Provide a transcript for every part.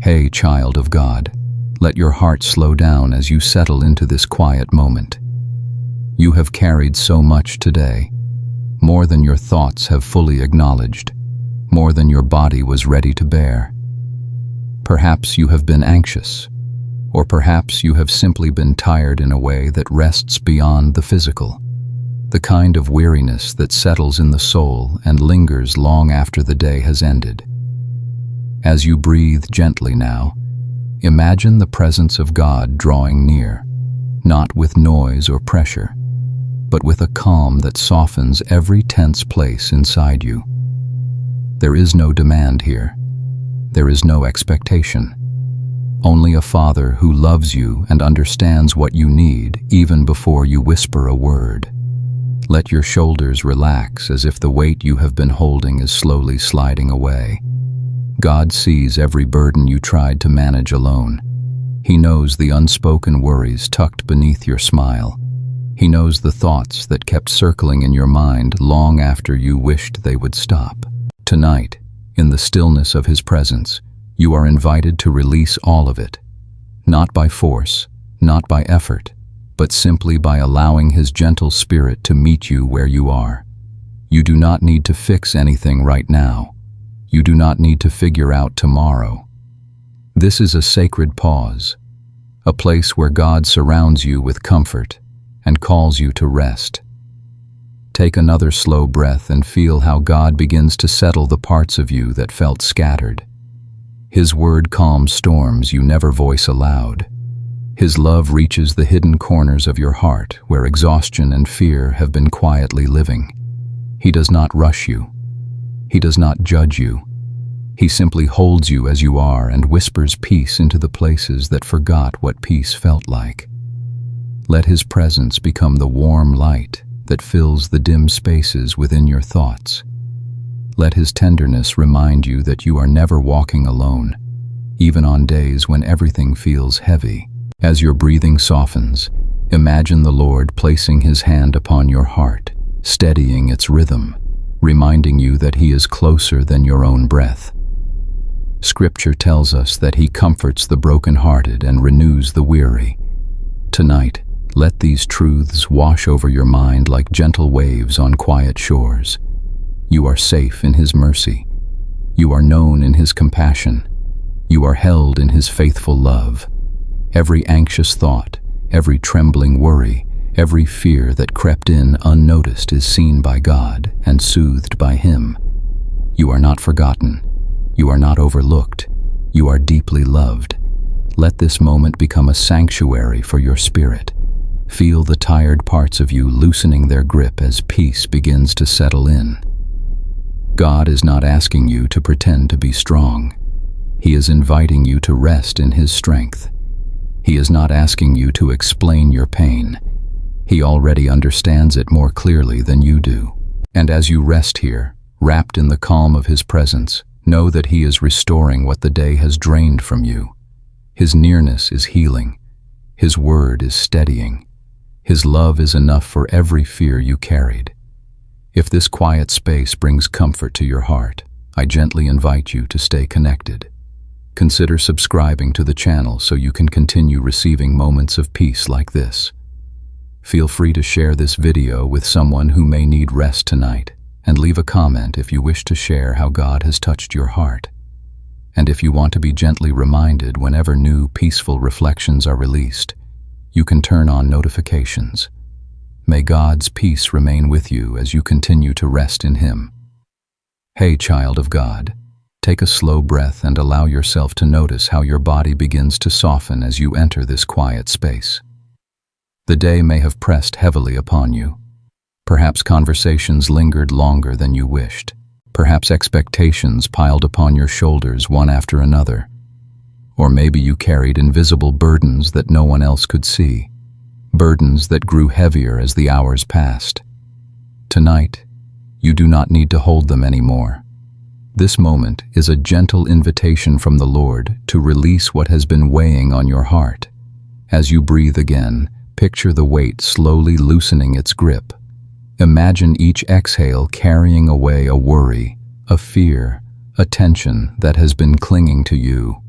Hey, child of God, let your heart slow down as you settle into this quiet moment. You have carried so much today, more than your thoughts have fully acknowledged, more than your body was ready to bear. Perhaps you have been anxious, or perhaps you have simply been tired in a way that rests beyond the physical, the kind of weariness that settles in the soul and lingers long after the day has ended. As you breathe gently now, imagine the presence of God drawing near, not with noise or pressure, but with a calm that softens every tense place inside you. There is no demand here. There is no expectation. Only a Father who loves you and understands what you need even before you whisper a word. Let your shoulders relax as if the weight you have been holding is slowly sliding away. God sees every burden you tried to manage alone. He knows the unspoken worries tucked beneath your smile. He knows the thoughts that kept circling in your mind long after you wished they would stop. Tonight, in the stillness of His presence, you are invited to release all of it. Not by force, not by effort, but simply by allowing His gentle spirit to meet you where you are. You do not need to fix anything right now. You do not need to figure out tomorrow. This is a sacred pause, a place where God surrounds you with comfort and calls you to rest. Take another slow breath and feel how God begins to settle the parts of you that felt scattered. His word calms storms you never voice aloud. His love reaches the hidden corners of your heart where exhaustion and fear have been quietly living. He does not rush you. He does not judge you. He simply holds you as you are and whispers peace into the places that forgot what peace felt like. Let His presence become the warm light that fills the dim spaces within your thoughts. Let His tenderness remind you that you are never walking alone, even on days when everything feels heavy. As your breathing softens, imagine the Lord placing His hand upon your heart, steadying its rhythm, reminding you that He is closer than your own breath. Scripture tells us that He comforts the brokenhearted and renews the weary. Tonight, let these truths wash over your mind like gentle waves on quiet shores. You are safe in His mercy. You are known in His compassion. You are held in His faithful love. Every anxious thought, every trembling worry, every fear that crept in unnoticed is seen by God and soothed by Him. You are not forgotten. You are not overlooked. You are deeply loved. Let this moment become a sanctuary for your spirit. Feel the tired parts of you loosening their grip as peace begins to settle in. God is not asking you to pretend to be strong. He is inviting you to rest in His strength. He is not asking you to explain your pain. He already understands it more clearly than you do. And as you rest here, wrapped in the calm of His presence, know that He is restoring what the day has drained from you. His nearness is healing. His word is steadying. His love is enough for every fear you carried. If this quiet space brings comfort to your heart, I gently invite you to stay connected. Consider subscribing to the channel so you can continue receiving moments of peace like this. Feel free to share this video with someone who may need rest tonight, and leave a comment if you wish to share how God has touched your heart. And if you want to be gently reminded whenever new peaceful reflections are released, you can turn on notifications. May God's peace remain with you as you continue to rest in Him. Hey, child of God, take a slow breath and allow yourself to notice how your body begins to soften as you enter this quiet space. The day may have pressed heavily upon you. Perhaps conversations lingered longer than you wished. Perhaps expectations piled upon your shoulders one after another. Or maybe you carried invisible burdens that no one else could see. Burdens that grew heavier as the hours passed. Tonight, you do not need to hold them anymore. This moment is a gentle invitation from the Lord to release what has been weighing on your heart. As you breathe again, picture the weight slowly loosening its grip. Imagine each exhale carrying away a worry, a fear, a tension that has been clinging to you.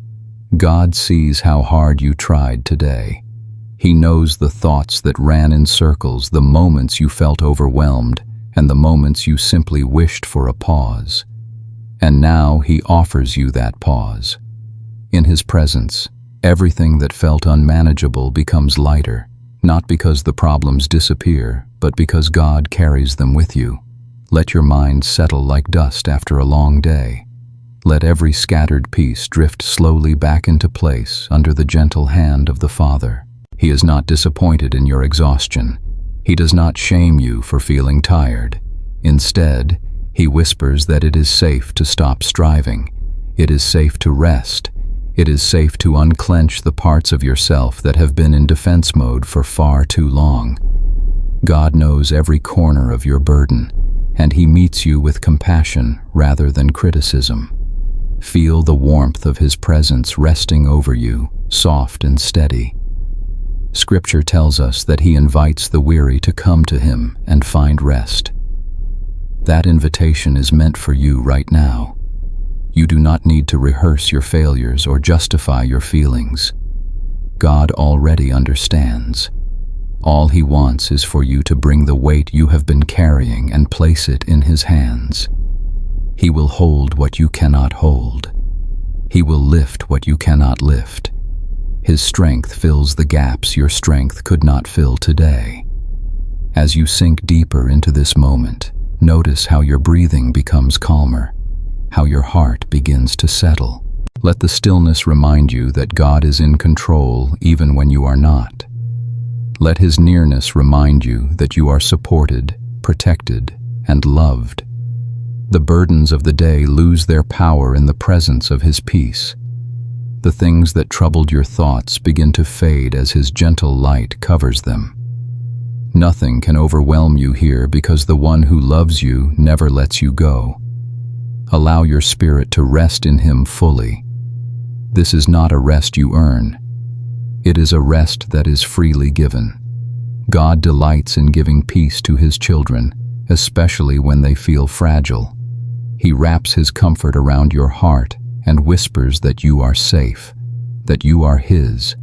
God sees how hard you tried today. He knows the thoughts that ran in circles, the moments you felt overwhelmed, and the moments you simply wished for a pause. And now He offers you that pause. In His presence, everything that felt unmanageable becomes lighter, not because the problems disappear, but because God carries them with you. Let your mind settle like dust after a long day. Let every scattered piece drift slowly back into place under the gentle hand of the Father. He is not disappointed in your exhaustion. He does not shame you for feeling tired. Instead, He whispers that it is safe to stop striving. It is safe to rest. It is safe to unclench the parts of yourself that have been in defense mode for far too long. God knows every corner of your burden, and He meets you with compassion rather than criticism. Feel the warmth of His presence resting over you, soft and steady. Scripture tells us that He invites the weary to come to Him and find rest. That invitation is meant for you right now. You do not need to rehearse your failures or justify your feelings. God already understands. All He wants is for you to bring the weight you have been carrying and place it in His hands. He will hold what you cannot hold. He will lift what you cannot lift. His strength fills the gaps your strength could not fill today. As you sink deeper into this moment, notice how your breathing becomes calmer, how your heart begins to settle. Let the stillness remind you that God is in control even when you are not. Let His nearness remind you that you are supported, protected, and loved. The burdens of the day lose their power in the presence of His peace. The things that troubled your thoughts begin to fade as His gentle light covers them. Nothing can overwhelm you here because the one who loves you never lets you go. Allow your spirit to rest in Him fully. This is not a rest you earn. It is a rest that is freely given. God delights in giving peace to His children, especially when they feel fragile. He wraps His comfort around your heart and whispers that you are safe, that you are His,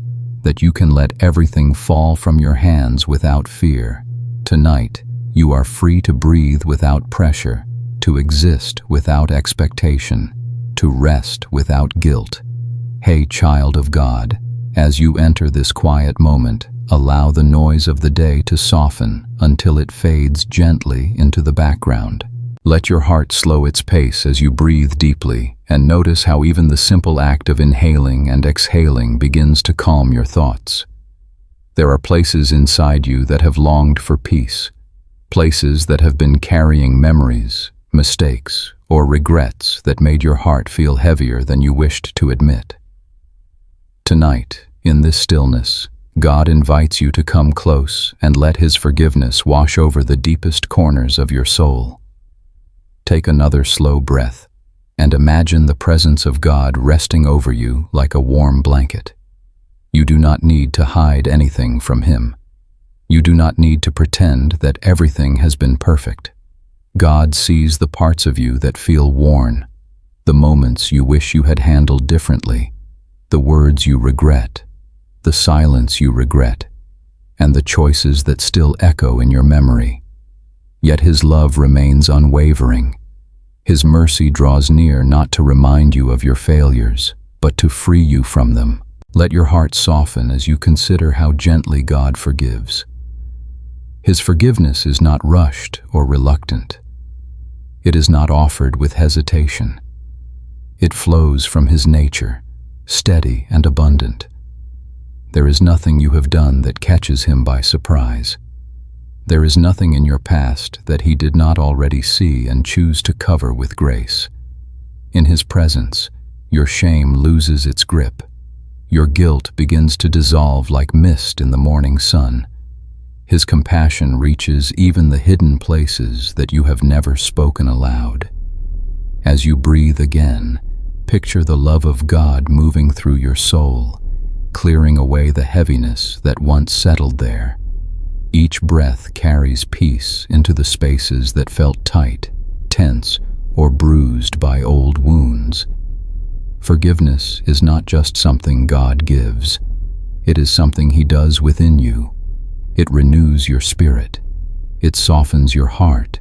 that you can let everything fall from your hands without fear. Tonight, you are free to breathe without pressure, to exist without expectation, to rest without guilt. Hey, child of God, as you enter this quiet moment, allow the noise of the day to soften until it fades gently into the background. Let your heart slow its pace as you breathe deeply, and notice how even the simple act of inhaling and exhaling begins to calm your thoughts. There are places inside you that have longed for peace, places that have been carrying memories, mistakes, or regrets that made your heart feel heavier than you wished to admit. Tonight, in this stillness, God invites you to come close and let His forgiveness wash over the deepest corners of your soul. Take another slow breath and imagine the presence of God resting over you like a warm blanket. You do not need to hide anything from Him. You do not need to pretend that everything has been perfect. God sees the parts of you that feel worn, the moments you wish you had handled differently, the words you regret, the silence you regret, and the choices that still echo in your memory. Yet His love remains unwavering. His mercy draws near not to remind you of your failures, but to free you from them. Let your heart soften as you consider how gently God forgives. His forgiveness is not rushed or reluctant. It is not offered with hesitation. It flows from His nature, steady and abundant. There is nothing you have done that catches Him by surprise. There is nothing in your past that He did not already see and choose to cover with grace. In His presence, your shame loses its grip. Your guilt begins to dissolve like mist in the morning sun. His compassion reaches even the hidden places that you have never spoken aloud. As you breathe again, picture the love of God moving through your soul, clearing away the heaviness that once settled there. Each breath carries peace into the spaces that felt tight, tense, or bruised by old wounds. Forgiveness is not just something God gives. It is something He does within you. It renews your spirit. It softens your heart.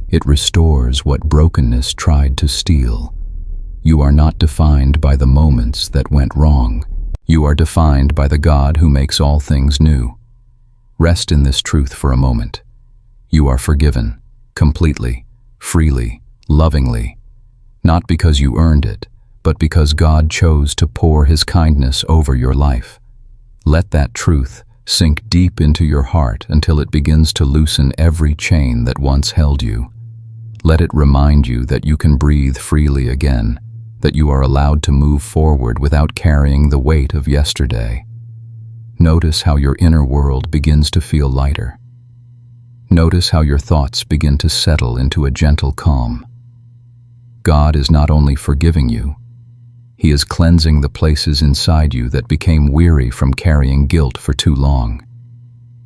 It restores what brokenness tried to steal. You are not defined by the moments that went wrong. You are defined by the God who makes all things new. Rest in this truth for a moment. You are forgiven, completely, freely, lovingly, not because you earned it, but because God chose to pour His kindness over your life. Let that truth sink deep into your heart until it begins to loosen every chain that once held you. Let it remind you that you can breathe freely again, that you are allowed to move forward without carrying the weight of yesterday. Notice how your inner world begins to feel lighter. Notice how your thoughts begin to settle into a gentle calm. God is not only forgiving you, He is cleansing the places inside you that became weary from carrying guilt for too long.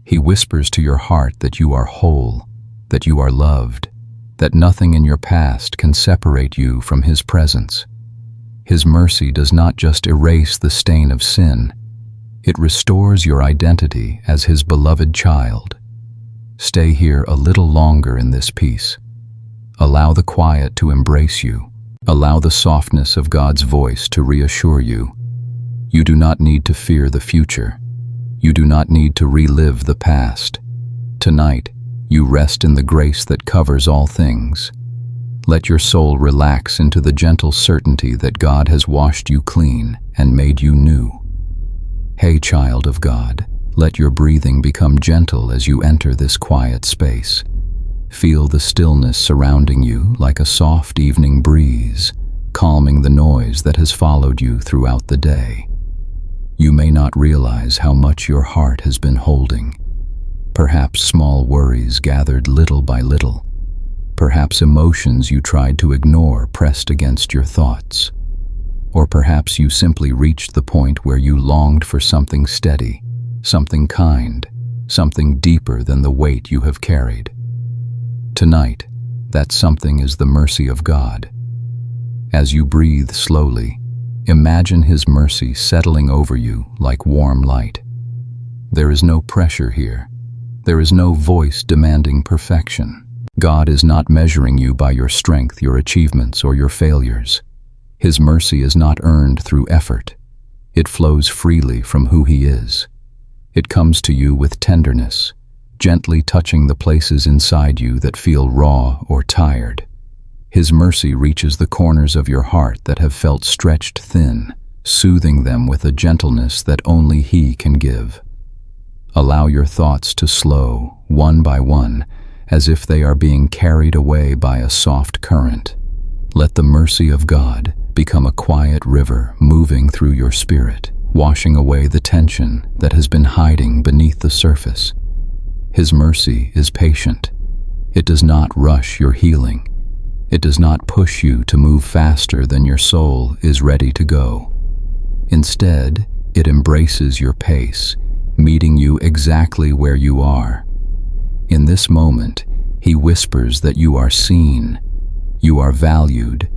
He whispers to your heart that you are whole, that you are loved, that nothing in your past can separate you from His presence. His mercy does not just erase the stain of sin, it restores your identity as His beloved child. Stay here a little longer in this peace. Allow the quiet to embrace you. Allow the softness of God's voice to reassure you. You do not need to fear the future. You do not need to relive the past. Tonight, you rest in the grace that covers all things. Let your soul relax into the gentle certainty that God has washed you clean and made you new. Hey, child of God, let your breathing become gentle as you enter this quiet space. Feel the stillness surrounding you like a soft evening breeze, calming the noise that has followed you throughout the day. You may not realize how much your heart has been holding. Perhaps small worries gathered little by little. Perhaps emotions you tried to ignore pressed against your thoughts. Or perhaps you simply reached the point where you longed for something steady, something kind, something deeper than the weight you have carried. Tonight, that something is the mercy of God. As you breathe slowly, imagine His mercy settling over you like warm light. There is no pressure here. There is no voice demanding perfection. God is not measuring you by your strength, your achievements, or your failures. His mercy is not earned through effort. It flows freely from who He is. It comes to you with tenderness, gently touching the places inside you that feel raw or tired. His mercy reaches the corners of your heart that have felt stretched thin, soothing them with a gentleness that only He can give. Allow your thoughts to slow, one by one, as if they are being carried away by a soft current. Let the mercy of God become a quiet river moving through your spirit, washing away the tension that has been hiding beneath the surface. His mercy is patient. It does not rush your healing. It does not push you to move faster than your soul is ready to go. Instead, it embraces your pace, meeting you exactly where you are. In this moment, He whispers that you are seen, you are valued,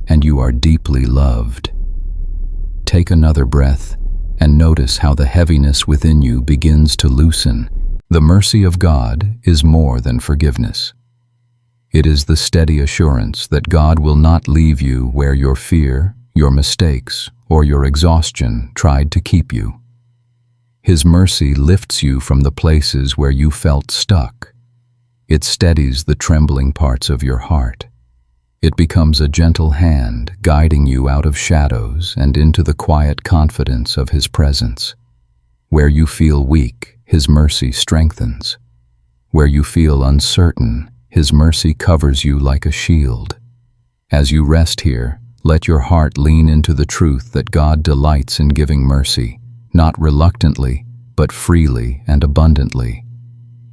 and you are deeply loved. Take another breath and notice how the heaviness within you begins to loosen. The mercy of God is more than forgiveness. It is the steady assurance that God will not leave you where your fear, your mistakes, or your exhaustion tried to keep you. His mercy lifts you from the places where you felt stuck. It steadies the trembling parts of your heart. It becomes a gentle hand guiding you out of shadows and into the quiet confidence of His presence. Where you feel weak, His mercy strengthens. Where you feel uncertain, His mercy covers you like a shield. As you rest here, let your heart lean into the truth that God delights in giving mercy, not reluctantly, but freely and abundantly.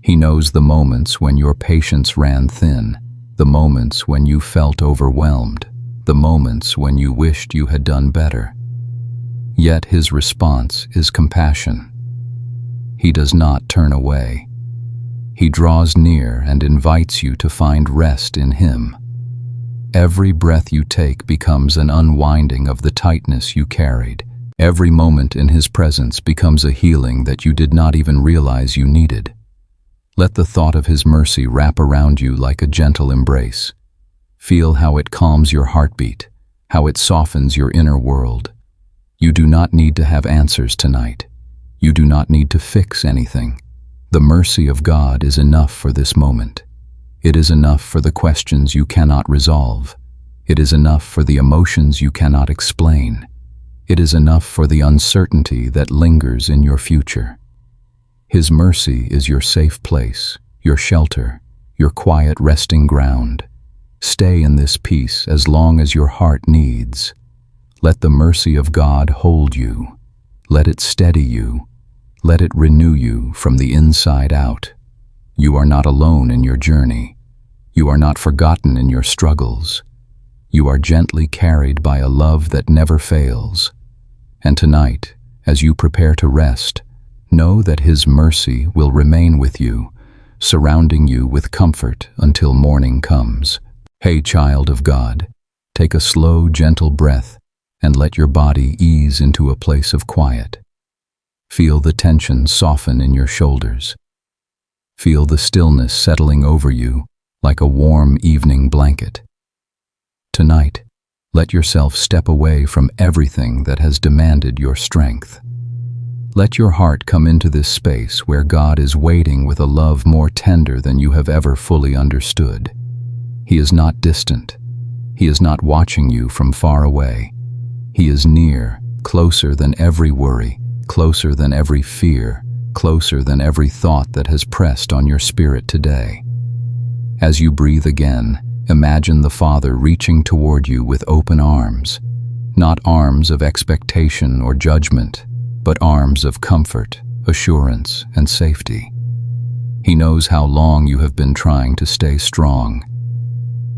He knows the moments when your patience ran thin, the moments when you felt overwhelmed, the moments when you wished you had done better. Yet His response is compassion. He does not turn away. He draws near and invites you to find rest in Him. Every breath you take becomes an unwinding of the tightness you carried. Every moment in His presence becomes a healing that you did not even realize you needed. Let the thought of His mercy wrap around you like a gentle embrace. Feel how it calms your heartbeat, how it softens your inner world. You do not need to have answers tonight. You do not need to fix anything. The mercy of God is enough for this moment. It is enough for the questions you cannot resolve. It is enough for the emotions you cannot explain. It is enough for the uncertainty that lingers in your future. His mercy is your safe place, your shelter, your quiet resting ground. Stay in this peace as long as your heart needs. Let the mercy of God hold you. Let it steady you. Let it renew you from the inside out. You are not alone in your journey. You are not forgotten in your struggles. You are gently carried by a love that never fails. And tonight, as you prepare to rest, know that His mercy will remain with you, surrounding you with comfort until morning comes. Hey, child of God, take a slow, gentle breath and let your body ease into a place of quiet. Feel the tension soften in your shoulders. Feel the stillness settling over you like a warm evening blanket. Tonight, let yourself step away from everything that has demanded your strength. Let your heart come into this space where God is waiting with a love more tender than you have ever fully understood. He is not distant. He is not watching you from far away. He is near, closer than every worry, closer than every fear, closer than every thought that has pressed on your spirit today. As you breathe again, imagine the Father reaching toward you with open arms, not arms of expectation or judgment, but arms of comfort, assurance, and safety. He knows how long you have been trying to stay strong.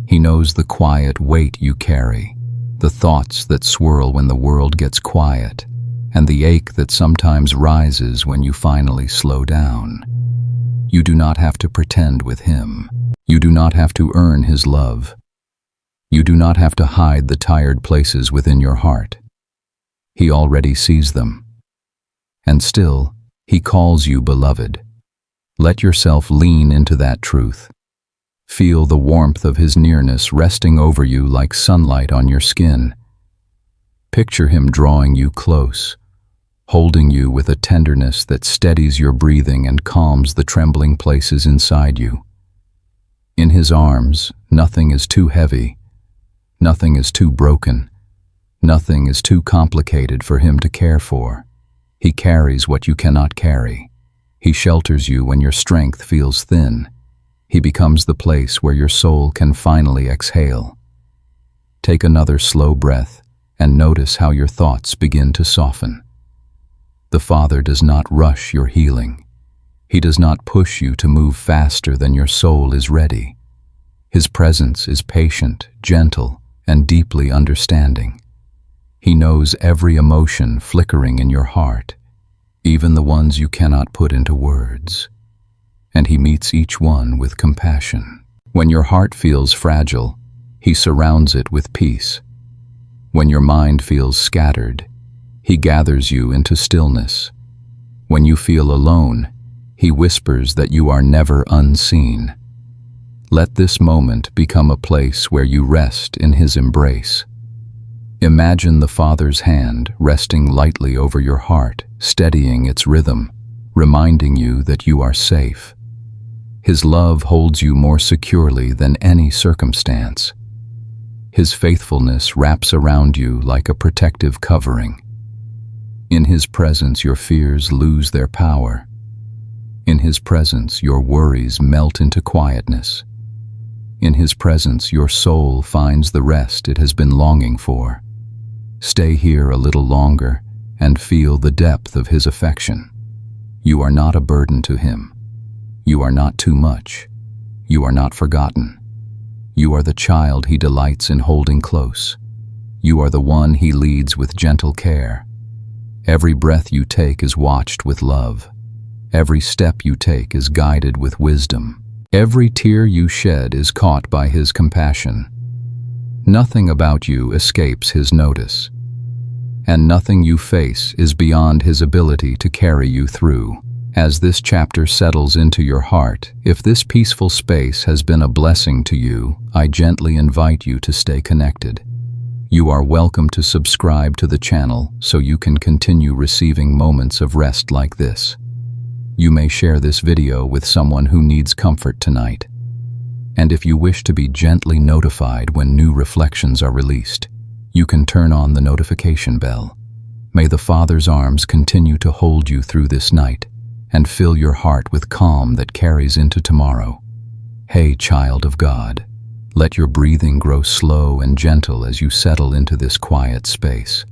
He knows the quiet weight you carry, the thoughts that swirl when the world gets quiet, and the ache that sometimes rises when you finally slow down. You do not have to pretend with Him. You do not have to earn His love. You do not have to hide the tired places within your heart. He already sees them. And still, He calls you beloved. Let yourself lean into that truth. Feel the warmth of His nearness resting over you like sunlight on your skin. Picture Him drawing you close, holding you with a tenderness that steadies your breathing and calms the trembling places inside you. In His arms, nothing is too heavy, nothing is too broken, nothing is too complicated for Him to care for. He carries what you cannot carry. He shelters you when your strength feels thin. He becomes the place where your soul can finally exhale. Take another slow breath and notice how your thoughts begin to soften. The Father does not rush your healing. He does not push you to move faster than your soul is ready. His presence is patient, gentle, and deeply understanding. He knows every emotion flickering in your heart, even the ones you cannot put into words. And He meets each one with compassion. When your heart feels fragile, He surrounds it with peace. When your mind feels scattered, He gathers you into stillness. When you feel alone, He whispers that you are never unseen. Let this moment become a place where you rest in His embrace. Imagine the Father's hand resting lightly over your heart, steadying its rhythm, reminding you that you are safe. His love holds you more securely than any circumstance. His faithfulness wraps around you like a protective covering. In His presence, your fears lose their power. In His presence, your worries melt into quietness. In His presence, your soul finds the rest it has been longing for. Stay here a little longer and feel the depth of His affection. You are not a burden to Him. You are not too much. You are not forgotten. You are the child He delights in holding close. You are the one He leads with gentle care. Every breath you take is watched with love. Every step you take is guided with wisdom. Every tear you shed is caught by His compassion. Nothing about you escapes his notice, and nothing you face is beyond his ability to carry you through. As this chapter settles into your heart, if this peaceful space has been a blessing to you, I gently invite you to stay connected. You are welcome to subscribe to the channel so you can continue receiving moments of rest like this. You may share this video with someone who needs comfort tonight. And if you wish to be gently notified when new reflections are released, you can turn on the notification bell. May the Father's arms continue to hold you through this night and fill your heart with calm that carries into tomorrow. Hey, child of God, let your breathing grow slow and gentle as you settle into this quiet space.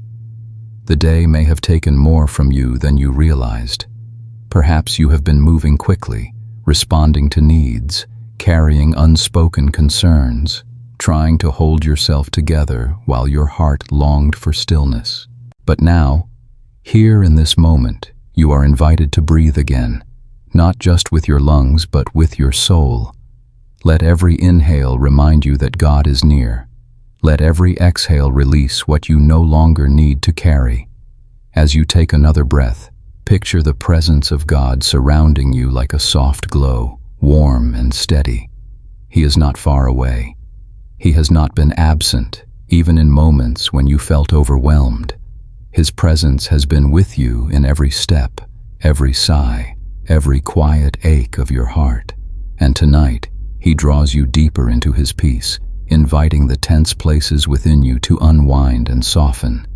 The day may have taken more from you than you realized. Perhaps you have been moving quickly, responding to needs, carrying unspoken concerns, trying to hold yourself together while your heart longed for stillness. But now, here in this moment, you are invited to breathe again, not just with your lungs but with your soul. Let every inhale remind you that God is near. Let every exhale release what you no longer need to carry. As you take another breath, picture the presence of God surrounding you like a soft glow, warm and steady. He is not far away. He has not been absent, even in moments when you felt overwhelmed. His presence has been with you in every step, every sigh, every quiet ache of your heart. And tonight, he draws you deeper into his peace, inviting the tense places within you to unwind and soften.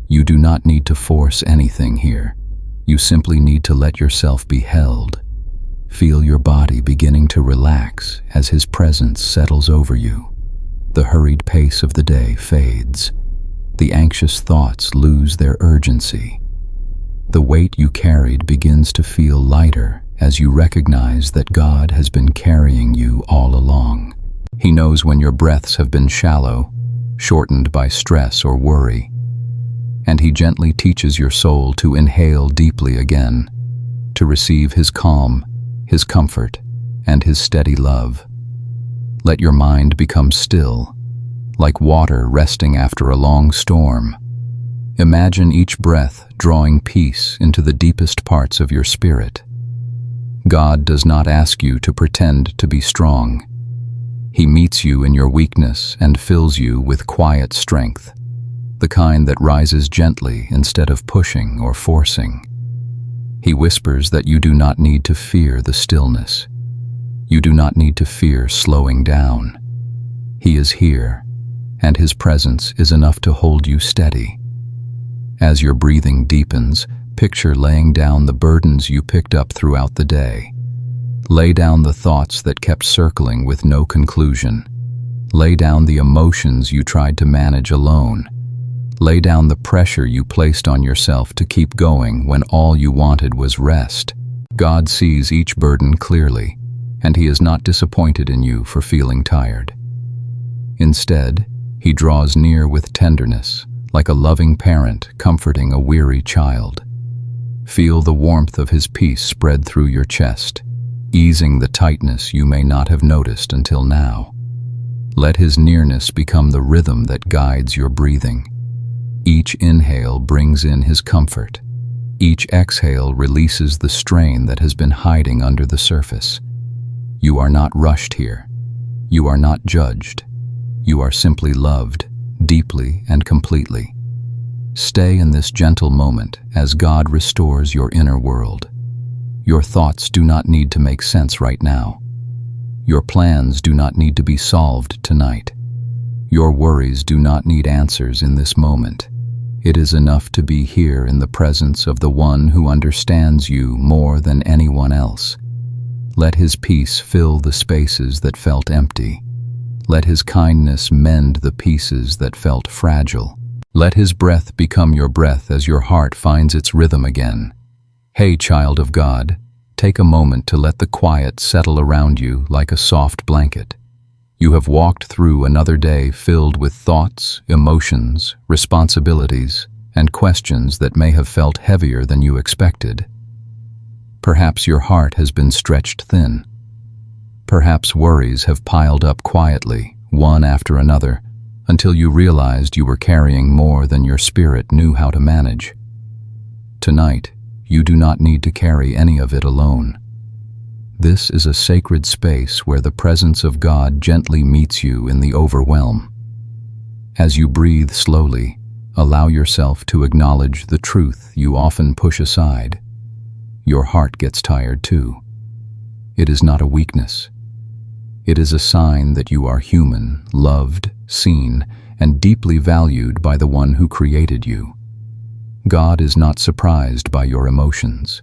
You do not need to force anything here. You simply need to let yourself be held. Feel your body beginning to relax as his presence settles over you. The hurried pace of the day fades. The anxious thoughts lose their urgency. The weight you carried begins to feel lighter as you recognize that God has been carrying you all along. He knows when your breaths have been shallow, shortened by stress or worry, and he gently teaches your soul to inhale deeply again, to receive his calm, his comfort, and his steady love. Let your mind become still, like water resting after a long storm. Imagine each breath drawing peace into the deepest parts of your spirit. God does not ask you to pretend to be strong. He meets you in your weakness and fills you with quiet strength, the kind that rises gently instead of pushing or forcing. He whispers that you do not need to fear the stillness. You do not need to fear slowing down. He is here, and his presence is enough to hold you steady. As your breathing deepens, picture laying down the burdens you picked up throughout the day. Lay down the thoughts that kept circling with no conclusion. Lay down the emotions you tried to manage alone. Lay down the pressure you placed on yourself to keep going when all you wanted was rest. God sees each burden clearly, and he is not disappointed in you for feeling tired. Instead, he draws near with tenderness, like a loving parent comforting a weary child. Feel the warmth of his peace spread through your chest, easing the tightness you may not have noticed until now. Let his nearness become the rhythm that guides your breathing. Each inhale brings in his comfort. Each exhale releases the strain that has been hiding under the surface. You are not rushed here. You are not judged. You are simply loved, deeply and completely. Stay in this gentle moment as God restores your inner world. Your thoughts do not need to make sense right now. Your plans do not need to be solved tonight. Your worries do not need answers in this moment. It is enough to be here in the presence of the one who understands you more than anyone else. Let his peace fill the spaces that felt empty. Let his kindness mend the pieces that felt fragile. Let his breath become your breath as your heart finds its rhythm again. Hey, child of God, take a moment to let the quiet settle around you like a soft blanket. You have walked through another day filled with thoughts, emotions, responsibilities, and questions that may have felt heavier than you expected. Perhaps your heart has been stretched thin. Perhaps worries have piled up quietly, one after another, until you realized you were carrying more than your spirit knew how to manage. Tonight, you do not need to carry any of it alone. This is a sacred space where the presence of God gently meets you in the overwhelm. As you breathe slowly, allow yourself to acknowledge the truth you often push aside. Your heart gets tired too. It is not a weakness. It is a sign that you are human, loved, seen, and deeply valued by the one who created you. God is not surprised by your emotions.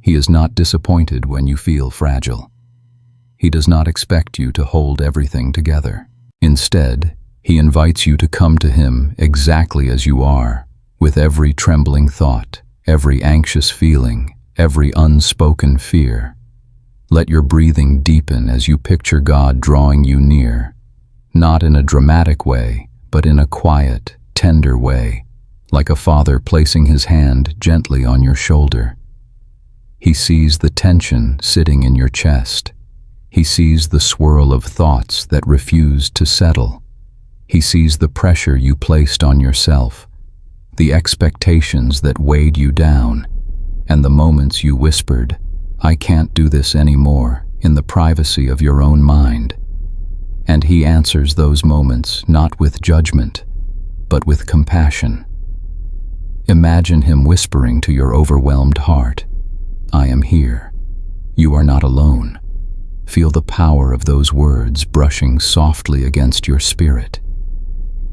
He is not disappointed when you feel fragile. He does not expect you to hold everything together. Instead, He invites you to come to Him exactly as you are, with every trembling thought, every anxious feeling, every unspoken fear. Let your breathing deepen as you picture God drawing you near, not in a dramatic way, but in a quiet, tender way, like a father placing his hand gently on your shoulder. He sees the tension sitting in your chest. He sees the swirl of thoughts that refuse to settle. He sees the pressure you placed on yourself, the expectations that weighed you down, and the moments you whispered, "I can't do this anymore," in the privacy of your own mind. And He answers those moments not with judgment, but with compassion. Imagine Him whispering to your overwhelmed heart, "I am here. You are not alone." Feel the power of those words brushing softly against your spirit.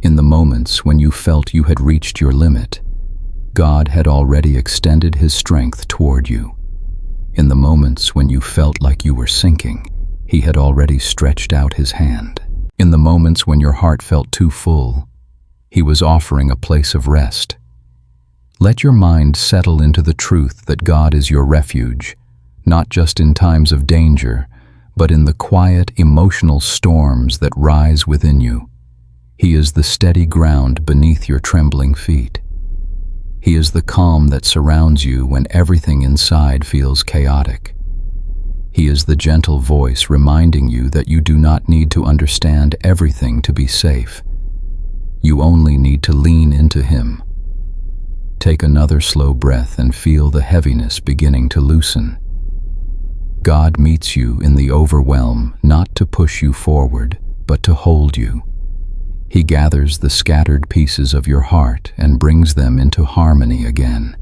In the moments when you felt you had reached your limit, God had already extended His strength toward you. In the moments when you felt like you were sinking, He had already stretched out His hand. In the moments when your heart felt too full, He was offering a place of rest. Let your mind settle into the truth that God is your refuge, not just in times of danger, but in the quiet, emotional storms that rise within you. He is the steady ground beneath your trembling feet. He is the calm that surrounds you when everything inside feels chaotic. He is the gentle voice reminding you that you do not need to understand everything to be safe. You only need to lean into Him. Take another slow breath and feel the heaviness beginning to loosen. God meets you in the overwhelm not to push you forward, but to hold you. He gathers the scattered pieces of your heart and brings them into harmony again.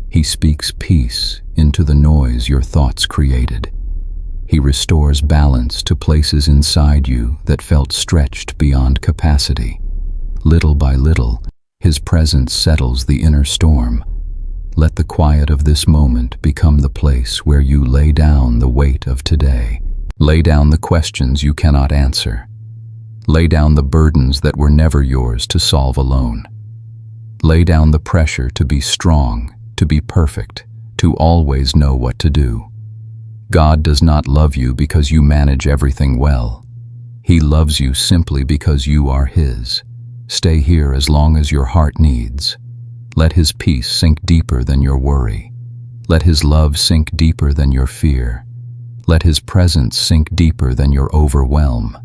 He speaks peace into the noise your thoughts created. He restores balance to places inside you that felt stretched beyond capacity. Little by little, His presence settles the inner storm. Let the quiet of this moment become the place where you lay down the weight of today. Lay down the questions you cannot answer. Lay down the burdens that were never yours to solve alone. Lay down the pressure to be strong, to be perfect, to always know what to do. God does not love you because you manage everything well. He loves you simply because you are His. Stay here as long as your heart needs. Let His peace sink deeper than your worry. Let His love sink deeper than your fear. Let His presence sink deeper than your overwhelm.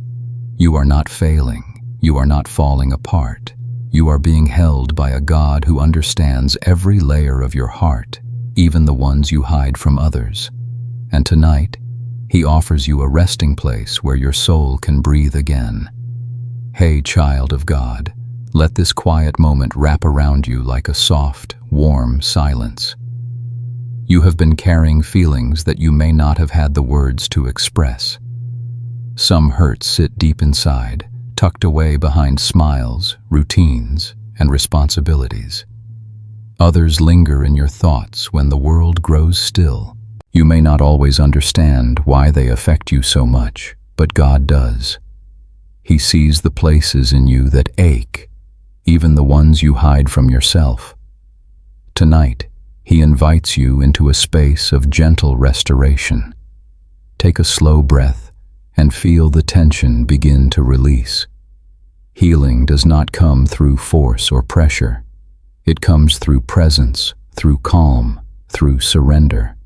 You are not failing. You are not falling apart. You are being held by a God who understands every layer of your heart, even the ones you hide from others. And tonight, He offers you a resting place where your soul can breathe again. Hey, child of God, let this quiet moment wrap around you like a soft, warm silence. You have been carrying feelings that you may not have had the words to express. Some hurts sit deep inside, tucked away behind smiles, routines, and responsibilities. Others linger in your thoughts when the world grows still. You may not always understand why they affect you so much, but God does. He sees the places in you that ache, even the ones you hide from yourself. Tonight, He invites you into a space of gentle restoration. Take a slow breath and feel the tension begin to release. Healing does not come through force or pressure. It comes through presence, through calm, through surrender.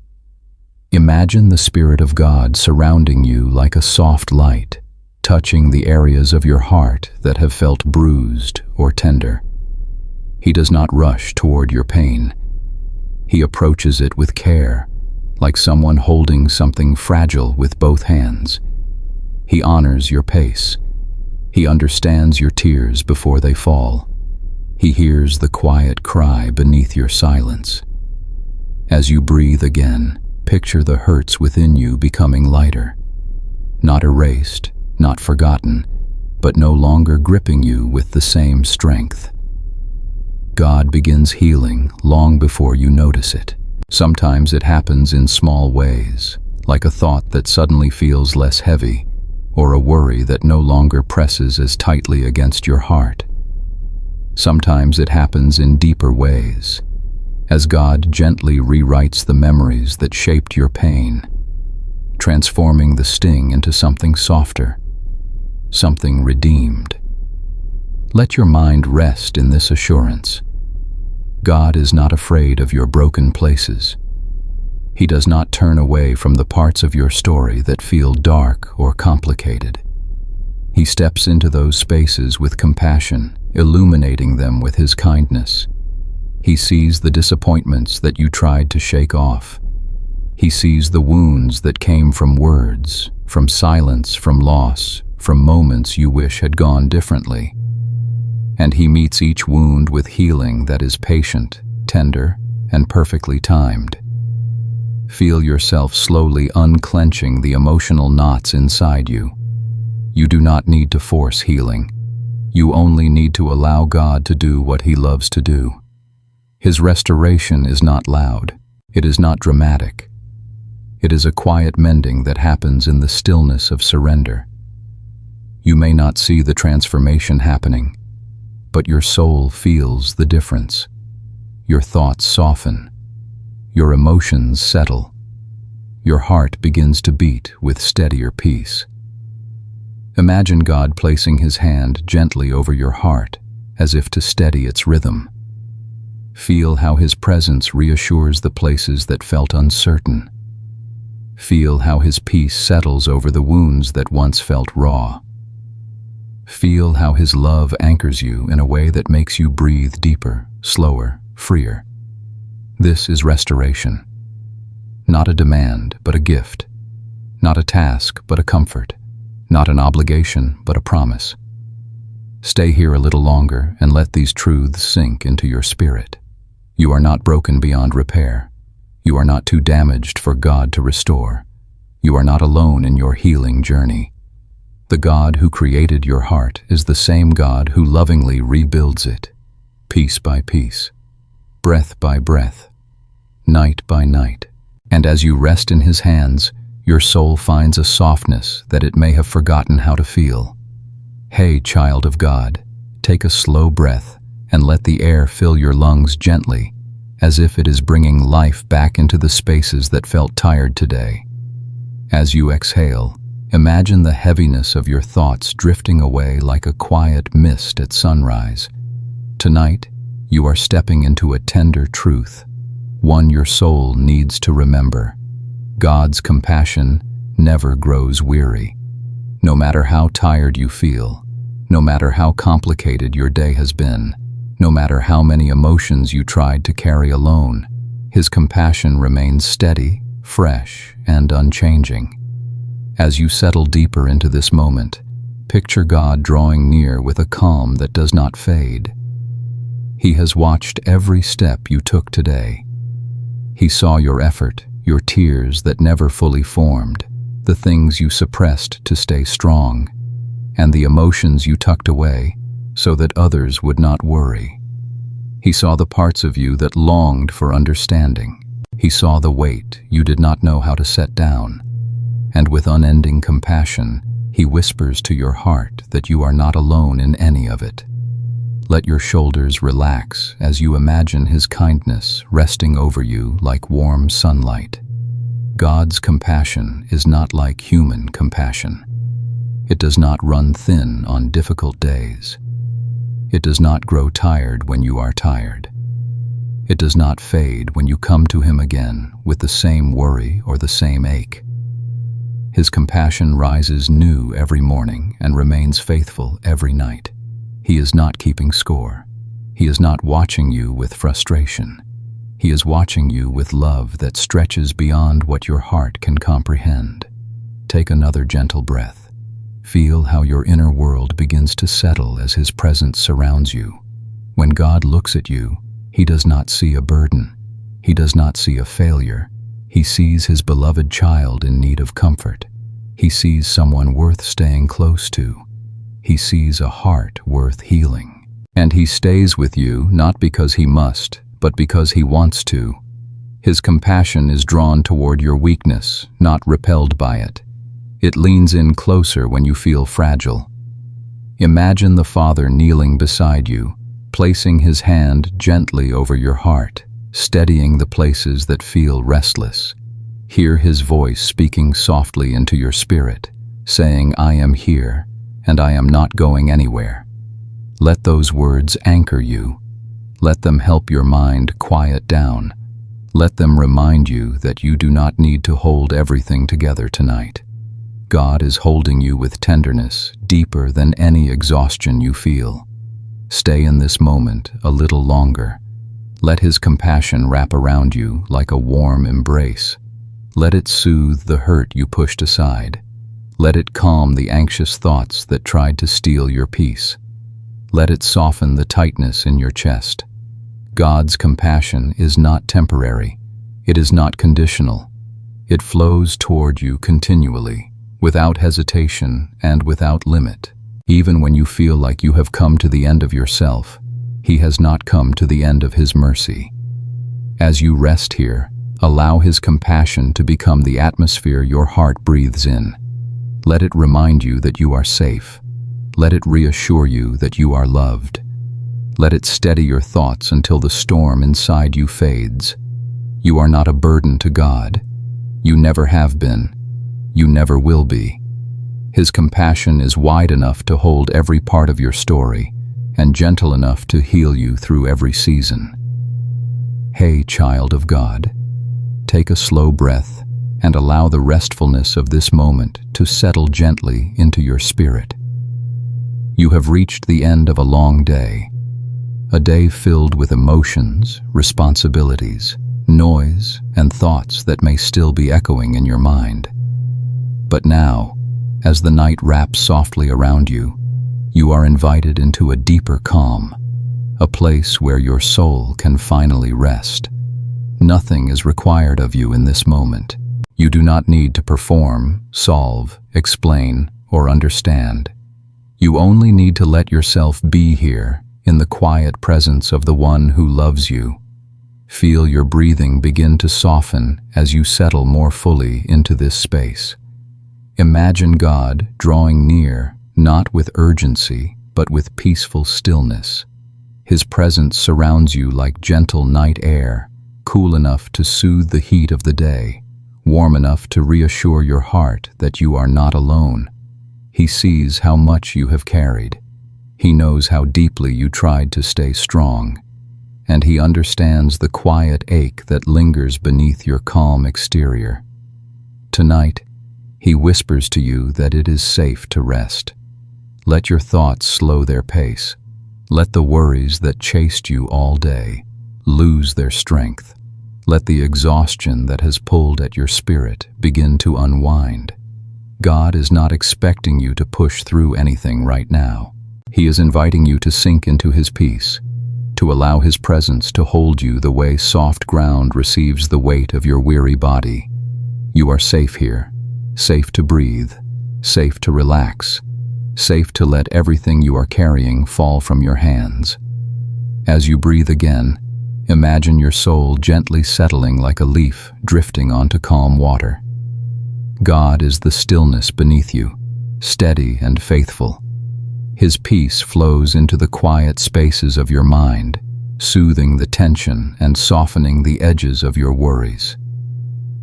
Imagine the Spirit of God surrounding you like a soft light, touching the areas of your heart that have felt bruised or tender. He does not rush toward your pain. He approaches it with care, like someone holding something fragile with both hands. He honors your pace. He understands your tears before they fall. He hears the quiet cry beneath your silence. As you breathe again, picture the hurts within you becoming lighter. Not erased, not forgotten, but no longer gripping you with the same strength. God begins healing long before you notice it. Sometimes it happens in small ways, like a thought that suddenly feels less heavy, or a worry that no longer presses as tightly against your heart. Sometimes it happens in deeper ways, as God gently rewrites the memories that shaped your pain, transforming the sting into something softer, something redeemed. Let your mind rest in this assurance. God is not afraid of your broken places. He does not turn away from the parts of your story that feel dark or complicated. He steps into those spaces with compassion, illuminating them with His kindness. He sees the disappointments that you tried to shake off. He sees the wounds that came from words, from silence, from loss, from moments you wish had gone differently. And He meets each wound with healing that is patient, tender, and perfectly timed. Feel yourself slowly unclenching the emotional knots inside you. You do not need to force healing. You only need to allow God to do what He loves to do. His restoration is not loud. It is not dramatic. It is a quiet mending that happens in the stillness of surrender. You may not see the transformation happening, but your soul feels the difference. Your thoughts soften. Your emotions settle. Your heart begins to beat with steadier peace. Imagine God placing His hand gently over your heart, as if to steady its rhythm. Feel how His presence reassures the places that felt uncertain. Feel how His peace settles over the wounds that once felt raw. Feel how His love anchors you in a way that makes you breathe deeper, slower, freer. This is restoration. Not a demand, but a gift. Not a task, but a comfort. Not an obligation, but a promise. Stay here a little longer and let these truths sink into your spirit. You are not broken beyond repair. You are not too damaged for God to restore. You are not alone in your healing journey. The God who created your heart is the same God who lovingly rebuilds it, piece by piece, breath by breath, night by night. And as you rest in His hands, your soul finds a softness that it may have forgotten how to feel. Hey, child of God, take a slow breath and let the air fill your lungs gently, as if it is bringing life back into the spaces that felt tired today. As you exhale, imagine the heaviness of your thoughts drifting away like a quiet mist at sunrise. Tonight, you are stepping into a tender truth, one your soul needs to remember. God's compassion never grows weary. No matter how tired you feel, no matter how complicated your day has been, no matter how many emotions you tried to carry alone, His compassion remains steady, fresh, and unchanging. As you settle deeper into this moment, picture God drawing near with a calm that does not fade. He has watched every step you took today. He saw your effort, your tears that never fully formed, the things you suppressed to stay strong, and the emotions you tucked away so that others would not worry. He saw the parts of you that longed for understanding. He saw the weight you did not know how to set down. And with unending compassion, He whispers to your heart that you are not alone in any of it. Let your shoulders relax as you imagine His kindness resting over you like warm sunlight. God's compassion is not like human compassion. It does not run thin on difficult days. It does not grow tired when you are tired. It does not fade when you come to Him again with the same worry or the same ache. His compassion rises new every morning and remains faithful every night. He is not keeping score. He is not watching you with frustration. He is watching you with love that stretches beyond what your heart can comprehend. Take another gentle breath. Feel how your inner world begins to settle as His presence surrounds you. When God looks at you, He does not see a burden. He does not see a failure. He sees His beloved child in need of comfort. He sees someone worth staying close to. He sees a heart worth healing. And He stays with you not because He must, but because He wants to. His compassion is drawn toward your weakness, not repelled by it. It leans in closer when you feel fragile. Imagine the Father kneeling beside you, placing His hand gently over your heart, steadying the places that feel restless. Hear His voice speaking softly into your spirit, saying, "I am here, and I am not going anywhere." Let those words anchor you. Let them help your mind quiet down. Let them remind you that you do not need to hold everything together tonight. God is holding you with tenderness deeper than any exhaustion you feel. Stay in this moment a little longer. Let His compassion wrap around you like a warm embrace. Let it soothe the hurt you pushed aside. Let it calm the anxious thoughts that tried to steal your peace. Let it soften the tightness in your chest. God's compassion is not temporary. It is not conditional. It flows toward you continually, without hesitation and without limit. Even when you feel like you have come to the end of yourself, He has not come to the end of His mercy. As you rest here, allow His compassion to become the atmosphere your heart breathes in. Let it remind you that you are safe. Let it reassure you that you are loved. Let it steady your thoughts until the storm inside you fades. You are not a burden to God. You never have been. You never will be. His compassion is wide enough to hold every part of your story and gentle enough to heal you through every season. Hey, child of God, take a slow breath and allow the restfulness of this moment to settle gently into your spirit. You have reached the end of a long day, a day filled with emotions, responsibilities, noise, and thoughts that may still be echoing in your mind. But now, as the night wraps softly around you, you are invited into a deeper calm, a place where your soul can finally rest. Nothing is required of you in this moment. You do not need to perform, solve, explain, or understand. You only need to let yourself be here in the quiet presence of the one who loves you. Feel your breathing begin to soften as you settle more fully into this space. Imagine God drawing near, not with urgency, but with peaceful stillness. His presence surrounds you like gentle night air, cool enough to soothe the heat of the day, warm enough to reassure your heart that you are not alone. He sees how much you have carried. He knows how deeply you tried to stay strong, and He understands the quiet ache that lingers beneath your calm exterior. Tonight, He whispers to you that it is safe to rest. Let your thoughts slow their pace. Let the worries that chased you all day lose their strength. Let the exhaustion that has pulled at your spirit begin to unwind. God is not expecting you to push through anything right now. He is inviting you to sink into His peace, to allow His presence to hold you the way soft ground receives the weight of your weary body. You are safe here, safe to breathe, safe to relax, safe to let everything you are carrying fall from your hands. As you breathe again, imagine your soul gently settling like a leaf drifting onto calm water. God is the stillness beneath you, steady and faithful. His peace flows into the quiet spaces of your mind, soothing the tension and softening the edges of your worries.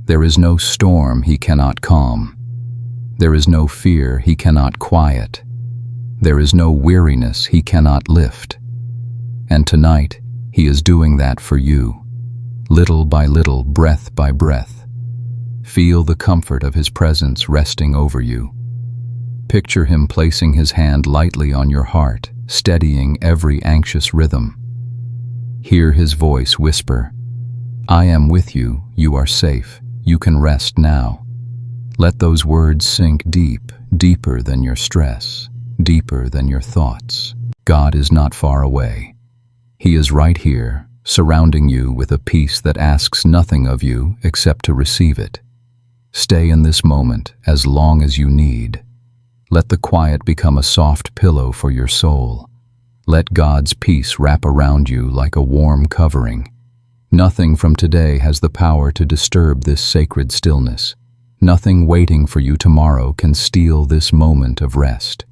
There is no storm He cannot calm. There is no fear He cannot quiet. There is no weariness He cannot lift. And tonight, He is doing that for you, little by little, breath by breath. Feel the comfort of His presence resting over you. Picture Him placing His hand lightly on your heart, steadying every anxious rhythm. Hear His voice whisper, "I am with you, you are safe, you can rest now." Let those words sink deep, deeper than your stress, deeper than your thoughts. God is not far away. He is right here, surrounding you with a peace that asks nothing of you except to receive it. Stay in this moment as long as you need. Let the quiet become a soft pillow for your soul. Let God's peace wrap around you like a warm covering. Nothing from today has the power to disturb this sacred stillness. Nothing waiting for you tomorrow can steal this moment of rest.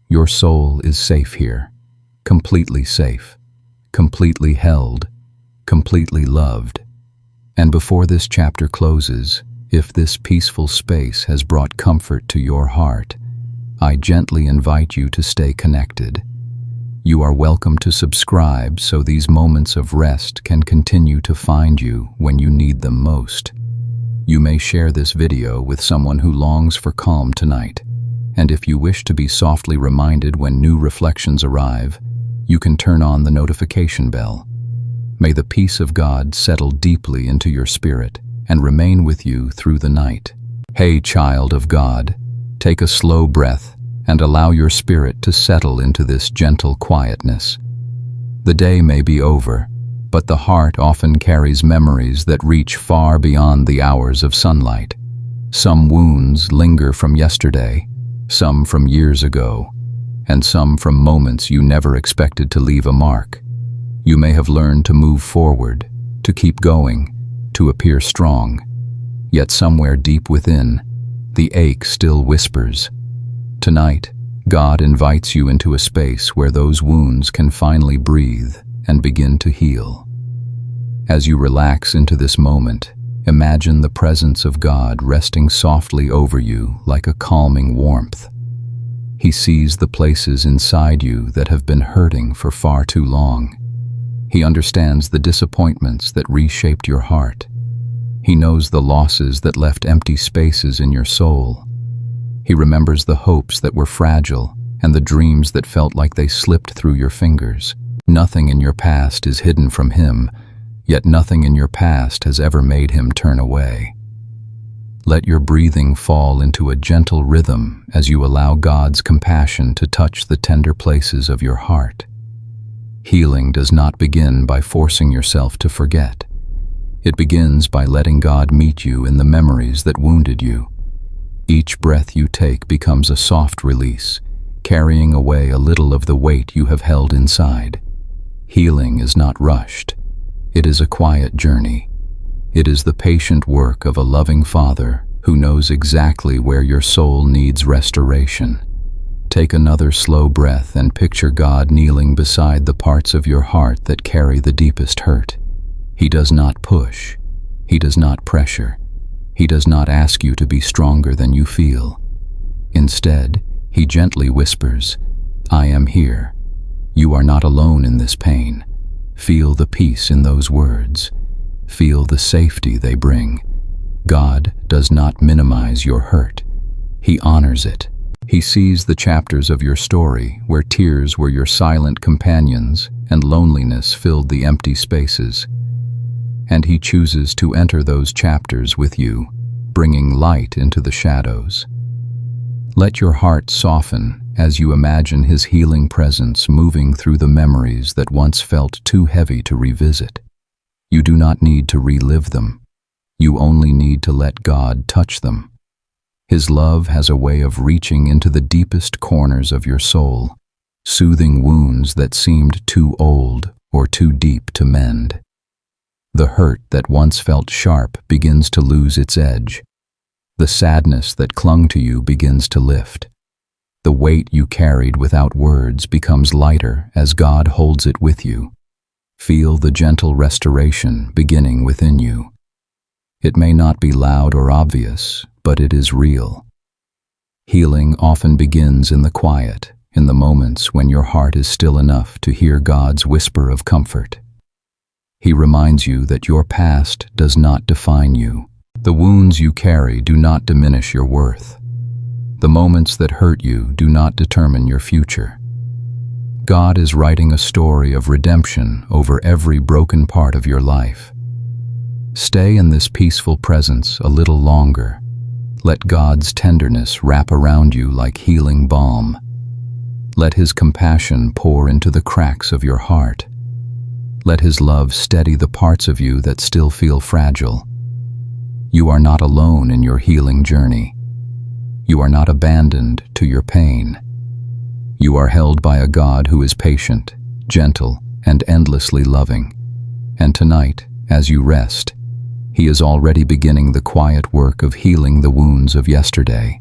Your soul is safe here, completely safe, completely held, completely loved. And before this chapter closes, if this peaceful space has brought comfort to your heart, I gently invite you to stay connected. You are welcome to subscribe so these moments of rest can continue to find you when you need them most. You may share this video with someone who longs for calm tonight. And if you wish to be softly reminded when new reflections arrive, you can turn on the notification bell. May the peace of God settle deeply into your spirit and remain with you through the night. Hey, child of God, take a slow breath and allow your spirit to settle into this gentle quietness. The day may be over, but the heart often carries memories that reach far beyond the hours of sunlight. Some wounds linger from yesterday, some from years ago, and some from moments you never expected to leave a mark. You may have learned to move forward, to keep going, to appear strong. Yet somewhere deep within, the ache still whispers. Tonight, God invites you into a space where those wounds can finally breathe and begin to heal. As you relax into this moment, imagine the presence of God resting softly over you like a calming warmth. He sees the places inside you that have been hurting for far too long. He understands the disappointments that reshaped your heart. He knows the losses that left empty spaces in your soul. He remembers the hopes that were fragile and the dreams that felt like they slipped through your fingers. Nothing in your past is hidden from Him, yet nothing in your past has ever made Him turn away. Let your breathing fall into a gentle rhythm as you allow God's compassion to touch the tender places of your heart. Healing does not begin by forcing yourself to forget. It begins by letting God meet you in the memories that wounded you. Each breath you take becomes a soft release, carrying away a little of the weight you have held inside. Healing is not rushed. It is a quiet journey. It is the patient work of a loving Father who knows exactly where your soul needs restoration. Take another slow breath and picture God kneeling beside the parts of your heart that carry the deepest hurt. He does not push. He does not pressure. He does not ask you to be stronger than you feel. Instead, He gently whispers, "I am here. You are not alone in this pain." Feel the peace in those words. Feel the safety they bring. God does not minimize your hurt. He honors it. He sees the chapters of your story where tears were your silent companions and loneliness filled the empty spaces. And He chooses to enter those chapters with you, bringing light into the shadows. Let your heart soften as you imagine His healing presence moving through the memories that once felt too heavy to revisit. You do not need to relive them. You only need to let God touch them. His love has a way of reaching into the deepest corners of your soul, soothing wounds that seemed too old or too deep to mend. The hurt that once felt sharp begins to lose its edge. The sadness that clung to you begins to lift. The weight you carried without words becomes lighter as God holds it with you. Feel the gentle restoration beginning within you. It may not be loud or obvious, but it is real. Healing often begins in the quiet, in the moments when your heart is still enough to hear God's whisper of comfort. He reminds you that your past does not define you. The wounds you carry do not diminish your worth. The moments that hurt you do not determine your future. God is writing a story of redemption over every broken part of your life. Stay in this peaceful presence a little longer. Let God's tenderness wrap around you like healing balm. Let His compassion pour into the cracks of your heart. Let His love steady the parts of you that still feel fragile. You are not alone in your healing journey. You are not abandoned to your pain. You are held by a God who is patient, gentle, and endlessly loving. And tonight, as you rest, He is already beginning the quiet work of healing the wounds of yesterday.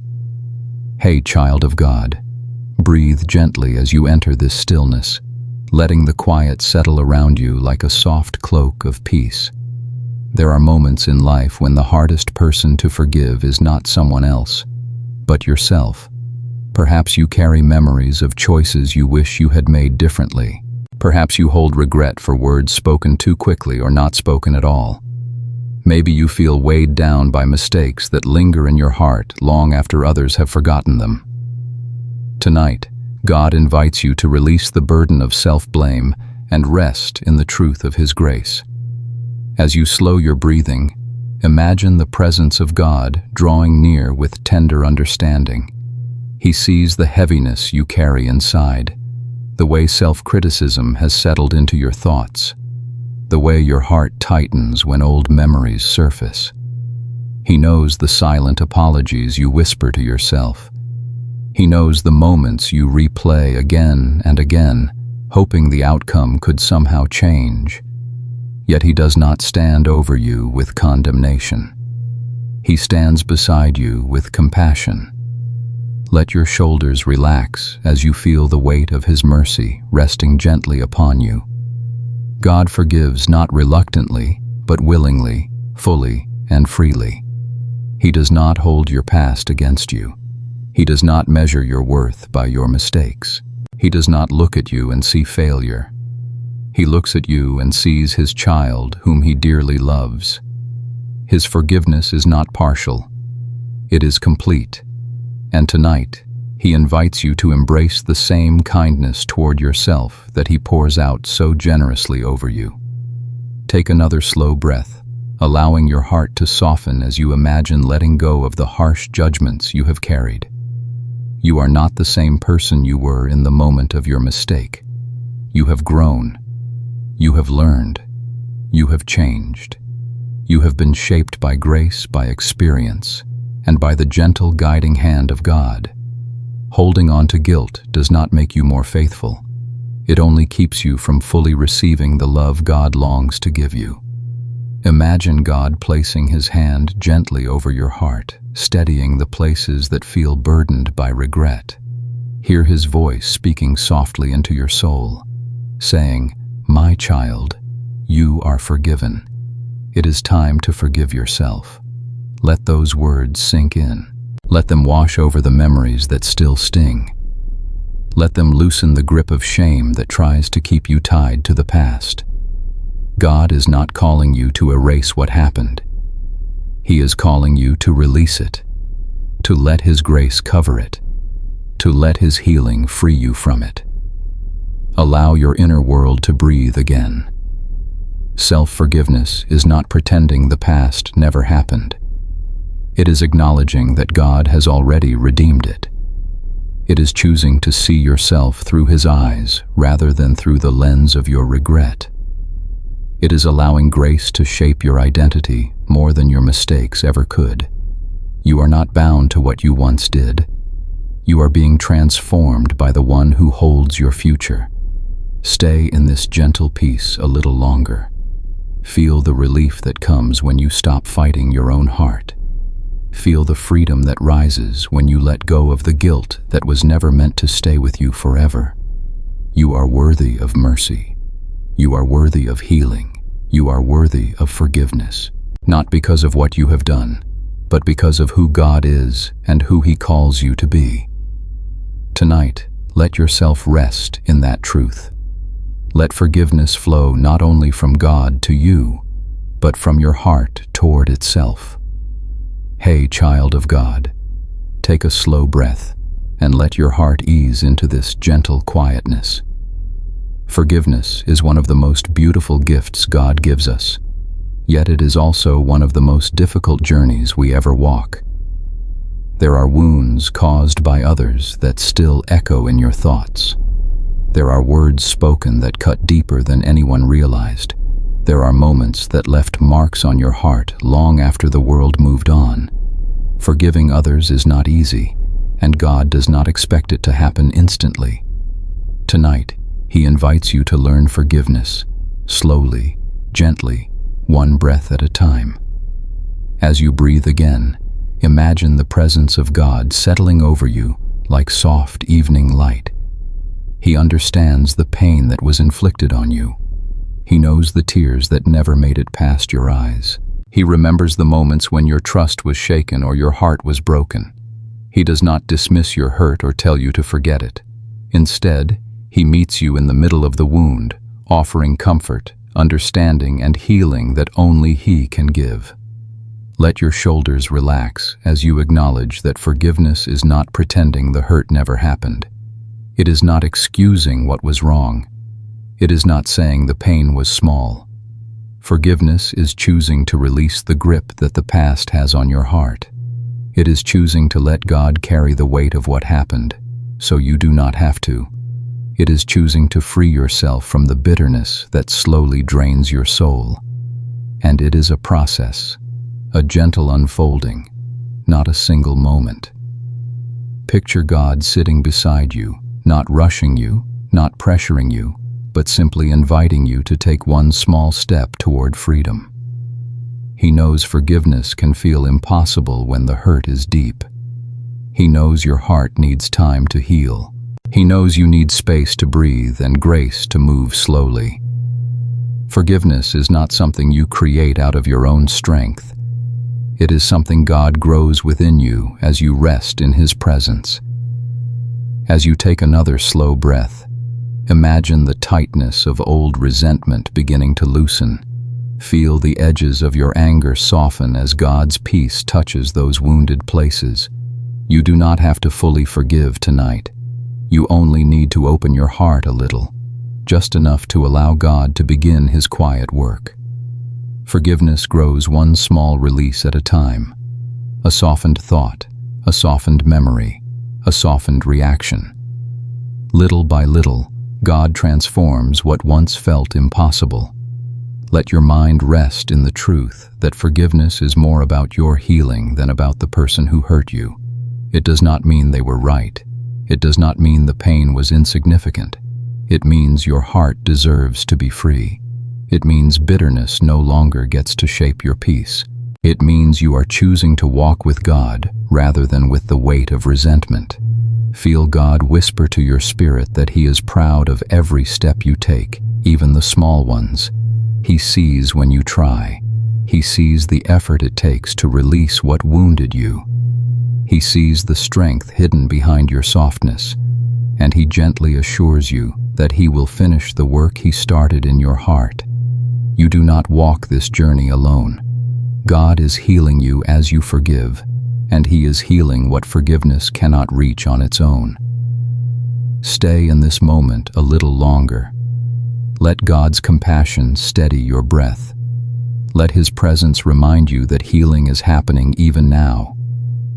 Hey, child of God, breathe gently as you enter this stillness, letting the quiet settle around you like a soft cloak of peace. There are moments in life when the hardest person to forgive is not someone else, but yourself. Perhaps you carry memories of choices you wish you had made differently. Perhaps you hold regret for words spoken too quickly or not spoken at all. Maybe you feel weighed down by mistakes that linger in your heart long after others have forgotten them. Tonight, God invites you to release the burden of self-blame and rest in the truth of His grace. As you slow your breathing, imagine the presence of God drawing near with tender understanding. He sees the heaviness you carry inside, the way self-criticism has settled into your thoughts, the way your heart tightens when old memories surface. He knows the silent apologies you whisper to yourself. He knows the moments you replay again and again, hoping the outcome could somehow change. Yet He does not stand over you with condemnation. He stands beside you with compassion. Let your shoulders relax as you feel the weight of His mercy resting gently upon you. God forgives not reluctantly, but willingly, fully, and freely. He does not hold your past against you. He does not measure your worth by your mistakes. He does not look at you and see failure. He looks at you and sees His child whom He dearly loves. His forgiveness is not partial. It is complete. And tonight, He invites you to embrace the same kindness toward yourself that He pours out so generously over you. Take another slow breath, allowing your heart to soften as you imagine letting go of the harsh judgments you have carried. You are not the same person you were in the moment of your mistake. You have grown. You have learned. You have changed. You have been shaped by grace, by experience, and by the gentle guiding hand of God. Holding on to guilt does not make you more faithful. It only keeps you from fully receiving the love God longs to give you. Imagine God placing His hand gently over your heart, steadying the places that feel burdened by regret. Hear His voice speaking softly into your soul, saying, "My child, you are forgiven. It is time to forgive yourself." Let those words sink in. Let them wash over the memories that still sting. Let them loosen the grip of shame that tries to keep you tied to the past. God is not calling you to erase what happened. He is calling you to release it, to let His grace cover it, to let His healing free you from it. Allow your inner world to breathe again. Self-forgiveness is not pretending the past never happened. It is acknowledging that God has already redeemed it. It is choosing to see yourself through His eyes rather than through the lens of your regret. It is allowing grace to shape your identity more than your mistakes ever could. You are not bound to what you once did. You are being transformed by the One who holds your future. Stay in this gentle peace a little longer. Feel the relief that comes when you stop fighting your own heart. Feel the freedom that rises when you let go of the guilt that was never meant to stay with you forever. You are worthy of mercy. You are worthy of healing. You are worthy of forgiveness, not because of what you have done, but because of who God is and who He calls you to be. Tonight, let yourself rest in that truth. Let forgiveness flow not only from God to you, but from your heart toward itself. Hey, child of God, take a slow breath and let your heart ease into this gentle quietness. Forgiveness is one of the most beautiful gifts God gives us, yet it is also one of the most difficult journeys we ever walk. There are wounds caused by others that still echo in your thoughts. There are words spoken that cut deeper than anyone realized. There are moments that left marks on your heart long after the world moved on. Forgiving others is not easy, and God does not expect it to happen instantly. Tonight, He invites you to learn forgiveness, slowly, gently, one breath at a time. As you breathe again, imagine the presence of God settling over you like soft evening light. He understands the pain that was inflicted on you. He knows the tears that never made it past your eyes. He remembers the moments when your trust was shaken or your heart was broken. He does not dismiss your hurt or tell you to forget it. Instead, He meets you in the middle of the wound, offering comfort, understanding, and healing that only He can give. Let your shoulders relax as you acknowledge that forgiveness is not pretending the hurt never happened. It is not excusing what was wrong. It is not saying the pain was small. Forgiveness is choosing to release the grip that the past has on your heart. It is choosing to let God carry the weight of what happened, so you do not have to. It is choosing to free yourself from the bitterness that slowly drains your soul. And it is a process, a gentle unfolding, not a single moment. Picture God sitting beside you, not rushing you, not pressuring you, but simply inviting you to take one small step toward freedom. He knows forgiveness can feel impossible when the hurt is deep. He knows your heart needs time to heal. He knows you need space to breathe and grace to move slowly. Forgiveness is not something you create out of your own strength. It is something God grows within you as you rest in His presence. As you take another slow breath, imagine the tightness of old resentment beginning to loosen. Feel the edges of your anger soften as God's peace touches those wounded places. You do not have to fully forgive tonight. You only need to open your heart a little, just enough to allow God to begin His quiet work. Forgiveness grows one small release at a time. A softened thought, a softened memory, a softened reaction. Little by little, God transforms what once felt impossible. Let your mind rest in the truth that forgiveness is more about your healing than about the person who hurt you. It does not mean they were right. It does not mean the pain was insignificant. It means your heart deserves to be free. It means bitterness no longer gets to shape your peace. It means you are choosing to walk with God rather than with the weight of resentment. Feel God whisper to your spirit that He is proud of every step you take, even the small ones. He sees when you try. He sees the effort it takes to release what wounded you. He sees the strength hidden behind your softness, and He gently assures you that He will finish the work He started in your heart. You do not walk this journey alone. God is healing you as you forgive, and He is healing what forgiveness cannot reach on its own. Stay in this moment a little longer. Let God's compassion steady your breath. Let His presence remind you that healing is happening even now.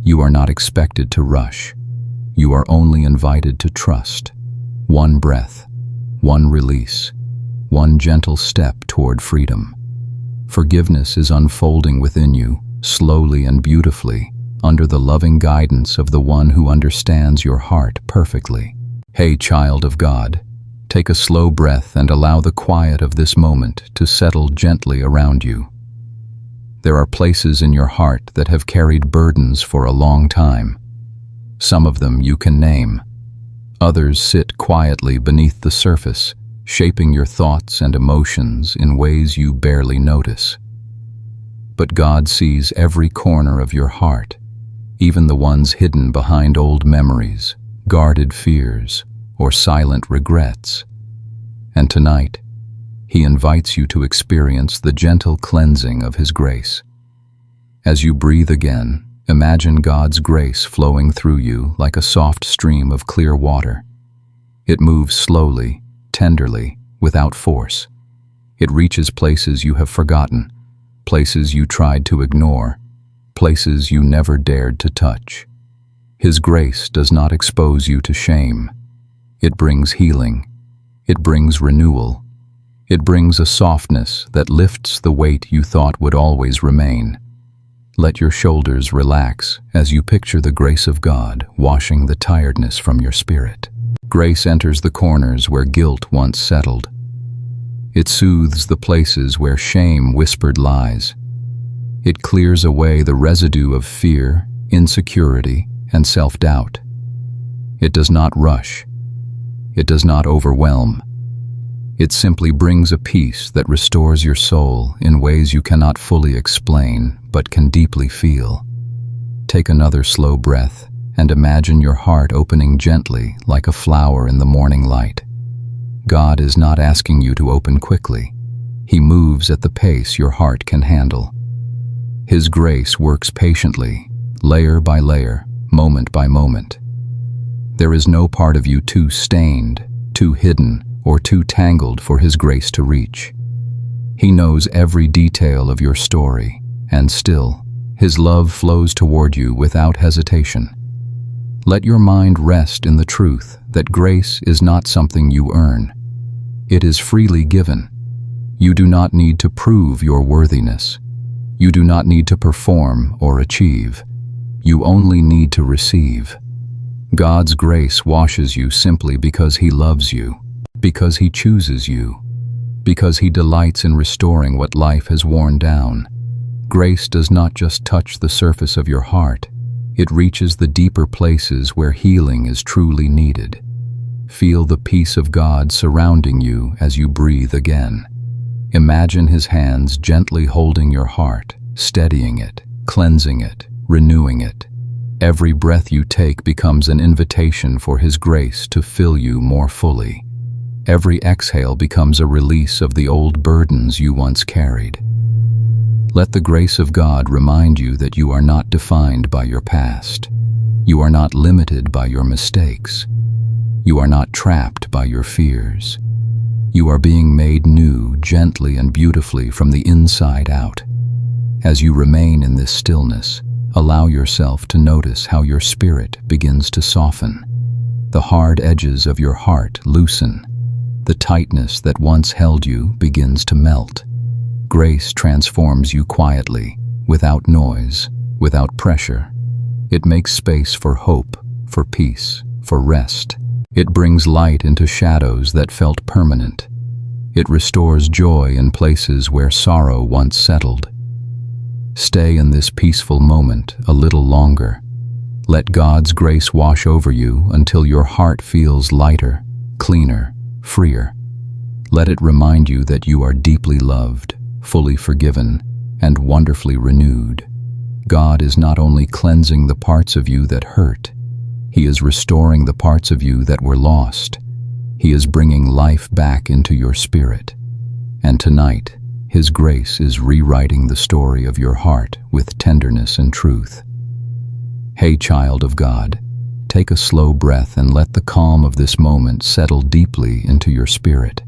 You are not expected to rush. You are only invited to trust. One breath, one release, one gentle step toward freedom. Forgiveness is unfolding within you, slowly and beautifully, under the loving guidance of the one who understands your heart perfectly. Hey, child of God, take a slow breath and allow the quiet of this moment to settle gently around you. There are places in your heart that have carried burdens for a long time. Some of them you can name. Others sit quietly beneath the surface, shaping your thoughts and emotions in ways you barely notice. But God sees every corner of your heart, even the ones hidden behind old memories, guarded fears, or silent regrets. And tonight, He invites you to experience the gentle cleansing of His grace. As you breathe again, Imagine God's grace flowing through you like a soft stream of clear water. It moves slowly, tenderly, without force. It reaches places you have forgotten, places you tried to ignore, places you never dared to touch. His grace does not expose you to shame. It brings healing. It brings renewal. It brings a softness that lifts the weight you thought would always remain. Let your shoulders relax as you picture the grace of God washing the tiredness from your spirit. Grace enters the corners where guilt once settled. It soothes the places where shame whispered lies. It clears away the residue of fear, insecurity, and self-doubt. It does not rush. It does not overwhelm. It simply brings a peace that restores your soul in ways you cannot fully explain but can deeply feel. Take another slow breath and imagine your heart opening gently like a flower in the morning light. God is not asking you to open quickly. He moves at the pace your heart can handle. His grace works patiently, layer by layer, moment by moment. There is no part of you too stained, too hidden, or too tangled for His grace to reach. He knows every detail of your story, and still, His love flows toward you without hesitation. Let your mind rest in the truth that grace is not something you earn. It is freely given. You do not need to prove your worthiness. You do not need to perform or achieve. You only need to receive. God's grace washes you simply because He loves you, because He chooses you, because He delights in restoring what life has worn down. Grace does not just touch the surface of your heart. It reaches the deeper places where healing is truly needed. Feel the peace of God surrounding you as you breathe again. Imagine His hands gently holding your heart, steadying it, cleansing it, renewing it. Every breath you take becomes an invitation for His grace to fill you more fully. Every exhale becomes a release of the old burdens you once carried. Let the grace of God remind you that you are not defined by your past. You are not limited by your mistakes. You are not trapped by your fears. You are being made new gently and beautifully from the inside out. As you remain in this stillness, allow yourself to notice how your spirit begins to soften. The hard edges of your heart loosen. The tightness that once held you begins to melt. Grace transforms you quietly, without noise, without pressure. It makes space for hope, for peace, for rest. It brings light into shadows that felt permanent. It restores joy in places where sorrow once settled. Stay in this peaceful moment a little longer. Let God's grace wash over you until your heart feels lighter, cleaner, freer. Let it remind you that you are deeply loved, fully forgiven, and wonderfully renewed. God is not only cleansing the parts of you that hurt, He is restoring the parts of you that were lost. He is bringing life back into your spirit. And tonight, His grace is rewriting the story of your heart with tenderness and truth. Hey, child of God, take a slow breath and let the calm of this moment settle deeply into your spirit.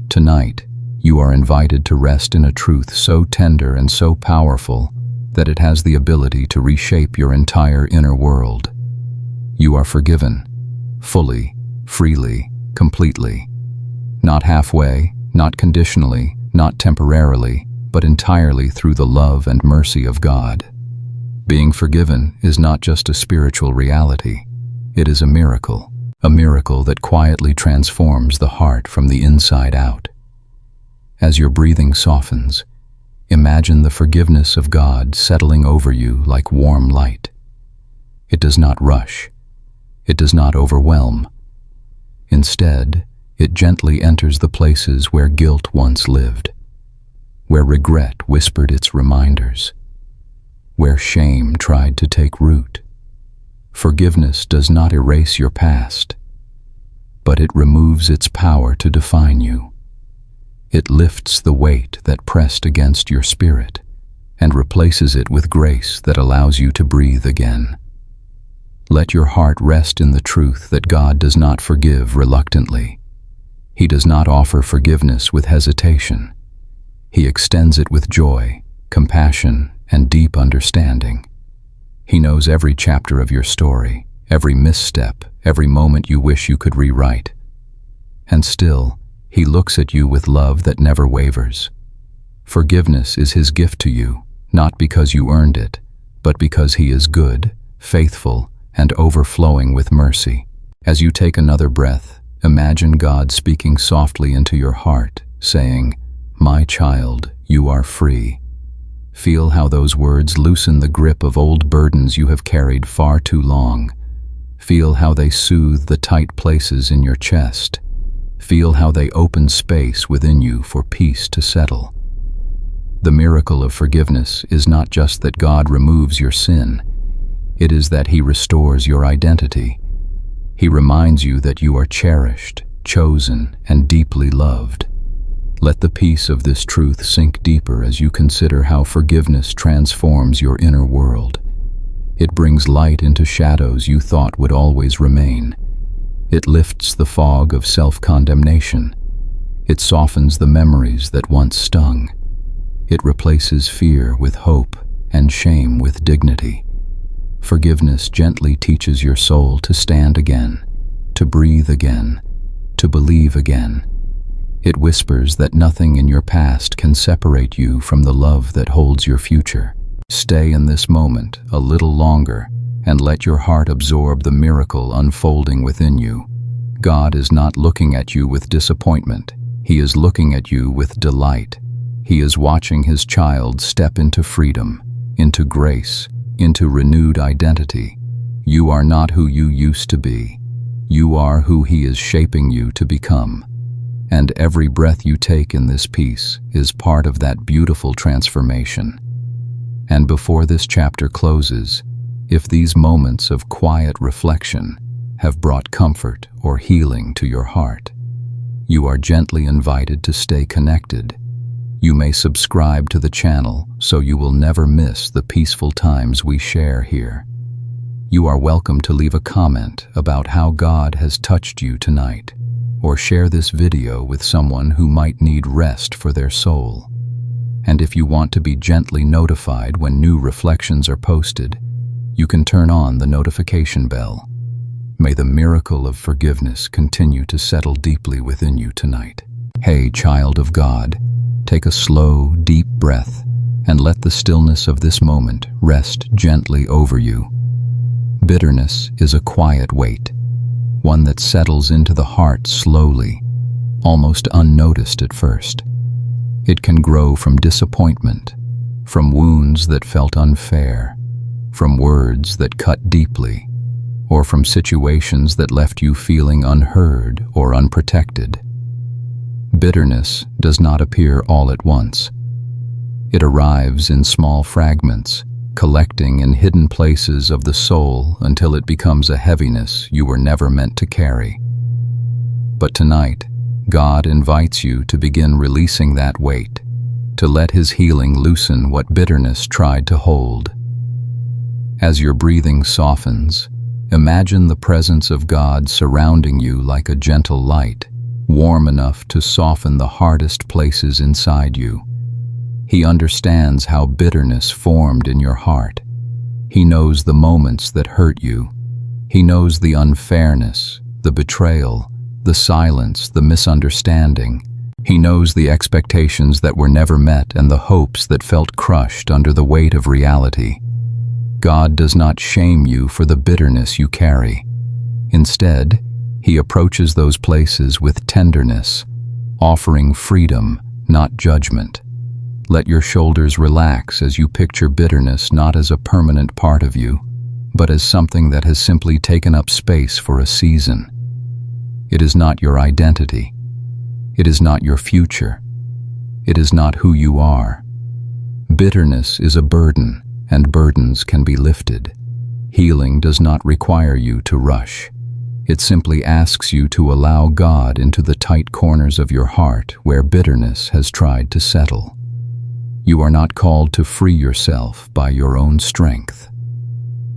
Tonight, you are invited to rest in a truth so tender and so powerful that it has the ability to reshape your entire inner world. You are forgiven, fully, freely, completely. Not halfway, not conditionally, not temporarily, but entirely through the love and mercy of God. Being forgiven is not just a spiritual reality. It is a miracle that quietly transforms the heart from the inside out. As your breathing softens, imagine the forgiveness of God settling over you like warm light. It does not rush. It does not overwhelm. Instead, it gently enters the places where guilt once lived, where regret whispered its reminders, where shame tried to take root. Forgiveness does not erase your past, but it removes its power to define you. It lifts the weight that pressed against your spirit, and replaces it with grace that allows you to breathe again. Let your heart rest in the truth that God does not forgive reluctantly. He does not offer forgiveness with hesitation. He extends it with joy, compassion, and deep understanding. He knows every chapter of your story, every misstep, every moment you wish you could rewrite. And still, He looks at you with love that never wavers. Forgiveness is His gift to you, not because you earned it, but because He is good, faithful, and overflowing with mercy. As you take another breath, imagine God speaking softly into your heart, saying, "My child, you are free." Feel how those words loosen the grip of old burdens you have carried far too long. Feel how they soothe the tight places in your chest. Feel how they open space within you for peace to settle. The miracle of forgiveness is not just that God removes your sin. It is that He restores your identity. He reminds you that you are cherished, chosen, and deeply loved. Let the peace of this truth sink deeper as you consider how forgiveness transforms your inner world. It brings light into shadows you thought would always remain. It lifts the fog of self-condemnation. It softens the memories that once stung. It replaces fear with hope and shame with dignity. Forgiveness gently teaches your soul to stand again, to breathe again, to believe again. It whispers that nothing in your past can separate you from the love that holds your future. Stay in this moment a little longer and let your heart absorb the miracle unfolding within you. God is not looking at you with disappointment. He is looking at you with delight. He is watching His child step into freedom, into grace, into renewed identity. You are not who you used to be. You are who He is shaping you to become. And every breath you take in this peace is part of that beautiful transformation. And before this chapter closes, if these moments of quiet reflection have brought comfort or healing to your heart, you are gently invited to stay connected. You may subscribe to the channel so you will never miss the peaceful times we share here. You are welcome to leave a comment about how God has touched you tonight, or share this video with someone who might need rest for their soul. And if you want to be gently notified when new reflections are posted, you can turn on the notification bell. May the miracle of forgiveness continue to settle deeply within you tonight. Hey, child of God, take a slow, deep breath and let the stillness of this moment rest gently over you. Bitterness is a quiet weight, one that settles into the heart slowly, almost unnoticed at first. It can grow from disappointment, from wounds that felt unfair, from words that cut deeply, or from situations that left you feeling unheard or unprotected. Bitterness does not appear all at once. It arrives in small fragments, collecting in hidden places of the soul until it becomes a heaviness you were never meant to carry. But tonight, God invites you to begin releasing that weight, to let His healing loosen what bitterness tried to hold. As your breathing softens, imagine the presence of God surrounding you like a gentle light, warm enough to soften the hardest places inside you. He understands how bitterness formed in your heart. He knows the moments that hurt you. He knows the unfairness, the betrayal, the silence, the misunderstanding. He knows the expectations that were never met and the hopes that felt crushed under the weight of reality. God does not shame you for the bitterness you carry. Instead, He approaches those places with tenderness, offering freedom, not judgment. Let your shoulders relax as you picture bitterness not as a permanent part of you, but as something that has simply taken up space for a season. It is not your identity. It is not your future. It is not who you are. Bitterness is a burden, and burdens can be lifted. Healing does not require you to rush. It simply asks you to allow God into the tight corners of your heart where bitterness has tried to settle. You are not called to free yourself by your own strength.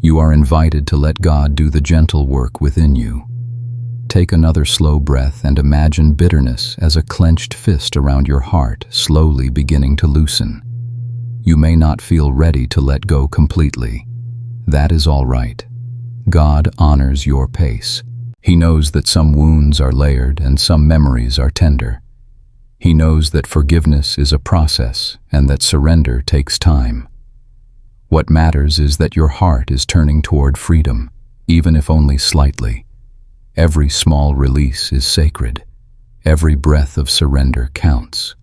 You are invited to let God do the gentle work within you. Take another slow breath and imagine bitterness as a clenched fist around your heart, slowly beginning to loosen. You may not feel ready to let go completely. That is all right. God honors your pace. He knows that some wounds are layered and some memories are tender. He knows that forgiveness is a process and that surrender takes time. What matters is that your heart is turning toward freedom, even if only slightly. Every small release is sacred. Every breath of surrender counts.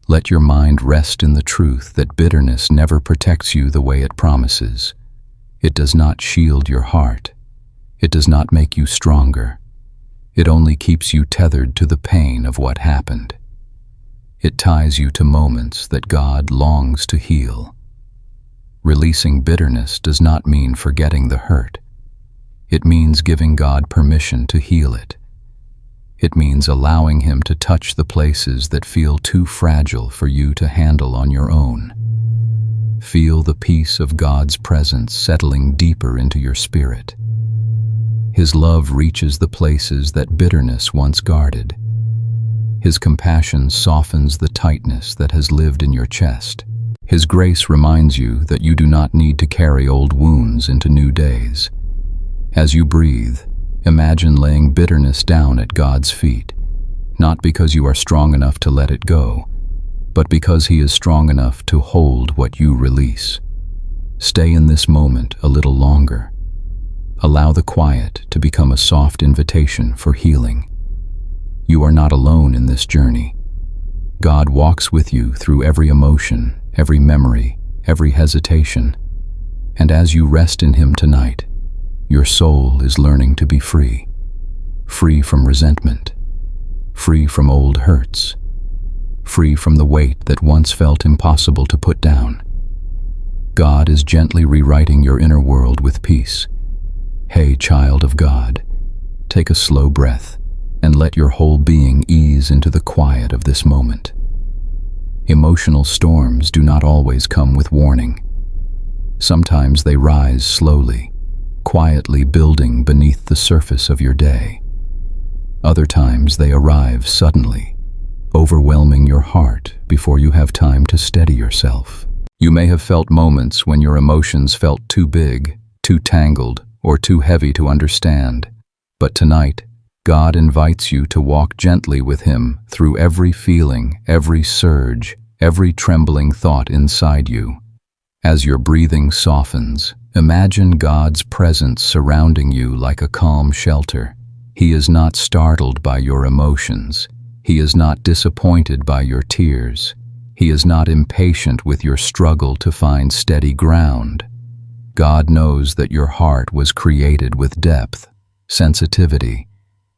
Let your mind rest in the truth that bitterness never protects you the way it promises. It does not shield your heart. It does not make you stronger. It only keeps you tethered to the pain of what happened. It ties you to moments that God longs to heal. Releasing bitterness does not mean forgetting the hurt. It means giving God permission to heal it. It means allowing Him to touch the places that feel too fragile for you to handle on your own. Feel the peace of God's presence settling deeper into your spirit. His love reaches the places that bitterness once guarded. His compassion softens the tightness that has lived in your chest. His grace reminds you that you do not need to carry old wounds into new days. As you breathe, imagine laying bitterness down at God's feet, not because you are strong enough to let it go, but because He is strong enough to hold what you release. Stay in this moment a little longer. Allow the quiet to become a soft invitation for healing. You are not alone in this journey. God walks with you through every emotion, every memory, every hesitation. And as you rest in Him tonight, your soul is learning to be free. Free from resentment. Free from old hurts. Free from the weight that once felt impossible to put down. God is gently rewriting your inner world with peace. Hey, child of God, take a slow breath and let your whole being ease into the quiet of this moment. Emotional storms do not always come with warning. Sometimes they rise slowly, quietly building beneath the surface of your day. Other times they arrive suddenly, overwhelming your heart before you have time to steady yourself. You may have felt moments when your emotions felt too big, too tangled, or too heavy to understand. But tonight, God invites you to walk gently with Him through every feeling, every surge, every trembling thought inside you. As your breathing softens, imagine God's presence surrounding you like a calm shelter. He is not startled by your emotions. He is not disappointed by your tears. He is not impatient with your struggle to find steady ground. God knows that your heart was created with depth, sensitivity,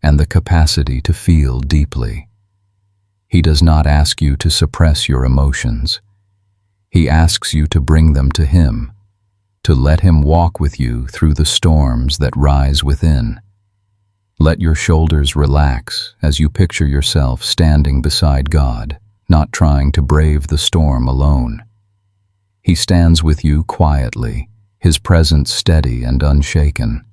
and the capacity to feel deeply. He does not ask you to suppress your emotions. He asks you to bring them to Him, to let Him walk with you through the storms that rise within. Let your shoulders relax as you picture yourself standing beside God, not trying to brave the storm alone. He stands with you quietly, His presence steady and unshaken.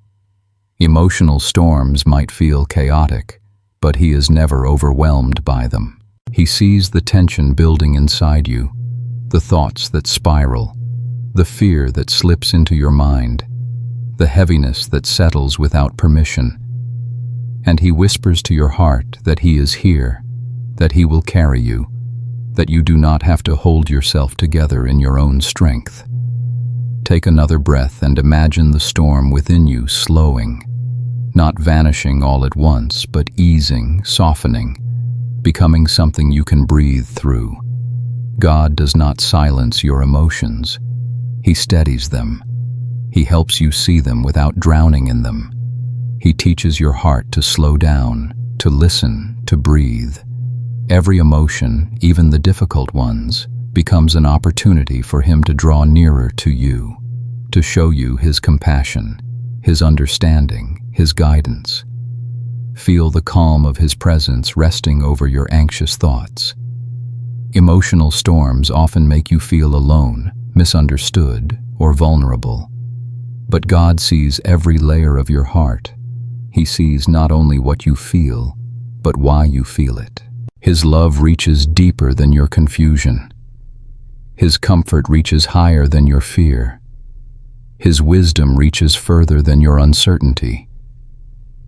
Emotional storms might feel chaotic, but He is never overwhelmed by them. He sees the tension building inside you, the thoughts that spiral, the fear that slips into your mind, the heaviness that settles without permission. And He whispers to your heart that He is here, that He will carry you, that you do not have to hold yourself together in your own strength. Take another breath and imagine the storm within you slowing, not vanishing all at once, but easing, softening, becoming something you can breathe through. God does not silence your emotions. He steadies them. He helps you see them without drowning in them. He teaches your heart to slow down, to listen, to breathe. Every emotion, even the difficult ones, becomes an opportunity for Him to draw nearer to you, to show you His compassion, His understanding, His guidance. Feel the calm of His presence resting over your anxious thoughts. Emotional storms often make you feel alone, misunderstood, or vulnerable. But God sees every layer of your heart. He sees not only what you feel, but why you feel it. His love reaches deeper than your confusion. His comfort reaches higher than your fear. His wisdom reaches further than your uncertainty.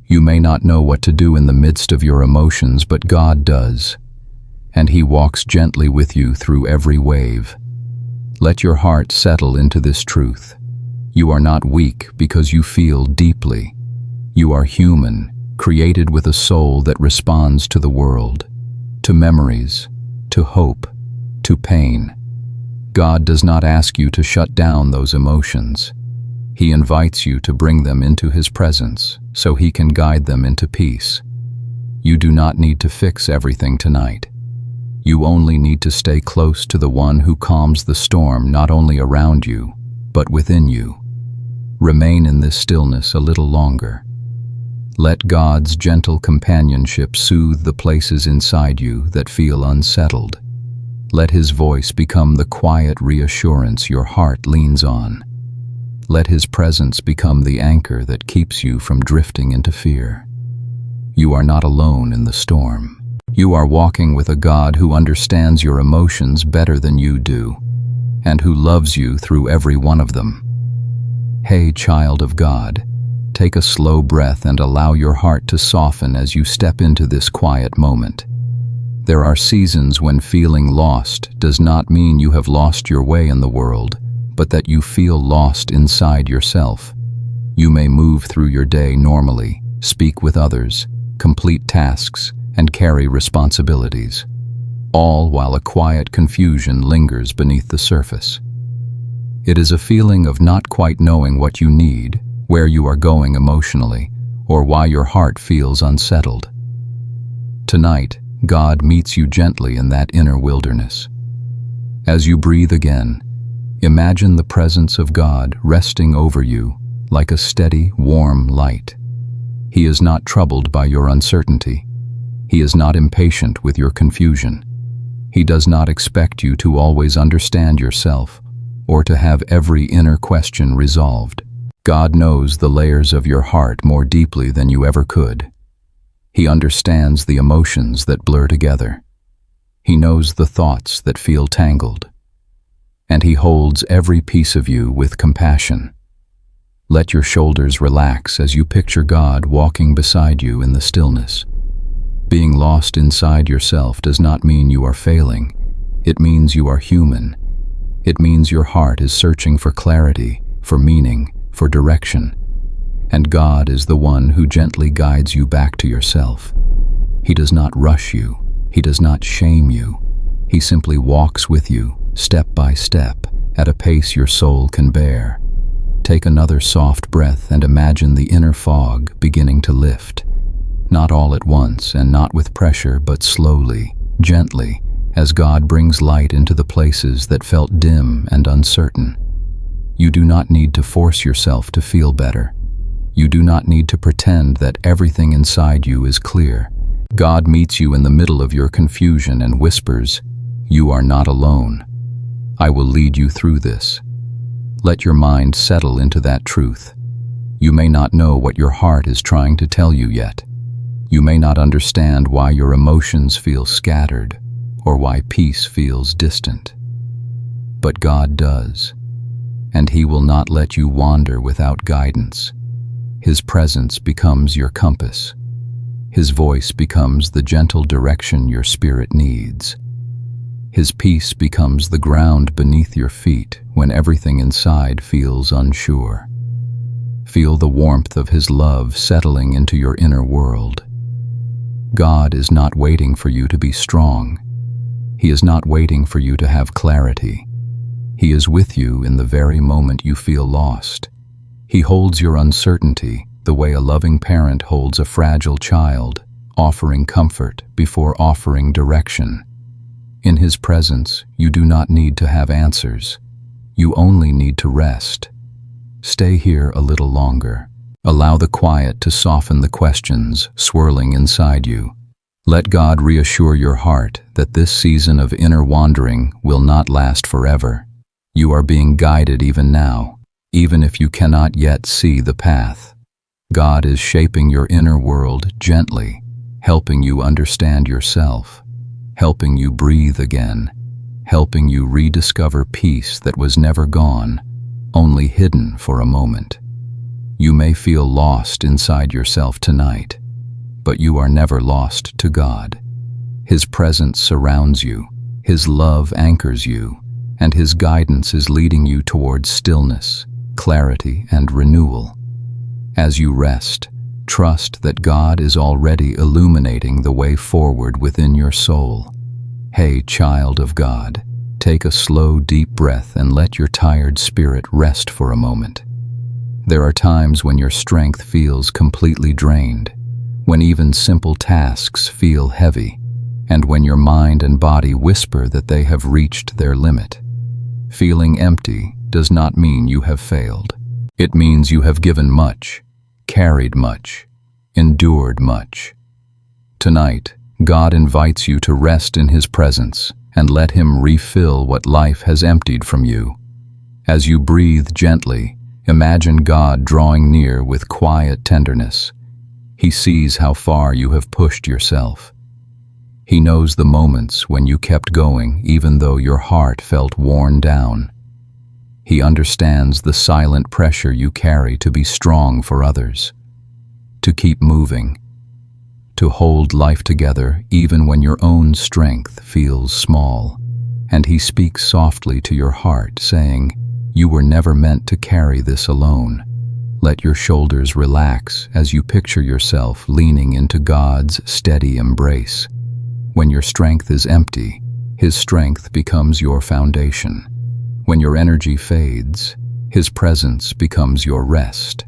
You may not know what to do in the midst of your emotions, but God does, and He walks gently with you through every wave. Let your heart settle into this truth. You are not weak because you feel deeply. You are human, created with a soul that responds to the world, to memories, to hope, to pain. God does not ask you to shut down those emotions. He invites you to bring them into His presence so He can guide them into peace. You do not need to fix everything tonight. You only need to stay close to the one who calms the storm not only around you, but within you. Remain in this stillness a little longer. Let God's gentle companionship soothe the places inside you that feel unsettled. Let His voice become the quiet reassurance your heart leans on. Let His presence become the anchor that keeps you from drifting into fear. You are not alone in the storm. You are walking with a God who understands your emotions better than you do, and who loves you through every one of them. Hey, child of God, take a slow breath and allow your heart to soften as you step into this quiet moment. There are seasons when feeling lost does not mean you have lost your way in the world, but that you feel lost inside yourself. You may move through your day normally, speak with others, complete tasks, and carry responsibilities, all while a quiet confusion lingers beneath the surface. It is a feeling of not quite knowing what you need, where you are going emotionally, or why your heart feels unsettled. Tonight, God meets you gently in that inner wilderness. As you breathe again, imagine the presence of God resting over you like a steady, warm light. He is not troubled by your uncertainty. He is not impatient with your confusion. He does not expect you to always understand yourself or to have every inner question resolved. God knows the layers of your heart more deeply than you ever could. He understands the emotions that blur together. He knows the thoughts that feel tangled. And He holds every piece of you with compassion. Let your shoulders relax as you picture God walking beside you in the stillness. Being lost inside yourself does not mean you are failing. It means you are human. It means your heart is searching for clarity, for meaning, for direction. And God is the one who gently guides you back to yourself. He does not rush you. He does not shame you. He simply walks with you, step by step, at a pace your soul can bear. Take another soft breath and imagine the inner fog beginning to lift. Not all at once and not with pressure, but slowly, gently, as God brings light into the places that felt dim and uncertain. You do not need to force yourself to feel better. You do not need to pretend that everything inside you is clear. God meets you in the middle of your confusion and whispers, "You are not alone. I will lead you through this." Let your mind settle into that truth. You may not know what your heart is trying to tell you yet. You may not understand why your emotions feel scattered or why peace feels distant. But God does, and He will not let you wander without guidance. His presence becomes your compass. His voice becomes the gentle direction your spirit needs. His peace becomes the ground beneath your feet when everything inside feels unsure. Feel the warmth of His love settling into your inner world. God is not waiting for you to be strong. He is not waiting for you to have clarity. He is with you in the very moment you feel lost. He holds your uncertainty the way a loving parent holds a fragile child, offering comfort before offering direction. In His presence, you do not need to have answers. You only need to rest. Stay here a little longer. Allow the quiet to soften the questions swirling inside you. Let God reassure your heart that this season of inner wandering will not last forever. You are being guided even now, even if you cannot yet see the path. God is shaping your inner world gently, helping you understand yourself, helping you breathe again, helping you rediscover peace that was never gone, only hidden for a moment. You may feel lost inside yourself tonight, but you are never lost to God. His presence surrounds you, His love anchors you, and His guidance is leading you towards stillness, clarity, and renewal. As you rest, trust that God is already illuminating the way forward within your soul. Hey, child of God, take a slow, deep breath and let your tired spirit rest for a moment. There are times when your strength feels completely drained, when even simple tasks feel heavy, and when your mind and body whisper that they have reached their limit. Feeling empty does not mean you have failed. It means you have given much, carried much, endured much. Tonight, God invites you to rest in His presence and let Him refill what life has emptied from you. As you breathe gently, imagine God drawing near with quiet tenderness. He sees how far you have pushed yourself. He knows the moments when you kept going even though your heart felt worn down. He understands the silent pressure you carry to be strong for others, to keep moving, to hold life together even when your own strength feels small. And He speaks softly to your heart, saying, "You were never meant to carry this alone." Let your shoulders relax as you picture yourself leaning into God's steady embrace. When your strength is empty, His strength becomes your foundation. When your energy fades, His presence becomes your rest.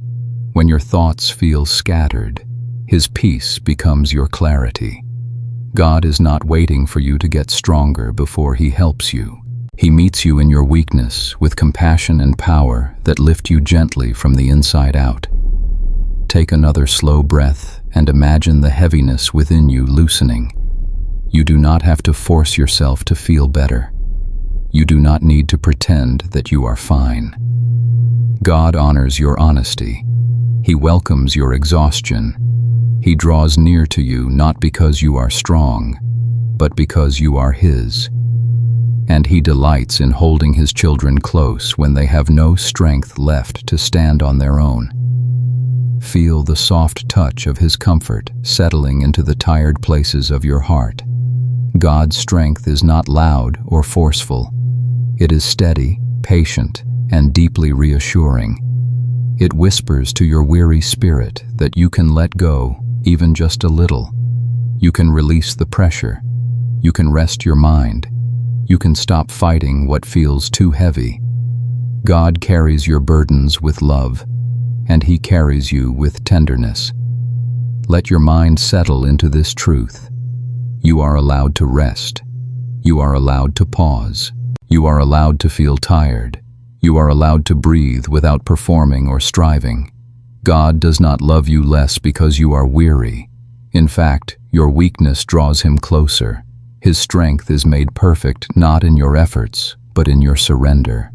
When your thoughts feel scattered, His peace becomes your clarity. God is not waiting for you to get stronger before He helps you. He meets you in your weakness with compassion and power that lift you gently from the inside out. Take another slow breath and imagine the heaviness within you loosening. You do not have to force yourself to feel better. You do not need to pretend that you are fine. God honors your honesty. He welcomes your exhaustion. He draws near to you not because you are strong, but because you are His. And He delights in holding His children close when they have no strength left to stand on their own. Feel the soft touch of His comfort settling into the tired places of your heart. God's strength is not loud or forceful. It is steady, patient, and deeply reassuring. It whispers to your weary spirit that you can let go, even just a little. You can release the pressure. You can rest your mind. You can stop fighting what feels too heavy. God carries your burdens with love, and He carries you with tenderness. Let your mind settle into this truth. You are allowed to rest. You are allowed to pause. You are allowed to feel tired. You are allowed to breathe without performing or striving. God does not love you less because you are weary. In fact, your weakness draws Him closer. His strength is made perfect not in your efforts, but in your surrender.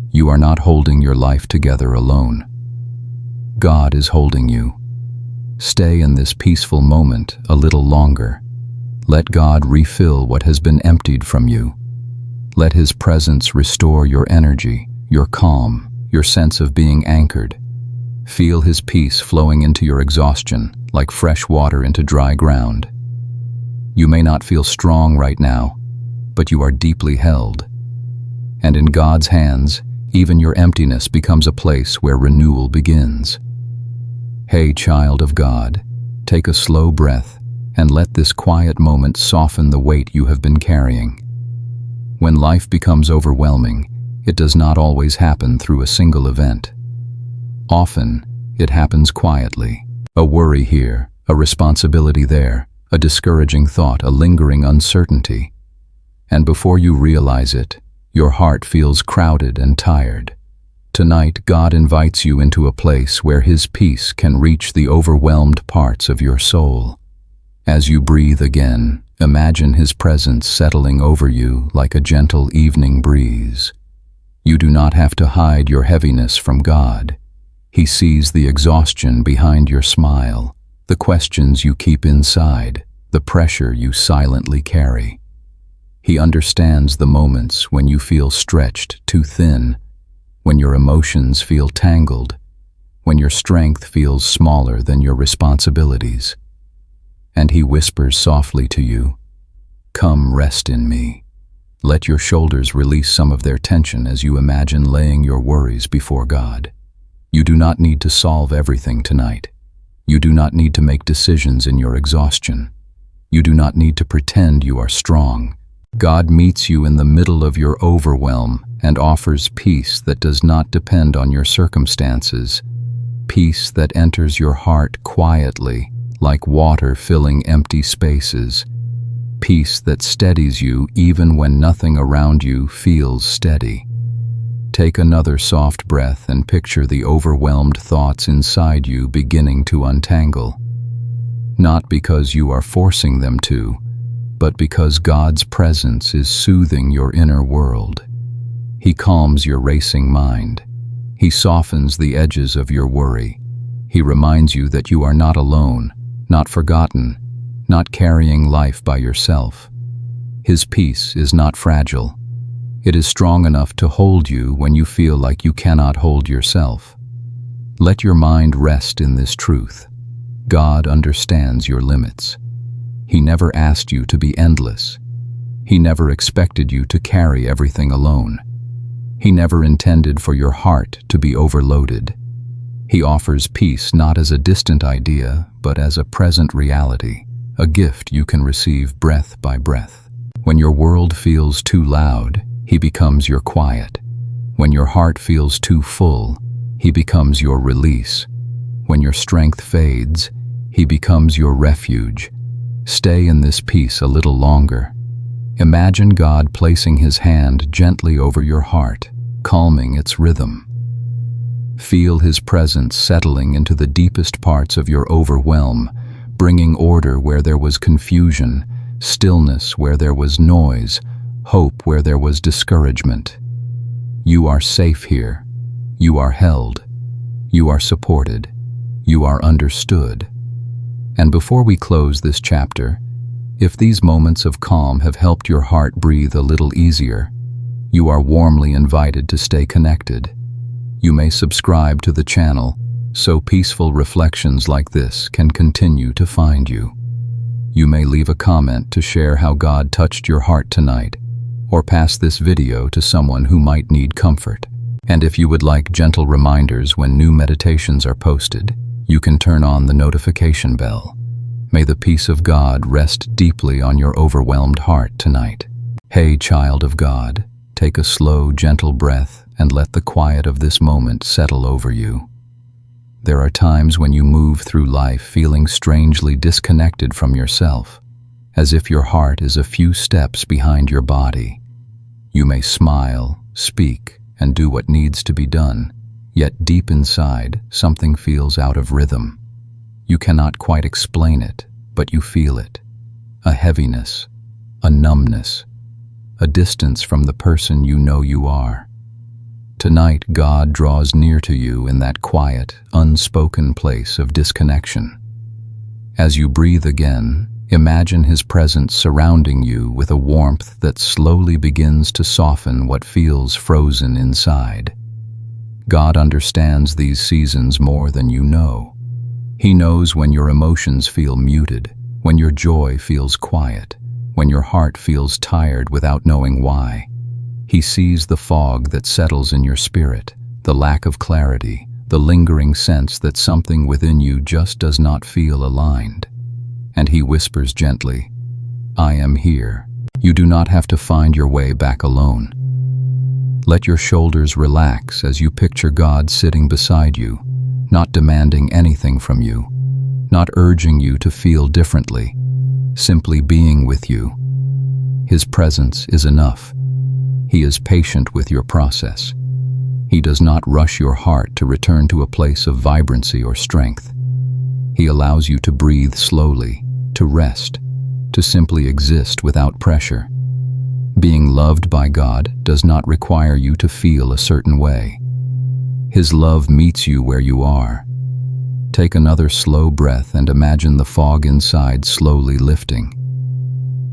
You are not holding your life together alone. God is holding you. Stay in this peaceful moment a little longer. Let God refill what has been emptied from you. Let His presence restore your energy, your calm, your sense of being anchored. Feel His peace flowing into your exhaustion like fresh water into dry ground. You may not feel strong right now, but you are deeply held. And in God's hands, even your emptiness becomes a place where renewal begins. Hey, child of God, take a slow breath and let this quiet moment soften the weight you have been carrying. When life becomes overwhelming, it does not always happen through a single event. Often, it happens quietly. A worry here, a responsibility there, a discouraging thought, a lingering uncertainty. And before you realize it, your heart feels crowded and tired. Tonight, God invites you into a place where His peace can reach the overwhelmed parts of your soul. As you breathe again, imagine His presence settling over you like a gentle evening breeze. You do not have to hide your heaviness from God. He sees the exhaustion behind your smile, the questions you keep inside, the pressure you silently carry. He understands the moments when you feel stretched too thin, when your emotions feel tangled, when your strength feels smaller than your responsibilities. And He whispers softly to you, "Come rest in me." Let your shoulders release some of their tension as you imagine laying your worries before God. You do not need to solve everything tonight. You do not need to make decisions in your exhaustion. You do not need to pretend you are strong. God meets you in the middle of your overwhelm and offers peace that does not depend on your circumstances, peace that enters your heart quietly, like water filling empty spaces, peace that steadies you even when nothing around you feels steady. Take another soft breath and picture the overwhelmed thoughts inside you beginning to untangle. Not because you are forcing them to, but because God's presence is soothing your inner world. He calms your racing mind. He softens the edges of your worry. He reminds you that you are not alone, not forgotten, not carrying life by yourself. His peace is not fragile. It is strong enough to hold you when you feel like you cannot hold yourself. Let your mind rest in this truth. God understands your limits. He never asked you to be endless. He never expected you to carry everything alone. He never intended for your heart to be overloaded. He offers peace not as a distant idea, but as a present reality, a gift you can receive breath by breath. When your world feels too loud, He becomes your quiet. When your heart feels too full, He becomes your release. When your strength fades, He becomes your refuge. Stay in this peace a little longer. Imagine God placing His hand gently over your heart, calming its rhythm. Feel His presence settling into the deepest parts of your overwhelm, bringing order where there was confusion, stillness where there was noise, hope where there was discouragement. You are safe here. You are held. You are supported. You are understood. And before we close this chapter, if these moments of calm have helped your heart breathe a little easier, you are warmly invited to stay connected. You may subscribe to the channel so peaceful reflections like this can continue to find you. You may leave a comment to share how God touched your heart tonight, or pass this video to someone who might need comfort. And if you would like gentle reminders when new meditations are posted, you can turn on the notification bell. May the peace of God rest deeply on your overwhelmed heart tonight. Hey, child of God, take a slow, gentle breath and let the quiet of this moment settle over you. There are times when you move through life feeling strangely disconnected from yourself, as if your heart is a few steps behind your body. You may smile, speak, and do what needs to be done, yet deep inside, something feels out of rhythm. You cannot quite explain it, but you feel it. A heaviness, a numbness, a distance from the person you know you are. Tonight, God draws near to you in that quiet, unspoken place of disconnection. As you breathe again, imagine His presence surrounding you with a warmth that slowly begins to soften what feels frozen inside. God understands these seasons more than you know. He knows when your emotions feel muted, when your joy feels quiet, when your heart feels tired without knowing why. He sees the fog that settles in your spirit, the lack of clarity, the lingering sense that something within you just does not feel aligned. And He whispers gently, "I am here." You do not have to find your way back alone. Let your shoulders relax as you picture God sitting beside you, not demanding anything from you, not urging you to feel differently, simply being with you. His presence is enough. He is patient with your process. He does not rush your heart to return to a place of vibrancy or strength. He allows you to breathe slowly, to rest, to simply exist without pressure. Being loved by God does not require you to feel a certain way. His love meets you where you are. Take another slow breath and imagine the fog inside slowly lifting.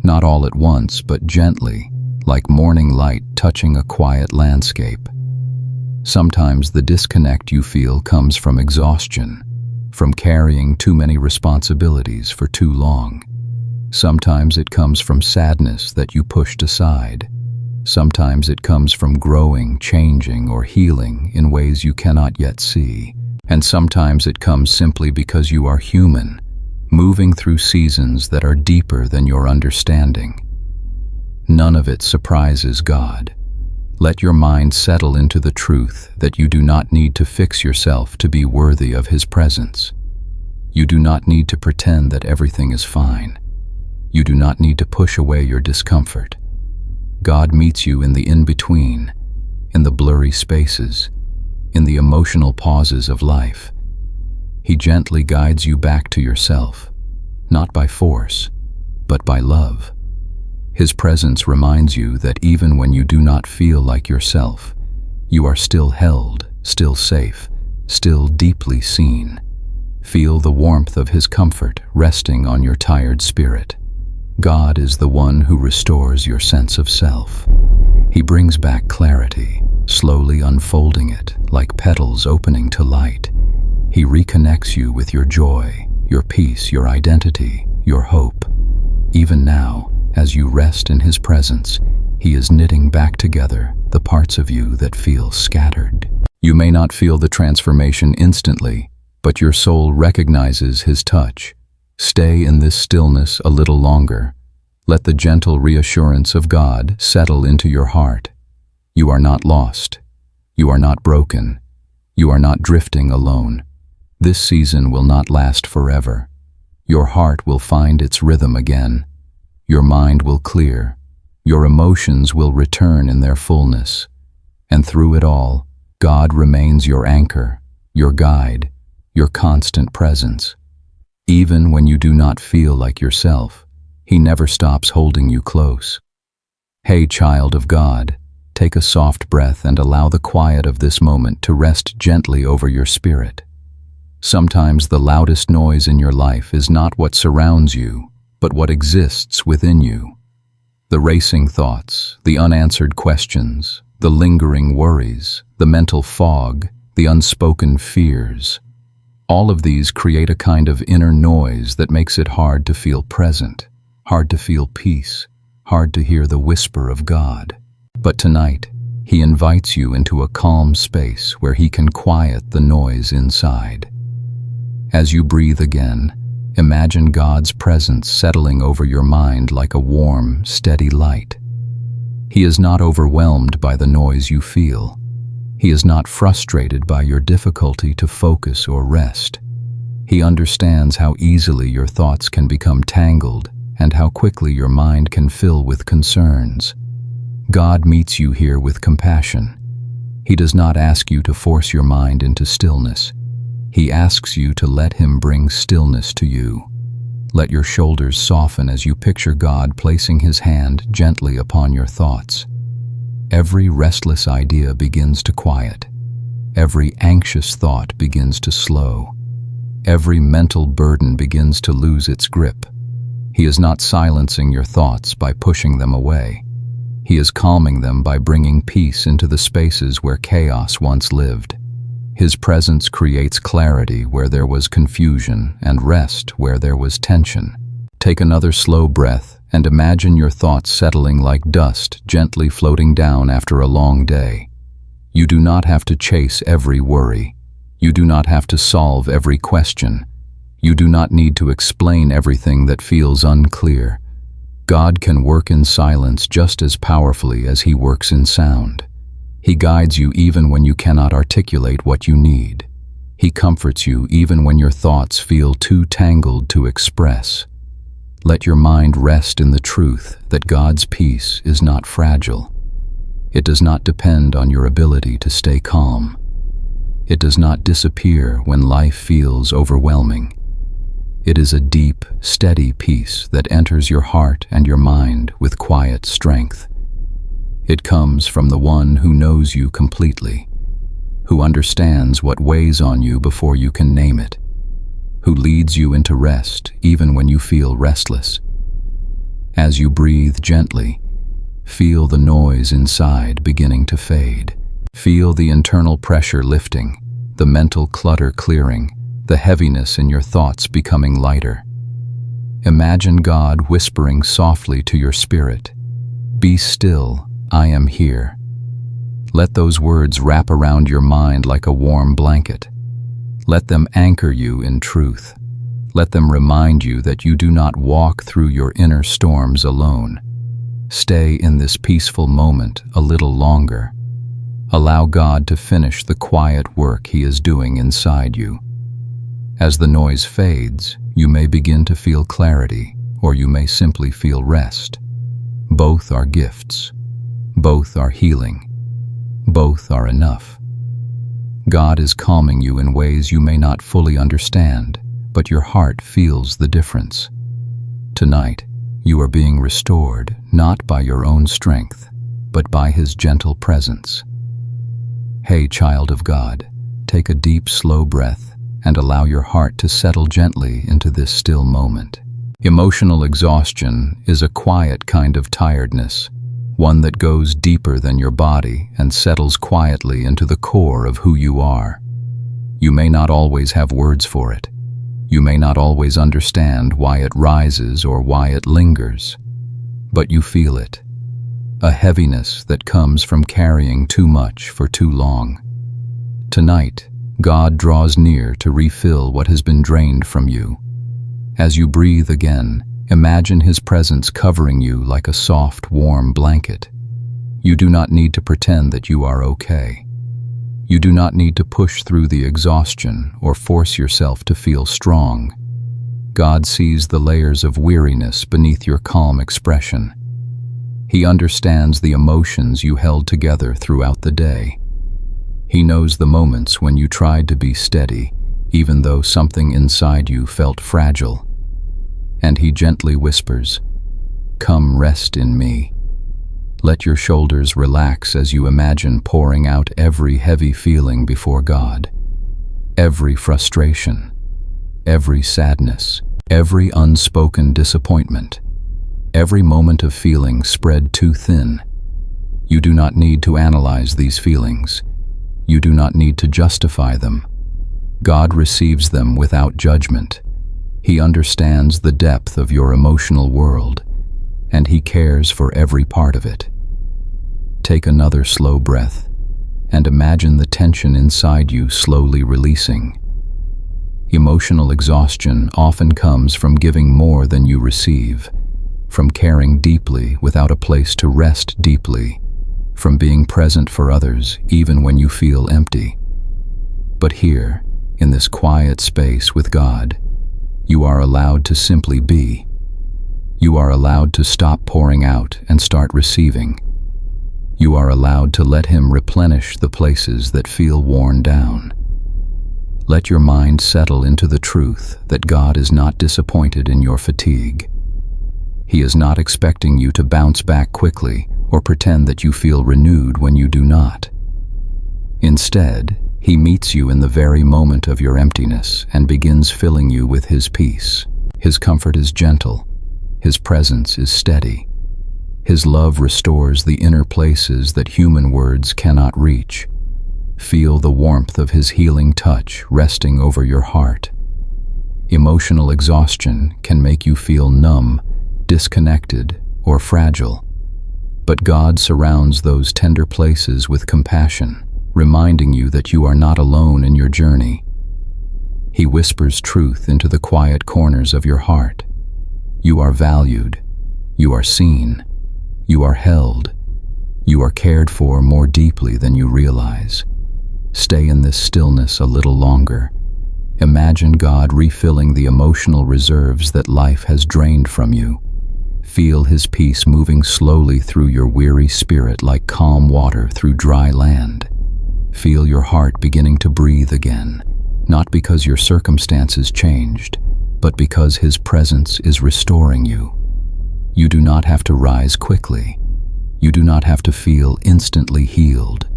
Not all at once, but gently, like morning light touching a quiet landscape. Sometimes the disconnect you feel comes from exhaustion, from carrying too many responsibilities for too long. Sometimes it comes from sadness that you pushed aside. Sometimes it comes from growing, changing, or healing in ways you cannot yet see. And sometimes it comes simply because you are human, moving through seasons that are deeper than your understanding. None of it surprises God. Let your mind settle into the truth that you do not need to fix yourself to be worthy of His presence. You do not need to pretend that everything is fine. You do not need to push away your discomfort. God meets you in the in-between, in the blurry spaces, in the emotional pauses of life. He gently guides you back to yourself, not by force, but by love. His presence reminds you that even when you do not feel like yourself, you are still held, still safe, still deeply seen. Feel the warmth of His comfort resting on your tired spirit. God is the one who restores your sense of self. He brings back clarity, slowly unfolding it like petals opening to light. He reconnects you with your joy, your peace, your identity, your hope. Even now, as you rest in His presence, He is knitting back together the parts of you that feel scattered. You may not feel the transformation instantly, but your soul recognizes His touch. Stay in this stillness a little longer. Let the gentle reassurance of God settle into your heart. You are not lost. You are not broken. You are not drifting alone. This season will not last forever. Your heart will find its rhythm again. Your mind will clear. Your emotions will return in their fullness. And through it all, God remains your anchor, your guide, your constant presence. Even when you do not feel like yourself, He never stops holding you close. Hey, child of God, take a soft breath and allow the quiet of this moment to rest gently over your spirit. Sometimes the loudest noise in your life is not what surrounds you, but what exists within you. The racing thoughts, the unanswered questions, the lingering worries, the mental fog, the unspoken fears. All of these create a kind of inner noise that makes it hard to feel present, hard to feel peace, hard to hear the whisper of God. But tonight, He invites you into a calm space where He can quiet the noise inside. As you breathe again, imagine God's presence settling over your mind like a warm, steady light. He is not overwhelmed by the noise you feel. He is not frustrated by your difficulty to focus or rest. He understands how easily your thoughts can become tangled and how quickly your mind can fill with concerns. God meets you here with compassion. He does not ask you to force your mind into stillness. He asks you to let Him bring stillness to you. Let your shoulders soften as you picture God placing His hand gently upon your thoughts. Every restless idea begins to quiet. Every anxious thought begins to slow. Every mental burden begins to lose its grip. He is not silencing your thoughts by pushing them away. He is calming them by bringing peace into the spaces where chaos once lived. His presence creates clarity where there was confusion and rest where there was tension. Take another slow breath and imagine your thoughts settling like dust, gently floating down after a long day. You do not have to chase every worry. You do not have to solve every question. You do not need to explain everything that feels unclear. God can work in silence just as powerfully as He works in sound. He guides you even when you cannot articulate what you need. He comforts you even when your thoughts feel too tangled to express. Let your mind rest in the truth that God's peace is not fragile. It does not depend on your ability to stay calm. It does not disappear when life feels overwhelming. It is a deep, steady peace that enters your heart and your mind with quiet strength. It comes from the one who knows you completely, who understands what weighs on you before you can name it, who leads you into rest even when you feel restless. As you breathe gently, feel the noise inside beginning to fade. Feel the internal pressure lifting, the mental clutter clearing, the heaviness in your thoughts becoming lighter. Imagine God whispering softly to your spirit, "Be still, I am here." Let those words wrap around your mind like a warm blanket. Let them anchor you in truth. Let them remind you that you do not walk through your inner storms alone. Stay in this peaceful moment a little longer. Allow God to finish the quiet work He is doing inside you. As the noise fades, you may begin to feel clarity, or you may simply feel rest. Both are gifts. Both are healing. Both are enough. God is calming you in ways you may not fully understand, but your heart feels the difference. Tonight, you are being restored not by your own strength, but by His gentle presence. Hey, child of God, take a deep, slow breath and allow your heart to settle gently into this still moment. Emotional exhaustion is a quiet kind of tiredness, one that goes deeper than your body and settles quietly into the core of who you are. You may not always have words for it. You may not always understand why it rises or why it lingers, but you feel it. A heaviness that comes from carrying too much for too long. Tonight, God draws near to refill what has been drained from you. As you breathe again, imagine His presence covering you like a soft, warm blanket. You do not need to pretend that you are okay. You do not need to push through the exhaustion or force yourself to feel strong. God sees the layers of weariness beneath your calm expression. He understands the emotions you held together throughout the day. He knows the moments when you tried to be steady, even though something inside you felt fragile. And He gently whispers, "Come rest in me." Let your shoulders relax as you imagine pouring out every heavy feeling before God. Every frustration, every sadness, every unspoken disappointment, every moment of feeling spread too thin. You do not need to analyze these feelings. You do not need to justify them. God receives them without judgment. He understands the depth of your emotional world, and He cares for every part of it. Take another slow breath and imagine the tension inside you slowly releasing. Emotional exhaustion often comes from giving more than you receive, from caring deeply without a place to rest deeply, from being present for others even when you feel empty. But here, in this quiet space with God, you are allowed to simply be. You are allowed to stop pouring out and start receiving. You are allowed to let Him replenish the places that feel worn down. Let your mind settle into the truth that God is not disappointed in your fatigue. He is not expecting you to bounce back quickly or pretend that you feel renewed when you do not. Instead, He meets you in the very moment of your emptiness and begins filling you with His peace. His comfort is gentle. His presence is steady. His love restores the inner places that human words cannot reach. Feel the warmth of His healing touch resting over your heart. Emotional exhaustion can make you feel numb, disconnected, or fragile. But God surrounds those tender places with compassion, reminding you that you are not alone in your journey. He whispers truth into the quiet corners of your heart. You are valued. You are seen. You are held. You are cared for more deeply than you realize. Stay in this stillness a little longer. Imagine God refilling the emotional reserves that life has drained from you. Feel His peace moving slowly through your weary spirit like calm water through dry land. Feel your heart beginning to breathe again, not because your circumstances changed, but because His presence is restoring you. You do not have to rise quickly. You do not have to feel instantly healed.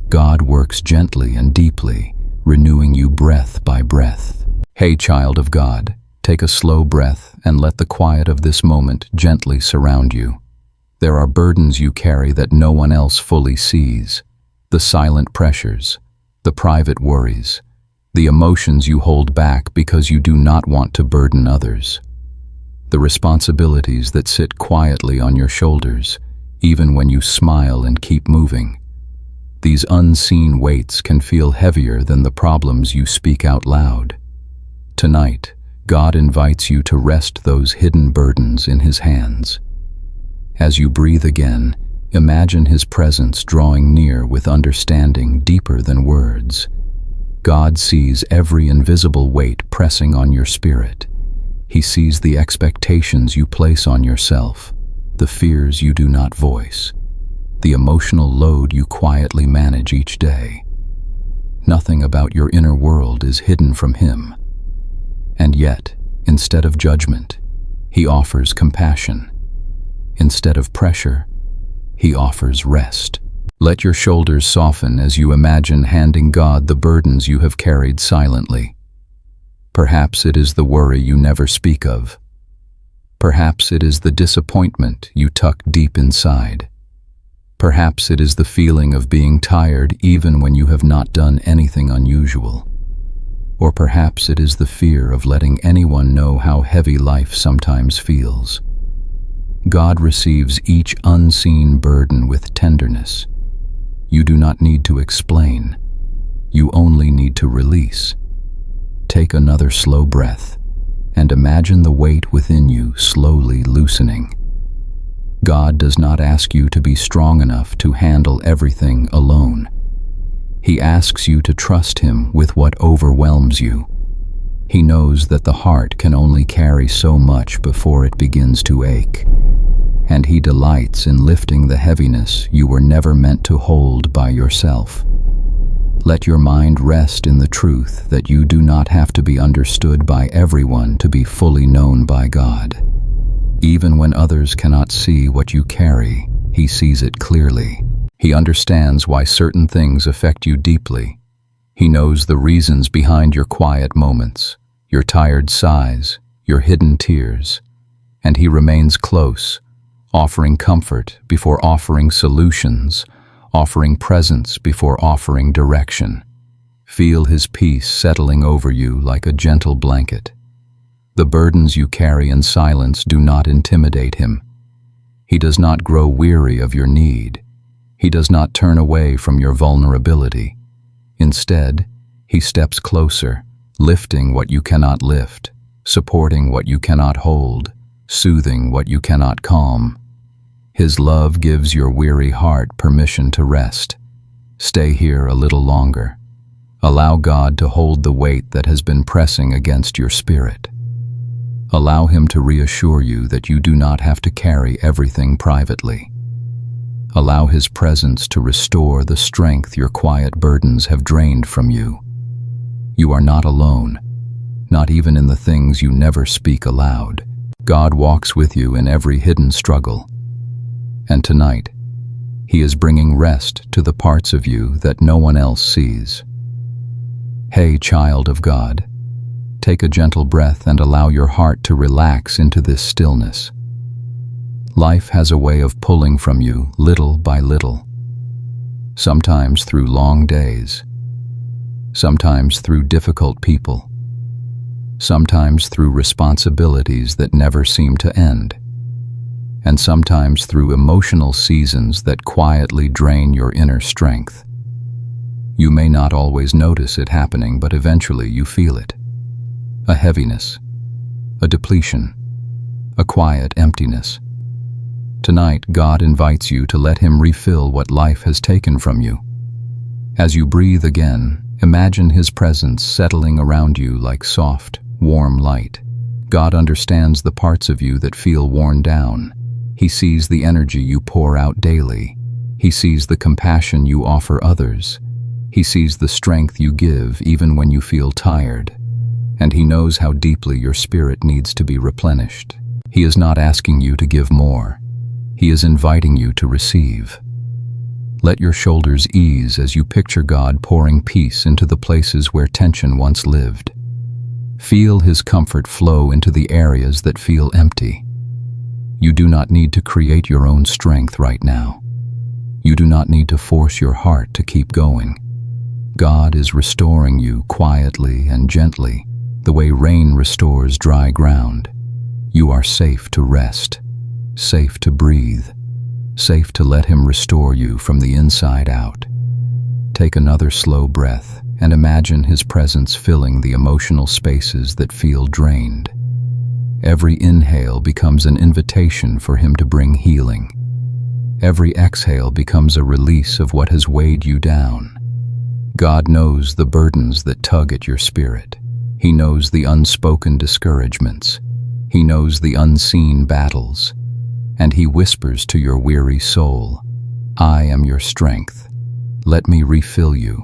God works gently and deeply, renewing you breath by breath. Hey, child of God, take a slow breath and let the quiet of this moment gently surround you. There are burdens you carry that no one else fully sees. The silent pressures, the private worries, the emotions you hold back because you do not want to burden others. The responsibilities that sit quietly on your shoulders, even when you smile and keep moving. These unseen weights can feel heavier than the problems you speak out loud. Tonight, God invites you to rest those hidden burdens in His hands. As you breathe again, imagine His presence drawing near with understanding deeper than words. God sees every invisible weight pressing on your spirit. He sees the expectations you place on yourself, the fears you do not voice, the emotional load you quietly manage each day. Nothing about your inner world is hidden from Him. And yet, instead of judgment, He offers compassion. Instead of pressure, He offers rest. Let your shoulders soften as you imagine handing God the burdens you have carried silently. Perhaps it is the worry you never speak of. Perhaps it is the disappointment you tuck deep inside. Perhaps it is the feeling of being tired even when you have not done anything unusual. Or perhaps it is the fear of letting anyone know how heavy life sometimes feels. God receives each unseen burden with tenderness. You do not need to explain. You only need to release. Take another slow breath and imagine the weight within you slowly loosening. God does not ask you to be strong enough to handle everything alone. He asks you to trust Him with what overwhelms you. He knows that the heart can only carry so much before it begins to ache. And He delights in lifting the heaviness you were never meant to hold by yourself. Let your mind rest in the truth that you do not have to be understood by everyone to be fully known by God. Even when others cannot see what you carry, He sees it clearly. He understands why certain things affect you deeply. He knows the reasons behind your quiet moments, your tired sighs, your hidden tears. And He remains close, offering comfort before offering solutions, offering presence before offering direction. Feel His peace settling over you like a gentle blanket. The burdens you carry in silence do not intimidate Him. He does not grow weary of your need. He does not turn away from your vulnerability. Instead, He steps closer, lifting what you cannot lift, supporting what you cannot hold, soothing what you cannot calm. His love gives your weary heart permission to rest. Stay here a little longer. Allow God to hold the weight that has been pressing against your spirit. Allow Him to reassure you that you do not have to carry everything privately. Allow His presence to restore the strength your quiet burdens have drained from you. You are not alone, not even in the things you never speak aloud. God walks with you in every hidden struggle. And tonight, He is bringing rest to the parts of you that no one else sees. Hey, child of God, take a gentle breath and allow your heart to relax into this stillness. Life has a way of pulling from you little by little, sometimes through long days, sometimes through difficult people, sometimes through responsibilities that never seem to end, and sometimes through emotional seasons that quietly drain your inner strength. You may not always notice it happening, but eventually you feel it. A heaviness, a depletion, a quiet emptiness. Tonight, God invites you to let Him refill what life has taken from you. As you breathe again, imagine His presence settling around you like soft, warm light. God understands the parts of you that feel worn down. He sees the energy you pour out daily. He sees the compassion you offer others. He sees the strength you give even when you feel tired. and He knows how deeply your spirit needs to be replenished. He is not asking you to give more. He is inviting you to receive. Let your shoulders ease as you picture God pouring peace into the places where tension once lived. Feel His comfort flow into the areas that feel empty. You do not need to create your own strength right now. You do not need to force your heart to keep going. God is restoring you quietly and gently, the way rain restores dry ground. You are safe to rest, safe to breathe, safe to let Him restore you from the inside out. Take another slow breath and imagine His presence filling the emotional spaces that feel drained. Every inhale becomes an invitation for Him to bring healing. Every exhale becomes a release of what has weighed you down. God knows the burdens that tug at your spirit. He knows the unspoken discouragements. He knows the unseen battles. And He whispers to your weary soul, "I am your strength. Let me refill you."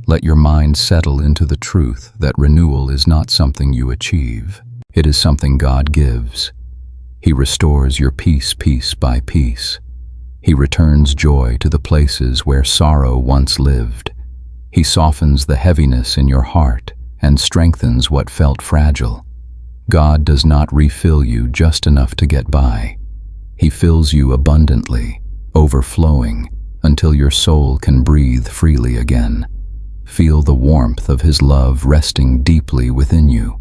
Let your mind settle into the truth that renewal is not something you achieve. It is something God gives. He restores your peace piece by piece. He returns joy to the places where sorrow once lived. He softens the heaviness in your heart and strengthens what felt fragile. God does not refill you just enough to get by. He fills you abundantly, overflowing, until your soul can breathe freely again. Feel the warmth of His love resting deeply within you.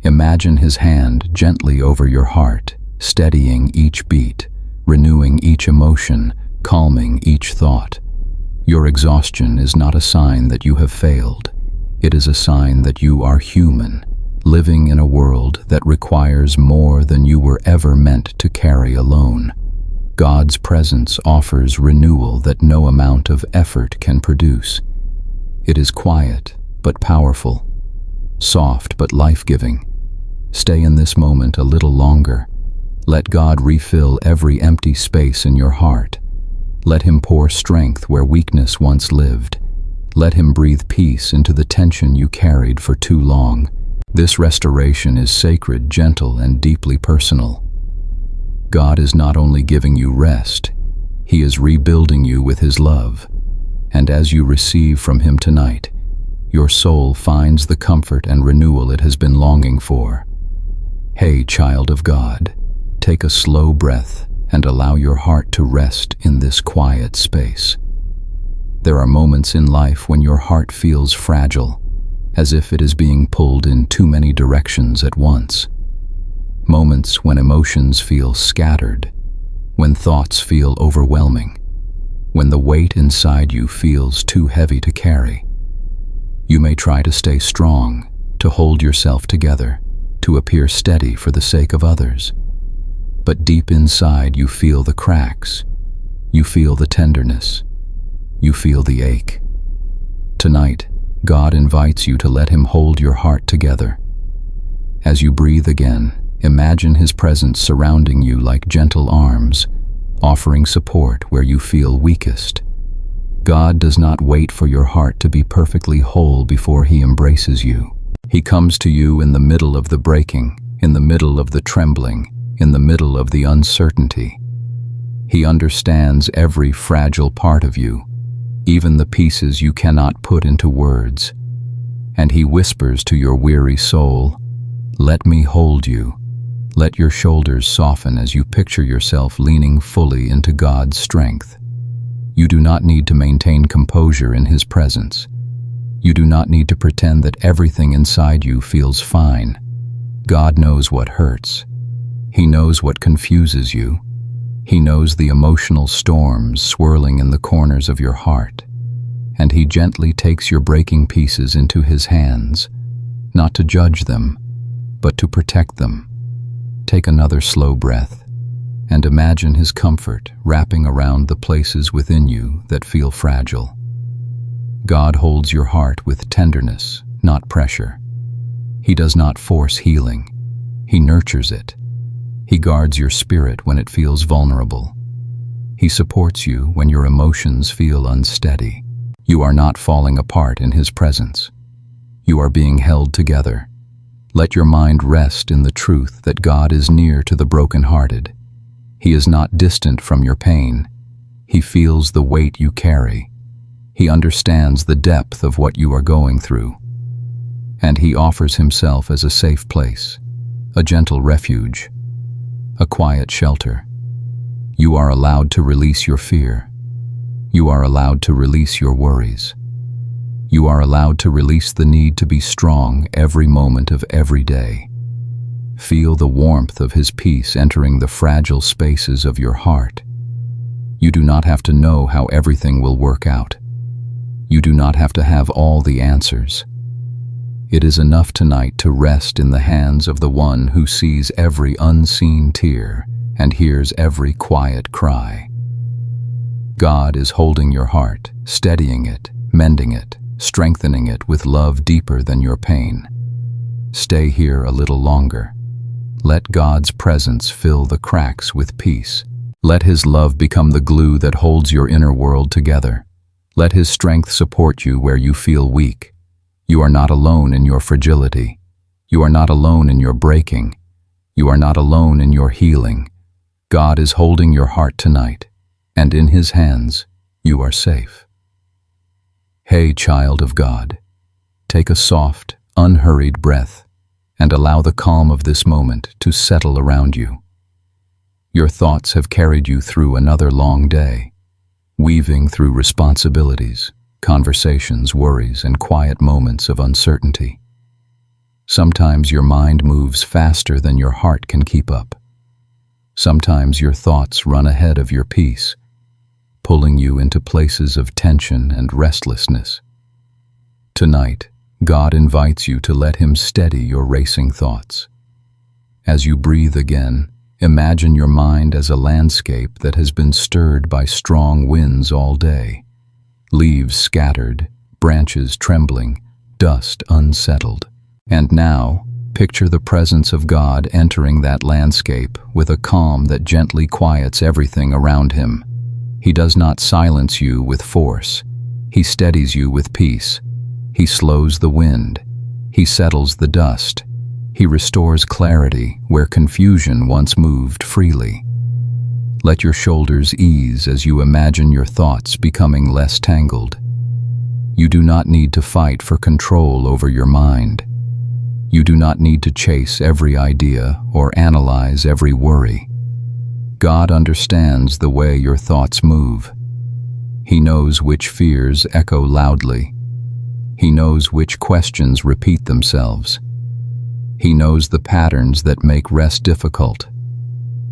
Imagine His hand gently over your heart, steadying each beat, renewing each emotion, calming each thought. Your exhaustion is not a sign that you have failed. It is a sign that you are human, living in a world that requires more than you were ever meant to carry alone. God's presence offers renewal that no amount of effort can produce. It is quiet but powerful, soft but life-giving. Stay in this moment a little longer. Let God refill every empty space in your heart. Let Him pour strength where weakness once lived. Let Him breathe peace into the tension you carried for too long. This restoration is sacred, gentle, and deeply personal. God is not only giving you rest, He is rebuilding you with His love. And as you receive from Him tonight, your soul finds the comfort and renewal it has been longing for. Hey, child of God, take a slow breath and allow your heart to rest in this quiet space. There are moments in life when your heart feels fragile, as if it is being pulled in too many directions at once. Moments when emotions feel scattered, when thoughts feel overwhelming, when the weight inside you feels too heavy to carry. You may try to stay strong, to hold yourself together, to appear steady for the sake of others. But deep inside you feel the cracks, you feel the tenderness, you feel the ache. Tonight, God invites you to let Him hold your heart together. As you breathe again, imagine His presence surrounding you like gentle arms, offering support where you feel weakest. God does not wait for your heart to be perfectly whole before He embraces you. He comes to you in the middle of the breaking, in the middle of the trembling, in the middle of the uncertainty. He understands every fragile part of you, even the pieces you cannot put into words. And He whispers to your weary soul, "Let me hold you." Let your shoulders soften as you picture yourself leaning fully into God's strength. You do not need to maintain composure in His presence. You do not need to pretend that everything inside you feels fine. God knows what hurts. He knows what confuses you. He knows the emotional storms swirling in the corners of your heart. And He gently takes your breaking pieces into His hands, not to judge them, but to protect them. Take another slow breath and imagine His comfort wrapping around the places within you that feel fragile. God holds your heart with tenderness, not pressure. He does not force healing. He nurtures it. He guards your spirit when it feels vulnerable. He supports you when your emotions feel unsteady. You are not falling apart in His presence. You are being held together. Let your mind rest in the truth that God is near to the brokenhearted. He is not distant from your pain. He feels the weight you carry. He understands the depth of what you are going through. And He offers Himself as a safe place, a gentle refuge, a quiet shelter. You are allowed to release your fear. You are allowed to release your worries. You are allowed to release the need to be strong every moment of every day. Feel the warmth of His peace entering the fragile spaces of your heart. You do not have to know how everything will work out. You do not have to have all the answers. It is enough tonight to rest in the hands of the One who sees every unseen tear and hears every quiet cry. God is holding your heart, steadying it, mending it, strengthening it with love deeper than your pain. Stay here a little longer. Let God's presence fill the cracks with peace. Let His love become the glue that holds your inner world together. Let His strength support you where you feel weak. You are not alone in your fragility. You are not alone in your breaking. You are not alone in your healing. God is holding your heart tonight, and in His hands, you are safe. Hey, child of God, take a soft, unhurried breath and allow the calm of this moment to settle around you. Your thoughts have carried you through another long day, weaving through responsibilities, conversations, worries, and quiet moments of uncertainty. Sometimes your mind moves faster than your heart can keep up. Sometimes your thoughts run ahead of your peace, pulling you into places of tension and restlessness. Tonight, God invites you to let Him steady your racing thoughts. As you breathe again, imagine your mind as a landscape that has been stirred by strong winds all day. Leaves scattered, branches trembling, dust unsettled. And now, picture the presence of God entering that landscape with a calm that gently quiets everything around Him. He does not silence you with force. He steadies you with peace. He slows the wind. He settles the dust. He restores clarity where confusion once moved freely. Let your shoulders ease as you imagine your thoughts becoming less tangled. You do not need to fight for control over your mind. You do not need to chase every idea or analyze every worry. God understands the way your thoughts move. He knows which fears echo loudly. He knows which questions repeat themselves. He knows the patterns that make rest difficult.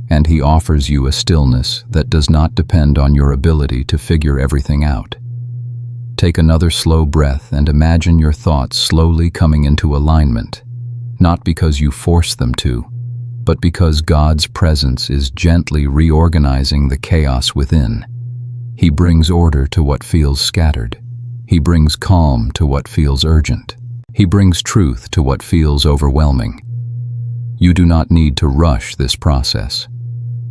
And He offers you a stillness that does not depend on your ability to figure everything out. Take another slow breath and imagine your thoughts slowly coming into alignment, not because you force them to, but because God's presence is gently reorganizing the chaos within. He brings order to what feels scattered. He brings calm to what feels urgent. He brings truth to what feels overwhelming. You do not need to rush this process.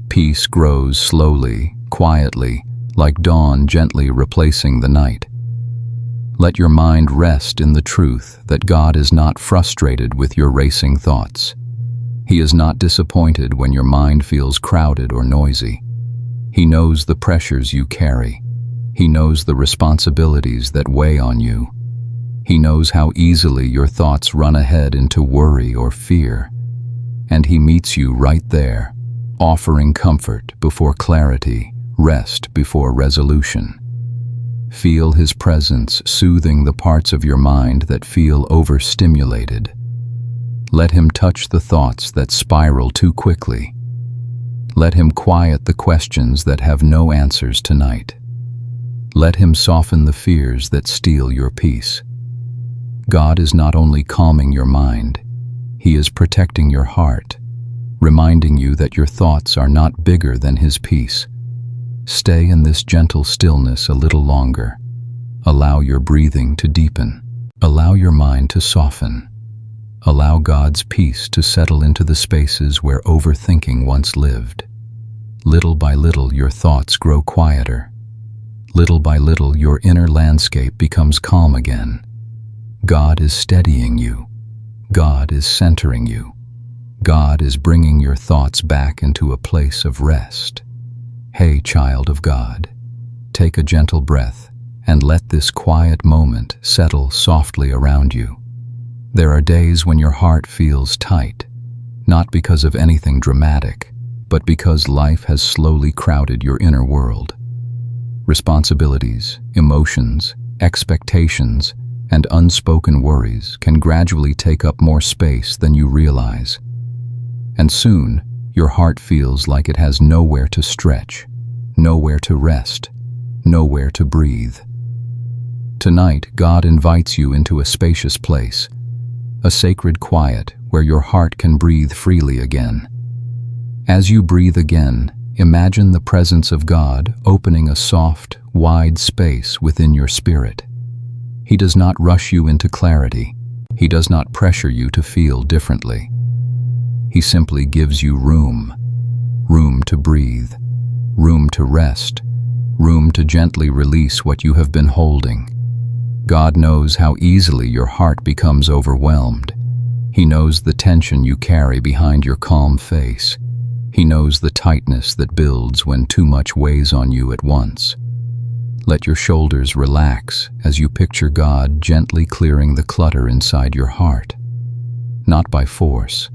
Peace grows slowly, quietly, like dawn gently replacing the night. Let your mind rest in the truth that God is not frustrated with your racing thoughts. He is not disappointed when your mind feels crowded or noisy. He knows the pressures you carry. He knows the responsibilities that weigh on you. He knows how easily your thoughts run ahead into worry or fear. And He meets you right there, offering comfort before clarity, rest before resolution. Feel His presence soothing the parts of your mind that feel overstimulated. Let Him touch the thoughts that spiral too quickly. Let Him quiet the questions that have no answers tonight. Let Him soften the fears that steal your peace. God is not only calming your mind, He is protecting your heart, reminding you that your thoughts are not bigger than His peace. Stay in this gentle stillness a little longer. Allow your breathing to deepen. Allow your mind to soften. Allow God's peace to settle into the spaces where overthinking once lived. Little by little, your thoughts grow quieter. Little by little, your inner landscape becomes calm again. God is steadying you, God is centering you. God is bringing your thoughts back into a place of rest. Hey, child of God, take a gentle breath and let this quiet moment settle softly around you. There are days when your heart feels tight, not because of anything dramatic, but because life has slowly crowded your inner world. Responsibilities, emotions, expectations, and unspoken worries can gradually take up more space than you realize. And soon, your heart feels like it has nowhere to stretch, nowhere to rest, nowhere to breathe. Tonight, God invites you into a spacious place, a sacred quiet where your heart can breathe freely again. As you breathe again, imagine the presence of God opening a soft, wide space within your spirit. He does not rush you into clarity. He does not pressure you to feel differently. He simply gives you room to breathe, room to rest, room to gently release what you have been holding. God knows how easily your heart becomes overwhelmed. He knows the tension you carry behind your calm face. He knows the tightness that builds when too much weighs on you at once. Let your shoulders relax as you picture God gently clearing the clutter inside your heart. Not by force,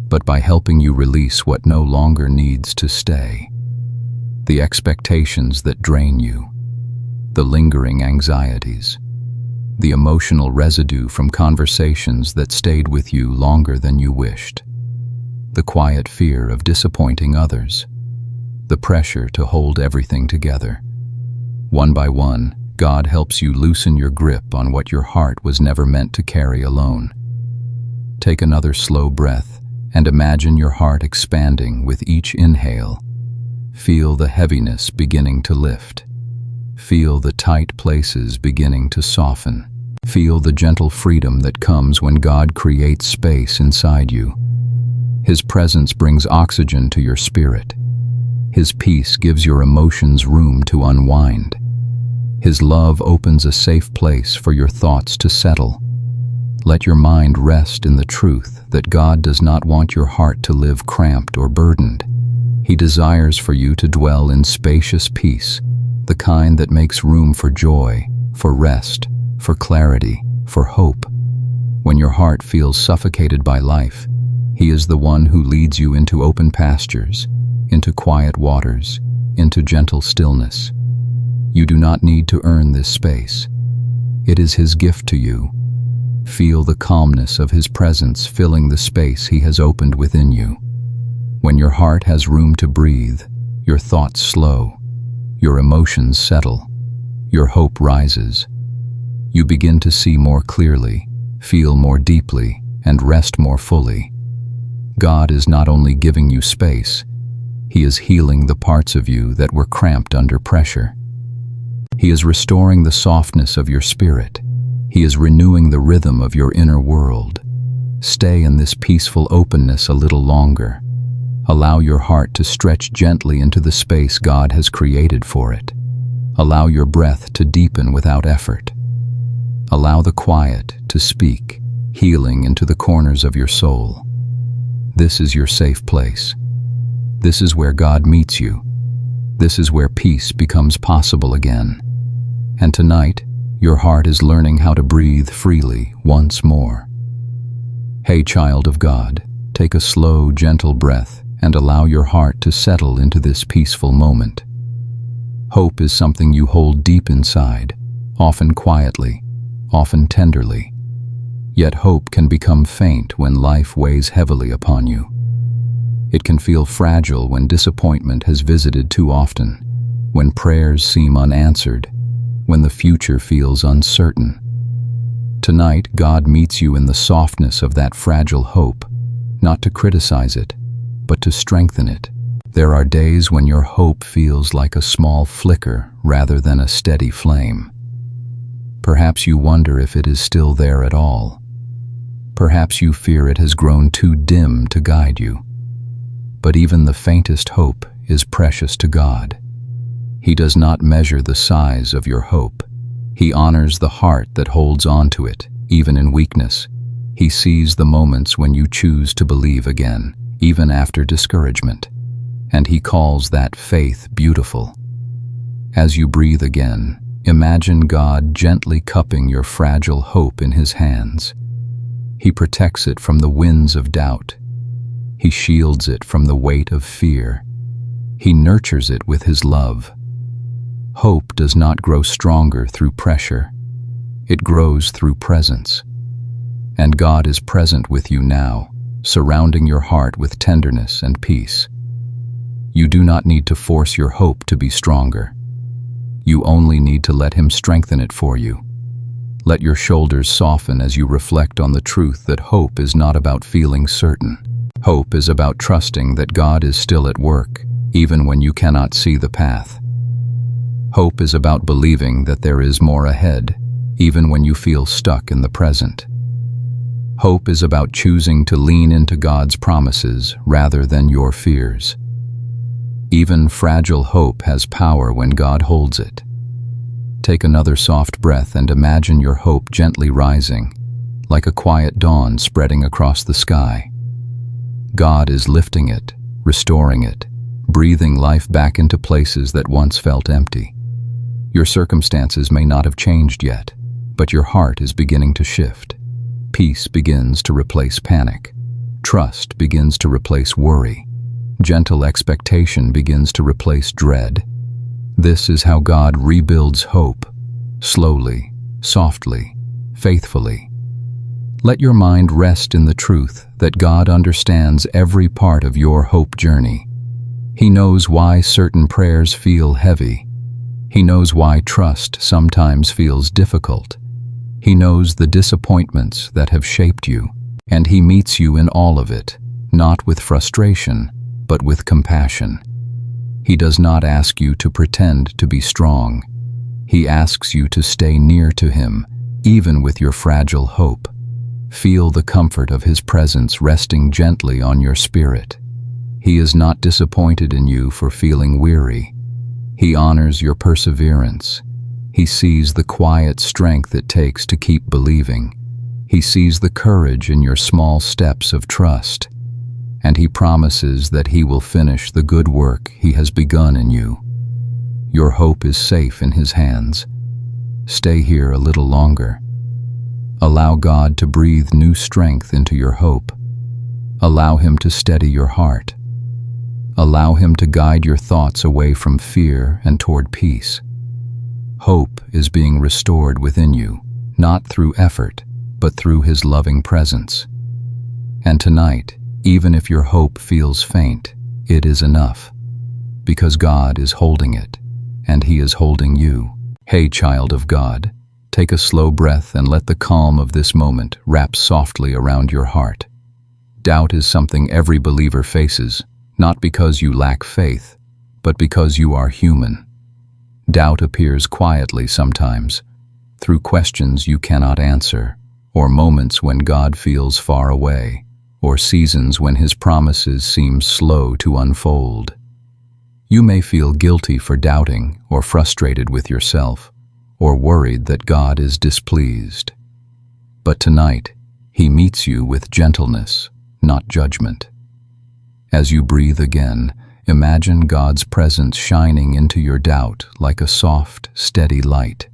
but by helping you release what no longer needs to stay. The expectations that drain you, the lingering anxieties, the emotional residue from conversations that stayed with you longer than you wished, the quiet fear of disappointing others, the pressure to hold everything together. One by one, God helps you loosen your grip on what your heart was never meant to carry alone. Take another slow breath and imagine your heart expanding with each inhale. Feel the heaviness beginning to lift. Feel the tight places beginning to soften. Feel the gentle freedom that comes when God creates space inside you. His presence brings oxygen to your spirit. His peace gives your emotions room to unwind. His love opens a safe place for your thoughts to settle. Let your mind rest in the truth that God does not want your heart to live cramped or burdened. He desires for you to dwell in spacious peace, the kind that makes room for joy, for rest, for clarity, for hope. When your heart feels suffocated by life, He is the one who leads you into open pastures, into quiet waters, into gentle stillness. You do not need to earn this space. It is His gift to you. Feel the calmness of His presence filling the space He has opened within you. When your heart has room to breathe, your thoughts slow, your emotions settle, your hope rises. You begin to see more clearly, feel more deeply, and rest more fully. God is not only giving you space, He is healing the parts of you that were cramped under pressure. He is restoring the softness of your spirit. He is renewing the rhythm of your inner world. Stay in this peaceful openness a little longer. Allow your heart to stretch gently into the space God has created for it. Allow your breath to deepen without effort. Allow the quiet to speak, healing into the corners of your soul. This is your safe place. This is where God meets you. This is where peace becomes possible again. And tonight, your heart is learning how to breathe freely once more. Hey, child of God, take a slow, gentle breath and allow your heart to settle into this peaceful moment. Hope is something you hold deep inside, often quietly, often tenderly. Yet hope can become faint when life weighs heavily upon you. It can feel fragile when disappointment has visited too often, when prayers seem unanswered, when the future feels uncertain. Tonight, God meets you in the softness of that fragile hope, not to criticize it, but to strengthen it. There are days when your hope feels like a small flicker rather than a steady flame. Perhaps you wonder if it is still there at all. Perhaps you fear it has grown too dim to guide you. But even the faintest hope is precious to God. He does not measure the size of your hope. He honors the heart that holds on to it, even in weakness. He sees the moments when you choose to believe again, even after discouragement, and He calls that faith beautiful. As you breathe again, imagine God gently cupping your fragile hope in His hands. He protects it from the winds of doubt. He shields it from the weight of fear. He nurtures it with His love. Hope does not grow stronger through pressure. It grows through presence. And God is present with you now, surrounding your heart with tenderness and peace. You do not need to force your hope to be stronger. You only need to let Him strengthen it for you. Let your shoulders soften as you reflect on the truth that hope is not about feeling certain. Hope is about trusting that God is still at work, even when you cannot see the path. Hope is about believing that there is more ahead, even when you feel stuck in the present. Hope is about choosing to lean into God's promises rather than your fears. Even fragile hope has power when God holds it. Take another soft breath and imagine your hope gently rising, like a quiet dawn spreading across the sky. God is lifting it, restoring it, breathing life back into places that once felt empty. Your circumstances may not have changed yet, but your heart is beginning to shift. Peace begins to replace panic. Trust begins to replace worry. Gentle expectation begins to replace dread. This is how God rebuilds hope, slowly, softly, faithfully. Let your mind rest in the truth that God understands every part of your hope journey. He knows why certain prayers feel heavy. He knows why trust sometimes feels difficult. He knows the disappointments that have shaped you, and He meets you in all of it, not with frustration, but with compassion. He does not ask you to pretend to be strong. He asks you to stay near to Him, even with your fragile hope. Feel the comfort of His presence resting gently on your spirit. He is not disappointed in you for feeling weary. He honors your perseverance. He sees the quiet strength it takes to keep believing. He sees the courage in your small steps of trust. And He promises that He will finish the good work He has begun in you. Your hope is safe in His hands. Stay here a little longer. Allow God to breathe new strength into your hope. Allow Him to steady your heart. Allow Him to guide your thoughts away from fear and toward peace. Hope is being restored within you, not through effort, but through His loving presence. And tonight, even if your hope feels faint, it is enough, because God is holding it, and He is holding you. Hey, child of God, take a slow breath and let the calm of this moment wrap softly around your heart. Doubt is something every believer faces, not because you lack faith, but because you are human. Doubt appears quietly sometimes, through questions you cannot answer, or moments when God feels far away, or seasons when His promises seem slow to unfold. You may feel guilty for doubting, or frustrated with yourself, or worried that God is displeased. But tonight, He meets you with gentleness, not judgment. As you breathe again, imagine God's presence shining into your doubt like a soft, steady light.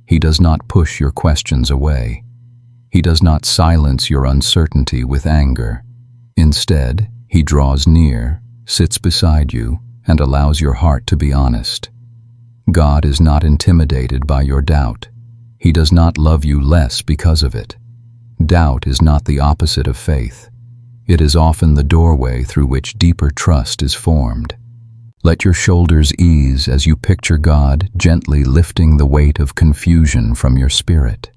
He does not push your questions away. He does not silence your uncertainty with anger. Instead, He draws near, sits beside you, and allows your heart to be honest. God is not intimidated by your doubt. He does not love you less because of it. Doubt is not the opposite of faith. It is often the doorway through which deeper trust is formed. Let your shoulders ease as you picture God gently lifting the weight of confusion from your spirit.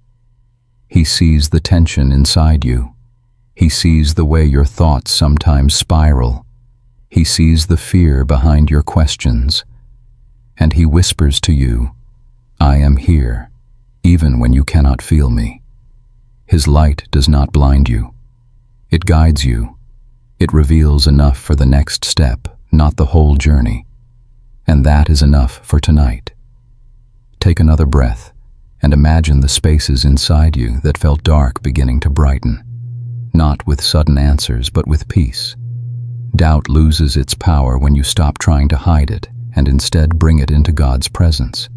He sees the tension inside you. He sees the way your thoughts sometimes spiral. He sees the fear behind your questions. And He whispers to you, "I am here, even when you cannot feel me." His light does not blind you. It guides you. It reveals enough for the next step, not the whole journey. And that is enough for tonight. Take another breath and imagine the spaces inside you that felt dark beginning to brighten. not with sudden answers but with peace. Doubt loses its power when you stop trying to hide it and instead bring it into God's presence.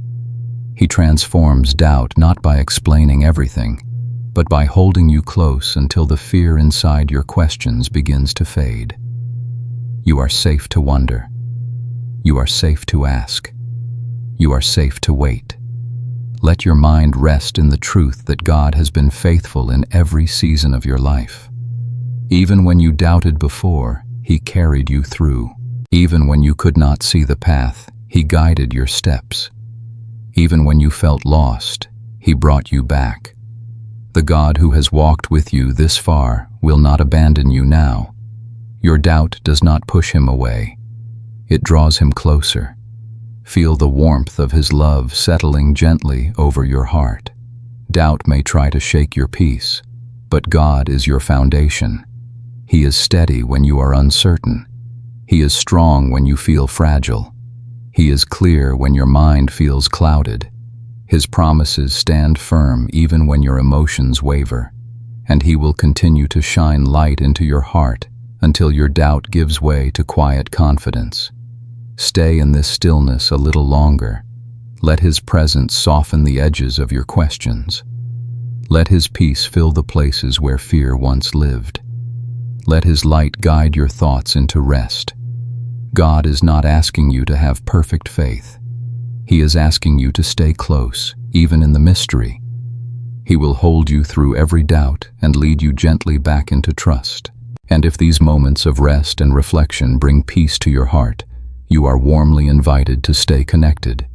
He transforms doubt not by explaining everything, but by holding you close until the fear inside your questions begins to fade. You are safe to wonder. You are safe to ask. You are safe to wait. Let your mind rest in the truth that God has been faithful in every season of your life. Even when you doubted before, He carried you through. Even when you could not see the path, He guided your steps. Even when you felt lost, He brought you back. The God who has walked with you this far will not abandon you now. Your doubt does not push Him away. It draws Him closer. Feel the warmth of His love settling gently over your heart. Doubt may try to shake your peace, but God is your foundation. He is steady when you are uncertain. He is strong when you feel fragile. He is clear when your mind feels clouded. His promises stand firm even when your emotions waver, and He will continue to shine light into your heart until your doubt gives way to quiet confidence. Stay in this stillness a little longer. Let His presence soften the edges of your questions. Let His peace fill the places where fear once lived. Let His light guide your thoughts into rest. God is not asking you to have perfect faith. He is asking you to stay close, even in the mystery. He will hold you through every doubt and lead you gently back into trust. And if these moments of rest and reflection bring peace to your heart, you are warmly invited to stay connected.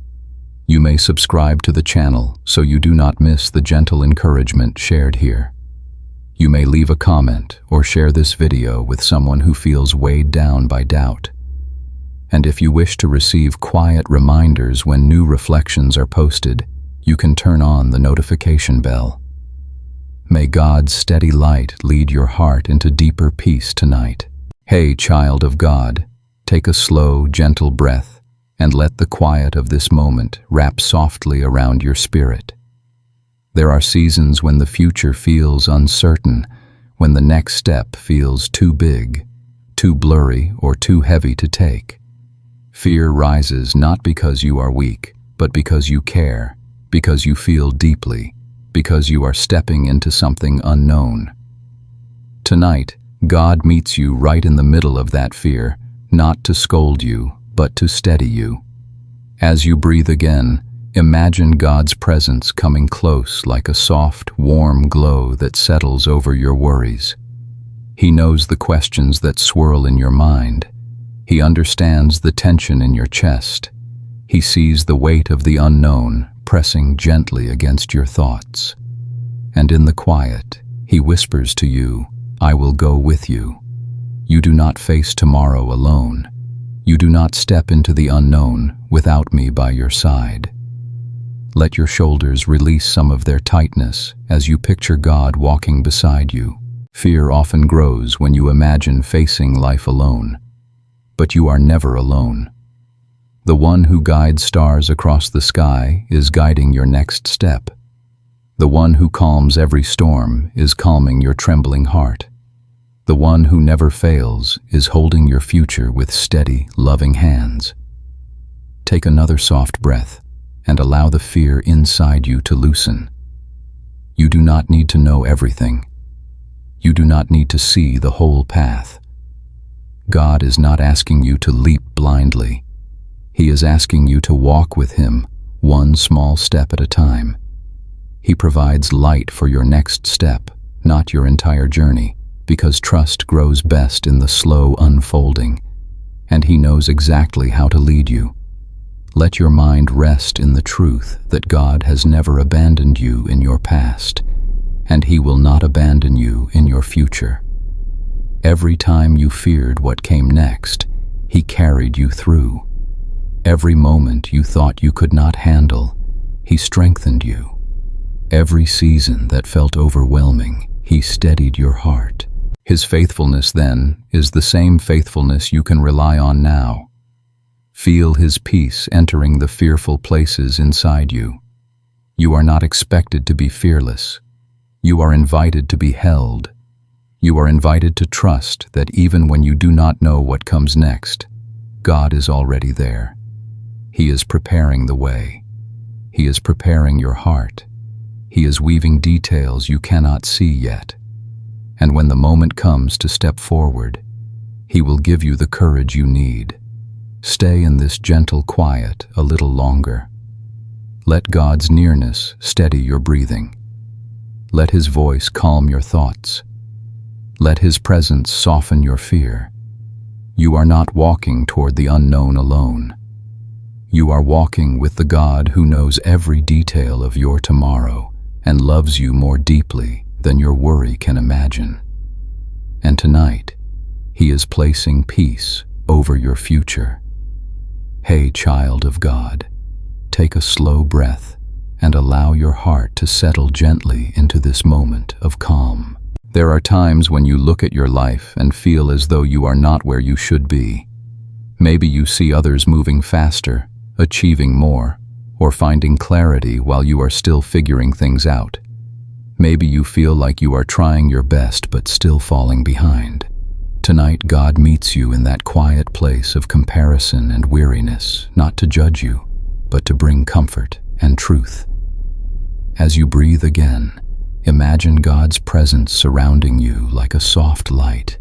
You may subscribe to the channel so you do not miss the gentle encouragement shared here. You may leave a comment or share this video with someone who feels weighed down by doubt. And if you wish to receive quiet reminders when new reflections are posted, you can turn on the notification bell. May God's steady light lead your heart into deeper peace tonight. Hey, child of God, take a slow, gentle breath and let the quiet of this moment wrap softly around your spirit. There are seasons when the future feels uncertain, when the next step feels too big, too blurry, or too heavy to take. Fear rises not because you are weak, but because you care, because you feel deeply, because you are stepping into something unknown. Tonight, God meets you right in the middle of that fear, not to scold you, but to steady you. As you breathe again, imagine God's presence coming close like a soft, warm glow that settles over your worries. He knows the questions that swirl in your mind. He understands the tension in your chest. He sees the weight of the unknown pressing gently against your thoughts. And in the quiet, He whispers to you, "I will go with you." You do not face tomorrow alone. You do not step into the unknown without me by your side. Let your shoulders release some of their tightness as you picture God walking beside you. Fear often grows when you imagine facing life alone. But you are never alone. The one who guides stars across the sky is guiding your next step. The one who calms every storm is calming your trembling heart. The one who never fails is holding your future with steady, loving hands. Take another soft breath and allow the fear inside you to loosen. You do not need to know everything. You do not need to see the whole path. God is not asking you to leap blindly. He is asking you to walk with Him, one small step at a time. He provides light for your next step, not your entire journey, because trust grows best in the slow unfolding, and He knows exactly how to lead you. Let your mind rest in the truth that God has never abandoned you in your past, and He will not abandon you in your future. Every time you feared what came next, He carried you through. Every moment you thought you could not handle, He strengthened you. Every season that felt overwhelming, He steadied your heart. His faithfulness, then, is the same faithfulness you can rely on now. Feel His peace entering the fearful places inside you. You are not expected to be fearless. You are invited to be held. You are invited to trust that even when you do not know what comes next, God is already there. He is preparing the way. He is preparing your heart. He is weaving details you cannot see yet. And when the moment comes to step forward, He will give you the courage you need. Stay in this gentle quiet a little longer. Let God's nearness steady your breathing. Let His voice calm your thoughts. Let His presence soften your fear. You are not walking toward the unknown alone. You are walking with the God who knows every detail of your tomorrow and loves you more deeply than your worry can imagine. And tonight, He is placing peace over your future. Hey, child of God, take a slow breath and allow your heart to settle gently into this moment of calm. There are times when you look at your life and feel as though you are not where you should be. Maybe you see others moving faster, achieving more, or finding clarity while you are still figuring things out. Maybe you feel like you are trying your best but still falling behind. Tonight, God meets you in that quiet place of comparison and weariness, not to judge you, but to bring comfort and truth. As you breathe again, imagine God's presence surrounding you like a soft light,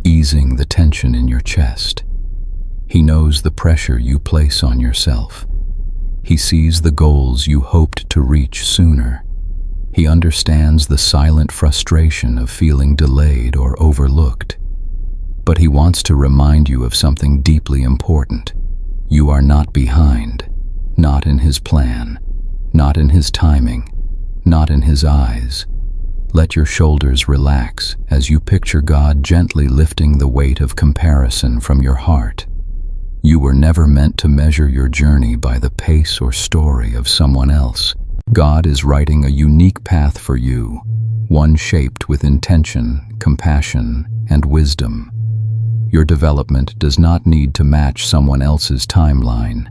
easing the tension in your chest. He knows the pressure you place on yourself. He sees the goals you hoped to reach sooner. He understands the silent frustration of feeling delayed or overlooked. But He wants to remind you of something deeply important. You are not behind, not in His plan, not in His timing, not in His eyes. Let your shoulders relax as you picture God gently lifting the weight of comparison from your heart. You were never meant to measure your journey by the pace or story of someone else. God is writing a unique path for you, one shaped with intention, compassion, and wisdom. Your development does not need to match someone else's timeline.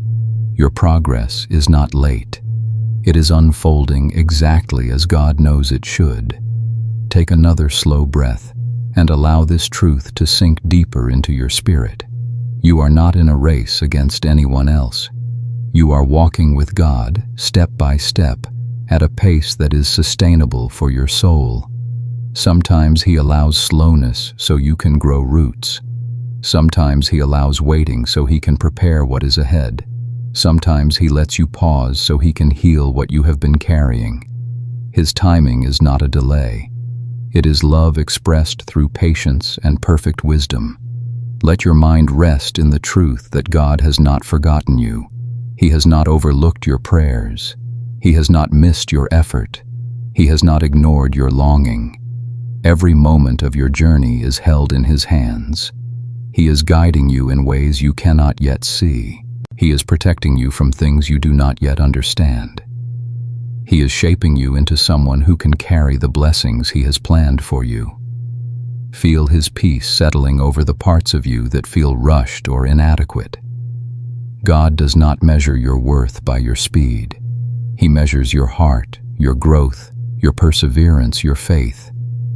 Your progress is not late. It is unfolding exactly as God knows it should. Take another slow breath and allow this truth to sink deeper into your spirit. You are not in a race against anyone else. You are walking with God, step by step, at a pace that is sustainable for your soul. Sometimes He allows slowness so you can grow roots. Sometimes He allows waiting so He can prepare what is ahead. Sometimes He lets you pause so He can heal what you have been carrying. His timing is not a delay. It is love expressed through patience and perfect wisdom. Let your mind rest in the truth that God has not forgotten you. He has not overlooked your prayers. He has not missed your effort. He has not ignored your longing. Every moment of your journey is held in His hands. He is guiding you in ways you cannot yet see. He is protecting you from things you do not yet understand. He is shaping you into someone who can carry the blessings He has planned for you. Feel His peace settling over the parts of you that feel rushed or inadequate. God does not measure your worth by your speed. He measures your heart, your growth, your perseverance, your faith,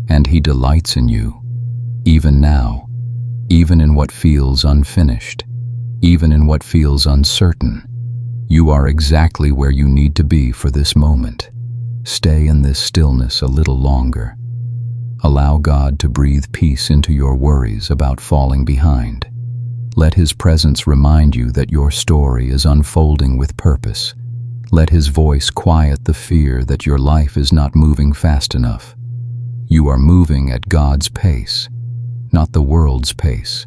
and He delights in you, even now, even in what feels unfinished, even in what feels uncertain. You are exactly where you need to be for this moment. Stay in this stillness a little longer. Allow God to breathe peace into your worries about falling behind. Let His presence remind you that your story is unfolding with purpose. Let His voice quiet the fear that your life is not moving fast enough. You are moving at God's pace, not the world's pace.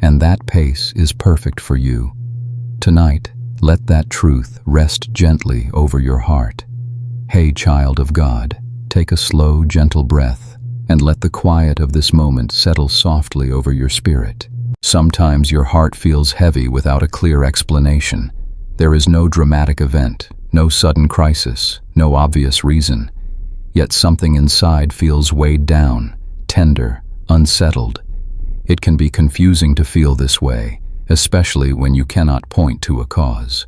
And that pace is perfect for you. Tonight, let that truth rest gently over your heart. Hey, child of God, take a slow, gentle breath and let the quiet of this moment settle softly over your spirit. Sometimes your heart feels heavy without a clear explanation. There is no dramatic event, no sudden crisis, no obvious reason. Yet something inside feels weighed down, tender, unsettled. It can be confusing to feel this way, especially when you cannot point to a cause.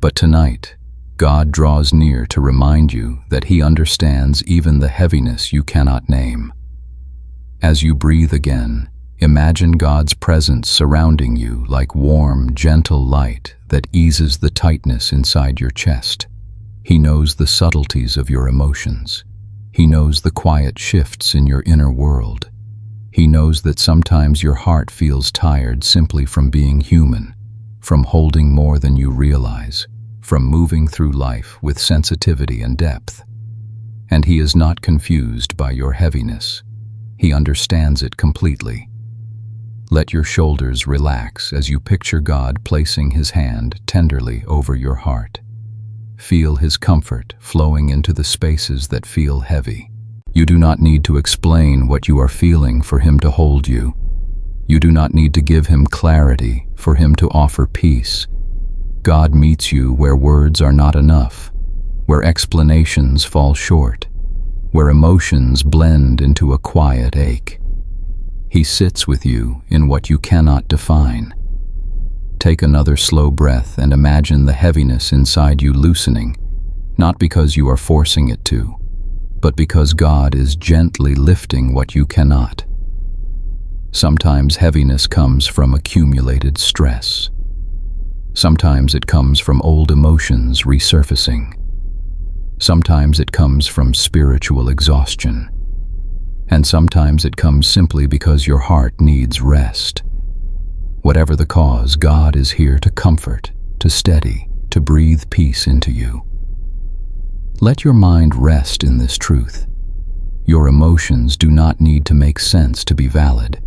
But tonight, God draws near to remind you that He understands even the heaviness you cannot name. As you breathe again, imagine God's presence surrounding you like warm, gentle light that eases the tightness inside your chest. He knows the subtleties of your emotions. He knows the quiet shifts in your inner world. He knows that sometimes your heart feels tired simply from being human, from holding more than you realize, from moving through life with sensitivity and depth. And He is not confused by your heaviness. He understands it completely. Let your shoulders relax as you picture God placing His hand tenderly over your heart. Feel His comfort flowing into the spaces that feel heavy. You do not need to explain what you are feeling for Him to hold you. You do not need to give Him clarity for Him to offer peace. God meets you where words are not enough, where explanations fall short, where emotions blend into a quiet ache. He sits with you in what you cannot define. Take another slow breath and imagine the heaviness inside you loosening, not because you are forcing it to, but because God is gently lifting what you cannot. Sometimes heaviness comes from accumulated stress. Sometimes it comes from old emotions resurfacing. Sometimes it comes from spiritual exhaustion. And sometimes it comes simply because your heart needs rest. Whatever the cause, God is here to comfort, to steady, to breathe peace into you. Let your mind rest in this truth. Your emotions do not need to make sense to be valid.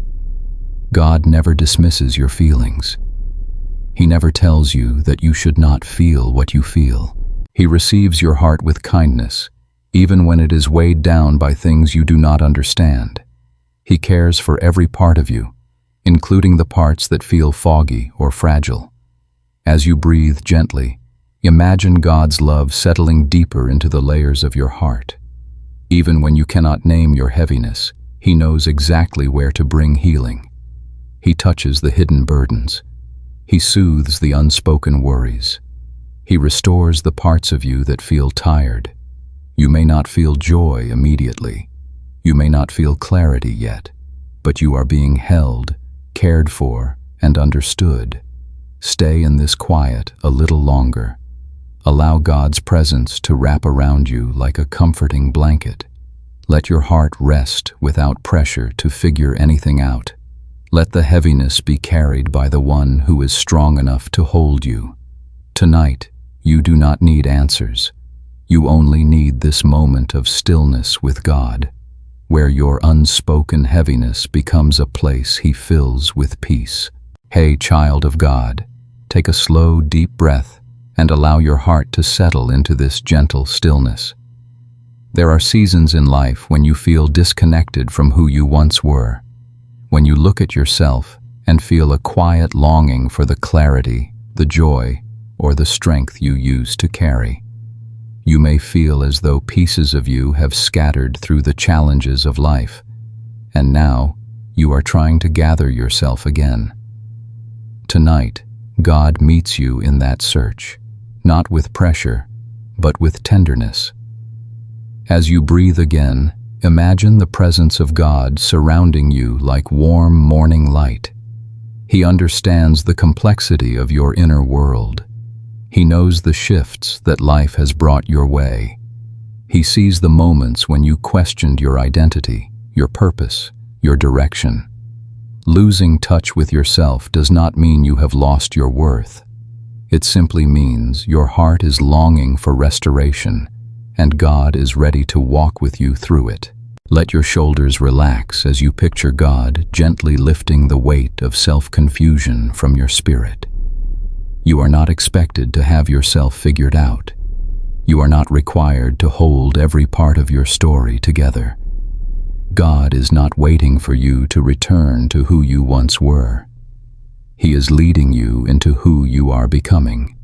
God never dismisses your feelings. He never tells you that you should not feel what you feel. He receives your heart with kindness, even when it is weighed down by things you do not understand. He cares for every part of you, including the parts that feel foggy or fragile. As you breathe gently, imagine God's love settling deeper into the layers of your heart. Even when you cannot name your heaviness, He knows exactly where to bring healing. He touches the hidden burdens. He soothes the unspoken worries. He restores the parts of you that feel tired. You may not feel joy immediately. You may not feel clarity yet, but you are being held, cared for, and understood. Stay in this quiet a little longer. Allow God's presence to wrap around you like a comforting blanket. Let your heart rest without pressure to figure anything out. Let the heaviness be carried by the one who is strong enough to hold you. Tonight, you do not need answers. You only need this moment of stillness with God, where your unspoken heaviness becomes a place He fills with peace. Hey, child of God, take a slow, deep breath and allow your heart to settle into this gentle stillness. There are seasons in life when you feel disconnected from who you once were, when you look at yourself and feel a quiet longing for the clarity, the joy, or the strength you used to carry. You may feel as though pieces of you have scattered through the challenges of life, and now you are trying to gather yourself again. Tonight, God meets you in that search, not with pressure, but with tenderness. As you breathe again, imagine the presence of God surrounding you like warm morning light. He understands the complexity of your inner world. He knows the shifts that life has brought your way. He sees the moments when you questioned your identity, your purpose, your direction. Losing touch with yourself does not mean you have lost your worth. It simply means your heart is longing for restoration, and God is ready to walk with you through it. Let your shoulders relax as you picture God gently lifting the weight of self-confusion from your spirit. You are not expected to have yourself figured out. You are not required to hold every part of your story together. God is not waiting for you to return to who you once were. He is leading you into who you are becoming.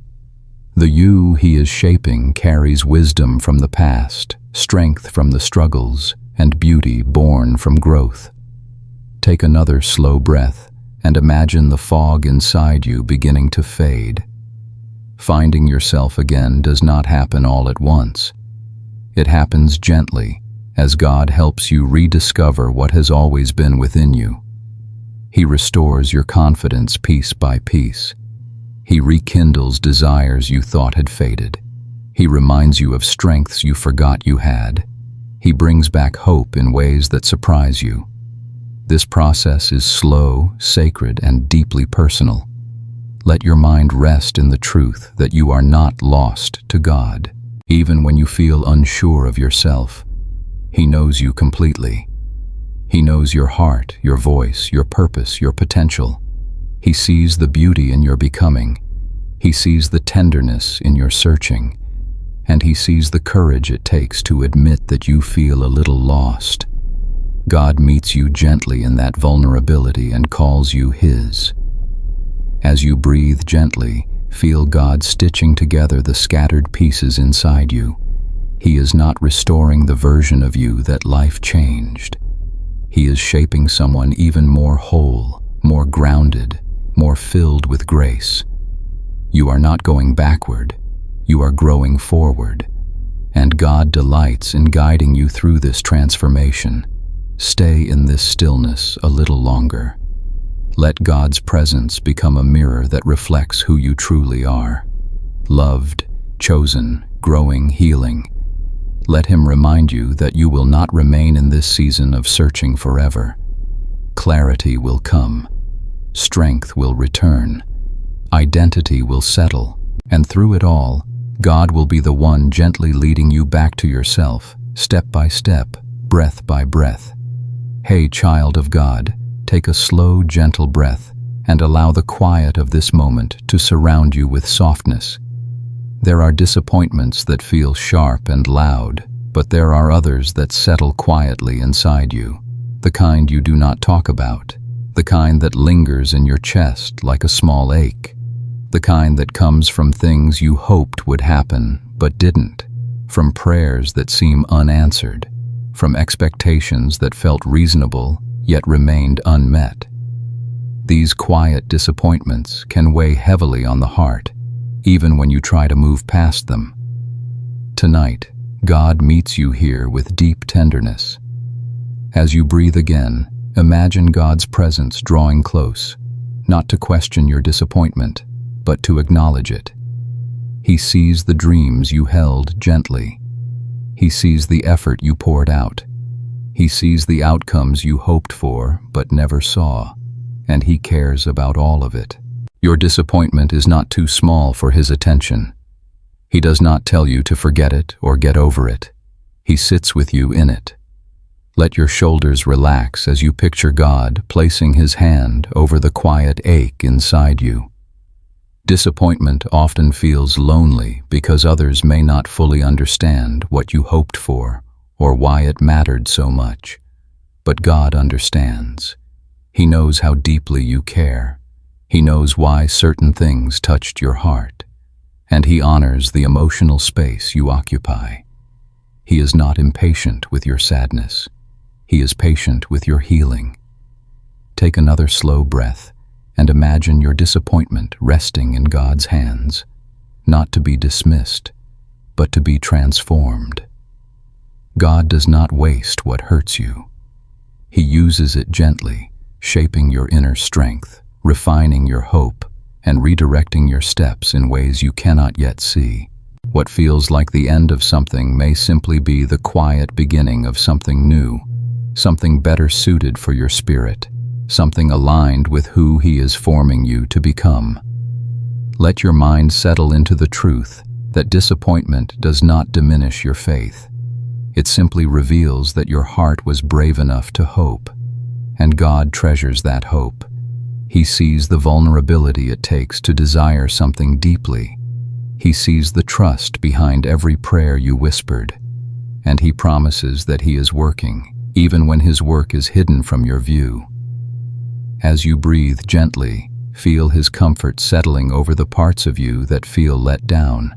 The you He is shaping carries wisdom from the past, strength from the struggles, and beauty born from growth. Take another slow breath and imagine the fog inside you beginning to fade. Finding yourself again does not happen all at once. It happens gently, as God helps you rediscover what has always been within you. He restores your confidence piece by piece. He rekindles desires you thought had faded. He reminds you of strengths you forgot you had. He brings back hope in ways that surprise you. This process is slow, sacred, and deeply personal. Let your mind rest in the truth that you are not lost to God. Even when you feel unsure of yourself, He knows you completely. He knows your heart, your voice, your purpose, your potential. He sees the beauty in your becoming. He sees the tenderness in your searching. And He sees the courage it takes to admit that you feel a little lost. God meets you gently in that vulnerability and calls you His. As you breathe gently, feel God stitching together the scattered pieces inside you. He is not restoring the version of you that life changed. He is shaping someone even more whole, more grounded, more filled with grace. You are not going backward. You are growing forward. And God delights in guiding you through this transformation. Stay in this stillness a little longer. Let God's presence become a mirror that reflects who you truly are. Loved, chosen, growing, healing. Let Him remind you that you will not remain in this season of searching forever. Clarity will come. Strength will return. Identity will settle. And through it all, God will be the one gently leading you back to yourself, step by step, breath by breath. Hey, child of God, take a slow, gentle breath and allow the quiet of this moment to surround you with softness. There are disappointments that feel sharp and loud, but there are others that settle quietly inside you, the kind you do not talk about, the kind that lingers in your chest like a small ache, the kind that comes from things you hoped would happen but didn't, from prayers that seem unanswered, from expectations that felt reasonable yet remained unmet. These quiet disappointments can weigh heavily on the heart, even when you try to move past them. Tonight, God meets you here with deep tenderness. As you breathe again, imagine God's presence drawing close, not to question your disappointment, but to acknowledge it. He sees the dreams you held gently. He sees the effort you poured out. He sees the outcomes you hoped for but never saw, and He cares about all of it. Your disappointment is not too small for His attention. He does not tell you to forget it or get over it. He sits with you in it. Let your shoulders relax as you picture God placing His hand over the quiet ache inside you. Disappointment often feels lonely because others may not fully understand what you hoped for or why it mattered so much. But God understands. He knows how deeply you care. He knows why certain things touched your heart, and He honors the emotional space you occupy. He is not impatient with your sadness. He is patient with your healing. Take another slow breath and imagine your disappointment resting in God's hands, not to be dismissed, but to be transformed. God does not waste what hurts you. He uses it gently, shaping your inner strength, refining your hope, and redirecting your steps in ways you cannot yet see. What feels like the end of something may simply be the quiet beginning of something new, something better suited for your spirit, something aligned with who He is forming you to become. Let your mind settle into the truth that disappointment does not diminish your faith. It simply reveals that your heart was brave enough to hope, and God treasures that hope. He sees the vulnerability it takes to desire something deeply. He sees the trust behind every prayer you whispered, and He promises that He is working, even when His work is hidden from your view. As you breathe gently, feel His comfort settling over the parts of you that feel let down.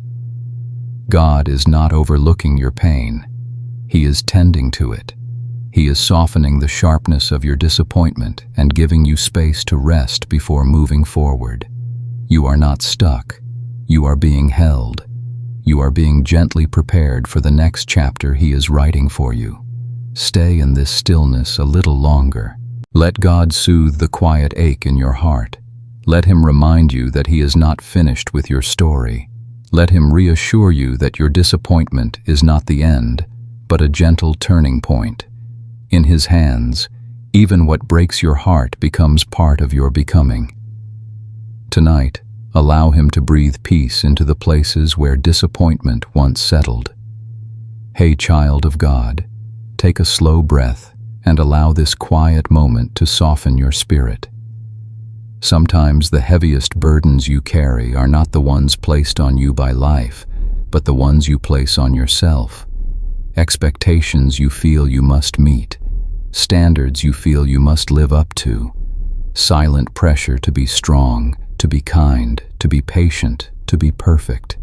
God is not overlooking your pain. He is tending to it. He is softening the sharpness of your disappointment and giving you space to rest before moving forward. You are not stuck. You are being held. You are being gently prepared for the next chapter He is writing for you. Stay in this stillness a little longer. Let God soothe the quiet ache in your heart. Let Him remind you that He is not finished with your story. Let Him reassure you that your disappointment is not the end, but a gentle turning point. In His hands, even what breaks your heart becomes part of your becoming. Tonight, allow Him to breathe peace into the places where disappointment once settled. Hey, child of God, take a slow breath and allow this quiet moment to soften your spirit. Sometimes the heaviest burdens you carry are not the ones placed on you by life, but the ones you place on yourself. Expectations you feel you must meet, standards you feel you must live up to, silent pressure to be strong, to be kind, to be patient, to be perfect.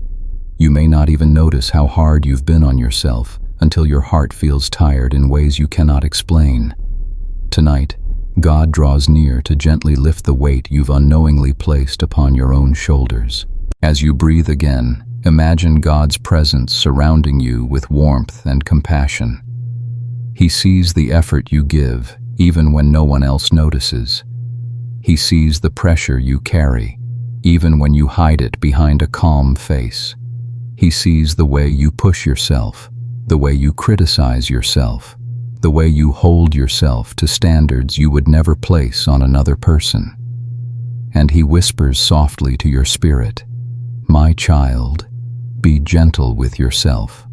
You may not even notice how hard you've been on yourself until your heart feels tired in ways you cannot explain. Tonight, God draws near to gently lift the weight you've unknowingly placed upon your own shoulders. As you breathe again, imagine God's presence surrounding you with warmth and compassion. He sees the effort you give, even when no one else notices. He sees the pressure you carry, even when you hide it behind a calm face. He sees the way you push yourself, the way you criticize yourself, the way you hold yourself to standards you would never place on another person. And He whispers softly to your spirit, "My child, be gentle with yourself."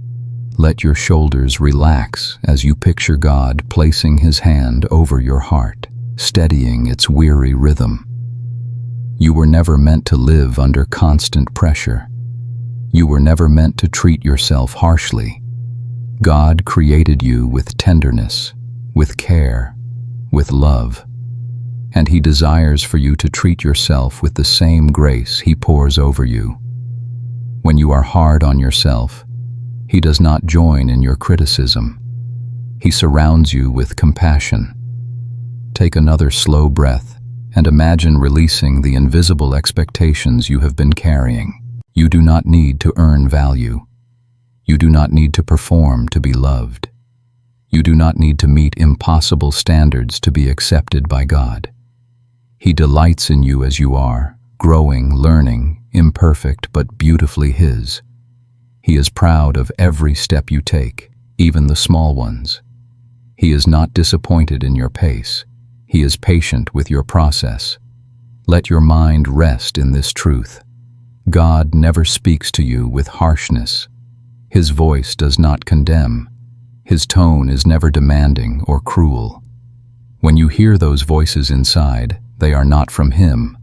Let your shoulders relax as you picture God placing His hand over your heart, steadying its weary rhythm. You were never meant to live under constant pressure. You were never meant to treat yourself harshly. God created you with tenderness, with care, with love, and He desires for you to treat yourself with the same grace He pours over you. When you are hard on yourself, He does not join in your criticism. He surrounds you with compassion. Take another slow breath and imagine releasing the invisible expectations you have been carrying. You do not need to earn value. You do not need to perform to be loved. You do not need to meet impossible standards to be accepted by God. He delights in you as you are, growing, learning, imperfect but beautifully His. He is proud of every step you take, even the small ones. He is not disappointed in your pace. He is patient with your process. Let your mind rest in this truth. God never speaks to you with harshness. His voice does not condemn. His tone is never demanding or cruel. When you hear those voices inside, they are not from Him.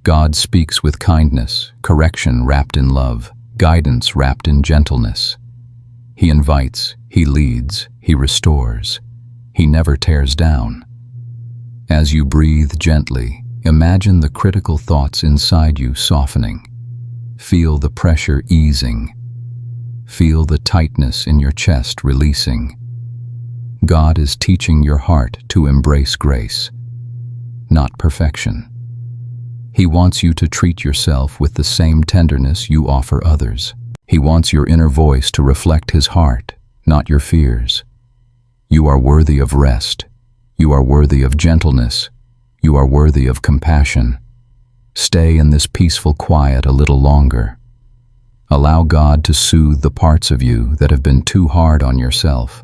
God speaks with kindness, correction wrapped in love, guidance wrapped in gentleness. He invites, He leads, He restores. He never tears down. As you breathe gently, imagine the critical thoughts inside you softening. Feel the pressure easing. Feel the tightness in your chest releasing. God is teaching your heart to embrace grace, not perfection. He wants you to treat yourself with the same tenderness you offer others. He wants your inner voice to reflect His heart, not your fears. You are worthy of rest. You are worthy of gentleness. You are worthy of compassion. Stay in this peaceful quiet a little longer. Allow God to soothe the parts of you that have been too hard on yourself.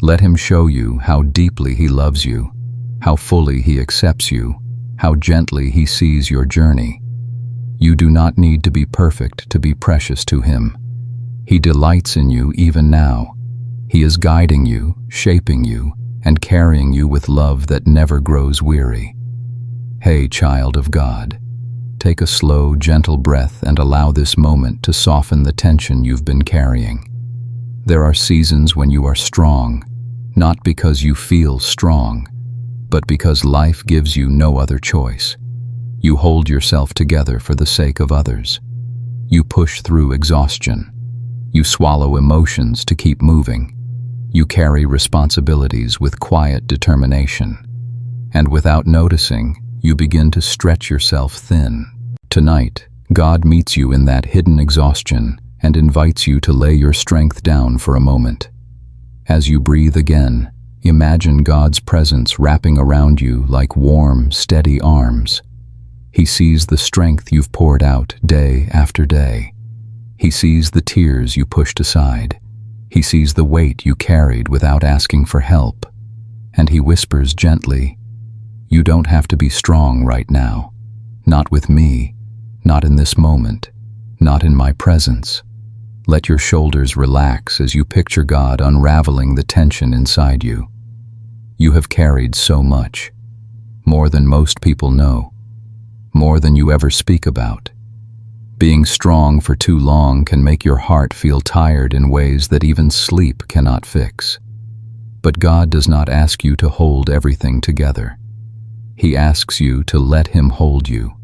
Let Him show you how deeply He loves you, how fully He accepts you, how gently He sees your journey. You do not need to be perfect to be precious to Him. He delights in you even now. He is guiding you, shaping you, and carrying you with love that never grows weary. Hey, child of God, take a slow, gentle breath and allow this moment to soften the tension you've been carrying. There are seasons when you are strong, not because you feel strong, but because life gives you no other choice. You hold yourself together for the sake of others. You push through exhaustion. You swallow emotions to keep moving. You carry responsibilities with quiet determination. And without noticing, you begin to stretch yourself thin. Tonight, God meets you in that hidden exhaustion and invites you to lay your strength down for a moment. As you breathe again, Imagine God's presence wrapping around you like warm, steady arms. He sees the strength you've poured out day after day. He sees the tears you pushed aside. He sees the weight you carried without asking for help. And he whispers gently, "You don't have to be strong right now. Not with me. Not in this moment. Not in my presence." Let your shoulders relax as you picture God unraveling the tension inside you. You have carried so much. More than most people know. More than you ever speak about. Being strong for too long can make your heart feel tired in ways that even sleep cannot fix. But God does not ask you to hold everything together. He asks you to let Him hold you.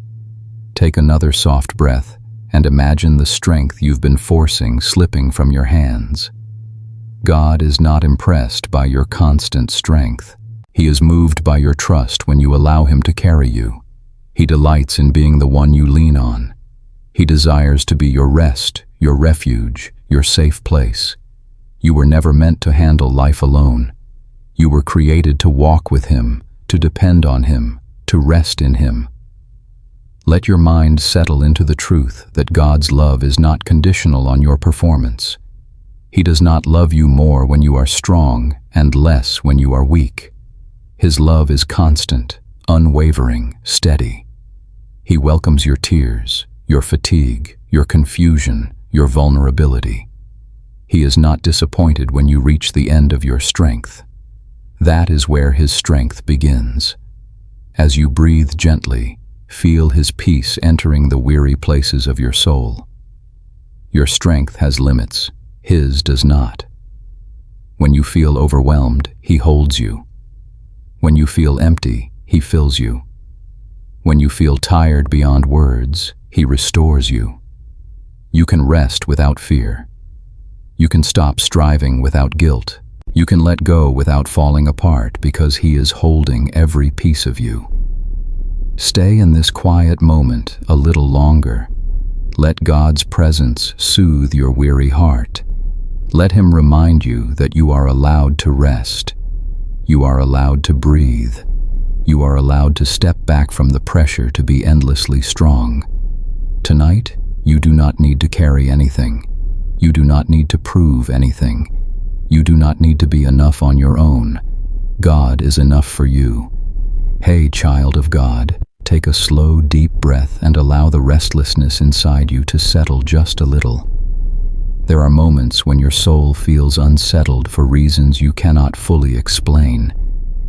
Take another soft breath and imagine the strength you've been forcing slipping from your hands. God is not impressed by your constant strength. He is moved by your trust when you allow Him to carry you. He delights in being the one you lean on. He desires to be your rest, your refuge, your safe place. You were never meant to handle life alone. You were created to walk with Him, to depend on Him, to rest in Him. Let your mind settle into the truth that God's love is not conditional on your performance. He does not love you more when you are strong and less when you are weak. His love is constant, unwavering, steady. He welcomes your tears, your fatigue, your confusion, your vulnerability. He is not disappointed when you reach the end of your strength. That is where His strength begins. As you breathe gently, feel His peace entering the weary places of your soul. Your strength has limits. His does not. When you feel overwhelmed, He holds you. When you feel empty, He fills you. When you feel tired beyond words, He restores you. You can rest without fear. You can stop striving without guilt. You can let go without falling apart because He is holding every piece of you. Stay in this quiet moment a little longer. Let God's presence soothe your weary heart. Let Him remind you that you are allowed to rest. You are allowed to breathe. You are allowed to step back from the pressure to be endlessly strong. Tonight, you do not need to carry anything. You do not need to prove anything. You do not need to be enough on your own. God is enough for you. Hey, child of God, take a slow, deep breath and allow the restlessness inside you to settle just a little. There are moments when your soul feels unsettled for reasons you cannot fully explain.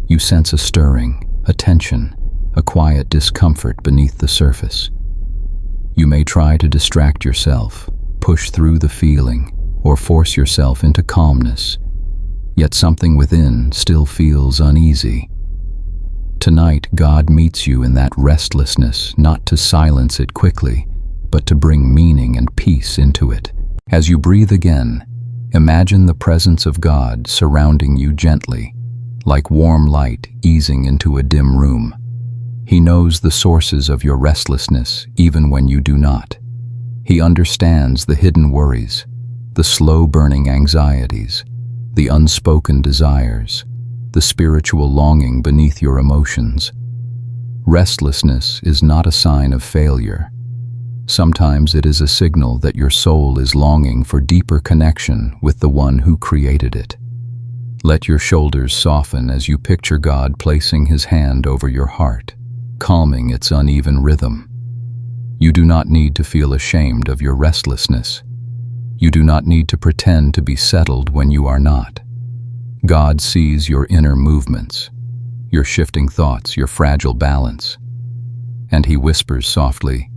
You sense a stirring, a tension, a quiet discomfort beneath the surface. You may try to distract yourself, push through the feeling, or force yourself into calmness, yet something within still feels uneasy. Tonight, God meets you in that restlessness, not to silence it quickly, but to bring meaning and peace into it. As you breathe again, imagine the presence of God surrounding you gently, like warm light easing into a dim room. He knows the sources of your restlessness even when you do not. He understands the hidden worries, the slow-burning anxieties, the unspoken desires, the spiritual longing beneath your emotions. Restlessness is not a sign of failure. Sometimes it is a signal that your soul is longing for deeper connection with the one who created it. Let your shoulders soften as you picture God placing His hand over your heart, calming its uneven rhythm. You do not need to feel ashamed of your restlessness. You do not need to pretend to be settled when you are not. God sees your inner movements, your shifting thoughts, your fragile balance, and He whispers softly,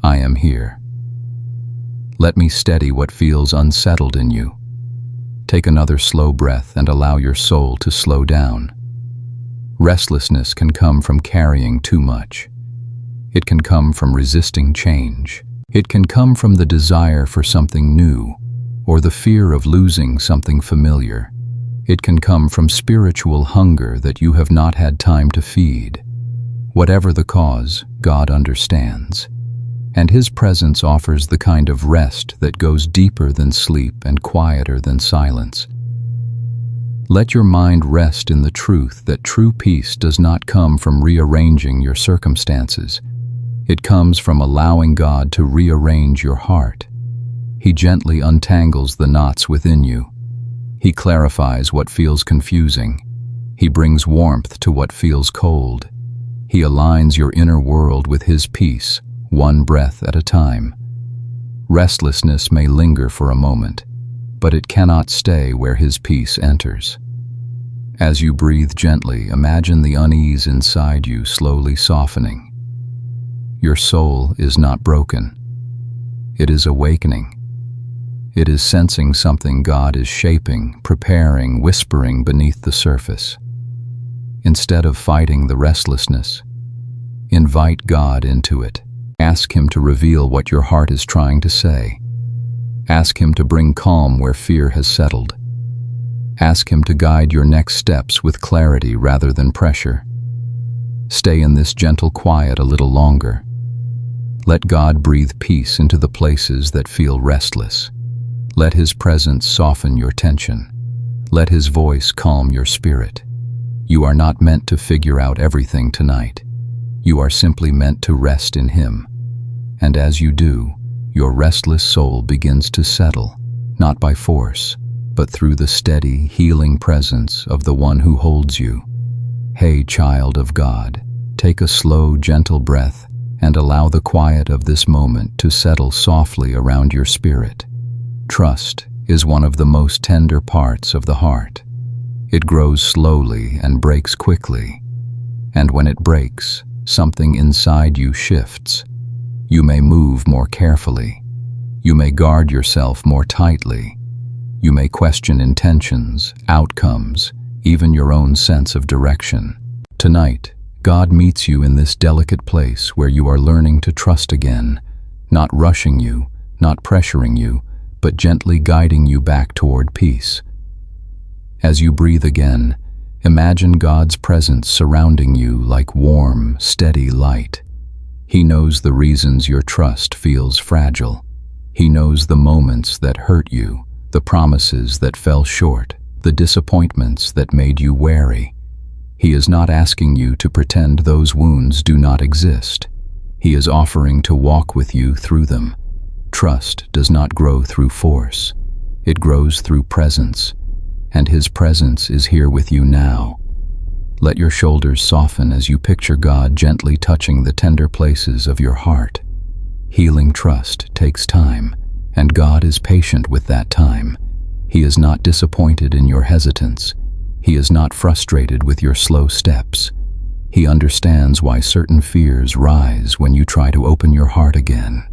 "I am here. Let me steady what feels unsettled in you." Take another slow breath and allow your soul to slow down. Restlessness can come from carrying too much. It can come from resisting change. It can come from the desire for something new, or the fear of losing something familiar. It can come from spiritual hunger that you have not had time to feed. Whatever the cause, God understands. And His presence offers the kind of rest that goes deeper than sleep and quieter than silence. Let your mind rest in the truth that true peace does not come from rearranging your circumstances. It comes from allowing God to rearrange your heart. He gently untangles the knots within you. He clarifies what feels confusing. He brings warmth to what feels cold. He aligns your inner world with His peace, one breath at a time. Restlessness may linger for a moment, but it cannot stay where His peace enters. As you breathe gently, imagine the unease inside you slowly softening. Your soul is not broken. It is awakening. It is sensing something God is shaping, preparing, whispering beneath the surface. Instead of fighting the restlessness, invite God into it. Ask Him to reveal what your heart is trying to say. Ask Him to bring calm where fear has settled. Ask Him to guide your next steps with clarity rather than pressure. Stay in this gentle quiet a little longer. Let God breathe peace into the places that feel restless. Let His presence soften your tension. Let His voice calm your spirit. You are not meant to figure out everything tonight. You are simply meant to rest in Him. And as you do, your restless soul begins to settle, not by force, but through the steady, healing presence of the one who holds you. Hey, child of God, take a slow, gentle breath and allow the quiet of this moment to settle softly around your spirit. Trust is one of the most tender parts of the heart. It grows slowly and breaks quickly. And when it breaks, something inside you shifts. You may move more carefully. You may guard yourself more tightly. You may question intentions, outcomes, even your own sense of direction. Tonight, God meets you in this delicate place where you are learning to trust again, not rushing you, not pressuring you, but gently guiding you back toward peace. As you breathe again, imagine God's presence surrounding you like warm, steady light. He knows the reasons your trust feels fragile. He knows the moments that hurt you, the promises that fell short, the disappointments that made you wary. He is not asking you to pretend those wounds do not exist. He is offering to walk with you through them. Trust does not grow through force. It grows through presence, and His presence is here with you now. Let your shoulders soften as you picture God gently touching the tender places of your heart. Healing trust takes time, and God is patient with that time. He is not disappointed in your hesitance. He is not frustrated with your slow steps. He understands why certain fears rise when you try to open your heart again.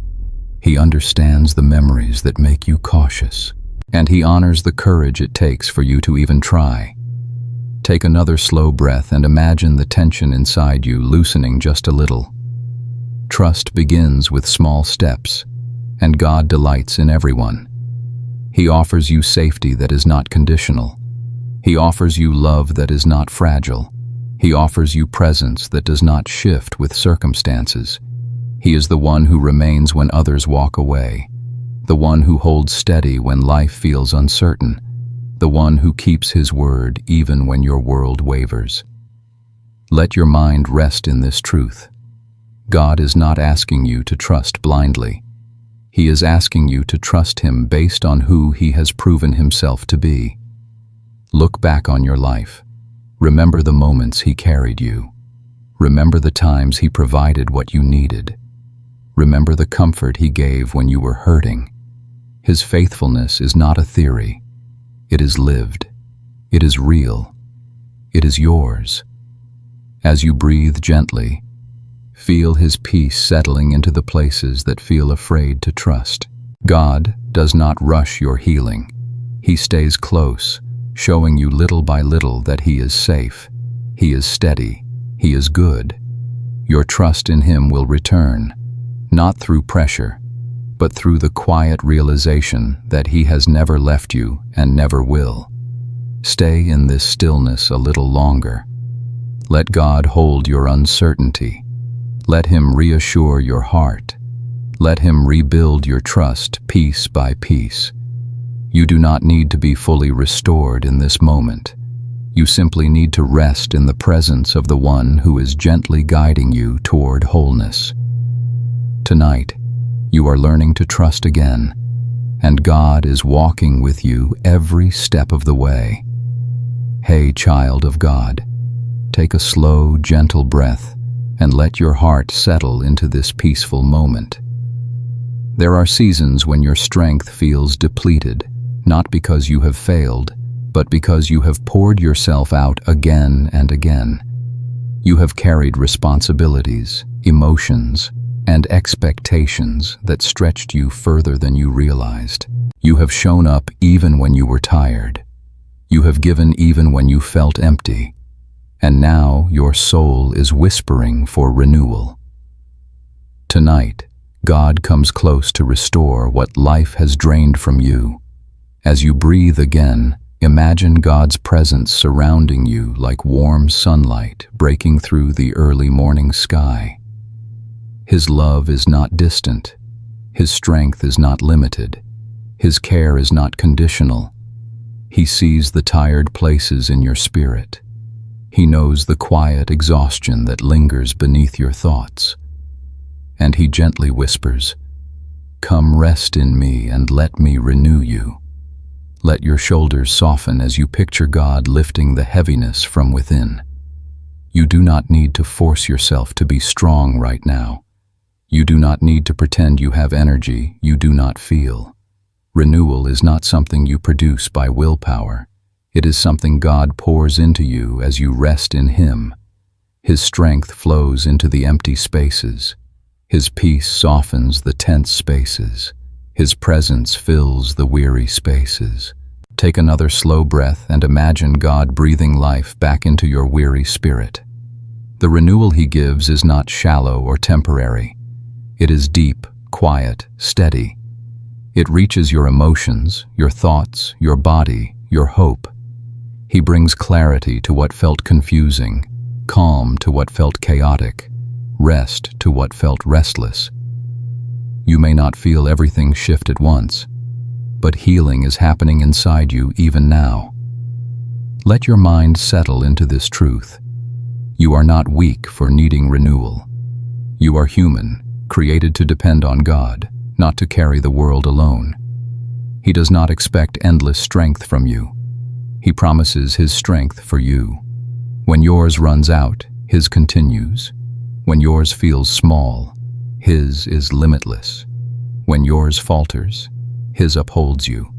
He understands the memories that make you cautious, and He honors the courage it takes for you to even try. Take another slow breath and imagine the tension inside you loosening just a little. Trust begins with small steps, and God delights in everyone. He offers you safety that is not conditional. He offers you love that is not fragile. He offers you presence that does not shift with circumstances. He is the one who remains when others walk away, the one who holds steady when life feels uncertain, the one who keeps His word even when your world wavers. Let your mind rest in this truth. God is not asking you to trust blindly. He is asking you to trust Him based on who He has proven Himself to be. Look back on your life. Remember the moments He carried you. Remember the times He provided what you needed. Remember the comfort He gave when you were hurting. His faithfulness is not a theory. It is lived. It is real. It is yours. As you breathe gently, feel His peace settling into the places that feel afraid to trust. God does not rush your healing. He stays close, showing you little by little that He is safe. He is steady. He is good. Your trust in Him will return, not through pressure, but through the quiet realization that He has never left you and never will. Stay in this stillness a little longer. Let God hold your uncertainty. Let Him reassure your heart. Let Him rebuild your trust piece by piece. You do not need to be fully restored in this moment. You simply need to rest in the presence of the one who is gently guiding you toward wholeness. Tonight, you are learning to trust again, and God is walking with you every step of the way. Hey, child of God, take a slow, gentle breath and let your heart settle into this peaceful moment. There are seasons when your strength feels depleted, not because you have failed, but because you have poured yourself out again and again. You have carried responsibilities, emotions, and expectations that stretched you further than you realized. You have shown up even when you were tired. You have given even when you felt empty. And now your soul is whispering for renewal. Tonight, God comes close to restore what life has drained from you. As you breathe again, imagine God's presence surrounding you like warm sunlight breaking through the early morning sky. His love is not distant. His strength is not limited. His care is not conditional. He sees the tired places in your spirit. He knows the quiet exhaustion that lingers beneath your thoughts. And he gently whispers, "Come rest in me and let me renew you." Let your shoulders soften as you picture God lifting the heaviness from within. You do not need to force yourself to be strong right now. You do not need to pretend you have energy you do not feel. Renewal is not something you produce by willpower. It is something God pours into you as you rest in Him. His strength flows into the empty spaces. His peace softens the tense spaces. His presence fills the weary spaces. Take another slow breath and imagine God breathing life back into your weary spirit. The renewal He gives is not shallow or temporary. It is deep, quiet, steady. It reaches your emotions, your thoughts, your body, your hope. He brings clarity to what felt confusing, calm to what felt chaotic, rest to what felt restless. You may not feel everything shift at once, but healing is happening inside you even now. Let your mind settle into this truth. You are not weak for needing renewal. You are human, created to depend on God, not to carry the world alone. He does not expect endless strength from you. He promises His strength for you. When yours runs out, His continues. When yours feels small, His is limitless. When yours falters, His upholds you.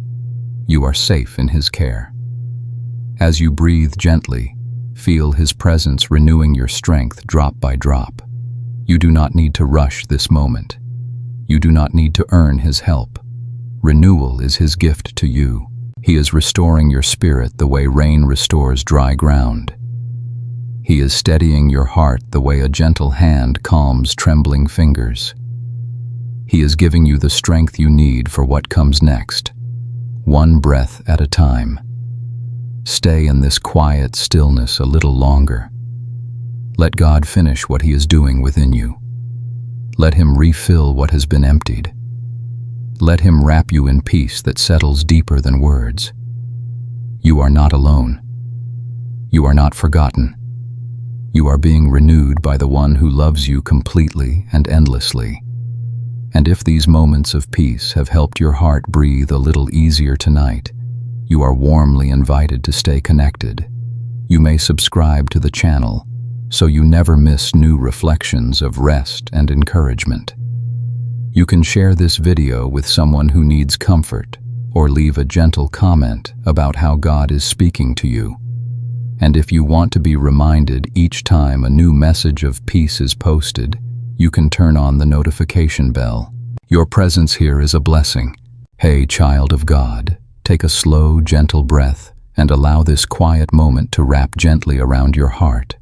You are safe in His care. As you breathe gently, feel His presence renewing your strength drop by drop. You do not need to rush this moment. You do not need to earn His help. Renewal is His gift to you. He is restoring your spirit the way rain restores dry ground. He is steadying your heart the way a gentle hand calms trembling fingers. He is giving you the strength you need for what comes next, one breath at a time. Stay in this quiet stillness a little longer. Let God finish what He is doing within you. Let Him refill what has been emptied. Let Him wrap you in peace that settles deeper than words. You are not alone. You are not forgotten. You are being renewed by the one who loves you completely and endlessly. And if these moments of peace have helped your heart breathe a little easier tonight, you are warmly invited to stay connected. You may subscribe to the channel so you never miss new reflections of rest and encouragement. You can share this video with someone who needs comfort, or leave a gentle comment about how God is speaking to you. And if you want to be reminded each time a new message of peace is posted, you can turn on the notification bell. Your presence here is a blessing. Hey, child of God, take a slow, gentle breath and allow this quiet moment to wrap gently around your heart.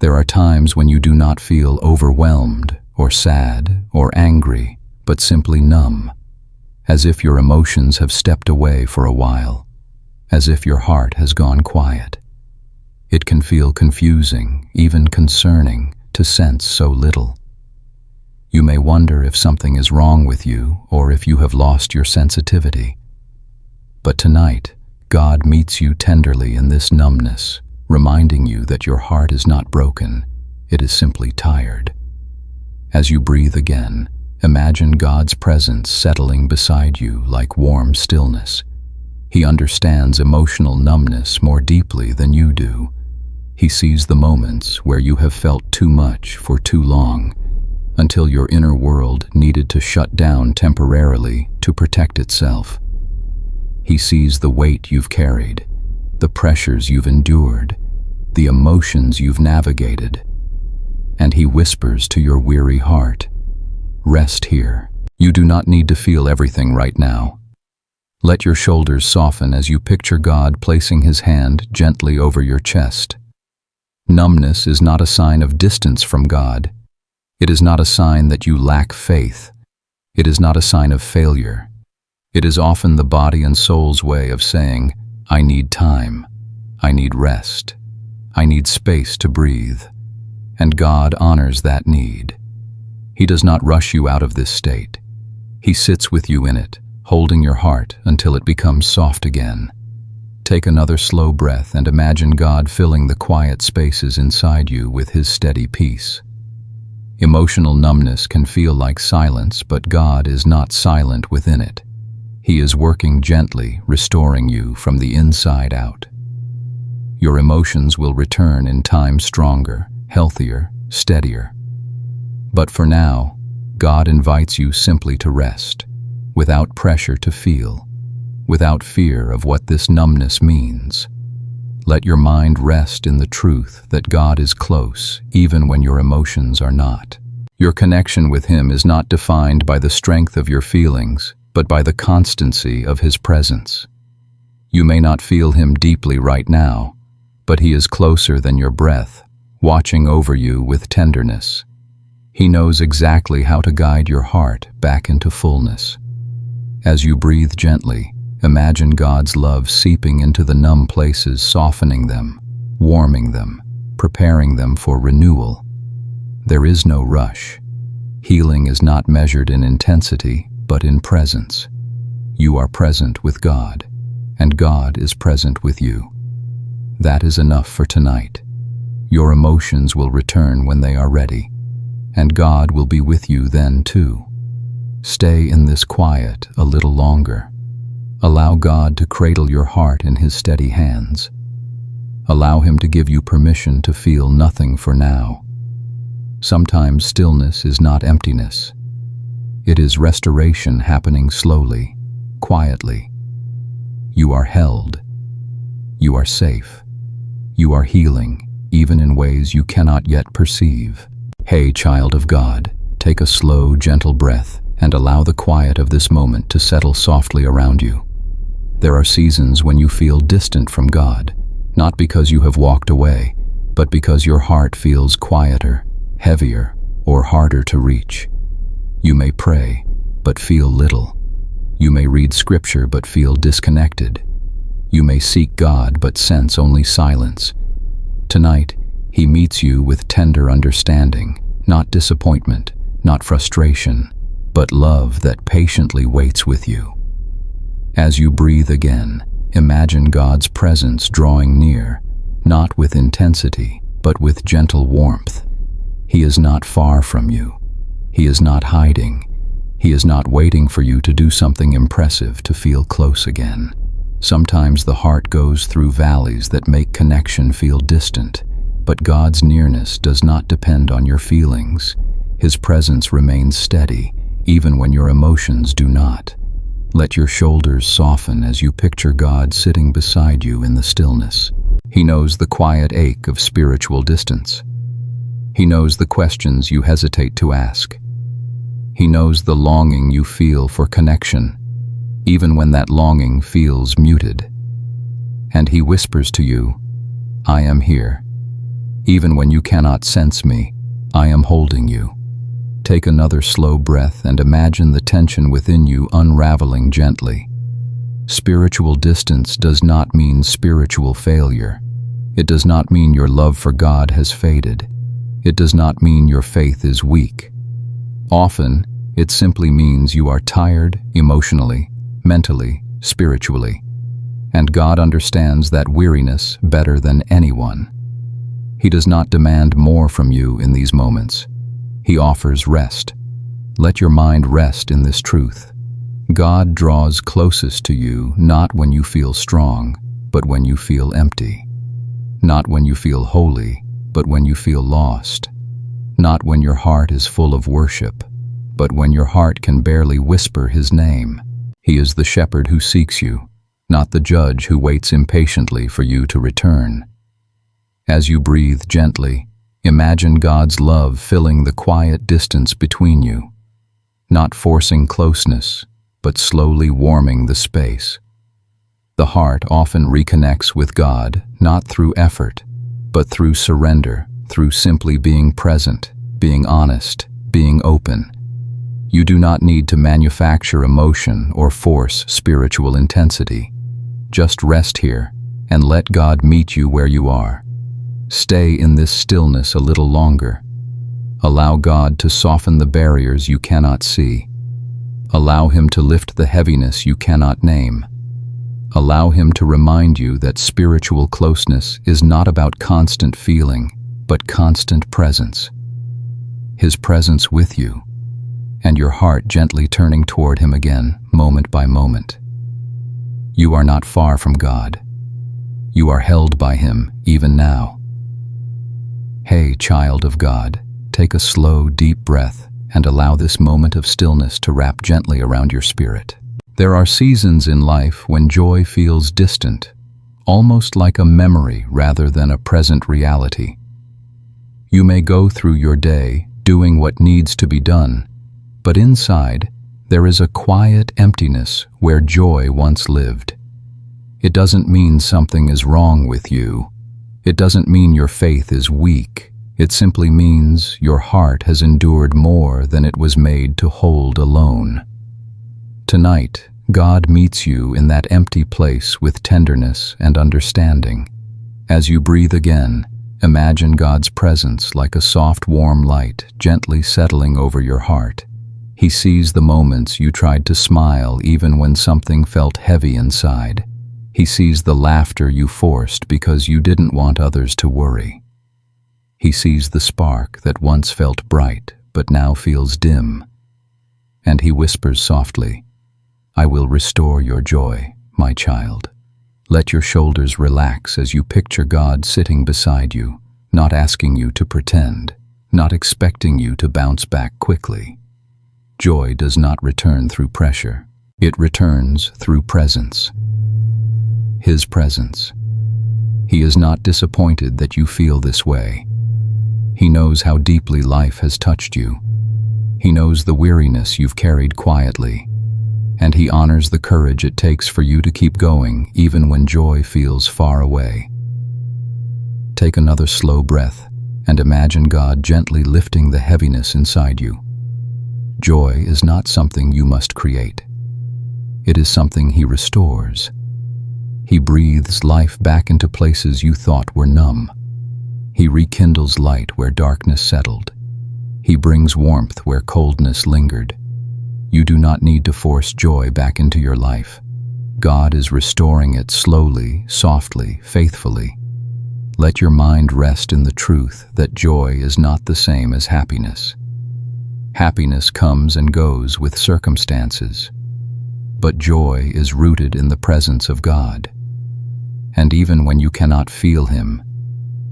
There are times when you do not feel overwhelmed or sad or angry, but simply numb, as if your emotions have stepped away for a while, as if your heart has gone quiet. It can feel confusing, even concerning, to sense so little. You may wonder if something is wrong with you or if you have lost your sensitivity. But tonight, God meets you tenderly in this numbness, reminding you that your heart is not broken, it is simply tired. As you breathe again, imagine God's presence settling beside you like warm stillness. He understands emotional numbness more deeply than you do. He sees the moments where you have felt too much for too long, until your inner world needed to shut down temporarily to protect itself. He sees the weight you've carried, the pressures you've endured, the emotions you've navigated, and he whispers to your weary heart, "Rest here. You do not need to feel everything right now." Let your shoulders soften as you picture God placing his hand gently over your chest. Numbness is not a sign of distance from God. It is not a sign that you lack faith. It is not a sign of failure. It is often the body and soul's way of saying, "I need time. I need rest. I need space to breathe." And God honors that need. He does not rush you out of this state. He sits with you in it, holding your heart until it becomes soft again. Take another slow breath and imagine God filling the quiet spaces inside you with his steady peace. Emotional numbness can feel like silence, but God is not silent within it. He is working gently, restoring you from the inside out. Your emotions will return in time stronger, healthier, steadier. But for now, God invites you simply to rest, without pressure to feel, without fear of what this numbness means. Let your mind rest in the truth that God is close, even when your emotions are not. Your connection with him is not defined by the strength of your feelings, but by the constancy of his presence. You may not feel him deeply right now, but he is closer than your breath, watching over you with tenderness. He knows exactly how to guide your heart back into fullness. As you breathe gently, imagine God's love seeping into the numb places, softening them, warming them, preparing them for renewal. There is no rush. Healing is not measured in intensity, but in presence. You are present with God, and God is present with you. That is enough for tonight. Your emotions will return when they are ready, and God will be with you then too. Stay in this quiet a little longer. Allow God to cradle your heart in his steady hands. Allow him to give you permission to feel nothing for now. Sometimes stillness is not emptiness. It is restoration happening slowly, quietly. You are held. You are safe. You are healing, even in ways you cannot yet perceive. Hey, child of God, take a slow, gentle breath and allow the quiet of this moment to settle softly around you. There are seasons when you feel distant from God, not because you have walked away, but because your heart feels quieter, heavier, or harder to reach. You may pray, but feel little. You may read scripture, but feel disconnected. You may seek God, but sense only silence. Tonight, he meets you with tender understanding, not disappointment, not frustration, but love that patiently waits with you. As you breathe again, imagine God's presence drawing near, not with intensity, but with gentle warmth. He is not far from you. He is not hiding. He is not waiting for you to do something impressive to feel close again. Sometimes the heart goes through valleys that make connection feel distant, but God's nearness does not depend on your feelings. His presence remains steady, even when your emotions do not. Let your shoulders soften as you picture God sitting beside you in the stillness. He knows the quiet ache of spiritual distance. He knows the questions you hesitate to ask. He knows the longing you feel for connection, even when that longing feels muted. And he whispers to you, "I am here. Even when you cannot sense me, I am holding you." Take another slow breath and imagine the tension within you unraveling gently. Spiritual distance does not mean spiritual failure. It does not mean your love for God has faded. It does not mean your faith is weak. Often, it simply means you are tired emotionally, mentally, spiritually. And God understands that weariness better than anyone. He does not demand more from you in these moments. He offers rest. Let your mind rest in this truth. God draws closest to you not when you feel strong, but when you feel empty. Not when you feel holy, but when you feel lost. Not when your heart is full of worship, but when your heart can barely whisper His name. He is the shepherd who seeks you, not the judge who waits impatiently for you to return. As you breathe gently, imagine God's love filling the quiet distance between you, not forcing closeness, but slowly warming the space. The heart often reconnects with God, not through effort, but through surrender, through simply being present, being honest, being open. You do not need to manufacture emotion or force spiritual intensity. Just rest here and let God meet you where you are. Stay in this stillness a little longer. Allow God to soften the barriers you cannot see. Allow Him to lift the heaviness you cannot name. Allow Him to remind you that spiritual closeness is not about constant feeling, but constant presence. His presence with you, and your heart gently turning toward Him again, moment by moment. You are not far from God. You are held by Him even now. Hey, child of God, take a slow, deep breath and allow this moment of stillness to wrap gently around your spirit. There are seasons in life when joy feels distant, almost like a memory rather than a present reality. You may go through your day doing what needs to be done, but inside there is a quiet emptiness where joy once lived. It doesn't mean something is wrong with you. It doesn't mean your faith is weak. It simply means your heart has endured more than it was made to hold alone. Tonight, God meets you in that empty place with tenderness and understanding. As you breathe again, imagine God's presence like a soft, warm light gently settling over your heart. He sees the moments you tried to smile even when something felt heavy inside. He sees the laughter you forced because you didn't want others to worry. He sees the spark that once felt bright but now feels dim. And He whispers softly, "I will restore your joy, my child." Let your shoulders relax as you picture God sitting beside you, not asking you to pretend, not expecting you to bounce back quickly. Joy does not return through pressure. It returns through presence. His presence. He is not disappointed that you feel this way. He knows how deeply life has touched you. He knows the weariness you've carried quietly, and He honors the courage it takes for you to keep going even when joy feels far away. Take another slow breath and imagine God gently lifting the heaviness inside you. Joy is not something you must create. It is something He restores. He breathes life back into places you thought were numb. He rekindles light where darkness settled. He brings warmth where coldness lingered. You do not need to force joy back into your life. God is restoring it slowly, softly, faithfully. Let your mind rest in the truth that joy is not the same as happiness. Happiness comes and goes with circumstances, but joy is rooted in the presence of God. And even when you cannot feel Him,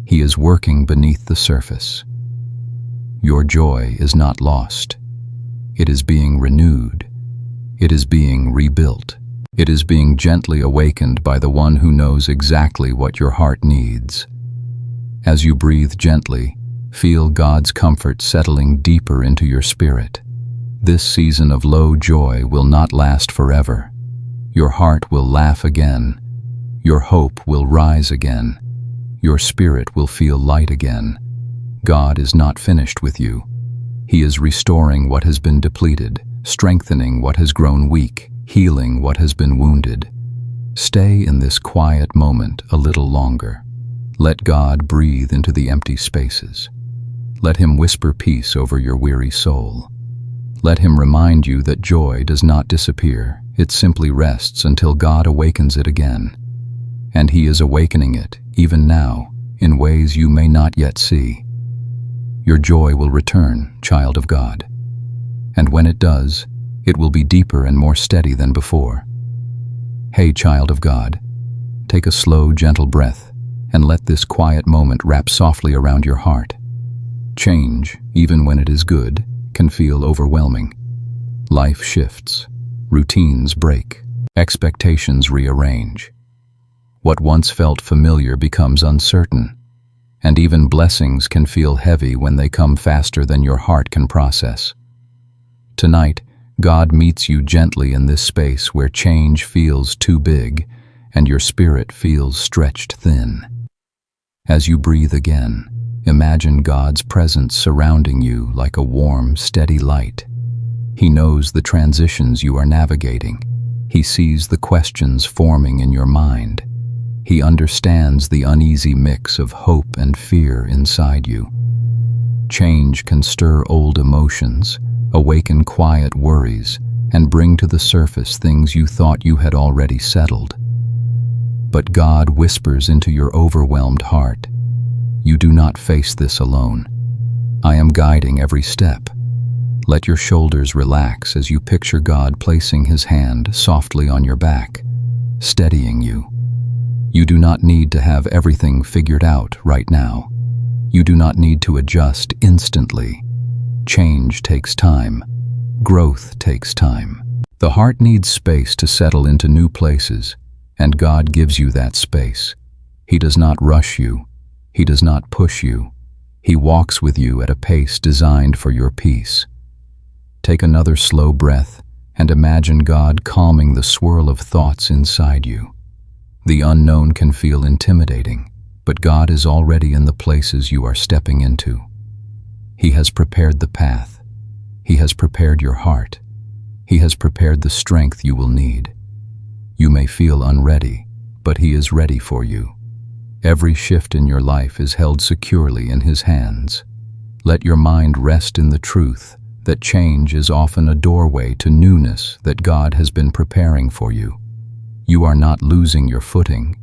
He is working beneath the surface. Your joy is not lost. It is being renewed. It is being rebuilt. It is being gently awakened by the one who knows exactly what your heart needs. As you breathe gently, feel God's comfort settling deeper into your spirit. This season of low joy will not last forever. Your heart will laugh again. Your hope will rise again. Your spirit will feel light again. God is not finished with you. He is restoring what has been depleted, strengthening what has grown weak, healing what has been wounded. Stay in this quiet moment a little longer. Let God breathe into the empty spaces. Let Him whisper peace over your weary soul. Let Him remind you that joy does not disappear. It simply rests until God awakens it again. and He is awakening it, even now, in ways you may not yet see. Your joy will return, child of God. And when it does, it will be deeper and more steady than before. Hey, child of God, take a slow, gentle breath and let this quiet moment wrap softly around your heart. Change, even when it is good, can feel overwhelming. Life shifts, routines break, expectations rearrange. What once felt familiar becomes uncertain, and even blessings can feel heavy when they come faster than your heart can process. Tonight, God meets you gently in this space where change feels too big and your spirit feels stretched thin. As you breathe again, imagine God's presence surrounding you like a warm, steady light. He knows the transitions you are navigating. He sees the questions forming in your mind. He understands the uneasy mix of hope and fear inside you. Change can stir old emotions, awaken quiet worries, and bring to the surface things you thought you had already settled. But God whispers into your overwhelmed heart, "You do not face this alone. I am guiding every step." Let your shoulders relax as you picture God placing His hand softly on your back, steadying you. You do not need to have everything figured out right now. You do not need to adjust instantly. Change takes time. Growth takes time. The heart needs space to settle into new places, and God gives you that space. He does not rush you. He does not push you. He walks with you at a pace designed for your peace. Take another slow breath and imagine God calming the swirl of thoughts inside you. The unknown can feel intimidating, but God is already in the places you are stepping into. He has prepared the path. He has prepared your heart. He has prepared the strength you will need. You may feel unready, but He is ready for you. Every shift in your life is held securely in His hands. Let your mind rest in the truth that change is often a doorway to newness that God has been preparing for you. You are not losing your footing.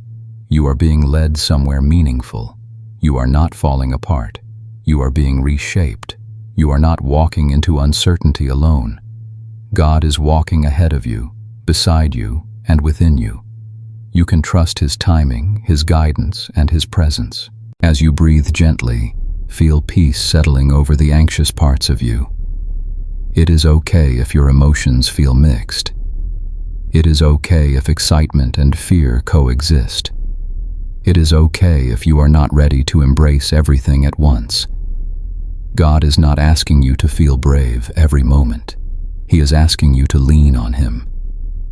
You are being led somewhere meaningful. You are not falling apart. You are being reshaped. You are not walking into uncertainty alone. God is walking ahead of you, beside you, and within you. You can trust His timing, His guidance, and His presence. As you breathe gently, feel peace settling over the anxious parts of you. It is okay if your emotions feel mixed. It is okay if excitement and fear coexist. It is okay if you are not ready to embrace everything at once. God is not asking you to feel brave every moment. He is asking you to lean on Him.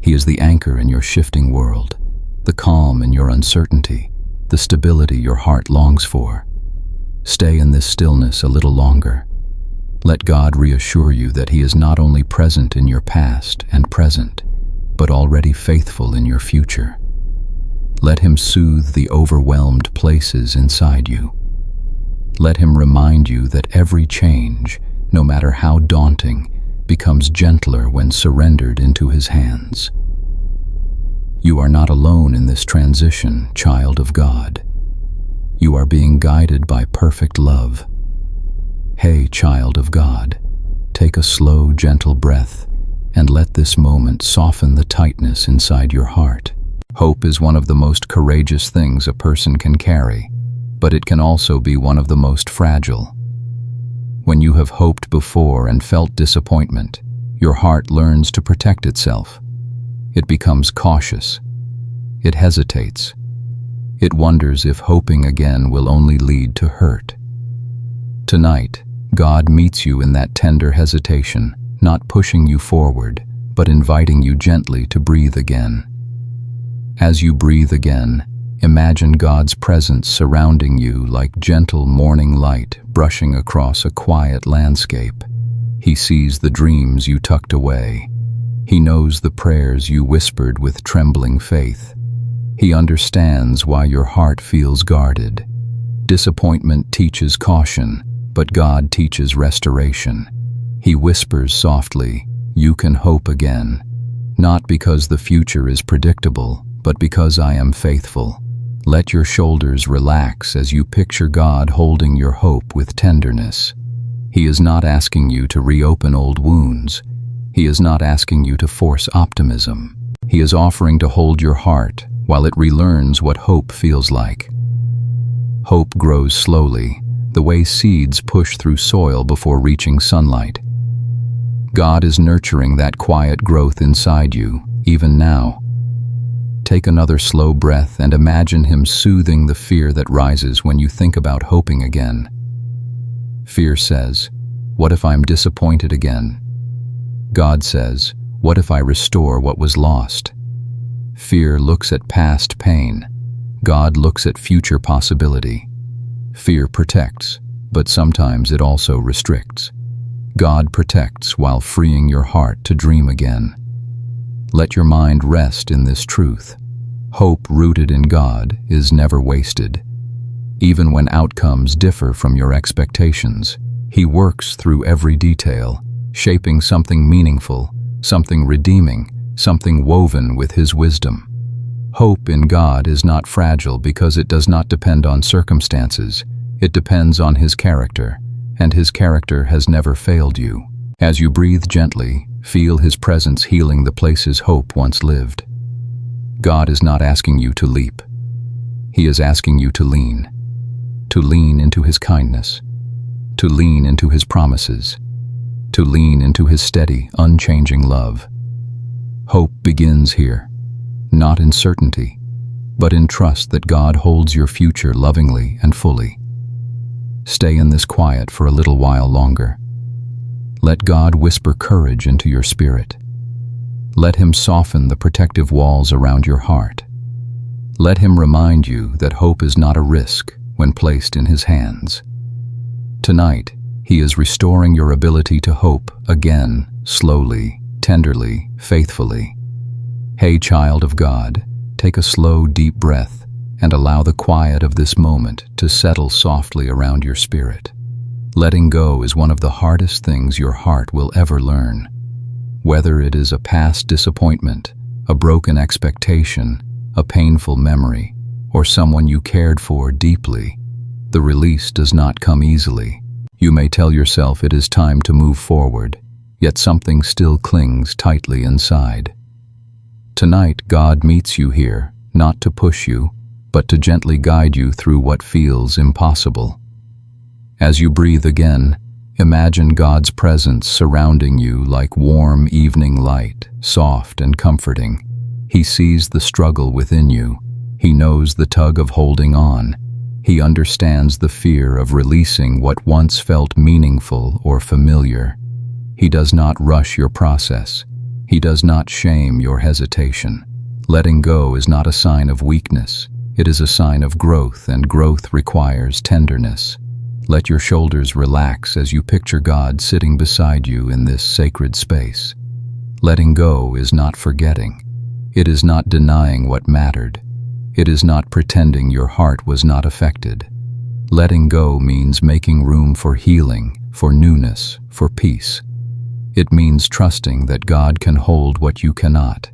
He is the anchor in your shifting world, the calm in your uncertainty, the stability your heart longs for. Stay in this stillness a little longer. Let God reassure you that He is not only present in your past and present, but already faithful in your future. Let Him soothe the overwhelmed places inside you. Let Him remind you that every change, no matter how daunting, becomes gentler when surrendered into His hands. You are not alone in this transition, child of God. You are being guided by perfect love. Hey, child of God, take a slow, gentle breath and let this moment soften the tightness inside your heart. Hope is one of the most courageous things a person can carry, but it can also be one of the most fragile. When you have hoped before and felt disappointment, your heart learns to protect itself. It becomes cautious. It hesitates. It wonders if hoping again will only lead to hurt. Tonight, God meets you in that tender hesitation, not pushing you forward, but inviting you gently to breathe again. As you breathe again, imagine God's presence surrounding you like gentle morning light brushing across a quiet landscape. He sees the dreams you tucked away. He knows the prayers you whispered with trembling faith. He understands why your heart feels guarded. Disappointment teaches caution, but God teaches restoration. He whispers softly, "You can hope again," not because the future is predictable, but because I am faithful. Let your shoulders relax as you picture God holding your hope with tenderness. He is not asking you to reopen old wounds. He is not asking you to force optimism. He is offering to hold your heart while it relearns what hope feels like. Hope grows slowly, the way seeds push through soil before reaching sunlight. God is nurturing that quiet growth inside you, even now. Take another slow breath and imagine Him soothing the fear that rises when you think about hoping again. Fear says, "What if I'm disappointed again?" God says, "What if I restore what was lost?" Fear looks at past pain. God looks at future possibility. Fear protects, but sometimes it also restricts. God protects while freeing your heart to dream again. Let your mind rest in this truth. Hope rooted in God is never wasted. Even when outcomes differ from your expectations, He works through every detail, shaping something meaningful, something redeeming, something woven with His wisdom. Hope in God is not fragile because it does not depend on circumstances. It depends on His character, and His character has never failed you. As you breathe gently, feel His presence healing the places hope once lived. God is not asking you to leap. He is asking you to lean into His kindness, to lean into His promises, to lean into His steady, unchanging love. Hope begins here, not in certainty, but in trust that God holds your future lovingly and fully. Stay in this quiet for a little while longer. Let God whisper courage into your spirit. Let Him soften the protective walls around your heart. Let Him remind you that hope is not a risk when placed in His hands. Tonight, He is restoring your ability to hope again, slowly, tenderly, faithfully. Hey, child of God, take a slow, deep breath and allow the quiet of this moment to settle softly around your spirit. Letting go is one of the hardest things your heart will ever learn. Whether it is a past disappointment, a broken expectation, a painful memory, or someone you cared for deeply, the release does not come easily. You may tell yourself it is time to move forward, yet something still clings tightly inside. Tonight, God meets you here, not to push you, but to gently guide you through what feels impossible. As you breathe again, imagine God's presence surrounding you like warm evening light, soft and comforting. He sees the struggle within you. He knows the tug of holding on. He understands the fear of releasing what once felt meaningful or familiar. He does not rush your process. He does not shame your hesitation. Letting go is not a sign of weakness. It is a sign of growth, and growth requires tenderness. Let your shoulders relax as you picture God sitting beside you in this sacred space. Letting go is not forgetting. It is not denying what mattered. It is not pretending your heart was not affected. Letting go means making room for healing, for newness, for peace. It means trusting that God can hold what you cannot.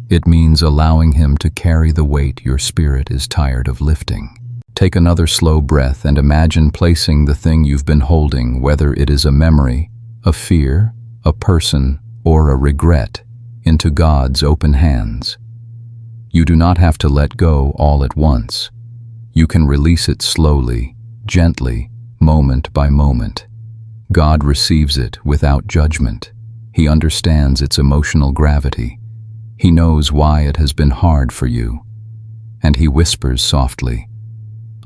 It means allowing Him to carry the weight your spirit is tired of lifting. Take another slow breath and imagine placing the thing you've been holding, whether it is a memory, a fear, a person, or a regret, into God's open hands. You do not have to let go all at once. You can release it slowly, gently, moment by moment. God receives it without judgment. He understands its emotional gravity. He knows why it has been hard for you. And He whispers softly,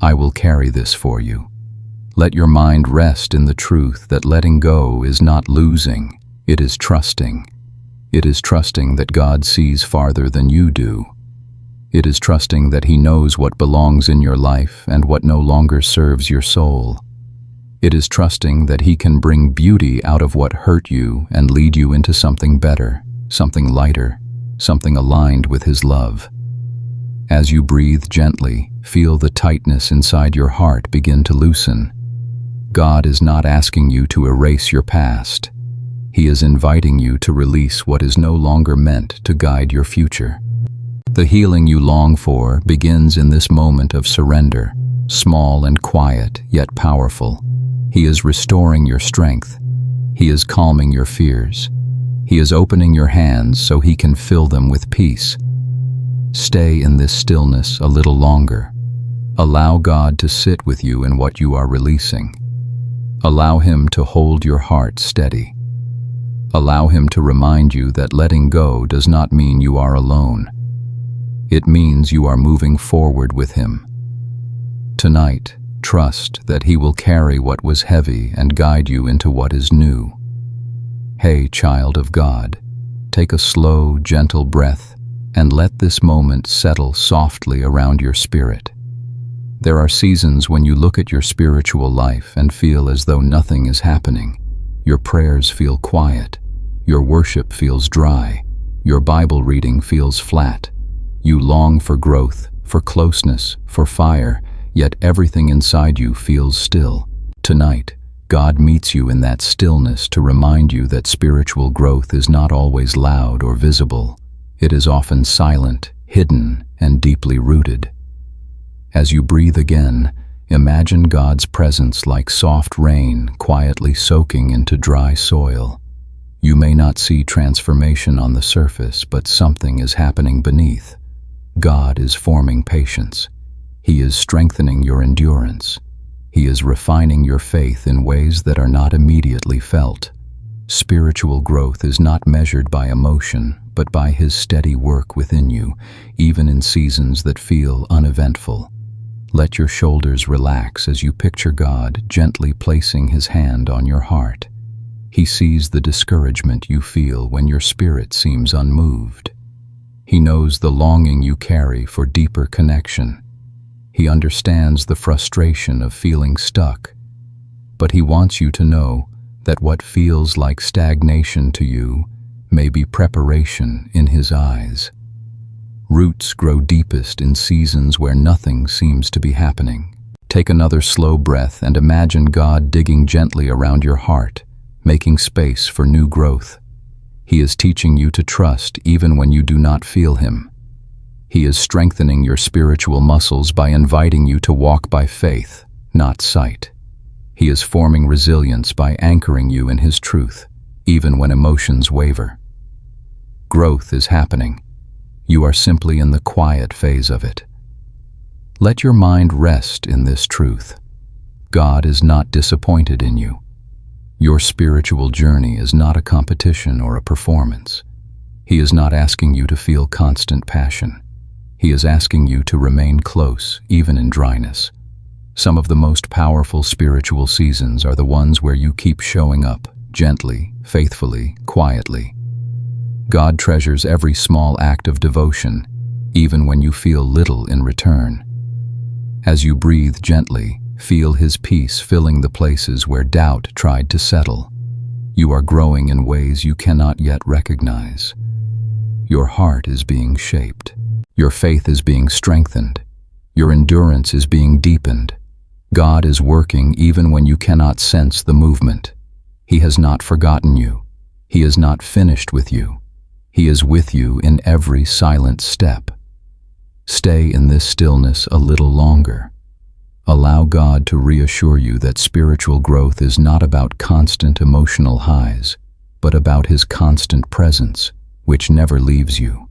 "I will carry this for you." Let your mind rest in the truth that letting go is not losing, it is trusting. It is trusting that God sees farther than you do. It is trusting that He knows what belongs in your life and what no longer serves your soul. It is trusting that He can bring beauty out of what hurt you and lead you into something better, something lighter, something aligned with His love. As you breathe gently, feel the tightness inside your heart begin to loosen. God is not asking you to erase your past. He is inviting you to release what is no longer meant to guide your future. The healing you long for begins in this moment of surrender, small and quiet, yet powerful. He is restoring your strength. He is calming your fears. He is opening your hands so He can fill them with peace. Stay in this stillness a little longer. Allow God to sit with you in what you are releasing. Allow Him to hold your heart steady. Allow Him to remind you that letting go does not mean you are alone. It means you are moving forward with Him. Tonight, trust that He will carry what was heavy and guide you into what is new. Hey, child of God, take a slow, gentle breath and let this moment settle softly around your spirit. There are seasons when you look at your spiritual life and feel as though nothing is happening. Your prayers feel quiet. Your worship feels dry. Your Bible reading feels flat. You long for growth, for closeness, for fire, yet everything inside you feels still. Tonight, God meets you in that stillness to remind you that spiritual growth is not always loud or visible. It is often silent, hidden, and deeply rooted. As you breathe again, imagine God's presence like soft rain quietly soaking into dry soil. You may not see transformation on the surface, but something is happening beneath. God is forming patience. He is strengthening your endurance. He is refining your faith in ways that are not immediately felt. Spiritual growth is not measured by emotion, but by His steady work within you, even in seasons that feel uneventful. Let your shoulders relax as you picture God gently placing His hand on your heart. He sees the discouragement you feel when your spirit seems unmoved. He knows the longing you carry for deeper connection. He understands the frustration of feeling stuck. But He wants you to know that what feels like stagnation to you may be preparation in His eyes. Roots grow deepest in seasons where nothing seems to be happening. Take another slow breath and imagine God digging gently around your heart, making space for new growth. He is teaching you to trust even when you do not feel Him. He is strengthening your spiritual muscles by inviting you to walk by faith, not sight. He is forming resilience by anchoring you in His truth, even when emotions waver. Growth is happening. You are simply in the quiet phase of it. Let your mind rest in this truth. God is not disappointed in you. Your spiritual journey is not a competition or a performance. He is not asking you to feel constant passion. He is asking you to remain close, even in dryness. Some of the most powerful spiritual seasons are the ones where you keep showing up, gently, faithfully, quietly. God treasures every small act of devotion, even when you feel little in return. As you breathe gently, feel His peace filling the places where doubt tried to settle. You are growing in ways you cannot yet recognize. Your heart is being shaped. Your faith is being strengthened. Your endurance is being deepened. God is working even when you cannot sense the movement. He has not forgotten you. He is not finished with you. He is with you in every silent step. Stay in this stillness a little longer. Allow God to reassure you that spiritual growth is not about constant emotional highs, but about His constant presence, which never leaves you.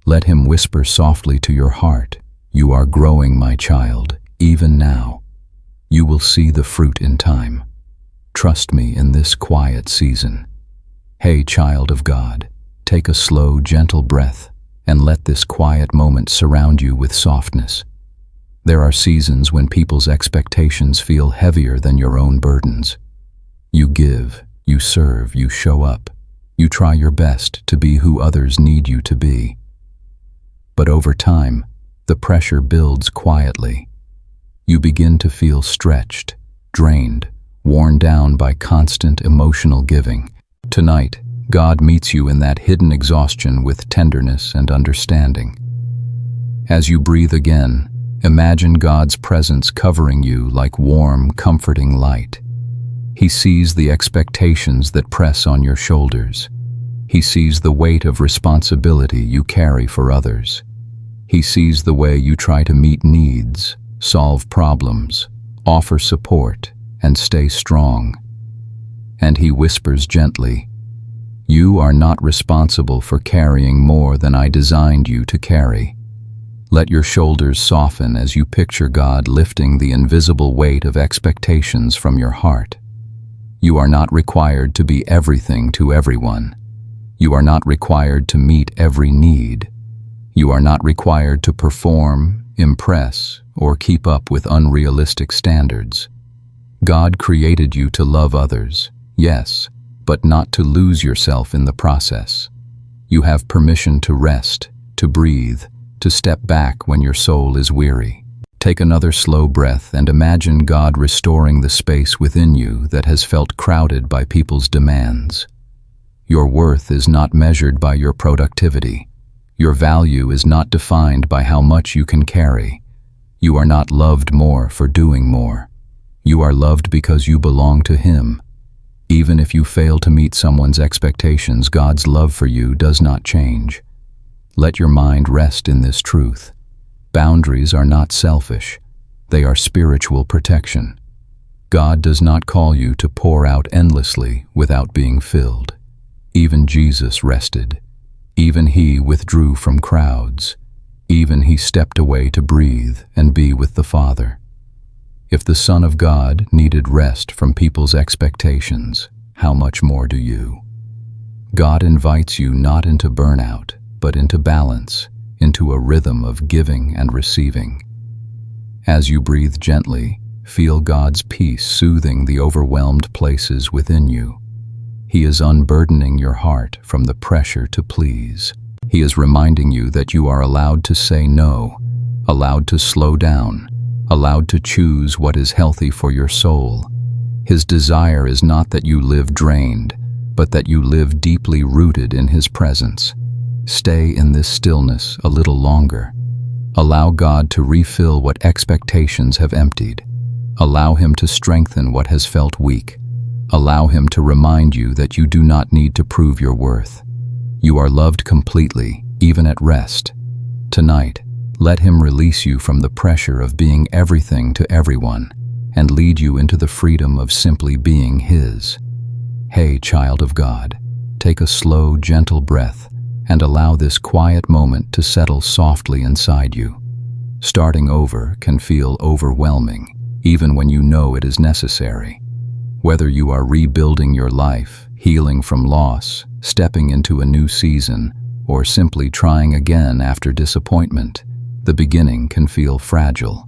Let Him whisper softly to your heart, "You are growing, my child, even now. You will see the fruit in time. Trust me in this quiet season." Hey, child of God, take a slow, gentle breath and let this quiet moment surround you with softness. There are seasons when people's expectations feel heavier than your own burdens. You give, you serve, you show up. You try your best to be who others need you to be. But over time, the pressure builds quietly. You begin to feel stretched, drained, worn down by constant emotional giving. Tonight, God meets you in that hidden exhaustion with tenderness and understanding. As you breathe again, imagine God's presence covering you like warm, comforting light. He sees the expectations that press on your shoulders. He sees the weight of responsibility you carry for others. He sees the way you try to meet needs, solve problems, offer support, and stay strong. And he whispers gently, "You are not responsible for carrying more than I designed you to carry." Let your shoulders soften as you picture God lifting the invisible weight of expectations from your heart. You are not required to be everything to everyone. You are not required to meet every need. You are not required to perform, impress, or keep up with unrealistic standards. God created you to love others, yes, but not to lose yourself in the process. You have permission to rest, to breathe, to step back when your soul is weary. Take another slow breath and imagine God restoring the space within you that has felt crowded by people's demands. Your worth is not measured by your productivity. Your value is not defined by how much you can carry. You are not loved more for doing more. You are loved because you belong to Him. Even if you fail to meet someone's expectations, God's love for you does not change. Let your mind rest in this truth. Boundaries are not selfish. They are spiritual protection. God does not call you to pour out endlessly without being filled. Even Jesus rested. Even He withdrew from crowds. Even He stepped away to breathe and be with the Father. If the Son of God needed rest from people's expectations, how much more do you? God invites you not into burnout, but into balance, into a rhythm of giving and receiving. As you breathe gently, feel God's peace soothing the overwhelmed places within you. He is unburdening your heart from the pressure to please. He is reminding you that you are allowed to say no, allowed to slow down, allowed to choose what is healthy for your soul. His desire is not that you live drained, but that you live deeply rooted in His presence. Stay in this stillness a little longer. Allow God to refill what expectations have emptied. Allow Him to strengthen what has felt weak. Allow Him to remind you that you do not need to prove your worth. You are loved completely, even at rest. Tonight, let Him release you from the pressure of being everything to everyone and lead you into the freedom of simply being His. Hey, child of God, take a slow, gentle breath and allow this quiet moment to settle softly inside you. Starting over can feel overwhelming, even when you know it is necessary. Whether you are rebuilding your life, healing from loss, stepping into a new season, or simply trying again after disappointment, the beginning can feel fragile.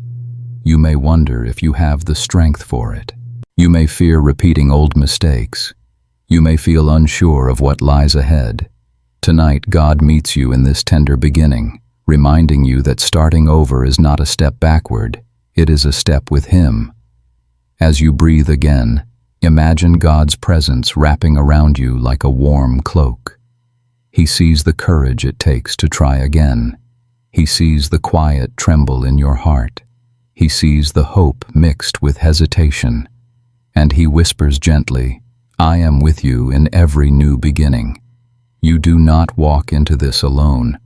You may wonder if you have the strength for it. You may fear repeating old mistakes. You may feel unsure of what lies ahead. Tonight, God meets you in this tender beginning, reminding you that starting over is not a step backward, it is a step with Him. As you breathe again, imagine God's presence wrapping around you like a warm cloak. He sees the courage it takes to try again. He sees the quiet tremble in your heart. He sees the hope mixed with hesitation. And He whispers gently, "I am with you in every new beginning." You do not walk into this alone.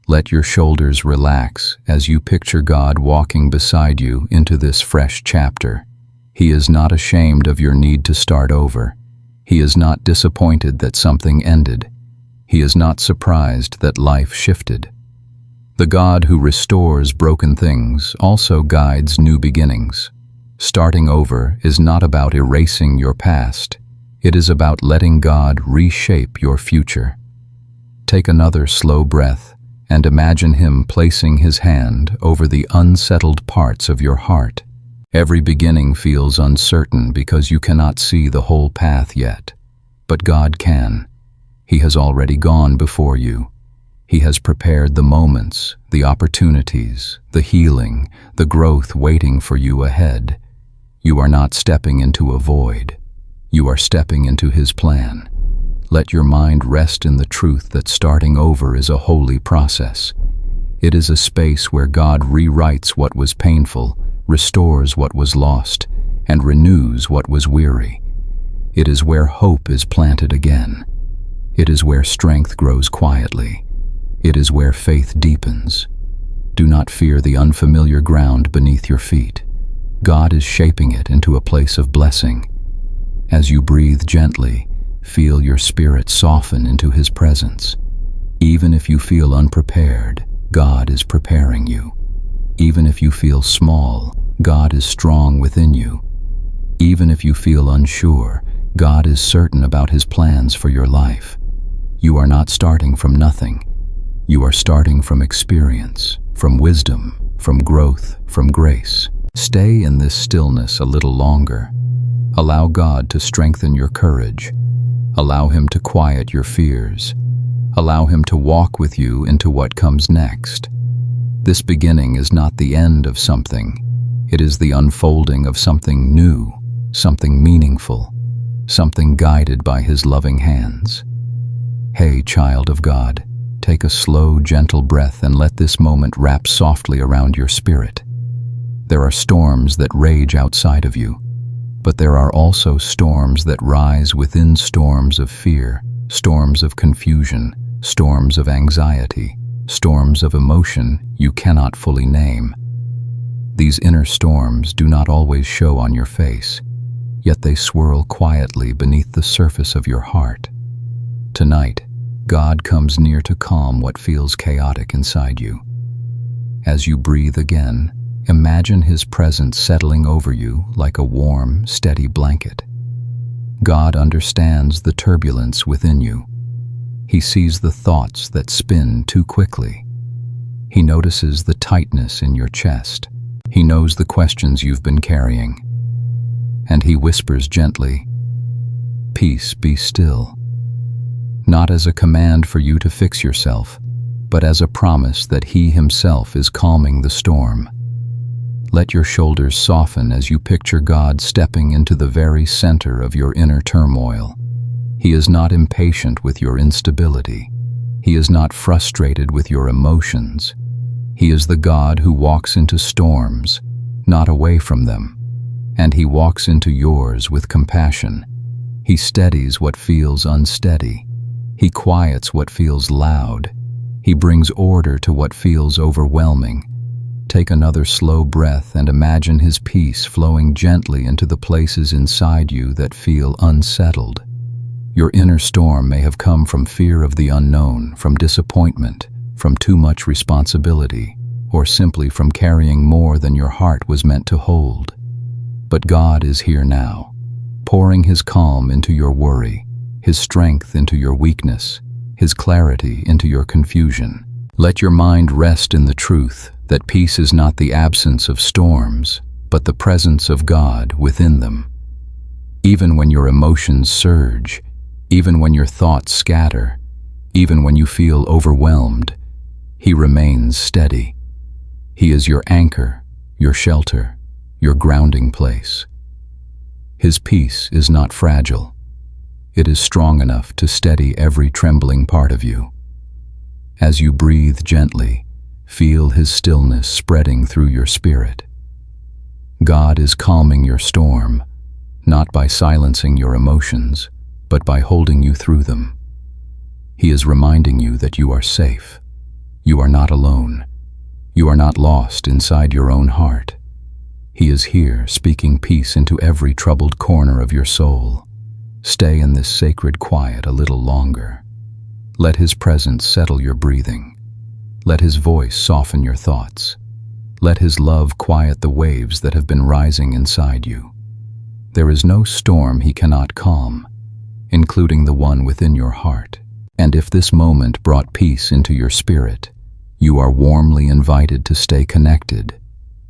Let your shoulders relax as you picture God walking beside you into this fresh chapter. He is not ashamed of your need to start over. He is not disappointed that something ended. He is not surprised that life shifted. The God who restores broken things also guides new beginnings. Starting over is not about erasing your past. It is about letting God reshape your future. Take another slow breath and imagine Him placing His hand over the unsettled parts of your heart. Every beginning feels uncertain because you cannot see the whole path yet. But God can. He has already gone before you. He has prepared the moments, the opportunities, the healing, the growth waiting for you ahead. You are not stepping into a void. You are stepping into His plan. Let your mind rest in the truth that starting over is a holy process. It is a space where God rewrites what was painful, restores what was lost, and renews what was weary. It is where hope is planted again. It is where strength grows quietly. It is where faith deepens. Do not fear the unfamiliar ground beneath your feet. God is shaping it into a place of blessing. As you breathe gently, feel your spirit soften into His presence. Even if you feel unprepared, God is preparing you. Even if you feel small, God is strong within you. Even if you feel unsure, God is certain about His plans for your life. You are not starting from nothing. You are starting from experience, from wisdom, from growth, from grace. Stay in this stillness a little longer. Allow God to strengthen your courage. Allow Him to quiet your fears. Allow Him to walk with you into what comes next. This beginning is not the end of something. It is the unfolding of something new, something meaningful, something guided by His loving hands. Hey, child of God, take a slow, gentle breath and let this moment wrap softly around your spirit. There are storms that rage outside of you, but there are also storms that rise within, storms of fear, storms of confusion, storms of anxiety, storms of emotion you cannot fully name. These inner storms do not always show on your face, yet they swirl quietly beneath the surface of your heart. Tonight, God comes near to calm what feels chaotic inside you. As you breathe again, imagine His presence settling over you like a warm, steady blanket. God understands the turbulence within you. He sees the thoughts that spin too quickly. He notices the tightness in your chest. He knows the questions you've been carrying. And He whispers gently, "Peace, be still." Not as a command for you to fix yourself, but as a promise that He Himself is calming the storm. Let your shoulders soften as you picture God stepping into the very center of your inner turmoil. He is not impatient with your instability. He is not frustrated with your emotions. He is the God who walks into storms, not away from them, and He walks into yours with compassion. He steadies what feels unsteady. He quiets what feels loud. He brings order to what feels overwhelming. Take another slow breath and imagine His peace flowing gently into the places inside you that feel unsettled. Your inner storm may have come from fear of the unknown, from disappointment, from too much responsibility, or simply from carrying more than your heart was meant to hold. But God is here now, pouring His calm into your worry, His strength into your weakness, His clarity into your confusion. Let your mind rest in the truth that peace is not the absence of storms, but the presence of God within them. Even when your emotions surge, even when your thoughts scatter, even when you feel overwhelmed, He remains steady. He is your anchor, your shelter, your grounding place. His peace is not fragile. It is strong enough to steady every trembling part of you. As you breathe gently, feel His stillness spreading through your spirit. God is calming your storm, not by silencing your emotions, but by holding you through them. He is reminding you that you are safe. You are not alone. You are not lost inside your own heart. He is here, speaking peace into every troubled corner of your soul. Stay in this sacred quiet a little longer. Let His presence settle your breathing. Let His voice soften your thoughts. Let His love quiet the waves that have been rising inside you. There is no storm He cannot calm, including the one within your heart. And if this moment brought peace into your spirit, you are warmly invited to stay connected.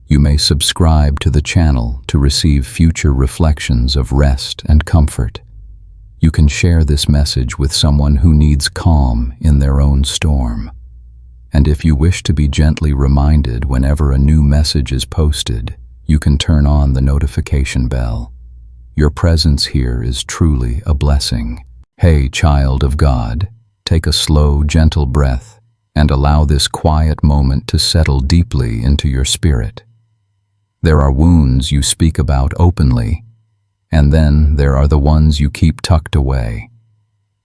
You may subscribe to the channel to receive future reflections of rest and comfort. You can share this message with someone who needs calm in their own storm. And if you wish to be gently reminded whenever a new message is posted, you can turn on the notification bell. Your presence here is truly a blessing. Hey, child of God, take a slow, gentle breath and allow this quiet moment to settle deeply into your spirit. There are wounds you speak about openly, and then there are the ones you keep tucked away.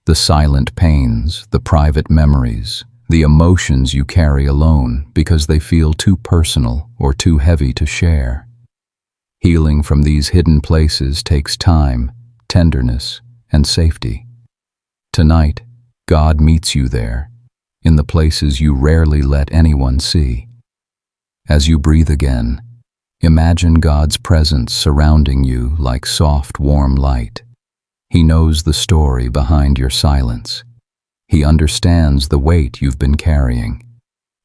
The silent pains, the private memories, the emotions you carry alone because they feel too personal or too heavy to share. Healing from these hidden places takes time, tenderness, and safety. Tonight, God meets you there, in the places you rarely let anyone see. As you breathe again, imagine God's presence surrounding you like soft, warm light. He knows the story behind your silence. He understands the weight you've been carrying.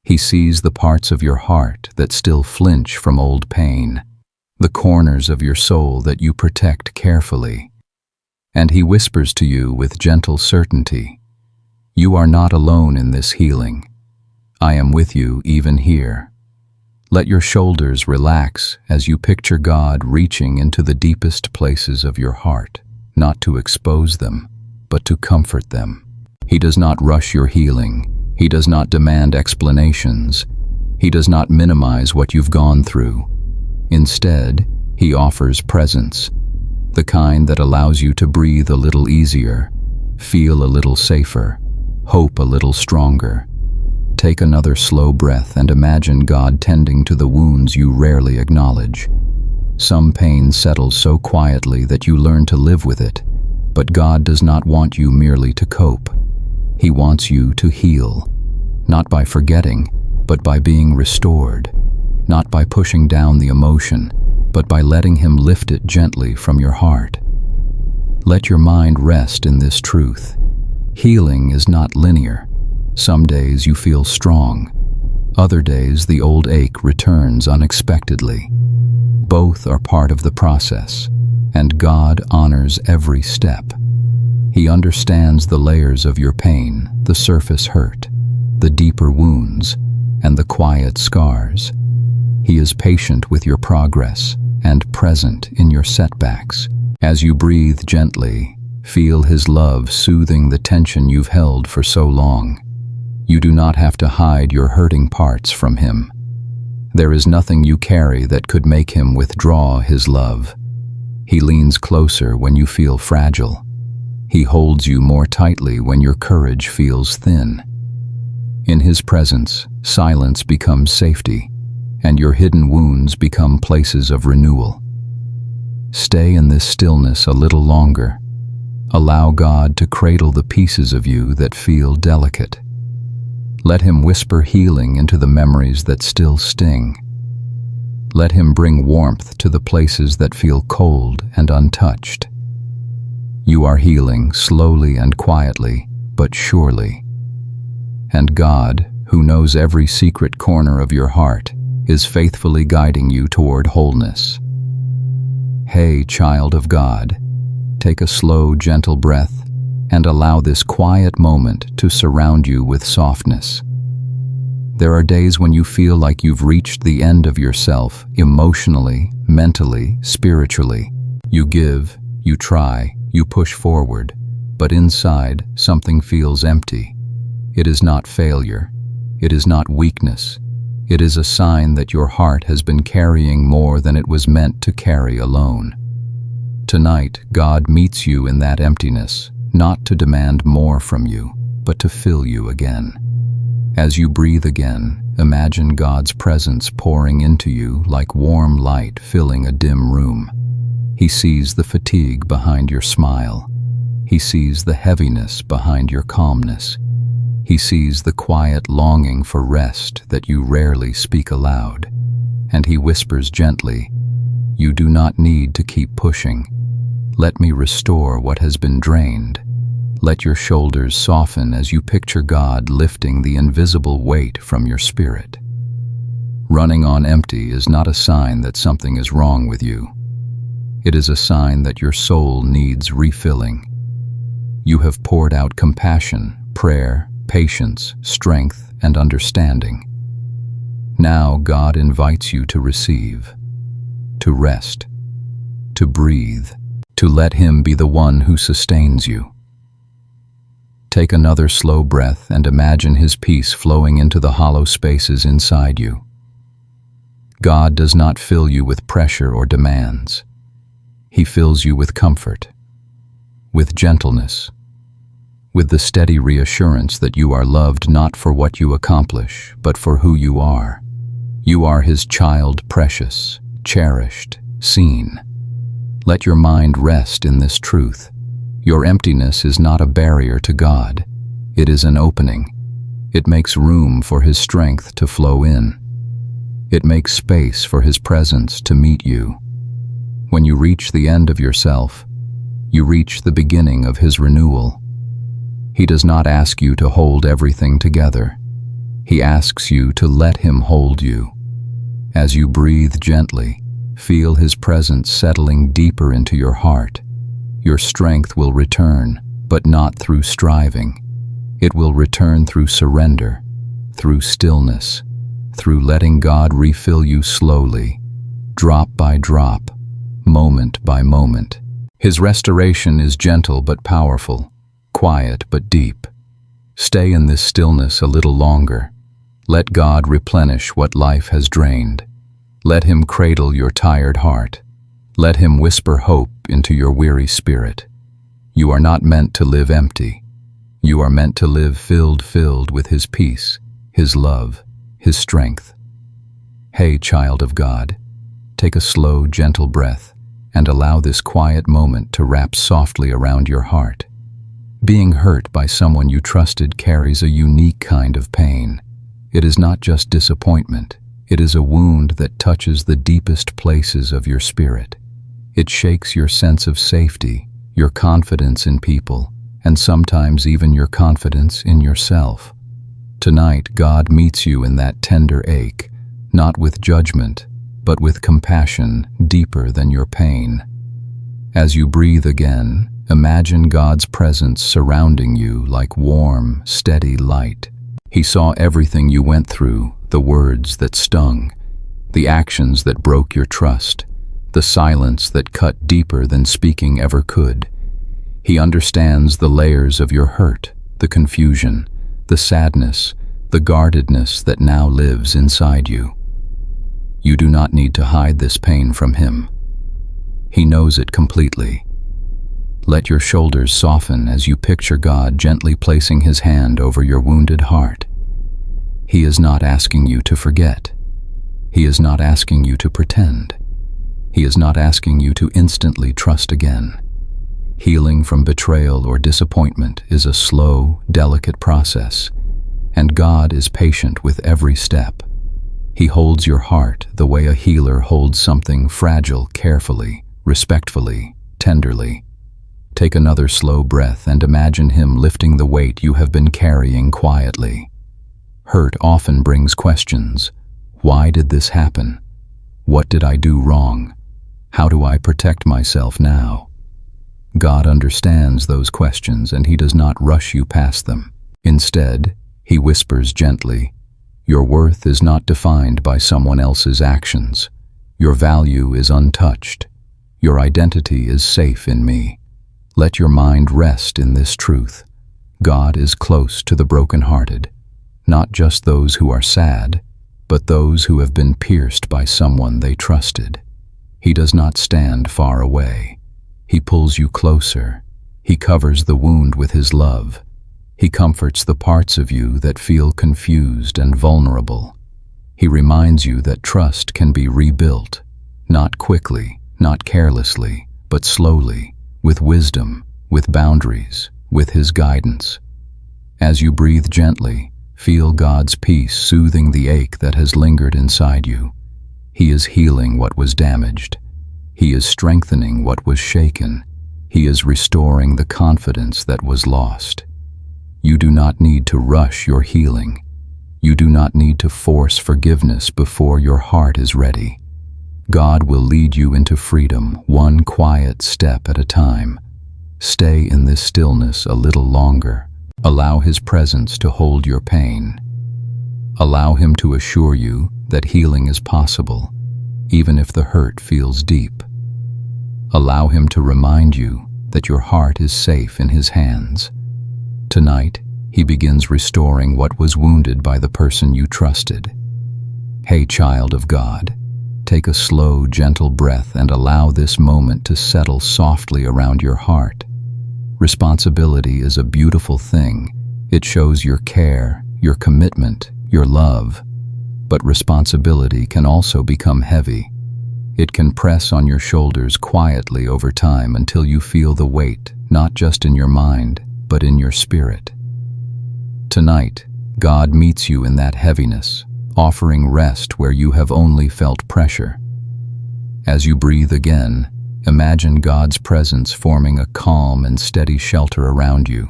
He sees the parts of your heart that still flinch from old pain, the corners of your soul that you protect carefully. And he whispers to you with gentle certainty, "You are not alone in this healing. I am with you even here." Let your shoulders relax as you picture God reaching into the deepest places of your heart, not to expose them, but to comfort them. He does not rush your healing. He does not demand explanations. He does not minimize what you've gone through. Instead, he offers presence, the kind that allows you to breathe a little easier, feel a little safer, hope a little stronger. Take another slow breath and imagine God tending to the wounds you rarely acknowledge. Some pain settles so quietly that you learn to live with it, but God does not want you merely to cope. He wants you to heal, not by forgetting, but by being restored, not by pushing down the emotion, but by letting him lift it gently from your heart. Let your mind rest in this truth. Healing is not linear. Some days you feel strong. Other days the old ache returns unexpectedly. Both are part of the process, and God honors every step. He understands the layers of your pain, the surface hurt, the deeper wounds, and the quiet scars. He is patient with your progress and present in your setbacks. As you breathe gently, feel his love soothing the tension you've held for so long. You do not have to hide your hurting parts from him. There is nothing you carry that could make him withdraw his love. He leans closer when you feel fragile. He holds you more tightly when your courage feels thin. In his presence, silence becomes safety, and your hidden wounds become places of renewal. Stay in this stillness a little longer. Allow God to cradle the pieces of you that feel delicate. Let him whisper healing into the memories that still sting. Let him bring warmth to the places that feel cold and untouched. You are healing slowly and quietly, but surely. And God, who knows every secret corner of your heart, is faithfully guiding you toward wholeness. Hey, child of God, take a slow, gentle breath and allow this quiet moment to surround you with softness. There are days when you feel like you've reached the end of yourself, emotionally, mentally, spiritually. You give, you try, you push forward, but inside something feels empty. It is not failure. It is not weakness. It is a sign that your heart has been carrying more than it was meant to carry alone. Tonight, God meets you in that emptiness, not to demand more from you, but to fill you again. As you breathe again, imagine God's presence pouring into you like warm light filling a dim room. He sees the fatigue behind your smile. He sees the heaviness behind your calmness. He sees the quiet longing for rest that you rarely speak aloud. And he whispers gently, "You do not need to keep pushing. Let me restore what has been drained." Let your shoulders soften as you picture God lifting the invisible weight from your spirit. Running on empty is not a sign that something is wrong with you. It is a sign that your soul needs refilling. You have poured out compassion, prayer, patience, strength, and understanding. Now God invites you to receive, to rest, to breathe, to let him be the one who sustains you. Take another slow breath and imagine his peace flowing into the hollow spaces inside you. God does not fill you with pressure or demands. He fills you with comfort, with gentleness, with the steady reassurance that you are loved not for what you accomplish, but for who you are. You are His child, precious, cherished, seen. Let your mind rest in this truth. Your emptiness is not a barrier to God. It is an opening. It makes room for His strength to flow in. It makes space for His presence to meet you. When you reach the end of yourself, you reach the beginning of His renewal. He does not ask you to hold everything together. He asks you to let Him hold you. As you breathe gently, feel His presence settling deeper into your heart. Your strength will return, but not through striving. It will return through surrender, through stillness, through letting God refill you slowly, drop by drop, moment by moment. His restoration is gentle but powerful, quiet but deep. Stay in this stillness a little longer. Let God replenish what life has drained. Let Him cradle your tired heart. Let Him whisper hope into your weary spirit. You are not meant to live empty. You are meant to live filled with His peace, His love, His strength. Hey, child of God, take a slow, gentle breath and allow this quiet moment to wrap softly around your heart. Being hurt by someone you trusted carries a unique kind of pain. It is not just disappointment. It is a wound that touches the deepest places of your spirit. It shakes your sense of safety, your confidence in people, and sometimes even your confidence in yourself. Tonight, God meets you in that tender ache, not with judgment, but with compassion deeper than your pain. As you breathe again, imagine God's presence surrounding you like warm, steady light. He saw everything you went through, the words that stung, the actions that broke your trust, the silence that cut deeper than speaking ever could. He understands the layers of your hurt, the confusion, the sadness, the guardedness that now lives inside you. You do not need to hide this pain from Him. He knows it completely. Let your shoulders soften as you picture God gently placing His hand over your wounded heart. He is not asking you to forget. He is not asking you to pretend. He is not asking you to instantly trust again. Healing from betrayal or disappointment is a slow, delicate process, and God is patient with every step. He holds your heart the way a healer holds something fragile carefully, respectfully, tenderly. Take another slow breath and imagine Him lifting the weight you have been carrying quietly. Hurt often brings questions. Why did this happen? What did I do wrong? How do I protect myself now? God understands those questions and He does not rush you past them. Instead, He whispers gently, "Your worth is not defined by someone else's actions. Your value is untouched. Your identity is safe in me." Let your mind rest in this truth. God is close to the brokenhearted, not just those who are sad, but those who have been pierced by someone they trusted. He does not stand far away. He pulls you closer. He covers the wound with His love. He comforts the parts of you that feel confused and vulnerable. He reminds you that trust can be rebuilt, not quickly, not carelessly, but slowly, with wisdom, with boundaries, with His guidance. As you breathe gently, feel God's peace soothing the ache that has lingered inside you. He is healing what was damaged. He is strengthening what was shaken. He is restoring the confidence that was lost. You do not need to rush your healing. You do not need to force forgiveness before your heart is ready. God will lead you into freedom, one quiet step at a time. Stay in this stillness a little longer. Allow His presence to hold your pain. Allow Him to assure you that healing is possible, even if the hurt feels deep. Allow Him to remind you that your heart is safe in His hands. Tonight, He begins restoring what was wounded by the person you trusted. Hey, child of God, take a slow, gentle breath and allow this moment to settle softly around your heart. Responsibility is a beautiful thing. It shows your care, your commitment, your love. But responsibility can also become heavy. It can press on your shoulders quietly over time until you feel the weight, not just in your mind, but in your spirit. Tonight, God meets you in that heaviness, offering rest where you have only felt pressure. As you breathe again, imagine God's presence forming a calm and steady shelter around you.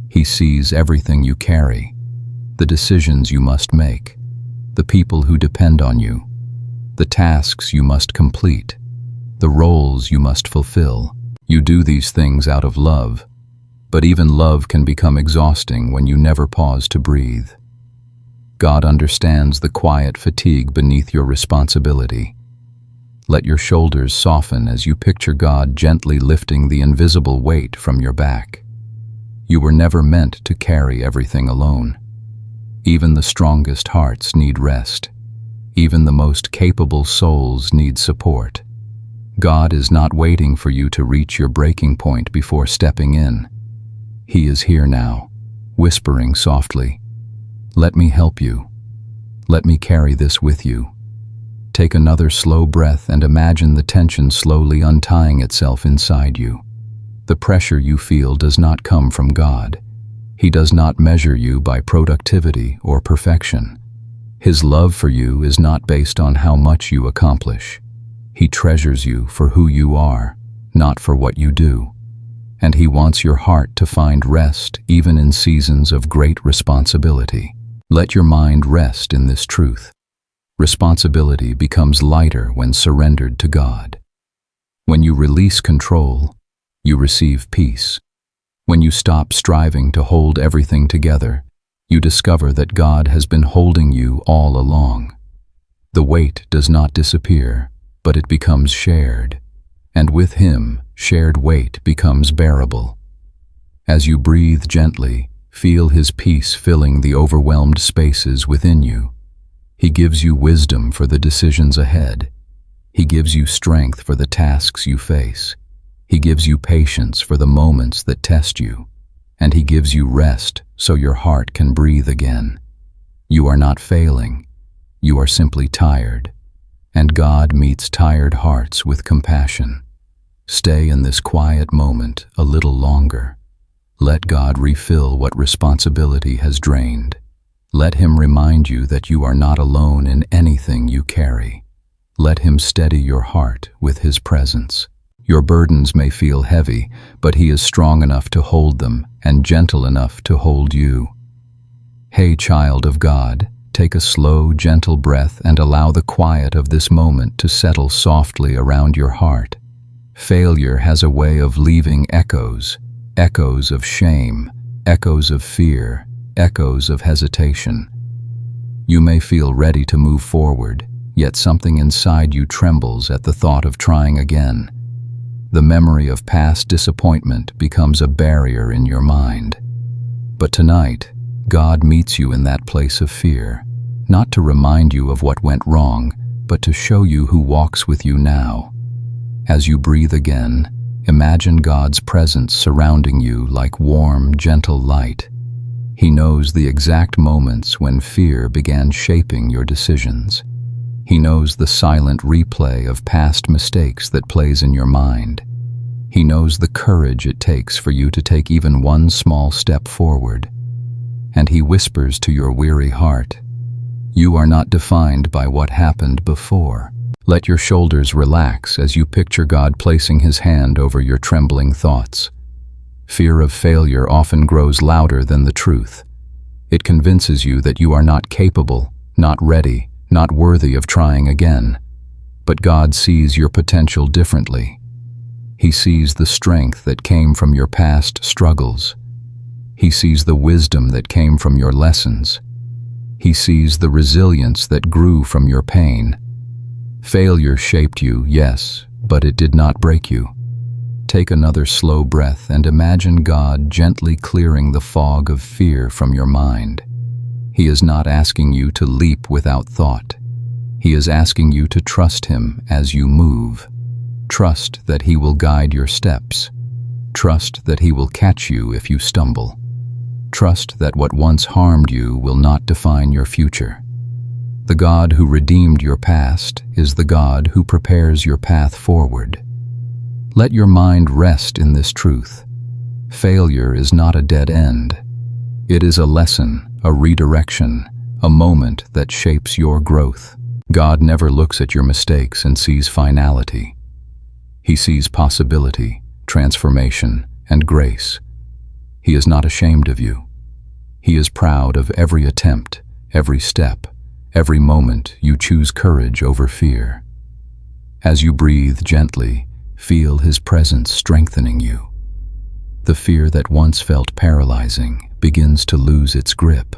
He sees everything you carry, the decisions you must make, the people who depend on you, the tasks you must complete, the roles you must fulfill. You do these things out of love, but even love can become exhausting when you never pause to breathe. God understands the quiet fatigue beneath your responsibility. Let your shoulders soften as you picture God gently lifting the invisible weight from your back. You were never meant to carry everything alone. Even the strongest hearts need rest. Even the most capable souls need support. God is not waiting for you to reach your breaking point before stepping in. He is here now, whispering softly, "Let me help you. Let me carry this with you." Take another slow breath and imagine the tension slowly untying itself inside you. The pressure you feel does not come from God. He does not measure you by productivity or perfection. His love for you is not based on how much you accomplish. He treasures you for who you are, not for what you do. And He wants your heart to find rest even in seasons of great responsibility. Let your mind rest in this truth. Responsibility becomes lighter when surrendered to God. When you release control, you receive peace. When you stop striving to hold everything together, you discover that God has been holding you all along. The weight does not disappear, but it becomes shared, and with Him, shared weight becomes bearable. As you breathe gently, feel His peace filling the overwhelmed spaces within you. He gives you wisdom for the decisions ahead. He gives you strength for the tasks you face. He gives you patience for the moments that test you. And He gives you rest so your heart can breathe again. You are not failing. You are simply tired. And God meets tired hearts with compassion. Stay in this quiet moment a little longer. Let God refill what responsibility has drained. Let Him remind you that you are not alone in anything you carry. Let Him steady your heart with His presence. Your burdens may feel heavy, but He is strong enough to hold them and gentle enough to hold you. Hey, child of God, take a slow, gentle breath and allow the quiet of this moment to settle softly around your heart. Failure has a way of leaving echoes, echoes of shame, echoes of fear, echoes of hesitation. You may feel ready to move forward, yet something inside you trembles at the thought of trying again. The memory of past disappointment becomes a barrier in your mind. But tonight, God meets you in that place of fear, not to remind you of what went wrong, but to show you who walks with you now. As you breathe again, imagine God's presence surrounding you like warm, gentle light. He knows the exact moments when fear began shaping your decisions. He knows the silent replay of past mistakes that plays in your mind. He knows the courage it takes for you to take even one small step forward. And He whispers to your weary heart, "You are not defined by what happened before." Let your shoulders relax as you picture God placing His hand over your trembling thoughts. Fear of failure often grows louder than the truth. It convinces you that you are not capable, not ready, not worthy of trying again. But God sees your potential differently. He sees the strength that came from your past struggles. He sees the wisdom that came from your lessons. He sees the resilience that grew from your pain. Failure shaped you, yes, but it did not break you. Take another slow breath and imagine God gently clearing the fog of fear from your mind. He is not asking you to leap without thought. He is asking you to trust Him as you move. Trust that He will guide your steps. Trust that He will catch you if you stumble. Trust that what once harmed you will not define your future. The God who redeemed your past is the God who prepares your path forward. Let your mind rest in this truth. Failure is not a dead end. It is a lesson, a redirection, a moment that shapes your growth. God never looks at your mistakes and sees finality. He sees possibility, transformation, and grace. He is not ashamed of you. He is proud of every attempt, every step, every moment you choose courage over fear. As you breathe gently, feel His presence strengthening you. The fear that once felt paralyzing begins to lose its grip.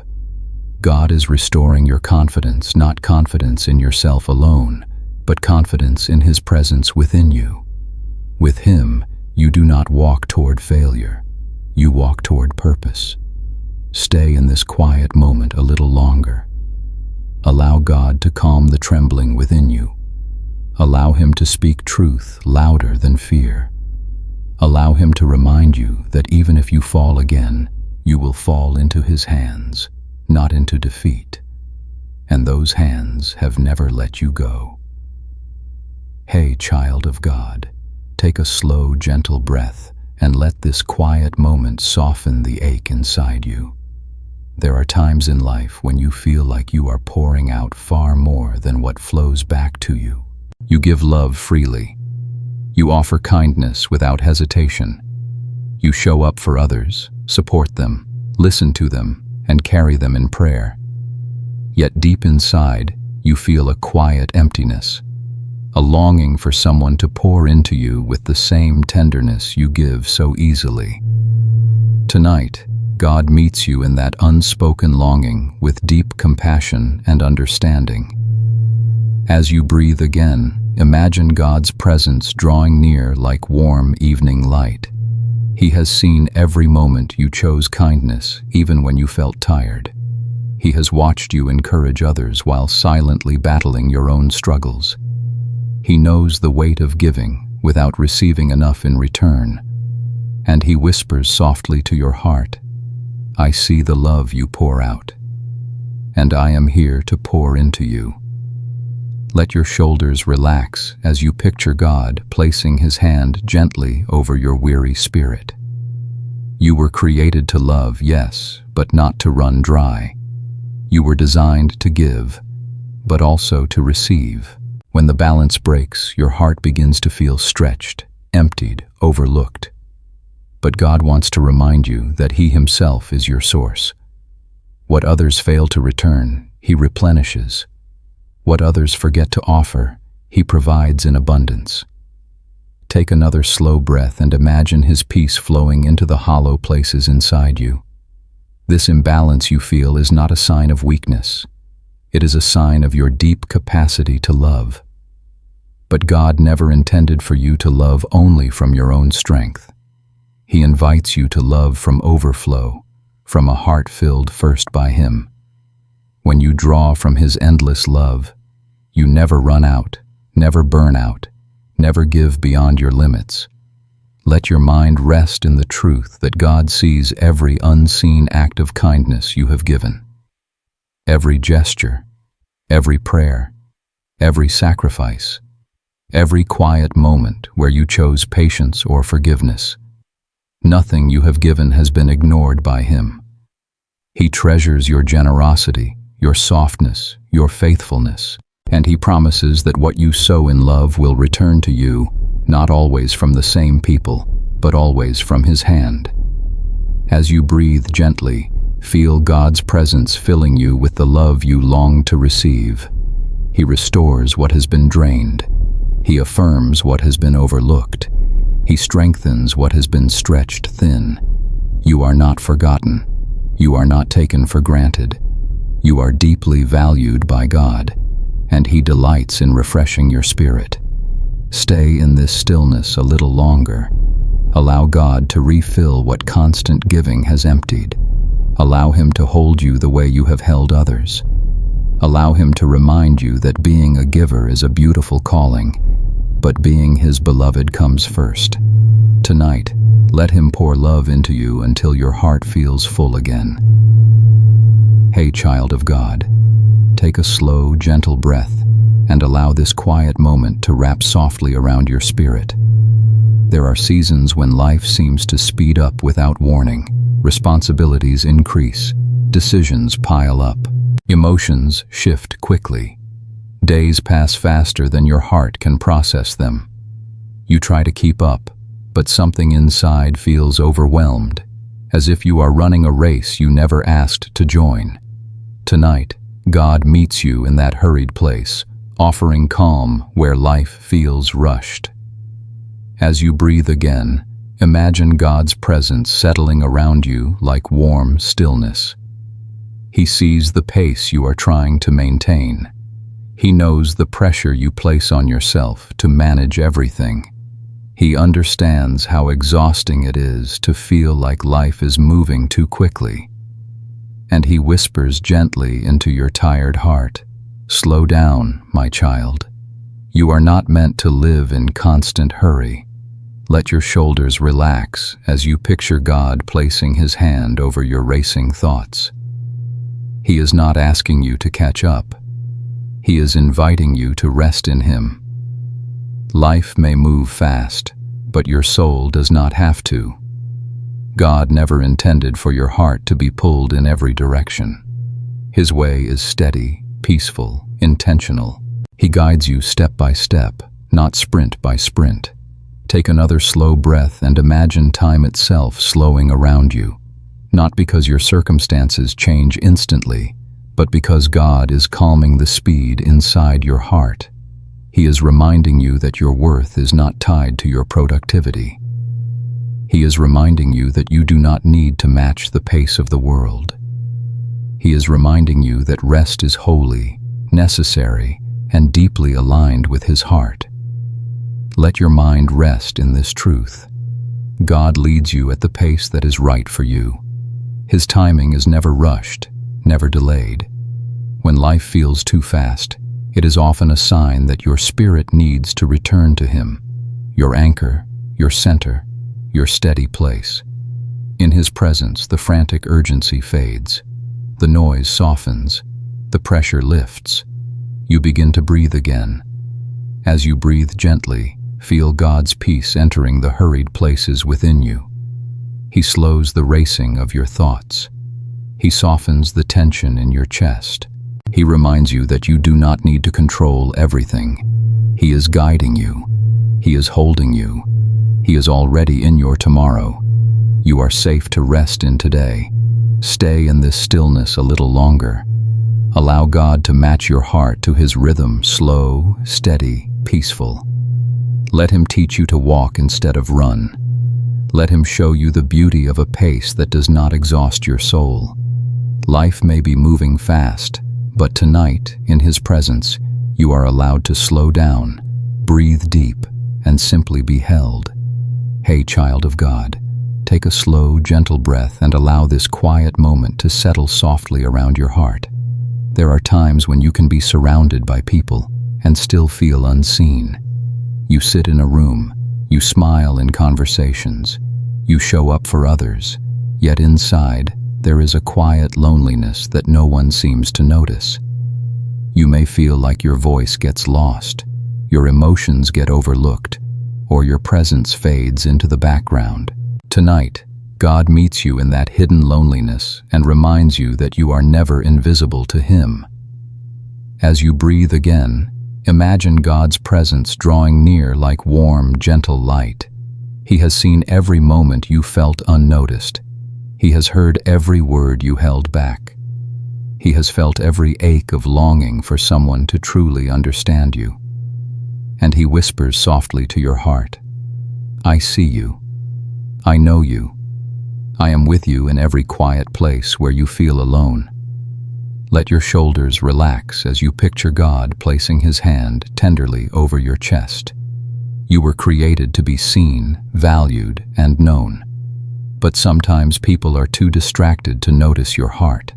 God is restoring your confidence, not confidence in yourself alone, but confidence in His presence within you. With Him, you do not walk toward failure. You walk toward purpose. Stay in this quiet moment a little longer. Allow God to calm the trembling within you. Allow Him to speak truth louder than fear. Allow Him to remind you that even if you fall again, you will fall into His hands, not into defeat. And those hands have never let you go. Hey, child of God, take a slow, gentle breath and let this quiet moment soften the ache inside you. There are times in life when you feel like you are pouring out far more than what flows back to you. You give love freely. You offer kindness without hesitation. You show up for others, support them, listen to them, and carry them in prayer. Yet deep inside, you feel a quiet emptiness, a longing for someone to pour into you with the same tenderness you give so easily. Tonight, God meets you in that unspoken longing with deep compassion and understanding. As you breathe again, imagine God's presence drawing near like warm evening light. He has seen every moment you chose kindness, even when you felt tired. He has watched you encourage others while silently battling your own struggles. He knows the weight of giving without receiving enough in return. And He whispers softly to your heart, I see the love you pour out, and I am here to pour into you. Let your shoulders relax as you picture God placing His hand gently over your weary spirit. You were created to love, yes, but not to run dry. You were designed to give, but also to receive. When the balance breaks, your heart begins to feel stretched, emptied, overlooked. But God wants to remind you that He Himself is your source. What others fail to return, He replenishes. What others forget to offer, He provides in abundance. Take another slow breath and imagine His peace flowing into the hollow places inside you. This imbalance you feel is not a sign of weakness. It is a sign of your deep capacity to love. But God never intended for you to love only from your own strength. He invites you to love from overflow, from a heart filled first by Him. When you draw from His endless love, you never run out, never burn out, never give beyond your limits. Let your mind rest in the truth that God sees every unseen act of kindness you have given. Every gesture, every prayer, every sacrifice, every quiet moment where you chose patience or forgiveness. Nothing you have given has been ignored by Him. He treasures your generosity, your softness, your faithfulness, and He promises that what you sow in love will return to you, not always from the same people, but always from His hand. As you breathe gently, feel God's presence filling you with the love you long to receive. He restores what has been drained. He affirms what has been overlooked. He strengthens what has been stretched thin. You are not forgotten. You are not taken for granted. You are deeply valued by God, and He delights in refreshing your spirit. Stay in this stillness a little longer. Allow God to refill what constant giving has emptied. Allow Him to hold you the way you have held others. Allow Him to remind you that being a giver is a beautiful calling, but being His beloved comes first. Tonight, Let him pour love into you until your heart feels full again. Hey, child of God, take a slow, gentle breath and allow this quiet moment to wrap softly around your spirit. There are seasons when life seems to speed up without warning. Responsibilities increase, decisions pile up, emotions shift quickly. Days pass faster than your heart can process them. You try to keep up, but something inside feels overwhelmed, as if you are running a race you never asked to join. Tonight, God meets you in that hurried place, offering calm where life feels rushed. As you breathe again, imagine God's presence settling around you like warm stillness. He sees the pace you are trying to maintain. He knows the pressure you place on yourself to manage everything. He understands how exhausting it is to feel like life is moving too quickly. And he whispers gently into your tired heart, "Slow down, my child. You are not meant to live in constant hurry." Let your shoulders relax as you picture God placing his hand over your racing thoughts. He is not asking you to catch up. He is inviting you to rest in him. Life may move fast, but your soul does not have to. God never intended for your heart to be pulled in every direction. His way is steady, peaceful, intentional. He guides you step by step, not sprint by sprint. Take another slow breath and imagine time itself slowing around you, not because your circumstances change instantly, but because God is calming the speed inside your heart. He is reminding you that your worth is not tied to your productivity. He is reminding you that you do not need to match the pace of the world. He is reminding you that rest is holy, necessary, and deeply aligned with his heart. Let your mind rest in this truth. God leads you at the pace that is right for you. His timing is never rushed, never delayed. When life feels too fast, it is often a sign that your spirit needs to return to him, your anchor, your center, your steady place. In his presence, the frantic urgency fades. The noise softens. The pressure lifts. You begin to breathe again. As you breathe gently, feel God's peace entering the hurried places within you. He slows the racing of your thoughts. He softens the tension in your chest. He reminds you that you do not need to control everything. He is guiding you. He is holding you. He is already in your tomorrow. You are safe to rest in today. Stay in this stillness a little longer. Allow God to match your heart to his rhythm, slow, steady, peaceful. Let him teach you to walk instead of run. Let him show you the beauty of a pace that does not exhaust your soul. Life may be moving fast, but tonight, in his presence, you are allowed to slow down, breathe deep, and simply be held. Hey, child of God, take a slow, gentle breath and allow this quiet moment to settle softly around your heart. There are times when you can be surrounded by people and still feel unseen. You sit in a room, you smile in conversations, you show up for others, yet inside, there is a quiet loneliness that no one seems to notice. You may feel like your voice gets lost, your emotions get overlooked, or your presence fades into the background. Tonight, God meets you in that hidden loneliness and reminds you that you are never invisible to him. As you breathe again, imagine God's presence drawing near like warm, gentle light. He has seen every moment you felt unnoticed. He has heard every word you held back. He has felt every ache of longing for someone to truly understand you. And he whispers softly to your heart, "I see you. I know you. I am with you in every quiet place where you feel alone." Let your shoulders relax as you picture God placing his hand tenderly over your chest. You were created to be seen, valued, and known. But sometimes people are too distracted to notice your heart.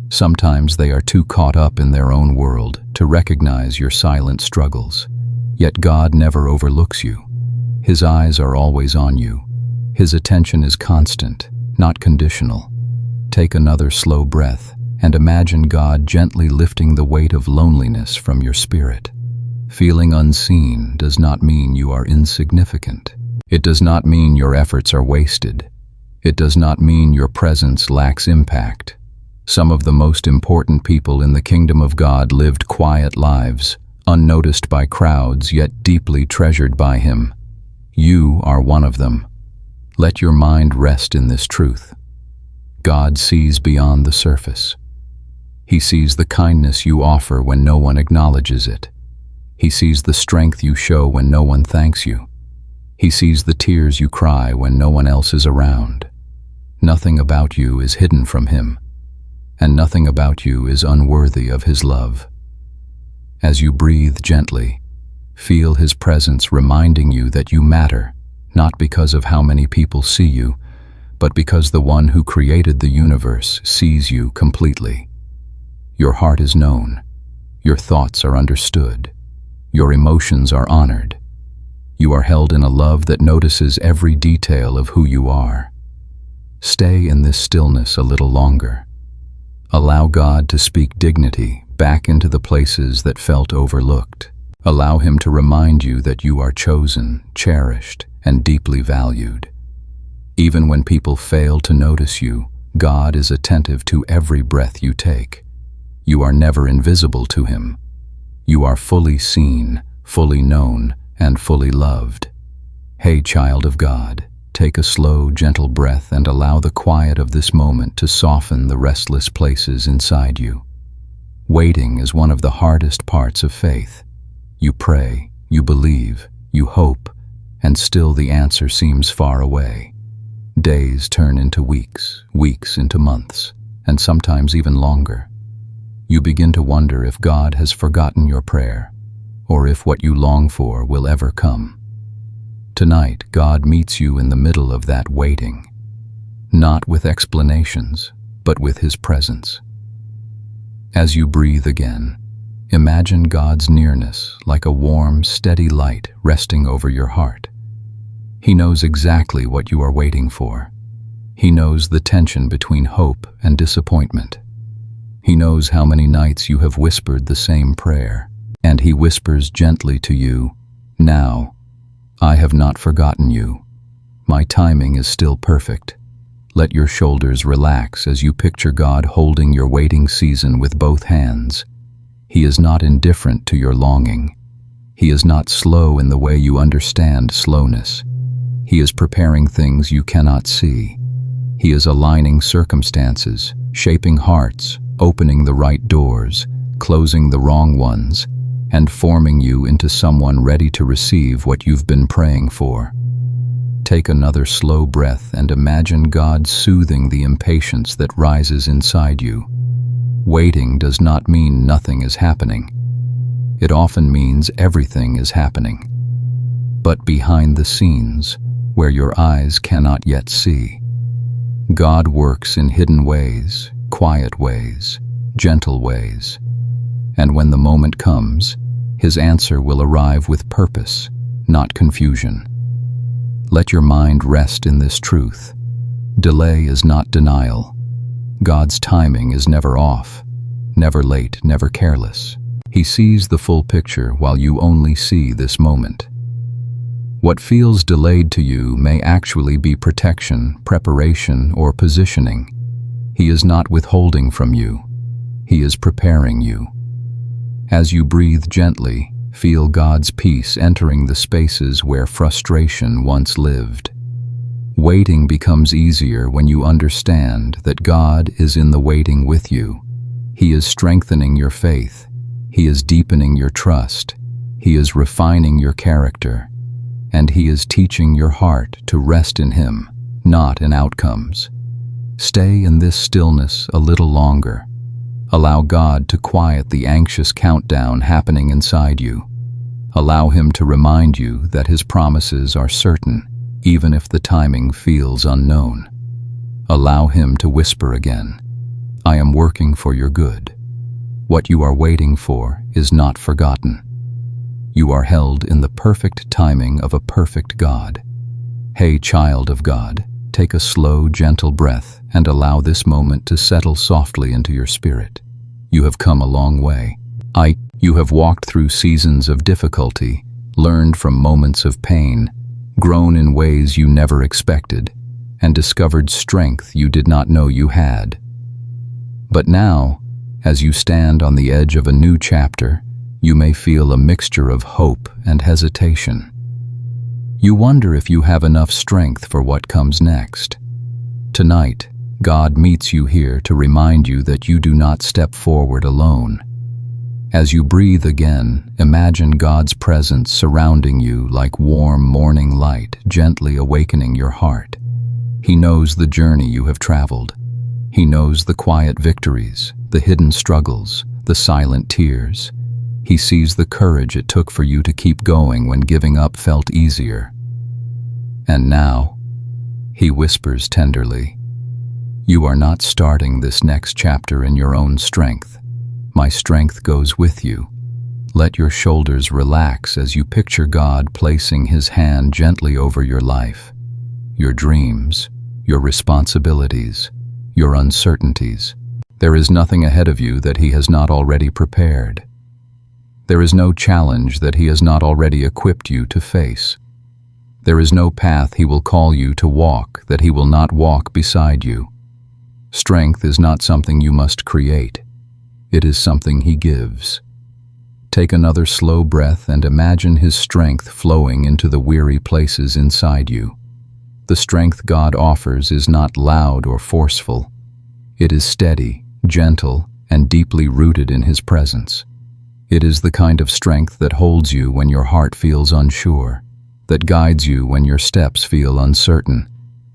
Sometimes they are too caught up in their own world to recognize your silent struggles. Yet God never overlooks you. His eyes are always on you. His attention is constant, not conditional. Take another slow breath and imagine God gently lifting the weight of loneliness from your spirit. Feeling unseen does not mean you are insignificant. It does not mean your efforts are wasted. It does not mean your presence lacks impact. Some of the most important people in the kingdom of God lived quiet lives, unnoticed by crowds yet deeply treasured by Him. You are one of them. Let your mind rest in this truth. God sees beyond the surface. He sees the kindness you offer when no one acknowledges it. He sees the strength you show when no one thanks you. He sees the tears you cry when no one else is around. Nothing about you is hidden from Him, and nothing about you is unworthy of His love. As you breathe gently, feel His presence reminding you that you matter, not because of how many people see you, but because the one who created the universe sees you completely. Your heart is known. Your thoughts are understood. Your emotions are honored. You are held in a love that notices every detail of who you are. Stay in this stillness a little longer. Allow God to speak dignity back into the places that felt overlooked. Allow Him to remind you that you are chosen, cherished, and deeply valued. Even when people fail to notice you, God is attentive to every breath you take. You are never invisible to Him. You are fully seen, fully known, and fully loved. Hey, child of God, take a slow, gentle breath and allow the quiet of this moment to soften the restless places inside you. Waiting is one of the hardest parts of faith. You pray, you believe, you hope, and still the answer seems far away. Days turn into weeks, weeks into months, and sometimes even longer. You begin to wonder if God has forgotten your prayer, or if what you long for will ever come. Tonight, God meets you in the middle of that waiting, not with explanations, but with His presence. As you breathe again, imagine God's nearness like a warm, steady light resting over your heart. He knows exactly what you are waiting for. He knows the tension between hope and disappointment. He knows how many nights you have whispered the same prayer, and He whispers gently to you, "Now, I have not forgotten you. My timing is still perfect." Let your shoulders relax as you picture God holding your waiting season with both hands. He is not indifferent to your longing. He is not slow in the way you understand slowness. He is preparing things you cannot see. He is aligning circumstances, shaping hearts, opening the right doors, closing the wrong ones, and forming you into someone ready to receive what you've been praying for. Take another slow breath and imagine God soothing the impatience that rises inside you. Waiting does not mean nothing is happening. It often means everything is happening. But behind the scenes, where your eyes cannot yet see, God works in hidden ways, quiet ways, gentle ways. And when the moment comes, His answer will arrive with purpose, not confusion. Let your mind rest in this truth. Delay is not denial. God's timing is never off, never late, never careless. He sees the full picture while you only see this moment. What feels delayed to you may actually be protection, preparation, or positioning. He is not withholding from you. He is preparing you. As you breathe gently, feel God's peace entering the spaces where frustration once lived. Waiting becomes easier when you understand that God is in the waiting with you. He is strengthening your faith. He is deepening your trust. He is refining your character. And He is teaching your heart to rest in Him, not in outcomes. Stay in this stillness a little longer. Allow God to quiet the anxious countdown happening inside you. Allow Him to remind you that His promises are certain, even if the timing feels unknown. Allow Him to whisper again, "I am working for your good." What you are waiting for is not forgotten. You are held in the perfect timing of a perfect God. Hey, child of God, take a slow, gentle breath and allow this moment to settle softly into your spirit. You have come a long way. You have walked through seasons of difficulty, learned from moments of pain, grown in ways you never expected, and discovered strength you did not know you had. But now, as you stand on the edge of a new chapter, you may feel a mixture of hope and hesitation. You wonder if you have enough strength for what comes next. Tonight, God meets you here to remind you that you do not step forward alone. As you breathe again, imagine God's presence surrounding you like warm morning light, gently awakening your heart. He knows the journey you have traveled. He knows the quiet victories, the hidden struggles, the silent tears. He sees the courage it took for you to keep going when giving up felt easier. And now, He whispers tenderly, "You are not starting this next chapter in your own strength. My strength goes with you." Let your shoulders relax as you picture God placing His hand gently over your life, your dreams, your responsibilities, your uncertainties. There is nothing ahead of you that He has not already prepared. There is no challenge that He has not already equipped you to face. There is no path He will call you to walk that He will not walk beside you. Strength is not something you must create. It is something He gives. Take another slow breath and imagine His strength flowing into the weary places inside you. The strength God offers is not loud or forceful. It is steady, gentle, and deeply rooted in His presence. It is the kind of strength that holds you when your heart feels unsure, that guides you when your steps feel uncertain,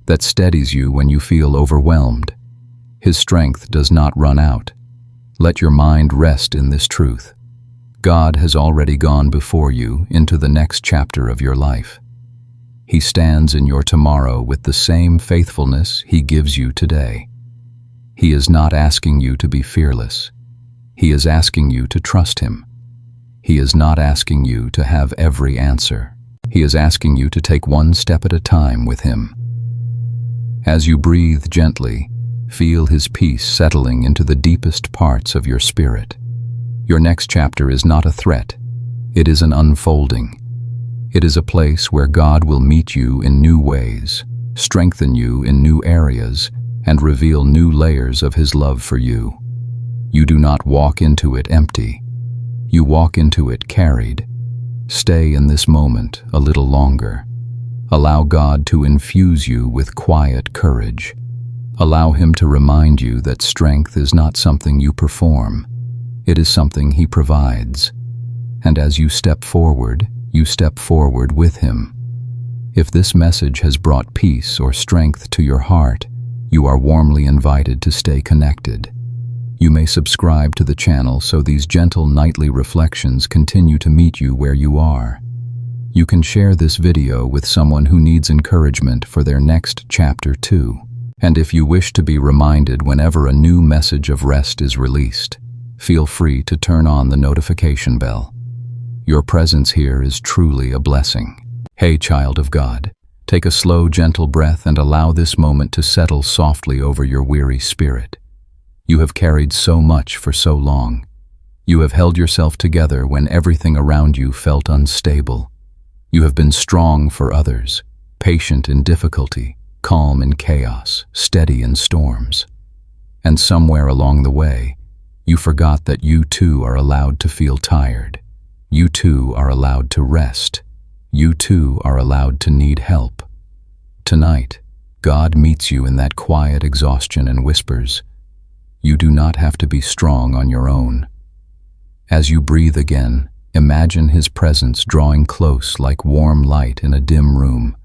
that steadies you when you feel overwhelmed. His strength does not run out. Let your mind rest in this truth. God has already gone before you into the next chapter of your life. He stands in your tomorrow with the same faithfulness He gives you today. He is not asking you to be fearless. He is asking you to trust Him. He is not asking you to have every answer. He is asking you to take one step at a time with Him. As you breathe gently, feel His peace settling into the deepest parts of your spirit. Your next chapter is not a threat. It is an unfolding. It is a place where God will meet you in new ways, strengthen you in new areas, and reveal new layers of His love for you. You do not walk into it empty. You walk into it carried. Stay in this moment a little longer. Allow God to infuse you with quiet courage. Allow Him to remind you that strength is not something you perform. It is something He provides. And as you step forward with Him. If this message has brought peace or strength to your heart, you are warmly invited to stay connected. You may subscribe to the channel so these gentle nightly reflections continue to meet you where you are. You can share this video with someone who needs encouragement for their next chapter too. And if you wish to be reminded whenever a new message of rest is released, feel free to turn on the notification bell. Your presence here is truly a blessing. Hey, child of God, take a slow, gentle breath and allow this moment to settle softly over your weary spirit. You have carried so much for so long. You have held yourself together when everything around you felt unstable. You have been strong for others, patient in difficulty, calm in chaos, steady in storms. And somewhere along the way, you forgot that you too are allowed to feel tired. You too are allowed to rest. You too are allowed to need help. Tonight, God meets you in that quiet exhaustion and whispers, "You do not have to be strong on your own." As you breathe again, imagine His presence drawing close like warm light in a dim room.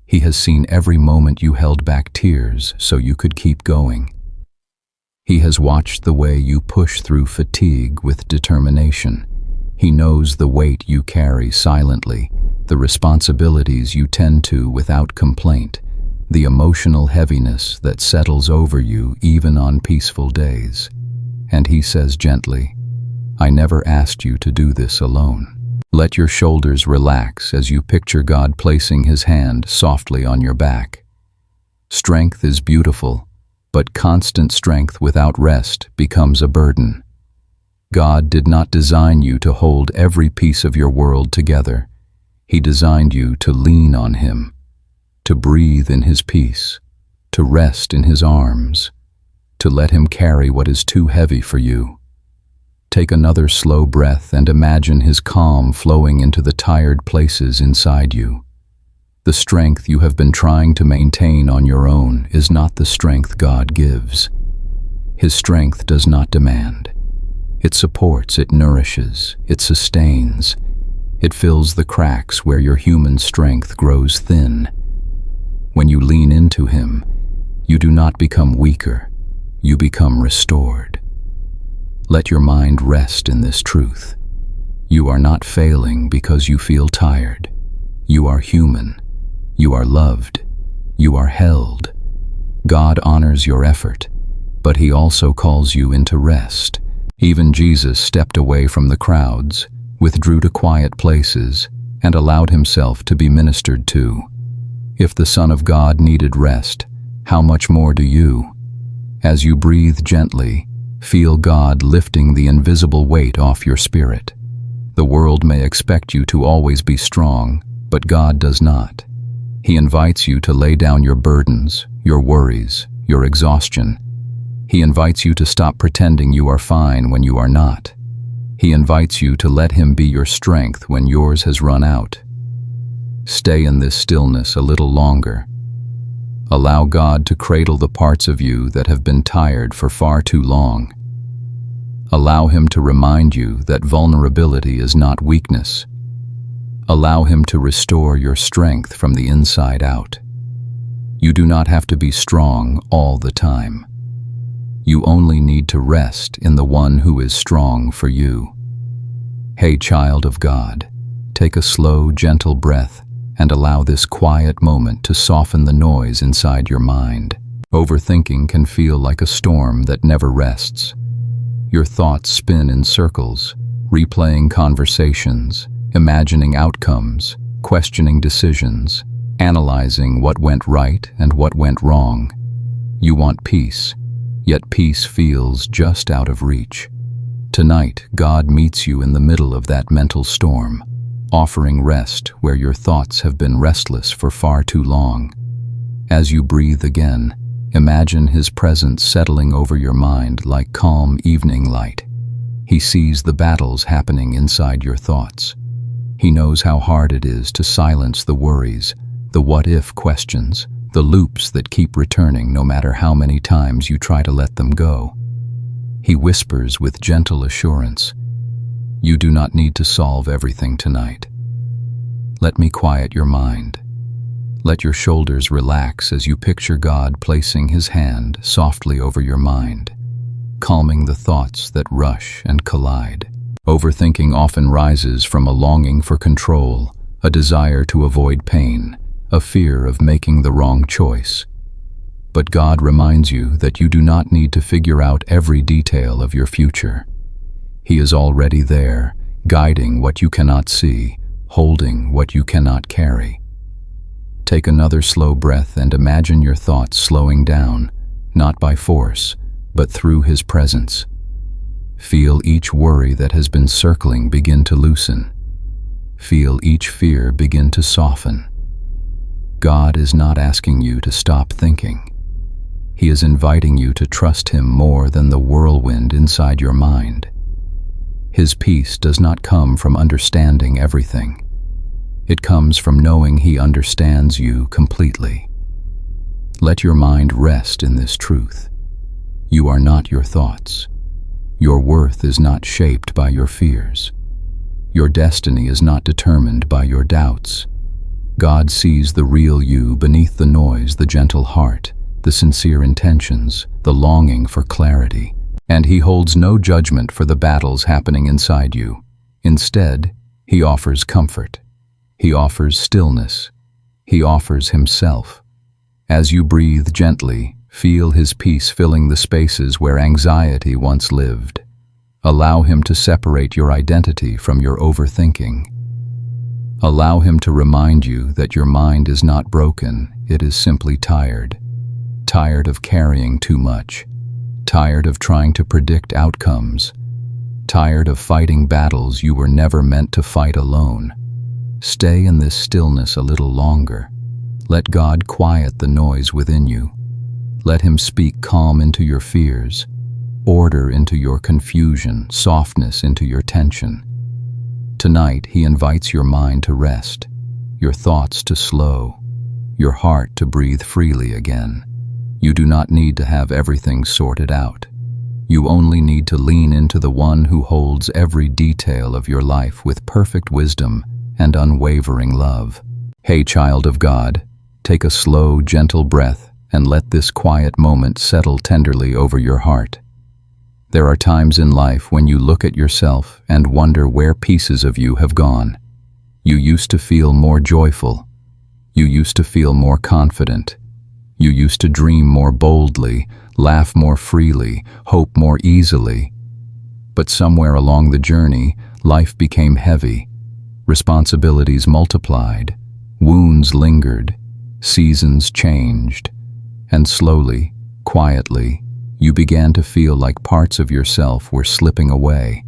He has seen every moment you held back tears so you could keep going. He has watched the way you push through fatigue with determination. He knows the weight you carry silently, the responsibilities you tend to without complaint, the emotional heaviness that settles over you even on peaceful days. And He says gently, "I never asked you to do this alone." Let your shoulders relax as you picture God placing His hand softly on your back. Strength is beautiful, but constant strength without rest becomes a burden. God did not design you to hold every piece of your world together. He designed you to lean on Him, to breathe in His peace, to rest in His arms, to let Him carry what is too heavy for you. Take another slow breath and imagine His calm flowing into the tired places inside you. The strength you have been trying to maintain on your own is not the strength God gives. His strength does not demand. It supports, it nourishes, it sustains. It fills the cracks where your human strength grows thin. When you lean into Him, you do not become weaker, you become restored. Let your mind rest in this truth. You are not failing because you feel tired. You are human. You are loved. You are held. God honors your effort, but He also calls you into rest. Even Jesus stepped away from the crowds, withdrew to quiet places, and allowed Himself to be ministered to. If the Son of God needed rest, how much more do you? As you breathe gently, feel God lifting the invisible weight off your spirit. The world may expect you to always be strong, but God does not. He invites you to lay down your burdens, your worries, your exhaustion. He invites you to stop pretending you are fine when you are not. He invites you to let Him be your strength when yours has run out. Stay in this stillness a little longer. Allow God to cradle the parts of you that have been tired for far too long. Allow Him to remind you that vulnerability is not weakness. Allow Him to restore your strength from the inside out. You do not have to be strong all the time. You only need to rest in the One who is strong for you. Hey, child of God, take a slow, gentle breath and allow this quiet moment to soften the noise inside your mind. Overthinking can feel like a storm that never rests. Your thoughts spin in circles, replaying conversations, imagining outcomes, questioning decisions, analyzing what went right and what went wrong. You want peace, yet peace feels just out of reach. Tonight, God meets you in the middle of that mental storm, offering rest where your thoughts have been restless for far too long. As you breathe again, imagine His presence settling over your mind like calm evening light. He sees the battles happening inside your thoughts. He knows how hard it is to silence the worries, the what-if questions, the loops that keep returning no matter how many times you try to let them go. He whispers with gentle assurance, "You do not need to solve everything tonight. Let me quiet your mind." Let your shoulders relax as you picture God placing His hand softly over your mind, calming the thoughts that rush and collide. Overthinking often rises from a longing for control, a desire to avoid pain, a fear of making the wrong choice. But God reminds you that you do not need to figure out every detail of your future. He is already there, guiding what you cannot see, holding what you cannot carry. Take another slow breath and imagine your thoughts slowing down, not by force, but through His presence. Feel each worry that has been circling begin to loosen. Feel each fear begin to soften. God is not asking you to stop thinking. He is inviting you to trust Him more than the whirlwind inside your mind. His peace does not come from understanding everything. It comes from knowing He understands you completely. Let your mind rest in this truth. You are not your thoughts. Your worth is not shaped by your fears. Your destiny is not determined by your doubts. God sees the real you beneath the noise, the gentle heart, the sincere intentions, the longing for clarity, and He holds no judgment for the battles happening inside you. Instead, He offers comfort. He offers stillness. He offers Himself. As you breathe gently, feel His peace filling the spaces where anxiety once lived. Allow Him to separate your identity from your overthinking. Allow him to remind you that your mind is not broken, it is simply tired. Tired of carrying too much. Tired of trying to predict outcomes. Tired of fighting battles you were never meant to fight alone. Stay in this stillness a little longer. Let God quiet the noise within you. Let him speak calm into your fears, order into your confusion, softness into your tension. Tonight, he invites your mind to rest, your thoughts to slow, your heart to breathe freely again. You do not need to have everything sorted out. You only need to lean into the one who holds every detail of your life with perfect wisdom and unwavering love. Hey, child of God, take a slow, gentle breath and let this quiet moment settle tenderly over your heart. There are times in life when you look at yourself and wonder where pieces of you have gone. You used to feel more joyful. You used to feel more confident. You used to dream more boldly, laugh more freely, hope more easily. But somewhere along the journey, life became heavy. Responsibilities multiplied, wounds lingered, seasons changed, and slowly, quietly, you began to feel like parts of yourself were slipping away.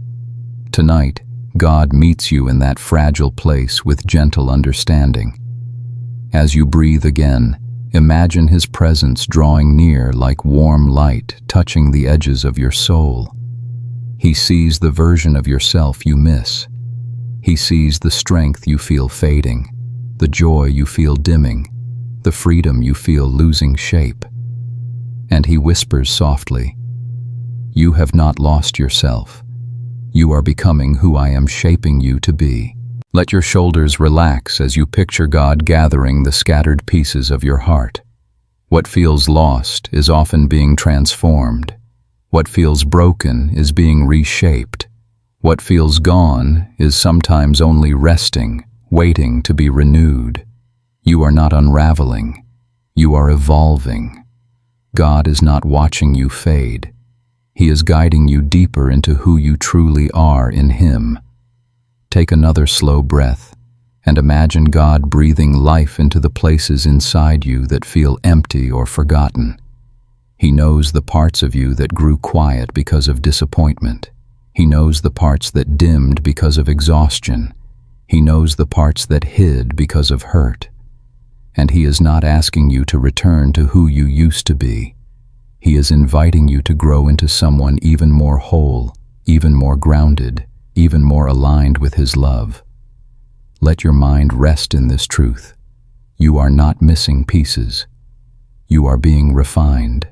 Tonight, God meets you in that fragile place with gentle understanding. As you breathe again, imagine his presence drawing near like warm light touching the edges of your soul. He sees the version of yourself you miss. He sees the strength you feel fading, the joy you feel dimming, the freedom you feel losing shape. And he whispers softly, "You have not lost yourself. You are becoming who I am shaping you to be." Let your shoulders relax as you picture God gathering the scattered pieces of your heart. What feels lost is often being transformed. What feels broken is being reshaped. What feels gone is sometimes only resting, waiting to be renewed. You are not unraveling. You are evolving. God is not watching you fade. He is guiding you deeper into who you truly are in him. Take another slow breath and imagine God breathing life into the places inside you that feel empty or forgotten. He knows the parts of you that grew quiet because of disappointment. He knows the parts that dimmed because of exhaustion. He knows the parts that hid because of hurt. And he is not asking you to return to who you used to be. He is inviting you to grow into someone even more whole, even more grounded, even more aligned with his love. Let your mind rest in this truth. You are not missing pieces. You are being refined.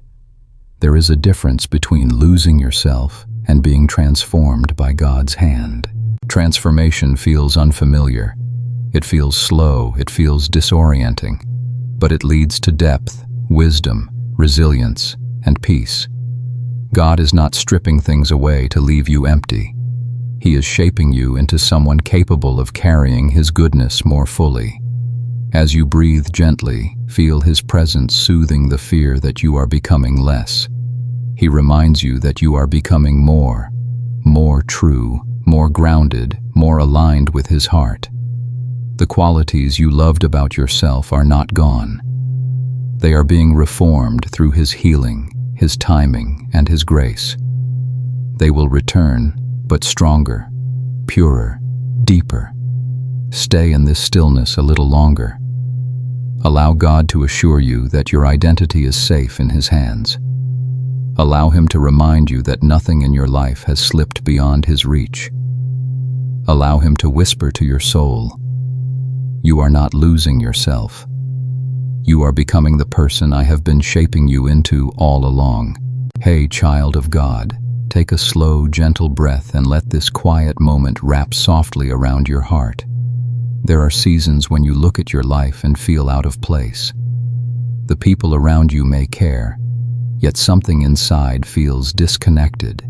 There is a difference between losing yourself and being transformed by God's hand. Transformation feels unfamiliar. It feels slow, it feels disorienting, but it leads to depth, wisdom, resilience, and peace. God is not stripping things away to leave you empty. He is shaping you into someone capable of carrying his goodness more fully. As you breathe gently, feel his presence soothing the fear that you are becoming less. He reminds you that you are becoming more true, more grounded, more aligned with his heart. The qualities you loved about yourself are not gone. They are being reformed through his healing, his timing, and his grace. They will return, but stronger, purer, deeper. Stay in this stillness a little longer. Allow God to assure you that your identity is safe in his hands. Allow him to remind you that nothing in your life has slipped beyond his reach. Allow him to whisper to your soul, "You are not losing yourself. You are becoming the person I have been shaping you into all along." Hey, child of God, take a slow, gentle breath and let this quiet moment wrap softly around your heart. There are seasons when you look at your life and feel out of place. The people around you may care, yet something inside feels disconnected.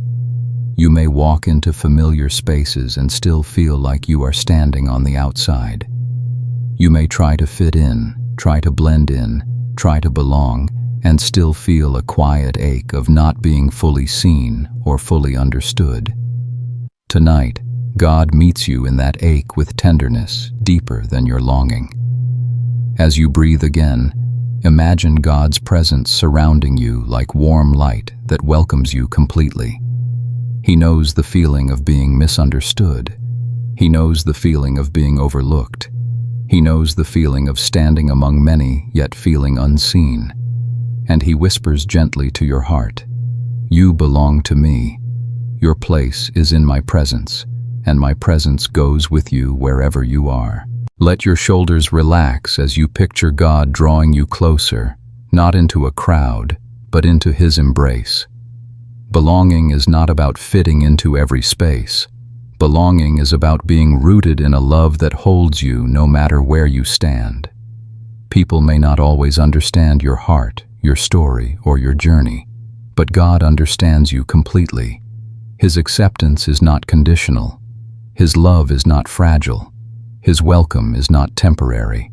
You may walk into familiar spaces and still feel like you are standing on the outside. You may try to fit in, try to blend in, try to belong, and still feel a quiet ache of not being fully seen or fully understood. Tonight, God meets you in that ache with tenderness deeper than your longing. As you breathe again, imagine God's presence surrounding you like warm light that welcomes you completely. He knows the feeling of being misunderstood. He knows the feeling of being overlooked. He knows the feeling of standing among many yet feeling unseen. And He whispers gently to your heart, "You belong to me. Your place is in my presence, and my presence goes with you wherever you are." Let your shoulders relax as you picture God drawing you closer, not into a crowd, but into His embrace. Belonging is not about fitting into every space. Belonging is about being rooted in a love that holds you no matter where you stand. People may not always understand your heart, your story, or your journey, but God understands you completely. His acceptance is not conditional. His love is not fragile. His welcome is not temporary.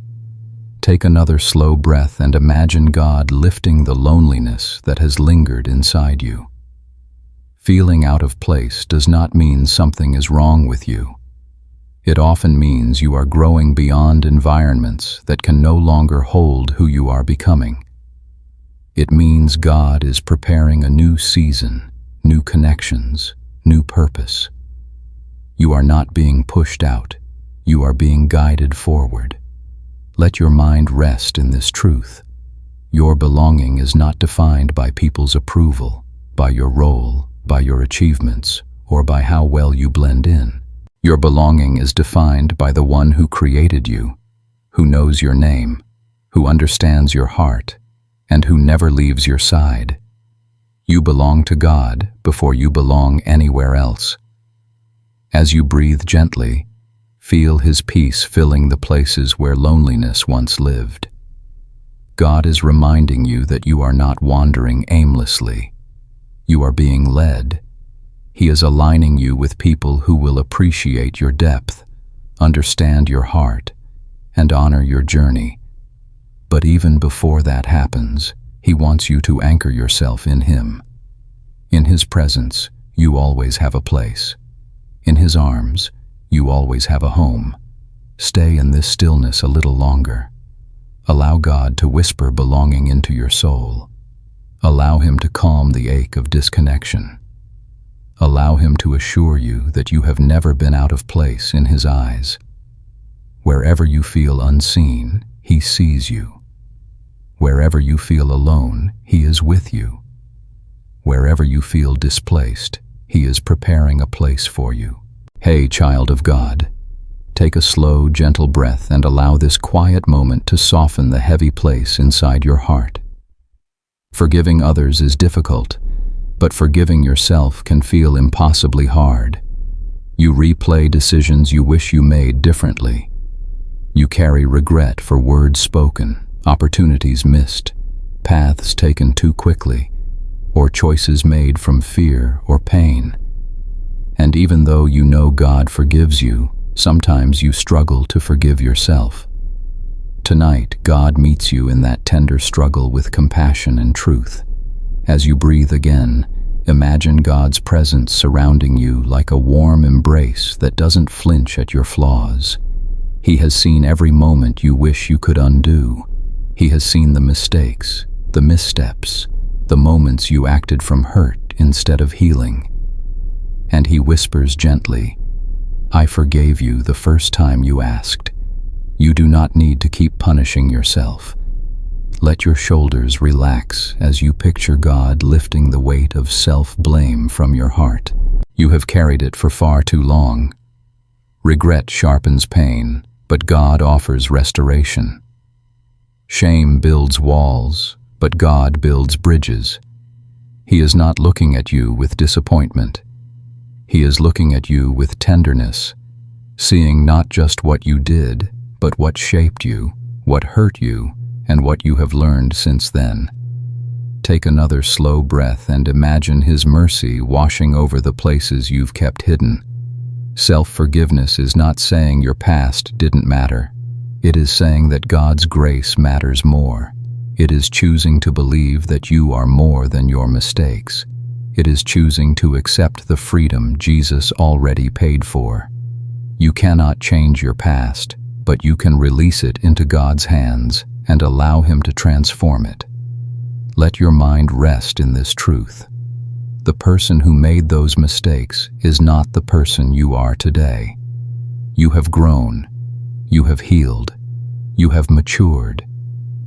Take another slow breath and imagine God lifting the loneliness that has lingered inside you. Feeling out of place does not mean something is wrong with you. It often means you are growing beyond environments that can no longer hold who you are becoming. It means God is preparing a new season, new connections, new purpose. You are not being pushed out. You are being guided forward. Let your mind rest in this truth. Your belonging is not defined by people's approval, by your role, by your achievements, or by how well you blend in. Your belonging is defined by the one who created you, who knows your name, who understands your heart, and who never leaves your side. You belong to God before you belong anywhere else. As you breathe gently, feel His peace filling the places where loneliness once lived. God is reminding you that you are not wandering aimlessly. You are being led. He is aligning you with people who will appreciate your depth, understand your heart, and honor your journey. But even before that happens, He wants you to anchor yourself in Him. In His presence, you always have a place. In His arms, you always have a home. Stay in this stillness a little longer. Allow God to whisper belonging into your soul. Allow Him to calm the ache of disconnection. Allow Him to assure you that you have never been out of place in His eyes. Wherever you feel unseen, He sees you. Wherever you feel alone, He is with you. Wherever you feel displaced, He is preparing a place for you. Hey, child of God, take a slow, gentle breath and allow this quiet moment to soften the heavy place inside your heart. Forgiving others is difficult, but forgiving yourself can feel impossibly hard. You replay decisions you wish you made differently. You carry regret for words spoken, opportunities missed, paths taken too quickly, or choices made from fear or pain. And even though you know God forgives you, sometimes you struggle to forgive yourself. Tonight, God meets you in that tender struggle with compassion and truth. As you breathe again, imagine God's presence surrounding you like a warm embrace that doesn't flinch at your flaws. He has seen every moment you wish you could undo. He has seen the mistakes, the missteps, the moments you acted from hurt instead of healing. And He whispers gently, "I forgave you the first time you asked. You do not need to keep punishing yourself." Let your shoulders relax as you picture God lifting the weight of self-blame from your heart. You have carried it for far too long. Regret sharpens pain, but God offers restoration. Shame builds walls, but God builds bridges. He is not looking at you with disappointment. He is looking at you with tenderness, seeing not just what you did, but what shaped you, what hurt you, and what you have learned since then. Take another slow breath and imagine His mercy washing over the places you've kept hidden. Self-forgiveness is not saying your past didn't matter. It is saying that God's grace matters more. It is choosing to believe that you are more than your mistakes. It is choosing to accept the freedom Jesus already paid for. You cannot change your past, but you can release it into God's hands and allow Him to transform it. Let your mind rest in this truth. The person who made those mistakes is not the person you are today. You have grown. You have healed. You have matured.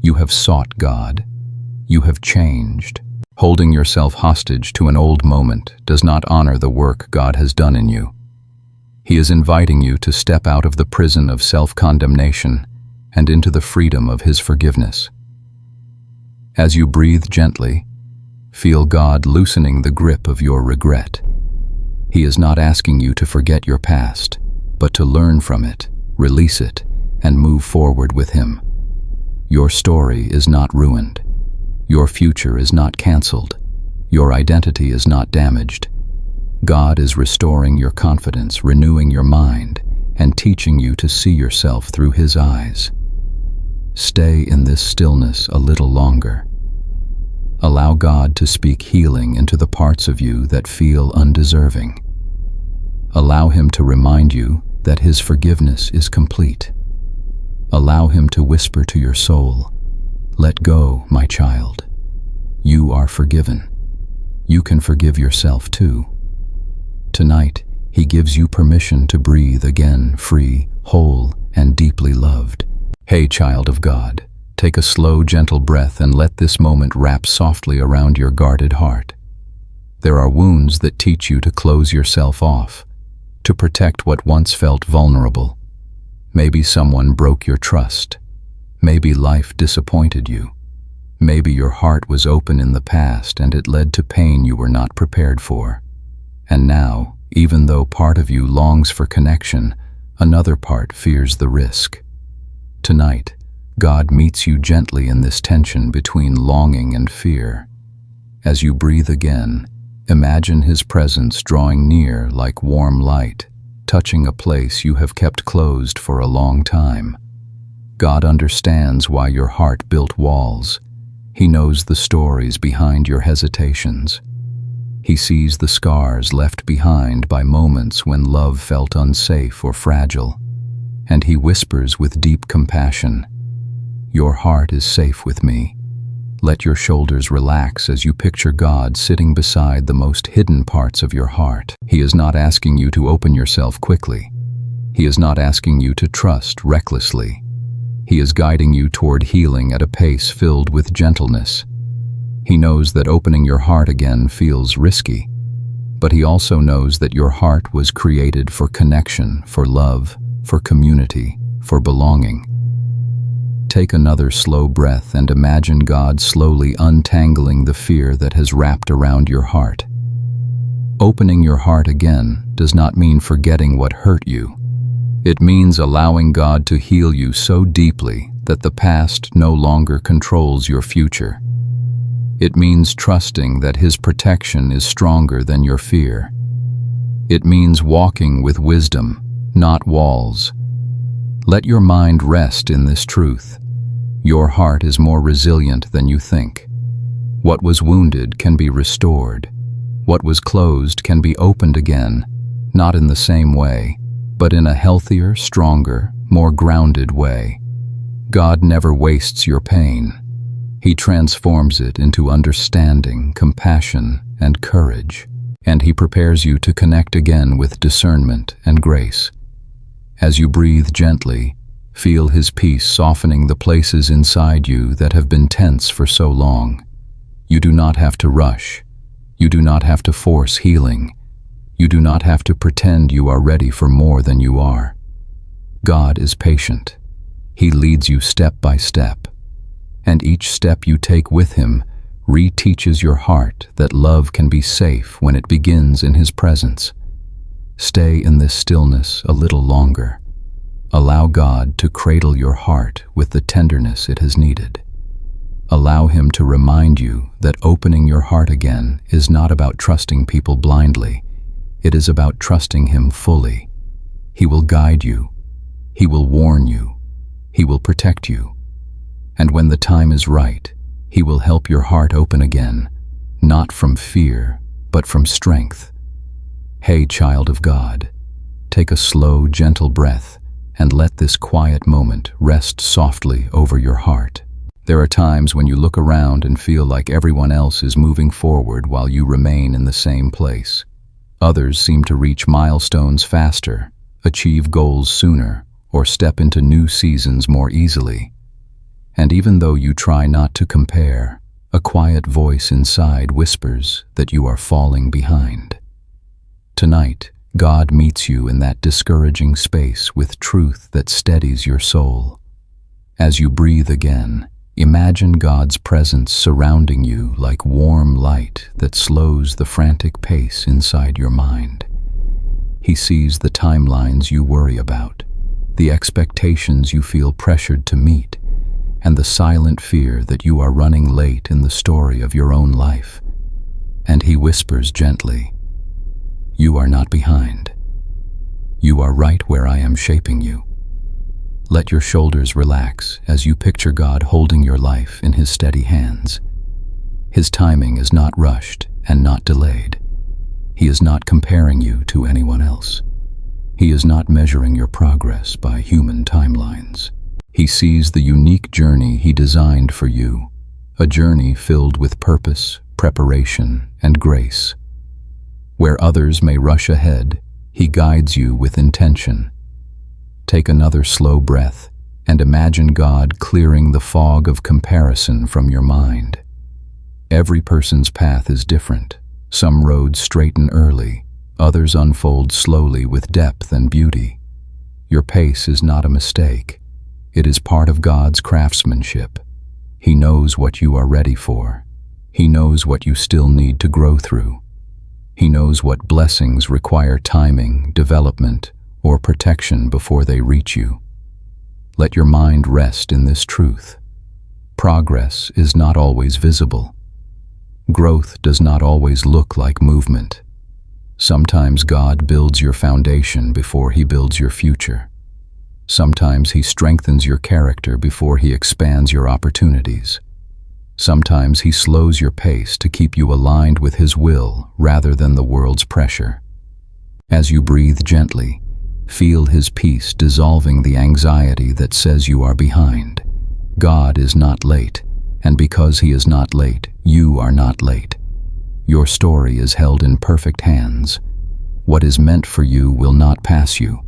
You have sought God. You have changed. Holding yourself hostage to an old moment does not honor the work God has done in you. He is inviting you to step out of the prison of self-condemnation and into the freedom of His forgiveness. As you breathe gently, feel God loosening the grip of your regret. He is not asking you to forget your past, but to learn from it, release it, and move forward with Him. Your story is not ruined. Your future is not canceled. Your identity is not damaged. God is restoring your confidence, renewing your mind, and teaching you to see yourself through His eyes. Stay in this stillness a little longer. Allow God to speak healing into the parts of you that feel undeserving. Allow Him to remind you that His forgiveness is complete. Allow Him to whisper to your soul, "Let go, my child. You are forgiven. You can forgive yourself too." Tonight, He gives you permission to breathe again, free, whole, and deeply loved. Hey, child of God, take a slow, gentle breath and let this moment wrap softly around your guarded heart. There are wounds that teach you to close yourself off, to protect what once felt vulnerable. Maybe someone broke your trust. Maybe life disappointed you. Maybe your heart was open in the past and it led to pain you were not prepared for. And now, even though part of you longs for connection, another part fears the risk. Tonight, God meets you gently in this tension between longing and fear. As you breathe again, imagine His presence drawing near like warm light, touching a place you have kept closed for a long time. God understands why your heart built walls. He knows the stories behind your hesitations. He sees the scars left behind by moments when love felt unsafe or fragile. And He whispers with deep compassion, "Your heart is safe with me." Let your shoulders relax as you picture God sitting beside the most hidden parts of your heart. He is not asking you to open yourself quickly. He is not asking you to trust recklessly. He is guiding you toward healing at a pace filled with gentleness. He knows that opening your heart again feels risky, but He also knows that your heart was created for connection, for love, for community, for belonging. Take another slow breath and imagine God slowly untangling the fear that has wrapped around your heart. Opening your heart again does not mean forgetting what hurt you. It means allowing God to heal you so deeply that the past no longer controls your future. It means trusting that His protection is stronger than your fear. It means walking with wisdom, not walls. Let your mind rest in this truth. Your heart is more resilient than you think. What was wounded can be restored. What was closed can be opened again, not in the same way, but in a healthier, stronger, more grounded way. God never wastes your pain. He transforms it into understanding, compassion, and courage, and He prepares you to connect again with discernment and grace. As you breathe gently, feel His peace softening the places inside you that have been tense for so long. You do not have to rush. You do not have to force healing. You do not have to pretend you are ready for more than you are. God is patient. He leads you step by step, and each step you take with Him reteaches your heart that love can be safe when it begins in His presence. Stay in this stillness a little longer. Allow God to cradle your heart with the tenderness it has needed. Allow Him to remind you that opening your heart again is not about trusting people blindly. It is about trusting Him fully. He will guide you. He will warn you. He will protect you. And when the time is right, He will help your heart open again, not from fear, but from strength. Hey, child of God, take a slow, gentle breath and let this quiet moment rest softly over your heart. There are times when you look around and feel like everyone else is moving forward while you remain in the same place. Others seem to reach milestones faster, achieve goals sooner, or step into new seasons more easily. And even though you try not to compare, a quiet voice inside whispers that you are falling behind. Tonight, God meets you in that discouraging space with truth that steadies your soul. As you breathe again, imagine God's presence surrounding you like warm light that slows the frantic pace inside your mind. He sees the timelines you worry about, the expectations you feel pressured to meet, and the silent fear that you are running late in the story of your own life. And He whispers gently, "You are not behind. You are right where I am shaping you." Let your shoulders relax as you picture God holding your life in His steady hands. His timing is not rushed and not delayed. He is not comparing you to anyone else. He is not measuring your progress by human timelines. He sees the unique journey He designed for you, a journey filled with purpose, preparation, and grace. Where others may rush ahead, He guides you with intention. Take another slow breath and imagine God clearing the fog of comparison from your mind. Every person's path is different. Some roads straighten early, others unfold slowly with depth and beauty. Your pace is not a mistake. It is part of God's craftsmanship. He knows what you are ready for. He knows what you still need to grow through. He knows what blessings require timing, development, or protection before they reach you. Let your mind rest in this truth. Progress is not always visible. Growth does not always look like movement. Sometimes God builds your foundation before He builds your future. Sometimes He strengthens your character before He expands your opportunities. Sometimes He slows your pace to keep you aligned with His will rather than the world's pressure. As you breathe gently, feel His peace dissolving the anxiety that says you are behind. God is not late, and because He is not late, you are not late. Your story is held in perfect hands. What is meant for you will not pass you.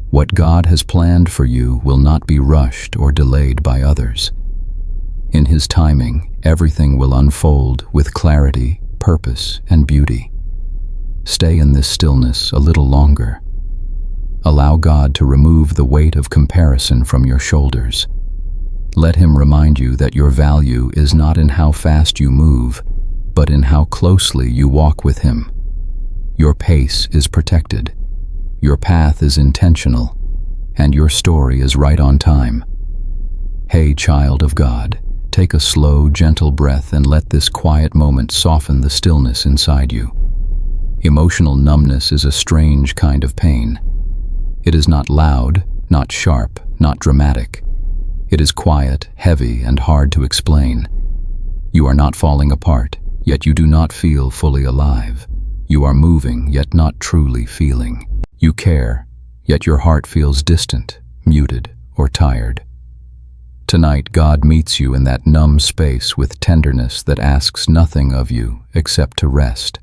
What God has planned for you will not be rushed or delayed by others. In His timing, everything will unfold with clarity, purpose, and beauty. Stay in this stillness a little longer. Allow God to remove the weight of comparison from your shoulders. Let Him remind you that your value is not in how fast you move, but in how closely you walk with Him. Your pace is protected. Your path is intentional, and your story is right on time. Hey, child of God, take a slow, gentle breath and let this quiet moment soften the stillness inside you. Emotional numbness is a strange kind of pain. It is not loud, not sharp, not dramatic. It is quiet, heavy, and hard to explain. You are not falling apart, yet you do not feel fully alive. You are moving, yet not truly feeling. You care, yet your heart feels distant, muted, or tired. Tonight, God meets you in that numb space with tenderness that asks nothing of you except to rest.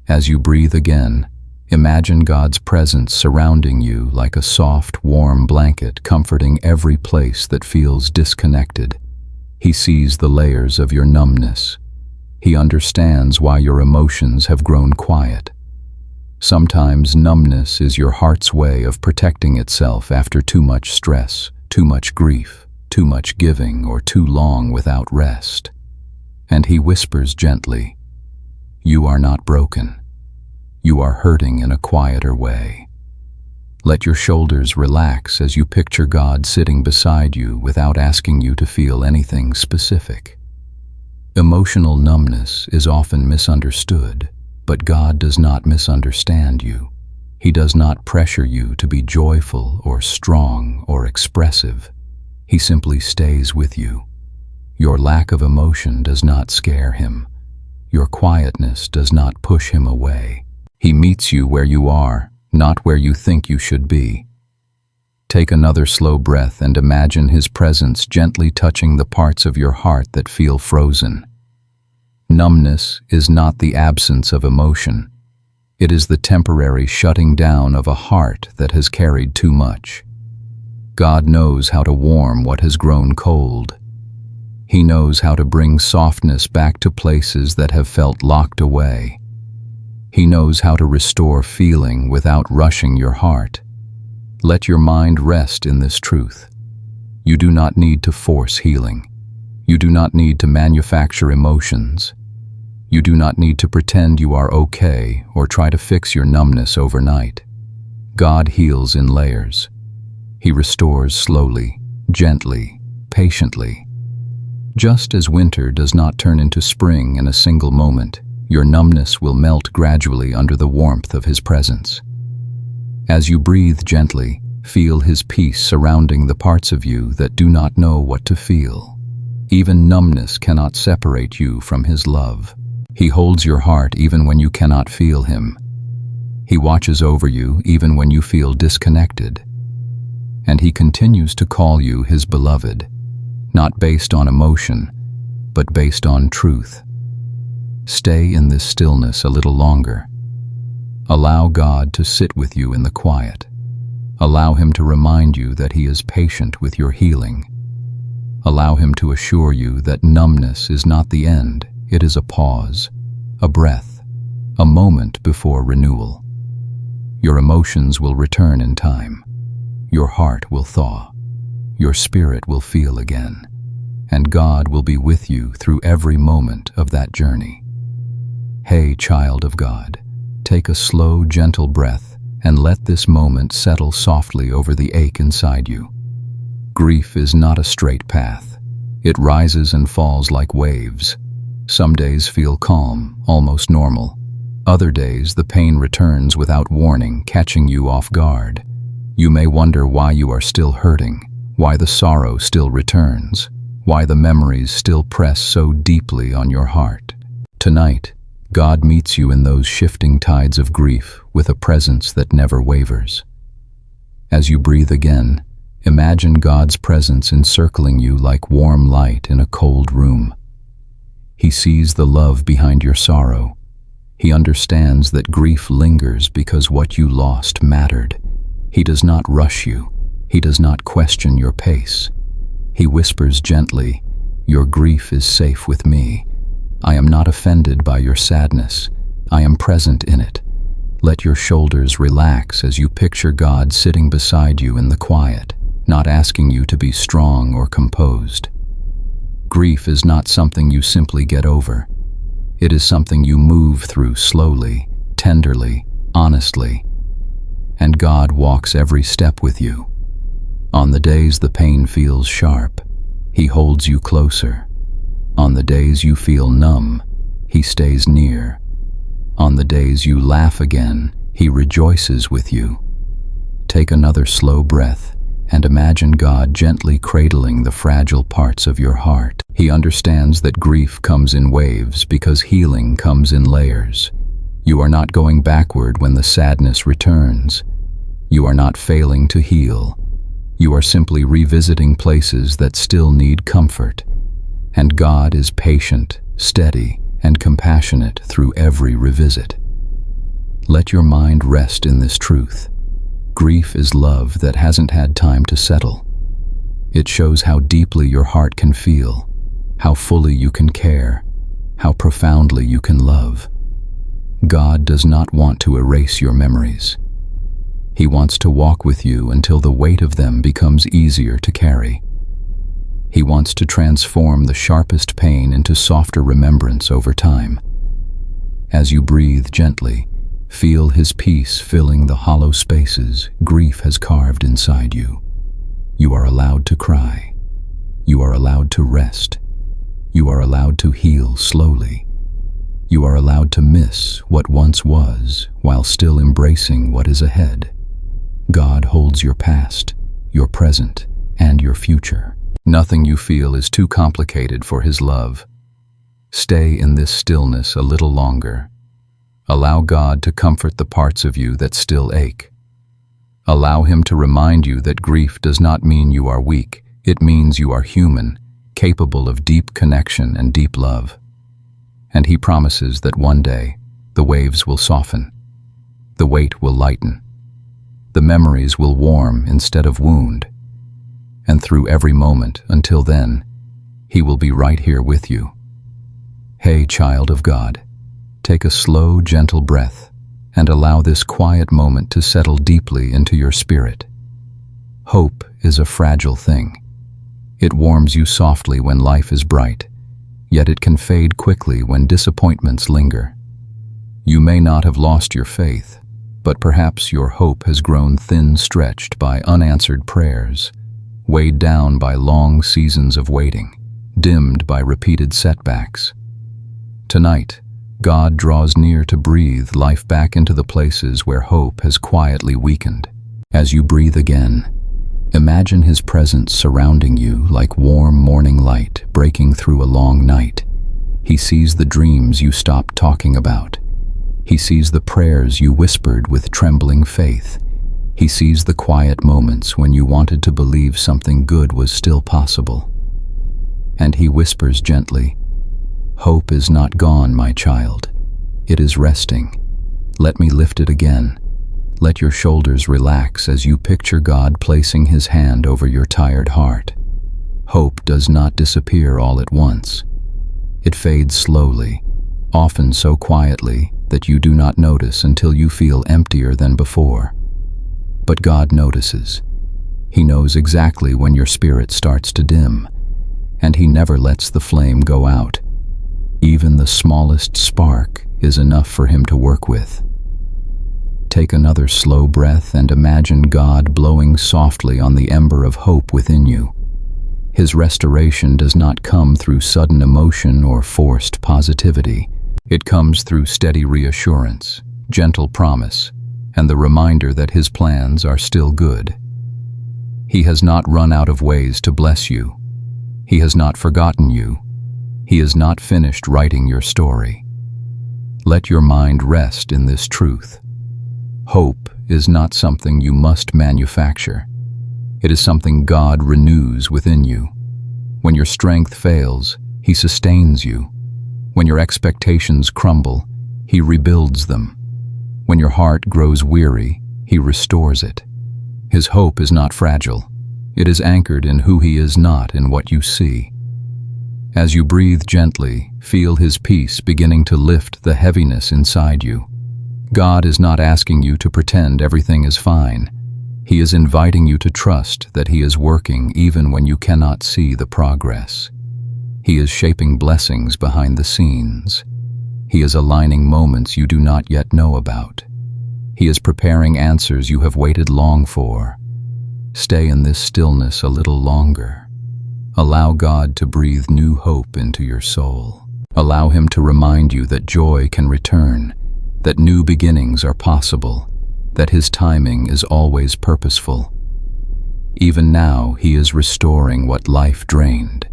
As you breathe again, imagine God's presence surrounding you like a soft, warm blanket comforting every place that feels disconnected. He sees the layers of your numbness. He understands why your emotions have grown quiet. Sometimes numbness is your heart's way of protecting itself after too much stress, too much grief, too much giving, or too long without rest. And He whispers gently, "You are not broken. You are hurting in a quieter way." Let your shoulders relax as you picture God sitting beside you without asking you to feel anything specific. Emotional numbness is often misunderstood, but God does not misunderstand you. He does not pressure you to be joyful or strong or expressive. He simply stays with you. Your lack of emotion does not scare Him. Your quietness does not push Him away. He meets you where you are, not where you think you should be. Take another slow breath and imagine His presence gently touching the parts of your heart that feel frozen. Numbness is not the absence of emotion. It is the temporary shutting down of a heart that has carried too much. God knows how to warm what has grown cold. He knows how to bring softness back to places that have felt locked away. He knows how to restore feeling without rushing your heart. Let your mind rest in this truth. You do not need to force healing. You do not need to manufacture emotions. You do not need to pretend you are okay or try to fix your numbness overnight. God heals in layers. He restores slowly, gently, patiently. Just as winter does not turn into spring in a single moment, your numbness will melt gradually under the warmth of His presence. As you breathe gently, feel His peace surrounding the parts of you that do not know what to feel. Even numbness cannot separate you from His love. He holds your heart even when you cannot feel Him. He watches over you even when you feel disconnected. And He continues to call you His beloved, not based on emotion, but based on truth. Stay in this stillness a little longer. Allow God to sit with you in the quiet. Allow Him to remind you that He is patient with your healing. Allow Him to assure you that numbness is not the end. It is a pause, a breath, a moment before renewal. Your emotions will return in time. Your heart will thaw. Your spirit will feel again. And God will be with you through every moment of that journey. Hey, child of God, take a slow, gentle breath and let this moment settle softly over the ache inside you. Grief is not a straight path. It rises and falls like waves. Some days feel calm, almost normal. Other days the pain returns without warning, catching you off guard. You may wonder why you are still hurting, why the sorrow still returns, why the memories still press so deeply on your heart. Tonight, God meets you in those shifting tides of grief with a presence that never wavers. As you breathe again, imagine God's presence encircling you like warm light in a cold room. He sees the love behind your sorrow. He understands that grief lingers because what you lost mattered. He does not rush you. He does not question your pace. He whispers gently, "Your grief is safe with me. I am not offended by your sadness. I am present in it." Let your shoulders relax as you picture God sitting beside you in the quiet, not asking you to be strong or composed. Grief is not something you simply get over. It is something you move through slowly, tenderly, honestly. And God walks every step with you. On the days the pain feels sharp, He holds you closer. On the days you feel numb, He stays near. On the days you laugh again, He rejoices with you. Take another slow breath and imagine God gently cradling the fragile parts of your heart. He understands that grief comes in waves because healing comes in layers. You are not going backward when the sadness returns. You are not failing to heal. You are simply revisiting places that still need comfort. And God is patient, steady, and compassionate through every revisit. Let your mind rest in this truth. Grief is love that hasn't had time to settle. It shows how deeply your heart can feel, how fully you can care, how profoundly you can love. God does not want to erase your memories. He wants to walk with you until the weight of them becomes easier to carry. He wants to transform the sharpest pain into softer remembrance over time. As you breathe gently, feel His peace filling the hollow spaces grief has carved inside you. You are allowed to cry. You are allowed to rest. You are allowed to heal slowly. You are allowed to miss what once was while still embracing what is ahead. God holds your past, your present, and your future. Nothing you feel is too complicated for His love. Stay in this stillness a little longer. Allow God to comfort the parts of you that still ache. Allow Him to remind you that grief does not mean you are weak. It means you are human, capable of deep connection and deep love. And He promises that one day the waves will soften, the weight will lighten, the memories will warm instead of wound. And through every moment until then, He will be right here with you. Hey, child of God, take a slow, gentle breath and allow this quiet moment to settle deeply into your spirit. Hope is a fragile thing. It warms you softly when life is bright, yet it can fade quickly when disappointments linger. You may not have lost your faith, but perhaps your hope has grown thin-stretched by unanswered prayers, weighed down by long seasons of waiting, dimmed by repeated setbacks. Tonight, God draws near to breathe life back into the places where hope has quietly weakened. As you breathe again, imagine His presence surrounding you like warm morning light breaking through a long night. He sees the dreams you stopped talking about. He sees the prayers you whispered with trembling faith. He sees the quiet moments when you wanted to believe something good was still possible. And He whispers gently, "Hope is not gone, my child. It is resting. Let me lift it again." Let your shoulders relax as you picture God placing His hand over your tired heart. Hope does not disappear all at once. It fades slowly, often so quietly that you do not notice until you feel emptier than before. But God notices. He knows exactly when your spirit starts to dim, and He never lets the flame go out. Even the smallest spark is enough for Him to work with. Take another slow breath and imagine God blowing softly on the ember of hope within you. His restoration does not come through sudden emotion or forced positivity. It comes through steady reassurance, gentle promise, and the reminder that His plans are still good. He has not run out of ways to bless you. He has not forgotten you. He is not finished writing your story. Let your mind rest in this truth. Hope is not something you must manufacture. It is something God renews within you. When your strength fails, He sustains you. When your expectations crumble, He rebuilds them. When your heart grows weary, He restores it. His hope is not fragile. It is anchored in who He is, not in what you see. As you breathe gently, feel His peace beginning to lift the heaviness inside you. God is not asking you to pretend everything is fine. He is inviting you to trust that He is working even when you cannot see the progress. He is shaping blessings behind the scenes. He is aligning moments you do not yet know about. He is preparing answers you have waited long for. Stay in this stillness a little longer. Allow God to breathe new hope into your soul. Allow Him to remind you that joy can return, that new beginnings are possible, that His timing is always purposeful. Even now, He is restoring what life drained.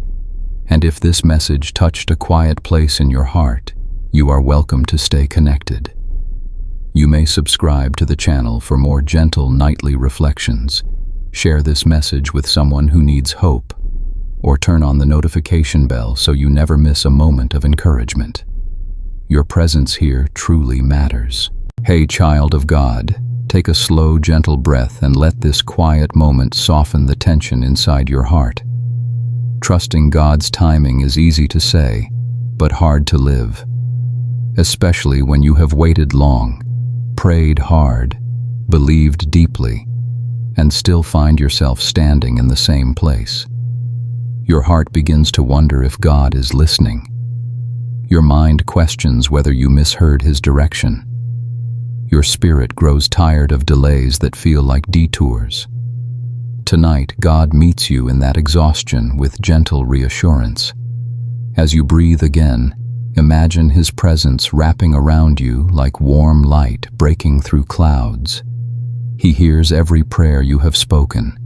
And if this message touched a quiet place in your heart, you are welcome to stay connected. You may subscribe to the channel for more gentle nightly reflections, share this message with someone who needs hope, or turn on the notification bell so you never miss a moment of encouragement. Your presence here truly matters. Hey, child of God, take a slow, gentle breath and let this quiet moment soften the tension inside your heart. Trusting God's timing is easy to say, but hard to live. Especially when you have waited long, prayed hard, believed deeply, and still find yourself standing in the same place. Your heart begins to wonder if God is listening. Your mind questions whether you misheard His direction. Your spirit grows tired of delays that feel like detours. Tonight, God meets you in that exhaustion with gentle reassurance. As you breathe again, imagine His presence wrapping around you like warm light breaking through clouds. He hears every prayer you have spoken.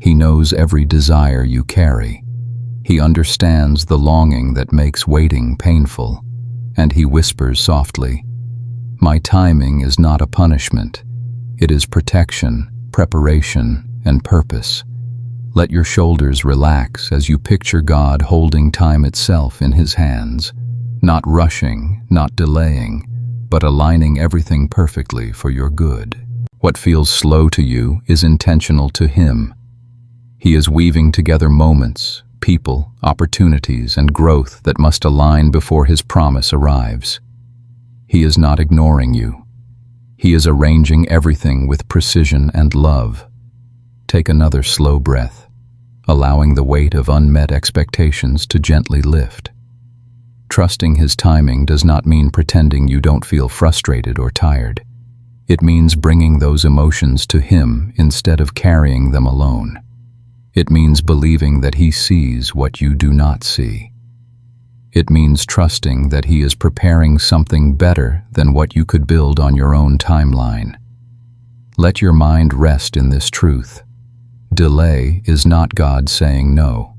He knows every desire you carry. He understands the longing that makes waiting painful, and He whispers softly, My timing is not a punishment. It is protection, preparation, and purpose. Let your shoulders relax as you picture God holding time itself in His hands, not rushing, not delaying, but aligning everything perfectly for your good. What feels slow to you is intentional to Him. He is weaving together moments, people, opportunities, and growth that must align before His promise arrives. He is not ignoring you. He is arranging everything with precision and love. Take another slow breath, allowing the weight of unmet expectations to gently lift. Trusting His timing does not mean pretending you don't feel frustrated or tired. It means bringing those emotions to Him instead of carrying them alone. It means believing that He sees what you do not see. It means trusting that He is preparing something better than what you could build on your own timeline. Let your mind rest in this truth. Delay is not God saying no.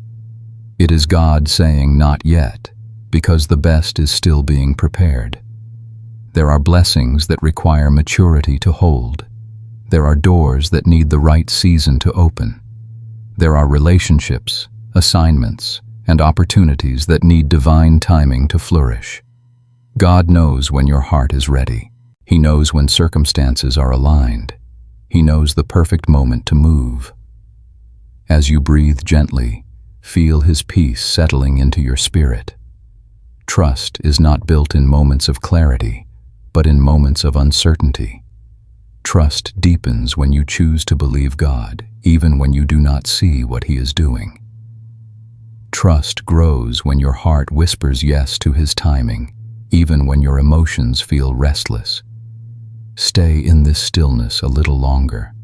It is God saying not yet, because the best is still being prepared. There are blessings that require maturity to hold. There are doors that need the right season to open. There are relationships, assignments, and opportunities that need divine timing to flourish. God knows when your heart is ready. He knows when circumstances are aligned. He knows the perfect moment to move. As you breathe gently, feel His peace settling into your spirit. Trust is not built in moments of clarity, but in moments of uncertainty. Trust deepens when you choose to believe God, even when you do not see what He is doing. Trust grows when your heart whispers yes to His timing, even when your emotions feel restless. Stay in this stillness a little longer.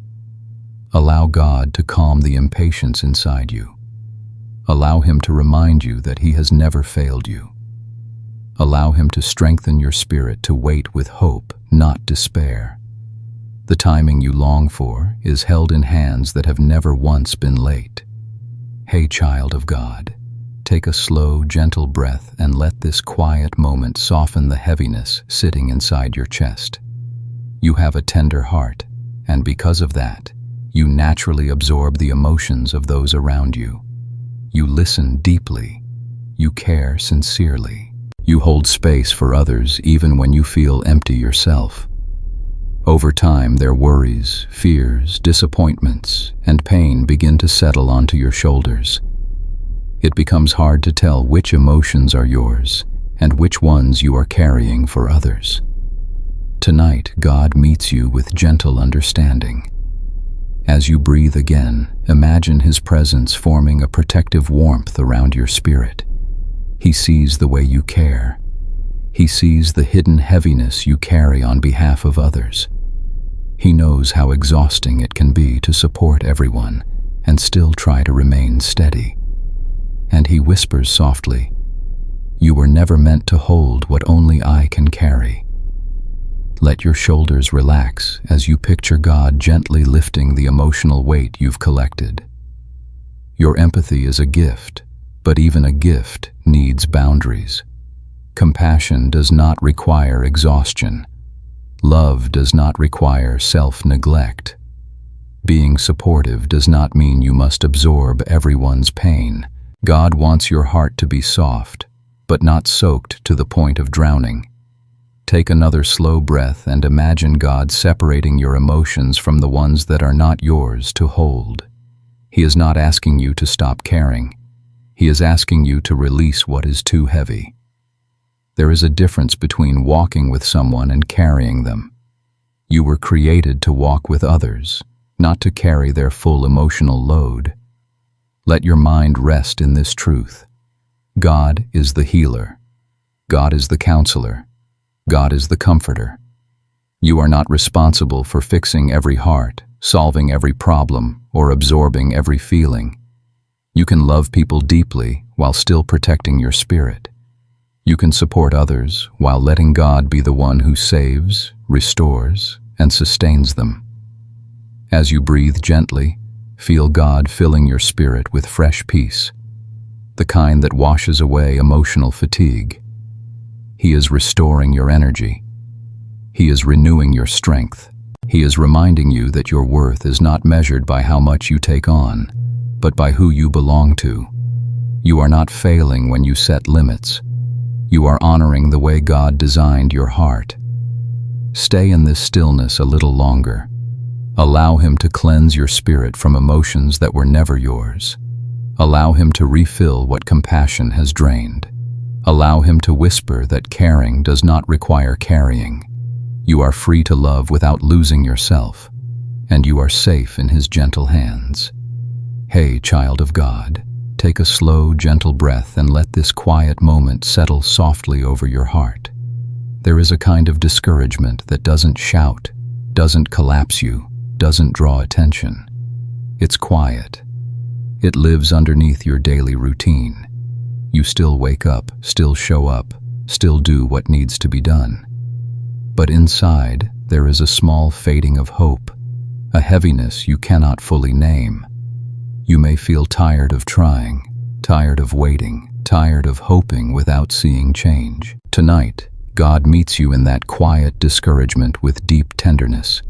Allow God to calm the impatience inside you. Allow Him to remind you that He has never failed you. Allow Him to strengthen your spirit to wait with hope, not despair. The timing you long for is held in hands that have never once been late. Hey, child of God, take a slow, gentle breath and let this quiet moment soften the heaviness sitting inside your chest. You have a tender heart, and because of that, you naturally absorb the emotions of those around you. You listen deeply. You care sincerely. You hold space for others even when you feel empty yourself. Over time, their worries, fears, disappointments, and pain begin to settle onto your shoulders. It becomes hard to tell which emotions are yours and which ones you are carrying for others. Tonight, God meets you with gentle understanding. As you breathe again, imagine His presence forming a protective warmth around your spirit. He sees the way you care. He sees the hidden heaviness you carry on behalf of others. He knows how exhausting it can be to support everyone and still try to remain steady. And He whispers softly, "You were never meant to hold what only I can carry." Let your shoulders relax as you picture God gently lifting the emotional weight you've collected. Your empathy is a gift, but even a gift needs boundaries. Compassion does not require exhaustion. Love does not require self-neglect. Being supportive does not mean you must absorb everyone's pain. God wants your heart to be soft, but not soaked to the point of drowning. Take another slow breath and imagine God separating your emotions from the ones that are not yours to hold. He is not asking you to stop caring. He is asking you to release what is too heavy. There is a difference between walking with someone and carrying them. You were created to walk with others, not to carry their full emotional load. Let your mind rest in this truth. God is the healer. God is the counselor. God is the comforter. You are not responsible for fixing every heart, solving every problem, or absorbing every feeling. You can love people deeply while still protecting your spirit. You can support others while letting God be the one who saves, restores, and sustains them. As you breathe gently, feel God filling your spirit with fresh peace, the kind that washes away emotional fatigue. He is restoring your energy. He is renewing your strength. He is reminding you that your worth is not measured by how much you take on, but by who you belong to. You are not failing when you set limits. You are honoring the way God designed your heart. Stay in this stillness a little longer. Allow Him to cleanse your spirit from emotions that were never yours. Allow Him to refill what compassion has drained. Allow Him to whisper that caring does not require carrying. You are free to love without losing yourself, and you are safe in His gentle hands. Hey, child of God, take a slow, gentle breath and let this quiet moment settle softly over your heart. There is a kind of discouragement that doesn't shout, doesn't collapse you, doesn't draw attention. It's quiet. It lives underneath your daily routine. You still wake up, still show up, still do what needs to be done. But inside, there is a small fading of hope, a heaviness you cannot fully name. You may feel tired of trying, tired of waiting, tired of hoping without seeing change. Tonight, God meets you in that quiet discouragement with deep tenderness.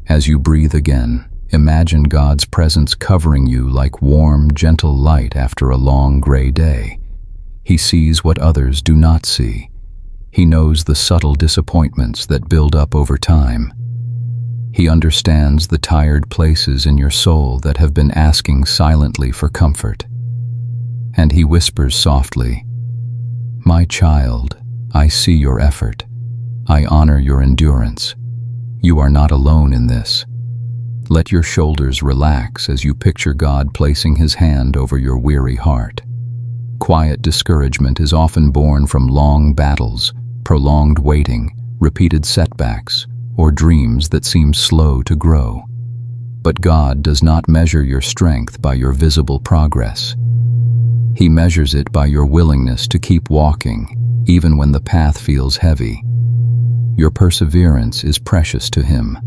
As you breathe again, imagine God's presence covering you like warm, gentle light after a long gray day. He sees what others do not see. He knows the subtle disappointments that build up over time. He understands the tired places in your soul that have been asking silently for comfort. And He whispers softly, "My child, I see your effort. I honor your endurance. You are not alone in this." Let your shoulders relax as you picture God placing His hand over your weary heart. Quiet discouragement is often born from long battles, prolonged waiting, repeated setbacks, or dreams that seem slow to grow. But God does not measure your strength by your visible progress. He measures it by your willingness to keep walking, even when the path feels heavy. Your perseverance is precious to Him.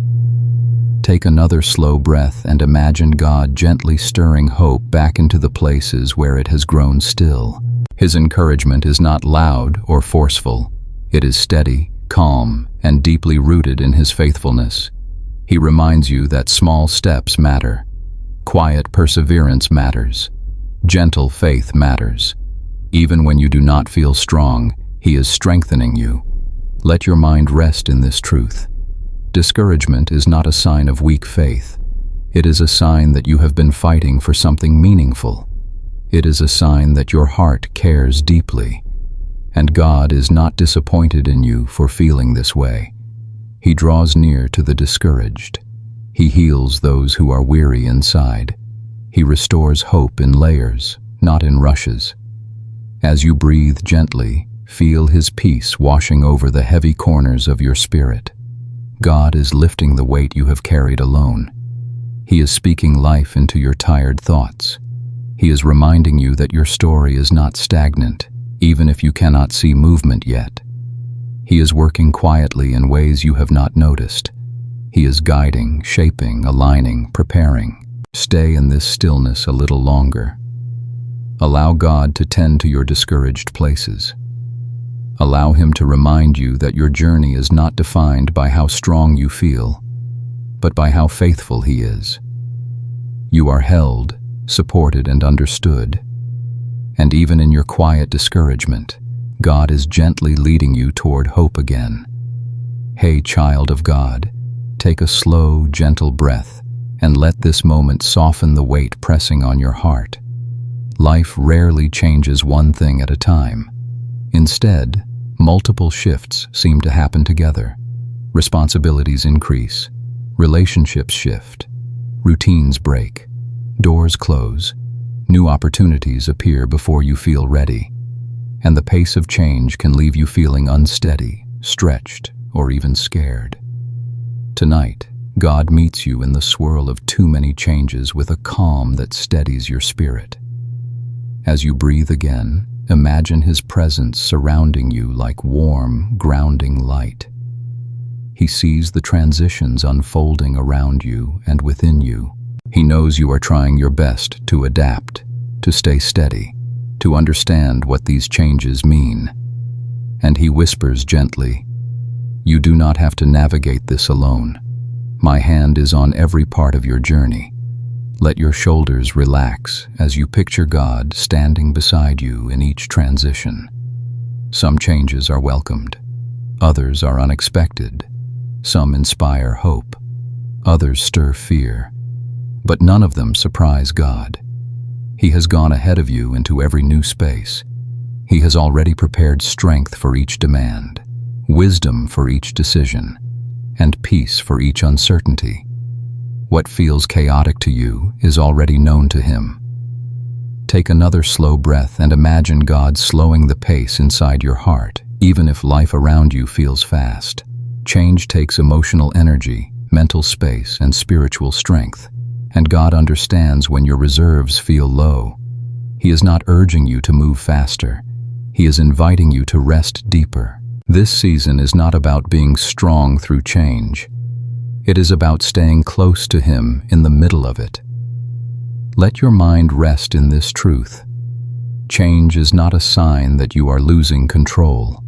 Take another slow breath and imagine God gently stirring hope back into the places where it has grown still. His encouragement is not loud or forceful. It is steady, calm, and deeply rooted in His faithfulness. He reminds you that small steps matter. Quiet perseverance matters. Gentle faith matters. Even when you do not feel strong, He is strengthening you. Let your mind rest in this truth. Discouragement is not a sign of weak faith. It is a sign that you have been fighting for something meaningful. It is a sign that your heart cares deeply. And God is not disappointed in you for feeling this way. He draws near to the discouraged. He heals those who are weary inside. He restores hope in layers, not in rushes. As you breathe gently, feel His peace washing over the heavy corners of your spirit. God is lifting the weight you have carried alone. He is speaking life into your tired thoughts. He is reminding you that your story is not stagnant, even if you cannot see movement yet. He is working quietly in ways you have not noticed. He is guiding, shaping, aligning, preparing. Stay in this stillness a little longer. Allow God to tend to your discouraged places. Allow Him to remind you that your journey is not defined by how strong you feel, but by how faithful He is. You are held, supported, and understood. And even in your quiet discouragement, God is gently leading you toward hope again. Hey, child of God, take a slow, gentle breath and let this moment soften the weight pressing on your heart. Life rarely changes one thing at a time. Instead, multiple shifts seem to happen together. Responsibilities increase, relationships shift, routines break, doors close, new opportunities appear before you feel ready, and the pace of change can leave you feeling unsteady, stretched, or even scared. Tonight, God meets you in the swirl of too many changes with a calm that steadies your spirit. As you breathe again, imagine His presence surrounding you like warm, grounding light. He sees the transitions unfolding around you and within you. He knows you are trying your best to adapt, to stay steady, to understand what these changes mean. And He whispers gently, You do not have to navigate this alone. My hand is on every part of your journey. Let your shoulders relax as you picture God standing beside you in each transition. Some changes are welcomed. Others are unexpected. Some inspire hope. Others stir fear. But none of them surprise God. He has gone ahead of you into every new space. He has already prepared strength for each demand, wisdom for each decision, and peace for each uncertainty. What feels chaotic to you is already known to Him. Take another slow breath and imagine God slowing the pace inside your heart, even if life around you feels fast. Change takes emotional energy, mental space, and spiritual strength, and God understands when your reserves feel low. He is not urging you to move faster. He is inviting you to rest deeper. This season is not about being strong through change. It is about staying close to Him in the middle of it. Let your mind rest in this truth. Change is not a sign that you are losing control.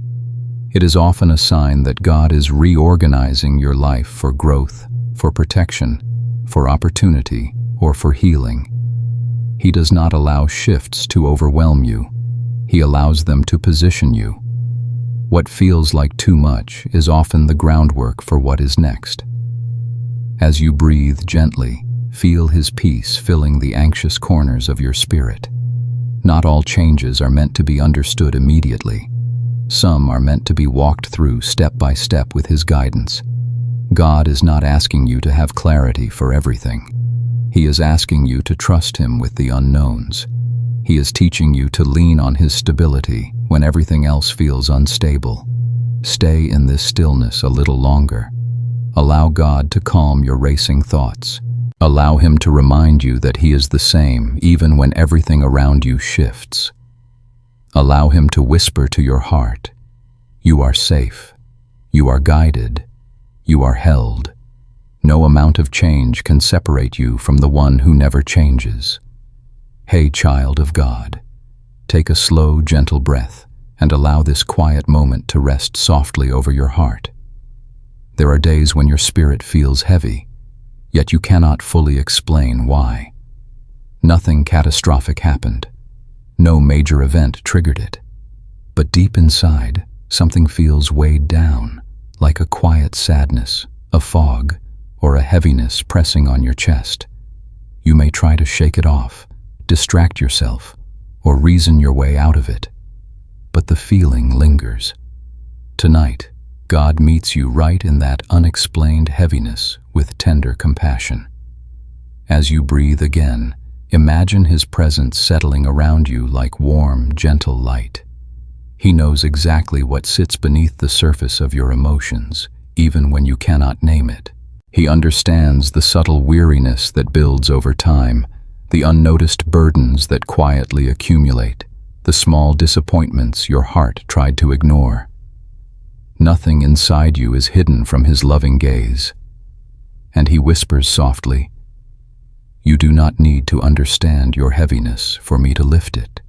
It is often a sign that God is reorganizing your life for growth, for protection, for opportunity, or for healing. He does not allow shifts to overwhelm you. He allows them to position you. What feels like too much is often the groundwork for what is next. As you breathe gently, feel His peace filling the anxious corners of your spirit. Not all changes are meant to be understood immediately. Some are meant to be walked through step by step with His guidance. God is not asking you to have clarity for everything. He is asking you to trust Him with the unknowns. He is teaching you to lean on His stability when everything else feels unstable. Stay in this stillness a little longer. Allow God to calm your racing thoughts. Allow Him to remind you that He is the same even when everything around you shifts. Allow Him to whisper to your heart, "You are safe. You are guided. You are held." No amount of change can separate you from the one who never changes. Hey, child of God, take a slow, gentle breath and allow this quiet moment to rest softly over your heart. There are days when your spirit feels heavy, yet you cannot fully explain why. Nothing catastrophic happened. No major event triggered it. But deep inside, something feels weighed down, like a quiet sadness, a fog, or a heaviness pressing on your chest. You may try to shake it off, distract yourself, or reason your way out of it. But the feeling lingers. Tonight, God meets you right in that unexplained heaviness with tender compassion. As you breathe again, imagine His presence settling around you like warm, gentle light. He knows exactly what sits beneath the surface of your emotions, even when you cannot name it. He understands the subtle weariness that builds over time, the unnoticed burdens that quietly accumulate, the small disappointments your heart tried to ignore. Nothing inside you is hidden from His loving gaze. And He whispers softly, "You do not need to understand your heaviness for me to lift it."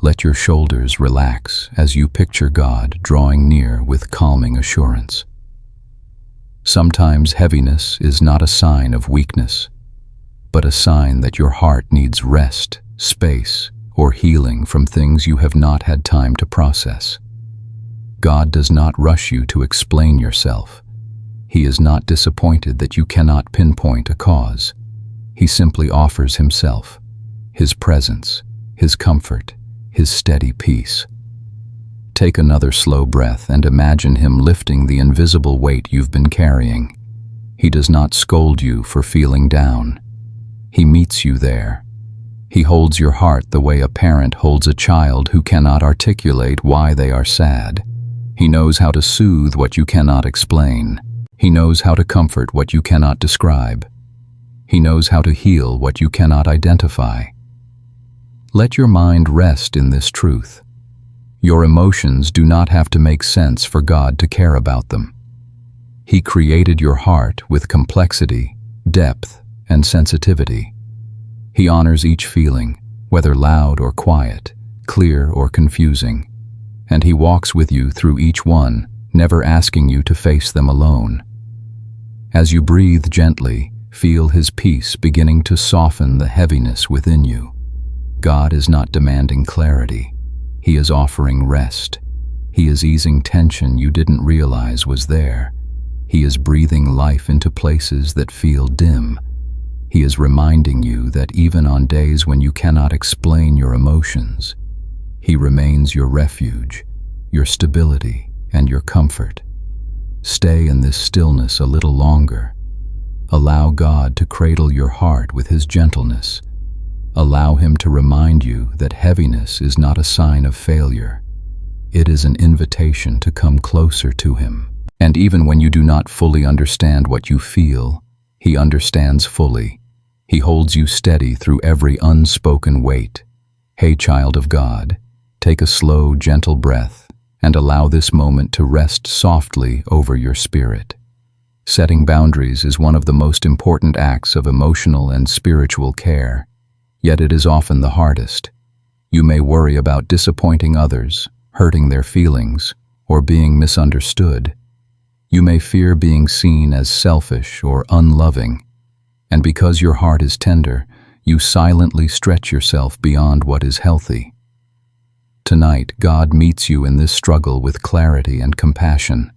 Let your shoulders relax as you picture God drawing near with calming assurance. Sometimes heaviness is not a sign of weakness, but a sign that your heart needs rest, space, or healing from things you have not had time to process. God does not rush you to explain yourself. He is not disappointed that you cannot pinpoint a cause. He simply offers Himself, His presence, His comfort, His steady peace. Take another slow breath and imagine Him lifting the invisible weight you've been carrying. He does not scold you for feeling down. He meets you there. He holds your heart the way a parent holds a child who cannot articulate why they are sad. He knows how to soothe what you cannot explain. He knows how to comfort what you cannot describe. He knows how to heal what you cannot identify. Let your mind rest in this truth. Your emotions do not have to make sense for God to care about them. He created your heart with complexity, depth, and sensitivity. He honors each feeling, whether loud or quiet, clear or confusing, and He walks with you through each one, never asking you to face them alone. As you breathe gently, feel His peace beginning to soften the heaviness within you. God is not demanding clarity. He is offering rest. He is easing tension you didn't realize was there. He is breathing life into places that feel dim. He is reminding you that even on days when you cannot explain your emotions, He remains your refuge, your stability, and your comfort. Stay in this stillness a little longer. Allow God to cradle your heart with His gentleness. Allow Him to remind you that heaviness is not a sign of failure. It is an invitation to come closer to Him. And even when you do not fully understand what you feel, He understands fully. He holds you steady through every unspoken weight. Hey, child of God, take a slow, gentle breath and allow this moment to rest softly over your spirit. Setting boundaries is one of the most important acts of emotional and spiritual care, yet it is often the hardest. You may worry about disappointing others, hurting their feelings, or being misunderstood. You may fear being seen as selfish or unloving, and because your heart is tender, you silently stretch yourself beyond what is healthy. Tonight, God meets you in this struggle with clarity and compassion.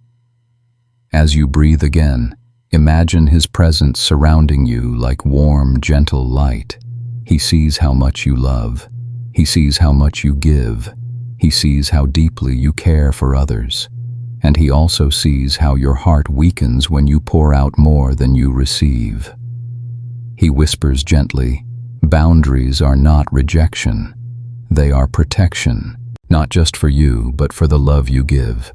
As you breathe again, imagine His presence surrounding you like warm, gentle light. He sees how much you love. He sees how much you give. He sees how deeply you care for others. And He also sees how your heart weakens when you pour out more than you receive. He whispers gently, "Boundaries are not rejection. They are protection, not just for you, but for the love you give."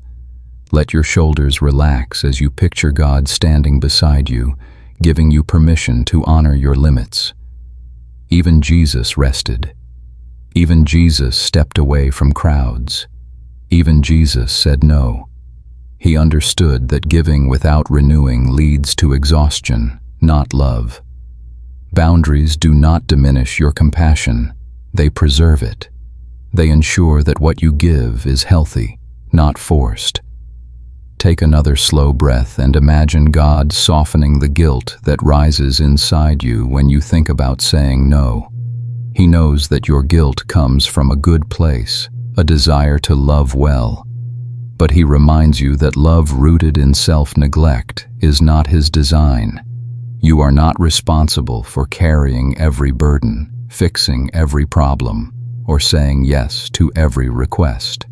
Let your shoulders relax as you picture God standing beside you, giving you permission to honor your limits. Even Jesus rested. Even Jesus stepped away from crowds. Even Jesus said no. He understood that giving without renewing leads to exhaustion, not love. Boundaries do not diminish your compassion. They preserve it. They ensure that what you give is healthy, not forced. Take another slow breath and imagine God softening the guilt that rises inside you when you think about saying no. He knows that your guilt comes from a good place, a desire to love well. But He reminds you that love rooted in self-neglect is not His design. You are not responsible for carrying every burden, fixing every problem, or saying yes to every request.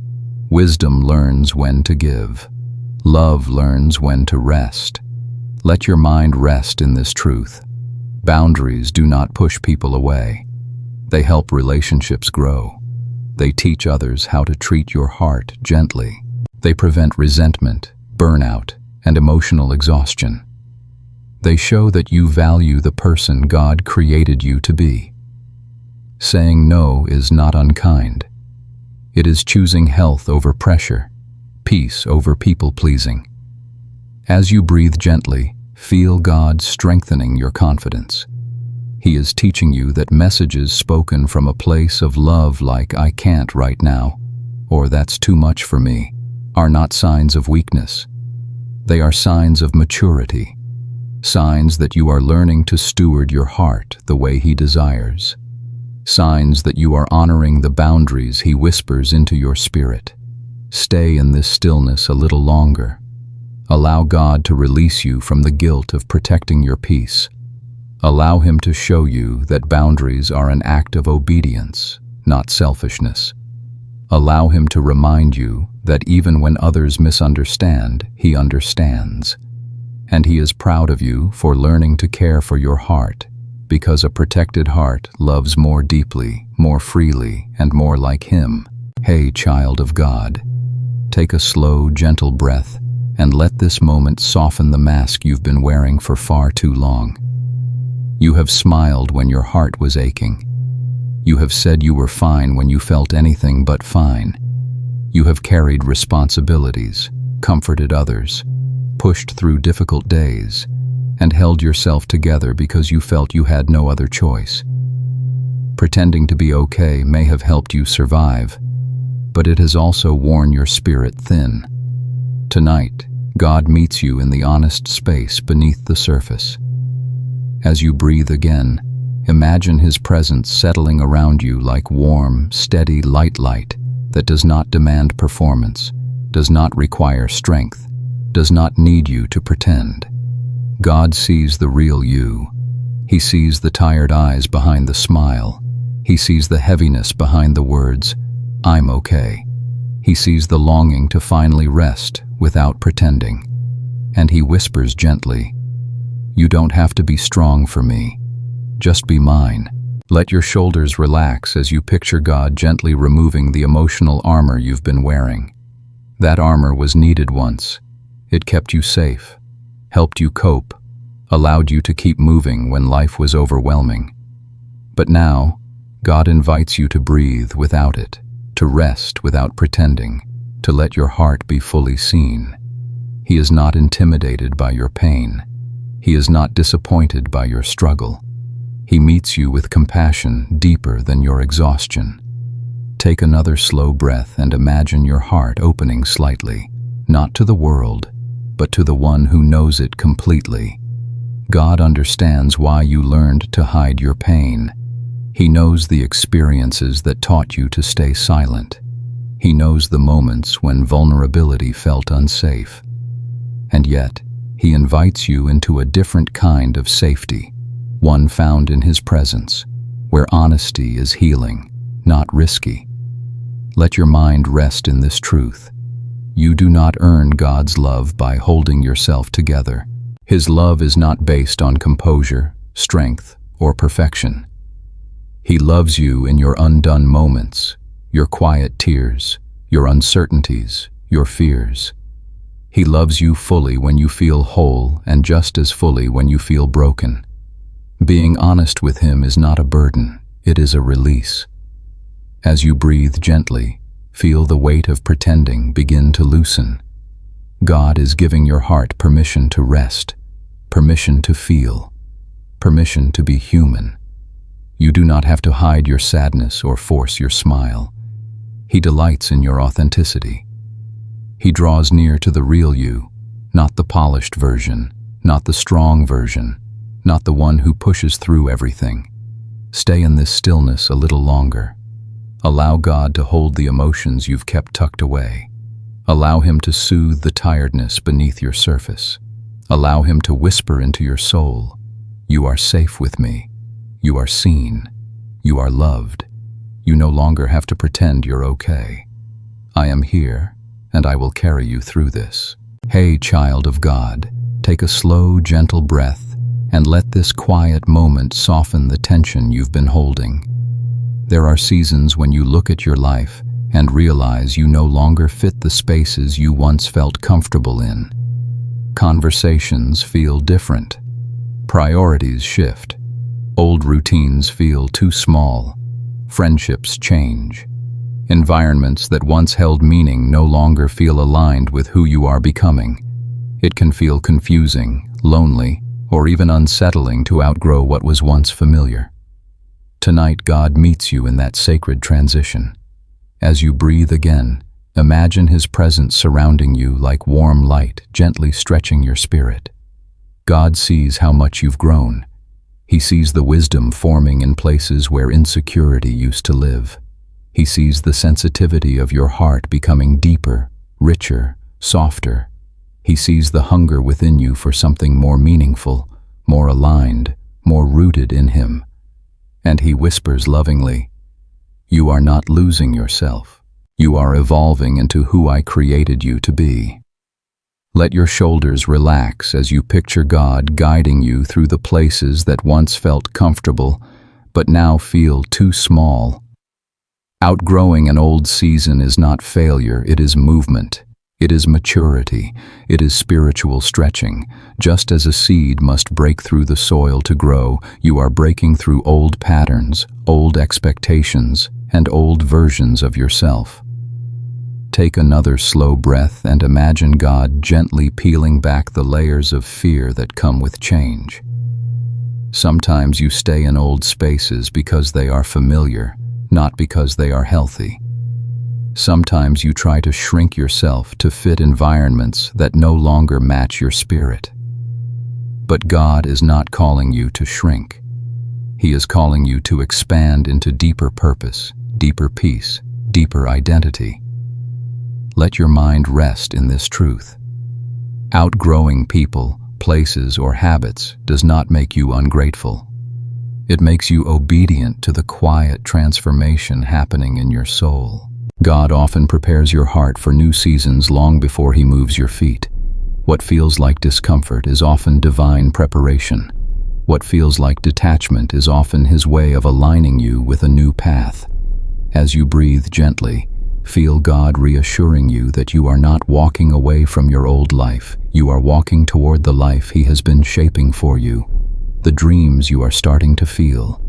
Wisdom learns when to give. Love learns when to rest. Let your mind rest in this truth. Boundaries do not push people away. They help relationships grow. They teach others how to treat your heart gently. They prevent resentment, burnout, and emotional exhaustion. They show that you value the person God created you to be. Saying no is not unkind. It is choosing health over pressure, peace over people-pleasing. As you breathe gently, feel God strengthening your confidence. He is teaching you that messages spoken from a place of love like "I can't right now," or "that's too much for me," are not signs of weakness. They are signs of maturity, signs that you are learning to steward your heart the way He desires, signs that you are honoring the boundaries He whispers into your spirit. Stay in this stillness a little longer. Allow God to release you from the guilt of protecting your peace. Allow Him to show you that boundaries are an act of obedience, not selfishness. Allow Him to remind you that even when others misunderstand, He understands. And He is proud of you for learning to care for your heart, because a protected heart loves more deeply, more freely, and more like Him. Hey, child of God, take a slow, gentle breath and let this moment soften the mask you've been wearing for far too long. You have smiled when your heart was aching. You have said you were fine when you felt anything but fine. You have carried responsibilities, comforted others, pushed through difficult days, and held yourself together because you felt you had no other choice. Pretending to be okay may have helped you survive, but it has also worn your spirit thin. Tonight, God meets you in the honest space beneath the surface. As you breathe again, imagine His presence settling around you like warm, steady light that does not demand performance, does not require strength, does not need you to pretend. God sees the real you. He sees the tired eyes behind the smile. He sees the heaviness behind the words, "I'm okay." He sees the longing to finally rest without pretending. And He whispers gently, "You don't have to be strong for me. Just be mine." Let your shoulders relax as you picture God gently removing the emotional armor you've been wearing. That armor was needed once. It kept you safe, helped you cope, allowed you to keep moving when life was overwhelming. But now, God invites you to breathe without it, to rest without pretending, to let your heart be fully seen. He is not intimidated by your pain. He is not disappointed by your struggle. He meets you with compassion deeper than your exhaustion. Take another slow breath and imagine your heart opening slightly, not to the world, but to the one who knows it completely. God understands why you learned to hide your pain. He knows the experiences that taught you to stay silent. He knows the moments when vulnerability felt unsafe. And yet, He invites you into a different kind of safety, one found in His presence, where honesty is healing, not risky. Let your mind rest in this truth. You do not earn God's love by holding yourself together. His love is not based on composure, strength, or perfection. He loves you in your undone moments, your quiet tears, your uncertainties, your fears. He loves you fully when you feel whole and just as fully when you feel broken. Being honest with Him is not a burden, it is a release. As you breathe gently, feel the weight of pretending begin to loosen. God is giving your heart permission to rest, permission to feel, permission to be human. You do not have to hide your sadness or force your smile. He delights in your authenticity. He draws near to the real you, not the polished version, not the strong version, not the one who pushes through everything. Stay in this stillness a little longer. Allow God to hold the emotions you've kept tucked away. Allow Him to soothe the tiredness beneath your surface. Allow Him to whisper into your soul, "You are safe with me. You are seen. You are loved. You no longer have to pretend you're okay. I am here, and I will carry you through this." Hey, child of God, take a slow, gentle breath and let this quiet moment soften the tension you've been holding. There are seasons when you look at your life and realize you no longer fit the spaces you once felt comfortable in. Conversations feel different. Priorities shift. Old routines feel too small. Friendships change. Environments that once held meaning no longer feel aligned with who you are becoming. It can feel confusing, lonely, or even unsettling to outgrow what was once familiar. Tonight, God meets you in that sacred transition. As you breathe again, imagine His presence surrounding you like warm light, gently stretching your spirit. God sees how much you've grown. He sees the wisdom forming in places where insecurity used to live. He sees the sensitivity of your heart becoming deeper, richer, softer. He sees the hunger within you for something more meaningful, more aligned, more rooted in Him. And He whispers lovingly, "You are not losing yourself. You are evolving into who I created you to be." Let your shoulders relax as you picture God guiding you through the places that once felt comfortable, but now feel too small. Outgrowing an old season is not failure, it is movement. It is maturity. It is spiritual stretching. Just as a seed must break through the soil to grow, you are breaking through old patterns, old expectations, and old versions of yourself. Take another slow breath and imagine God gently peeling back the layers of fear that come with change. Sometimes you stay in old spaces because they are familiar, not because they are healthy. Sometimes you try to shrink yourself to fit environments that no longer match your spirit. But God is not calling you to shrink. He is calling you to expand into deeper purpose, deeper peace, deeper identity. Let your mind rest in this truth. Outgrowing people, places, or habits does not make you ungrateful. It makes you obedient to the quiet transformation happening in your soul. God often prepares your heart for new seasons long before He moves your feet. What feels like discomfort is often divine preparation. What feels like detachment is often His way of aligning you with a new path. As you breathe gently, feel God reassuring you that you are not walking away from your old life. You are walking toward the life He has been shaping for you. The dreams you are starting to feel,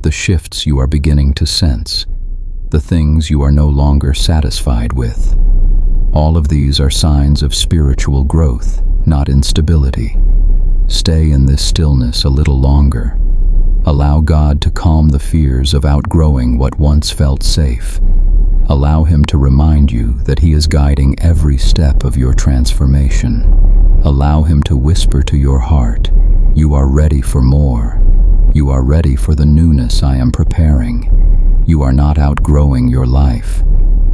the shifts you are beginning to sense, the things you are no longer satisfied with. All of these are signs of spiritual growth, not instability. Stay in this stillness a little longer. Allow God to calm the fears of outgrowing what once felt safe. Allow Him to remind you that He is guiding every step of your transformation. Allow Him to whisper to your heart, "You are ready for more. You are ready for the newness I am preparing." You are not outgrowing your life.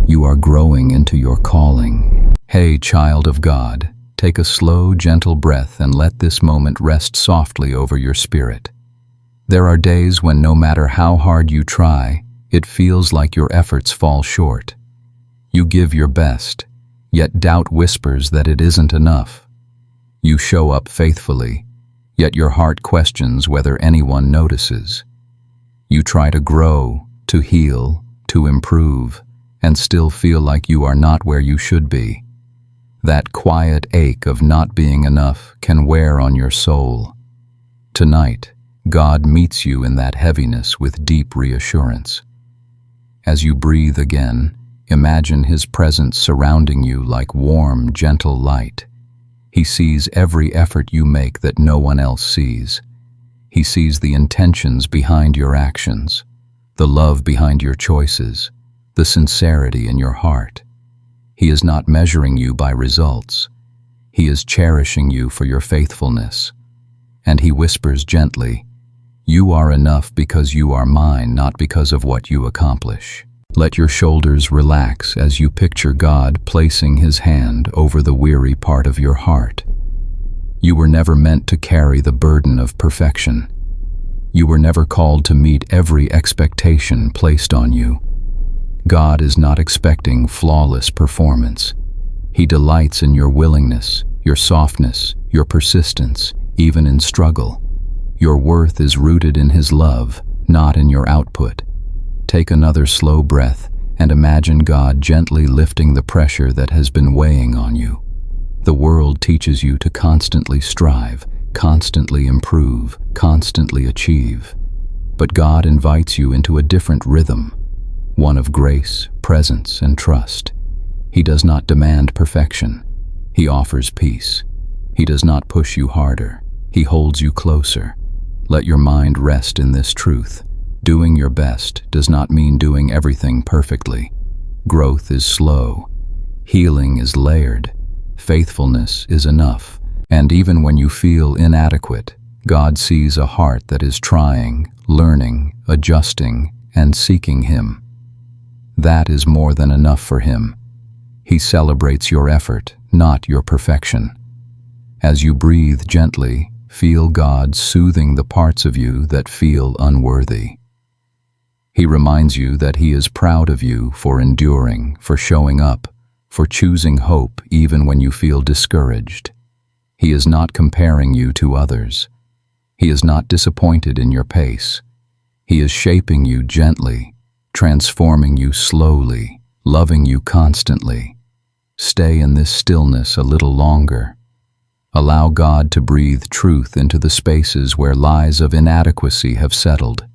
You are growing into your calling. Hey, child of God, take a slow, gentle breath and let this moment rest softly over your spirit. There are days when no matter how hard you try, it feels like your efforts fall short. You give your best, yet doubt whispers that it isn't enough. You show up faithfully, yet your heart questions whether anyone notices. You try to grow, to heal, to improve, and still feel like you are not where you should be. That quiet ache of not being enough can wear on your soul. Tonight, God meets you in that heaviness with deep reassurance. As you breathe again, imagine His presence surrounding you like warm, gentle light. He sees every effort you make that no one else sees. He sees the intentions behind your actions, the love behind your choices, the sincerity in your heart. He is not measuring you by results. He is cherishing you for your faithfulness. And He whispers gently, "You are enough because you are mine, not because of what you accomplish." Let your shoulders relax as you picture God placing His hand over the weary part of your heart. You were never meant to carry the burden of perfection. You were never called to meet every expectation placed on you. God is not expecting flawless performance. He delights in your willingness, your softness, your persistence, even in struggle. Your worth is rooted in His love, not in your output. Take another slow breath and imagine God gently lifting the pressure that has been weighing on you. The world teaches you to constantly strive, constantly improve, constantly achieve. But God invites you into a different rhythm, one of grace, presence, and trust. He does not demand perfection. He offers peace. He does not push you harder. He holds you closer. Let your mind rest in this truth. Doing your best does not mean doing everything perfectly. Growth is slow. Healing is layered. Faithfulness is enough. And even when you feel inadequate, God sees a heart that is trying, learning, adjusting, and seeking Him. That is more than enough for Him. He celebrates your effort, not your perfection. As you breathe gently, feel God soothing the parts of you that feel unworthy. He reminds you that He is proud of you for enduring, for showing up, for choosing hope even when you feel discouraged. He is not comparing you to others. He is not disappointed in your pace. He is shaping you gently, transforming you slowly, loving you constantly. Stay in this stillness a little longer. Allow God to breathe truth into the spaces where lies of inadequacy have settled.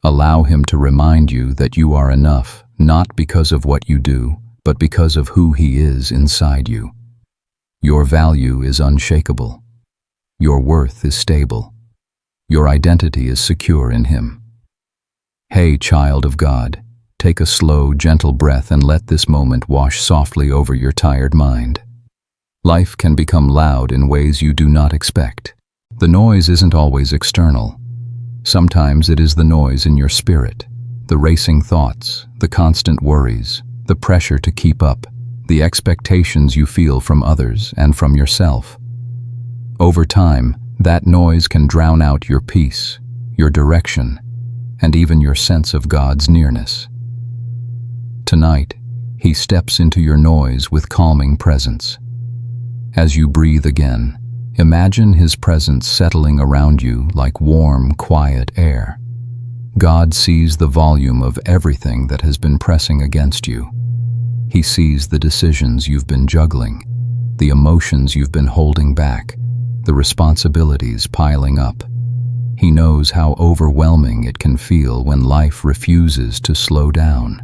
Allow Him to remind you that you are enough, not because of what you do, but because of who He is inside you. Your value is unshakable. Your worth is stable. Your identity is secure in Him. Hey, child of God, take a slow, gentle breath and let this moment wash softly over your tired mind. Life can become loud in ways you do not expect. The noise isn't always external. Sometimes it is the noise in your spirit, the racing thoughts, the constant worries, the pressure to keep up, the expectations you feel from others and from yourself. Over time, that noise can drown out your peace, your direction, and even your sense of God's nearness. Tonight, He steps into your noise with calming presence. As you breathe again, imagine His presence settling around you like warm, quiet air. God sees the volume of everything that has been pressing against you. He sees the decisions you've been juggling, the emotions you've been holding back, the responsibilities piling up. He knows how overwhelming it can feel when life refuses to slow down.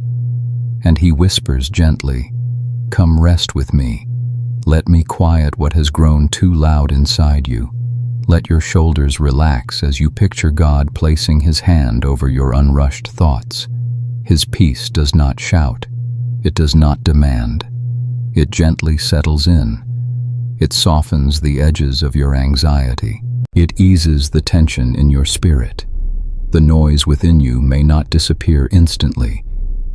And He whispers gently, "Come rest with me. Let me quiet what has grown too loud inside you." Let your shoulders relax as you picture God placing His hand over your unrushed thoughts. His peace does not shout. It does not demand. It gently settles in. It softens the edges of your anxiety. It eases the tension in your spirit. The noise within you may not disappear instantly,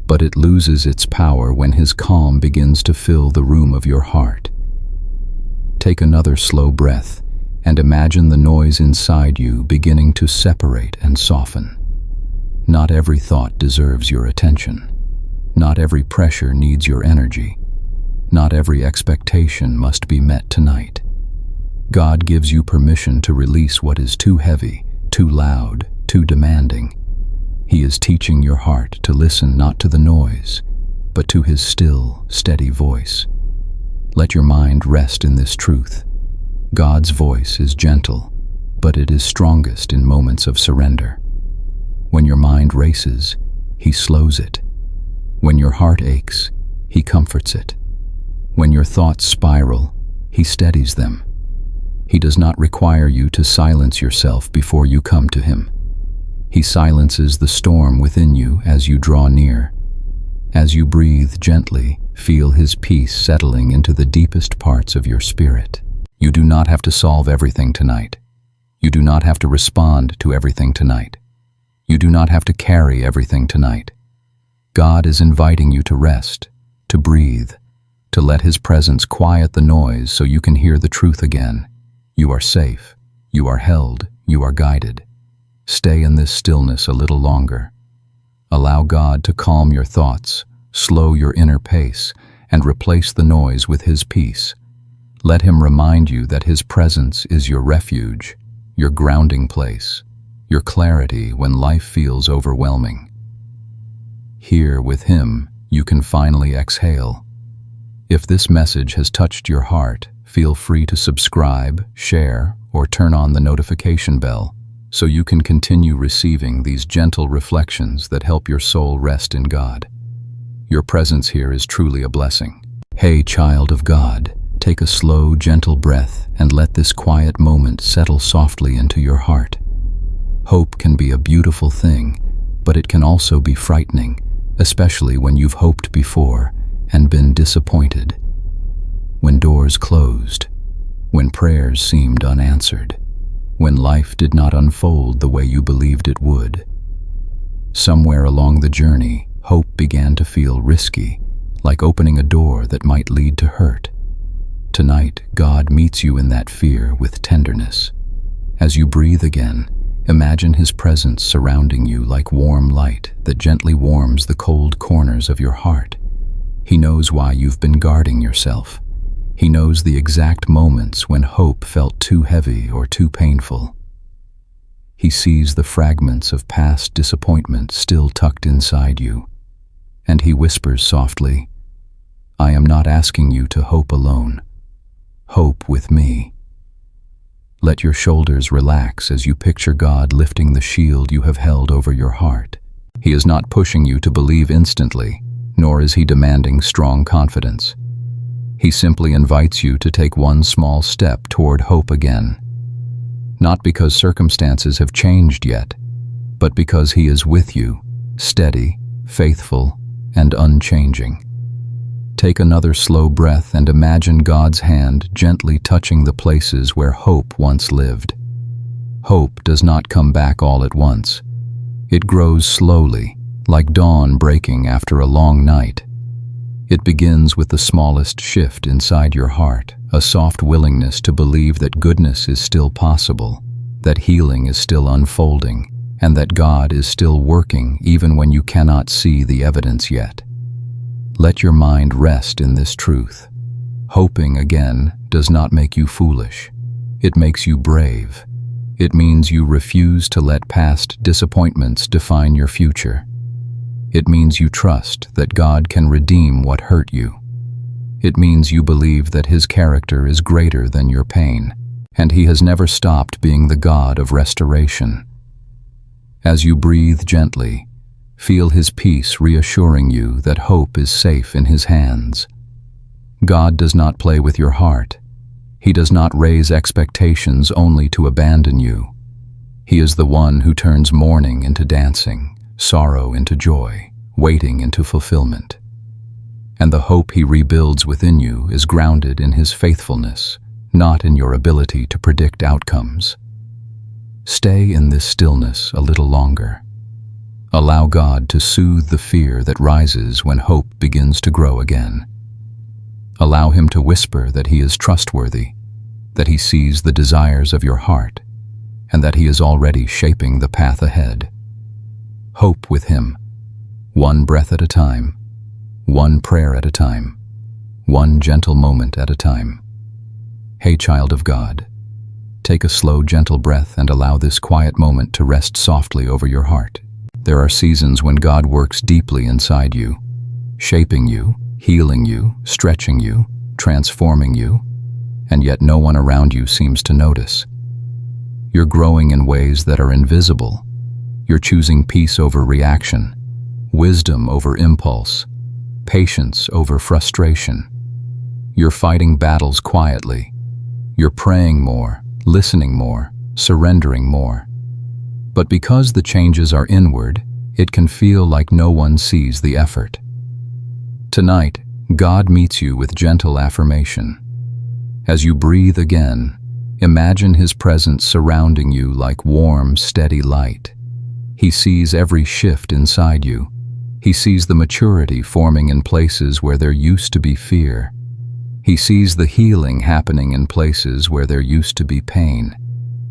but it loses its power when His calm begins to fill the room of your heart. Take another slow breath and imagine the noise inside you beginning to separate and soften. Not every thought deserves your attention. Not every pressure needs your energy. Not every expectation must be met tonight. God gives you permission to release what is too heavy, too loud, too demanding. He is teaching your heart to listen not to the noise, but to His still, steady voice. Let your mind rest in this truth. God's voice is gentle, but it is strongest in moments of surrender. When your mind races, He slows it. When your heart aches, He comforts it. When your thoughts spiral, He steadies them. He does not require you to silence yourself before you come to Him. He silences the storm within you as you draw near. As you breathe gently, feel His peace settling into the deepest parts of your spirit. You do not have to solve everything tonight. You do not have to respond to everything tonight. You do not have to carry everything tonight. God is inviting you to rest, to breathe, to let His presence quiet the noise so you can hear the truth again. You are safe. You are held. You are guided. Stay in this stillness a little longer. Allow God to calm your thoughts, slow your inner pace, and replace the noise with His peace. Let Him remind you that His presence is your refuge, your grounding place, your clarity when life feels overwhelming. Here with Him, you can finally exhale. If this message has touched your heart, feel free to subscribe, share, or turn on the notification bell so you can continue receiving these gentle reflections that help your soul rest in God. Your presence here is truly a blessing. Hey, child of God, take a slow, gentle breath and let this quiet moment settle softly into your heart. Hope can be a beautiful thing, but it can also be frightening, especially when you've hoped before and been disappointed. When doors closed, when prayers seemed unanswered, when life did not unfold the way you believed it would. Somewhere along the journey, hope began to feel risky, like opening a door that might lead to hurt. Tonight, God meets you in that fear with tenderness. As you breathe again, imagine His presence surrounding you like warm light that gently warms the cold corners of your heart. He knows why you've been guarding yourself. He knows the exact moments when hope felt too heavy or too painful. He sees the fragments of past disappointment still tucked inside you, and He whispers softly, "I am not asking you to hope alone. Hope with me." Let your shoulders relax as you picture God lifting the shield you have held over your heart. He is not pushing you to believe instantly, nor is He demanding strong confidence. He simply invites you to take one small step toward hope again. Not because circumstances have changed yet, but because He is with you, steady, faithful, and unchanging. Take another slow breath and imagine God's hand gently touching the places where hope once lived. Hope does not come back all at once. It grows slowly, like dawn breaking after a long night. It begins with the smallest shift inside your heart, a soft willingness to believe that goodness is still possible, that healing is still unfolding, and that God is still working even when you cannot see the evidence yet. Let your mind rest in this truth. Hoping again does not make you foolish. It makes you brave. It means you refuse to let past disappointments define your future. It means you trust that God can redeem what hurt you. It means you believe that His character is greater than your pain, and He has never stopped being the God of restoration. As you breathe gently, feel His peace reassuring you that hope is safe in His hands. God does not play with your heart. He does not raise expectations only to abandon you. He is the one who turns mourning into dancing, sorrow into joy, waiting into fulfillment. And the hope He rebuilds within you is grounded in His faithfulness, not in your ability to predict outcomes. Stay in this stillness a little longer. Allow God to soothe the fear that rises when hope begins to grow again. Allow Him to whisper that He is trustworthy, that He sees the desires of your heart, and that He is already shaping the path ahead. Hope with Him, one breath at a time, one prayer at a time, one gentle moment at a time. Hey, child of God, take a slow, gentle breath and allow this quiet moment to rest softly over your heart. There are seasons when God works deeply inside you, shaping you, healing you, stretching you, transforming you, and yet no one around you seems to notice. You're growing in ways that are invisible. You're choosing peace over reaction, wisdom over impulse, patience over frustration. You're fighting battles quietly. You're praying more, listening more, surrendering more. But because the changes are inward, it can feel like no one sees the effort. Tonight, God meets you with gentle affirmation. As you breathe again, imagine His presence surrounding you like warm, steady light. He sees every shift inside you. He sees the maturity forming in places where there used to be fear. He sees the healing happening in places where there used to be pain.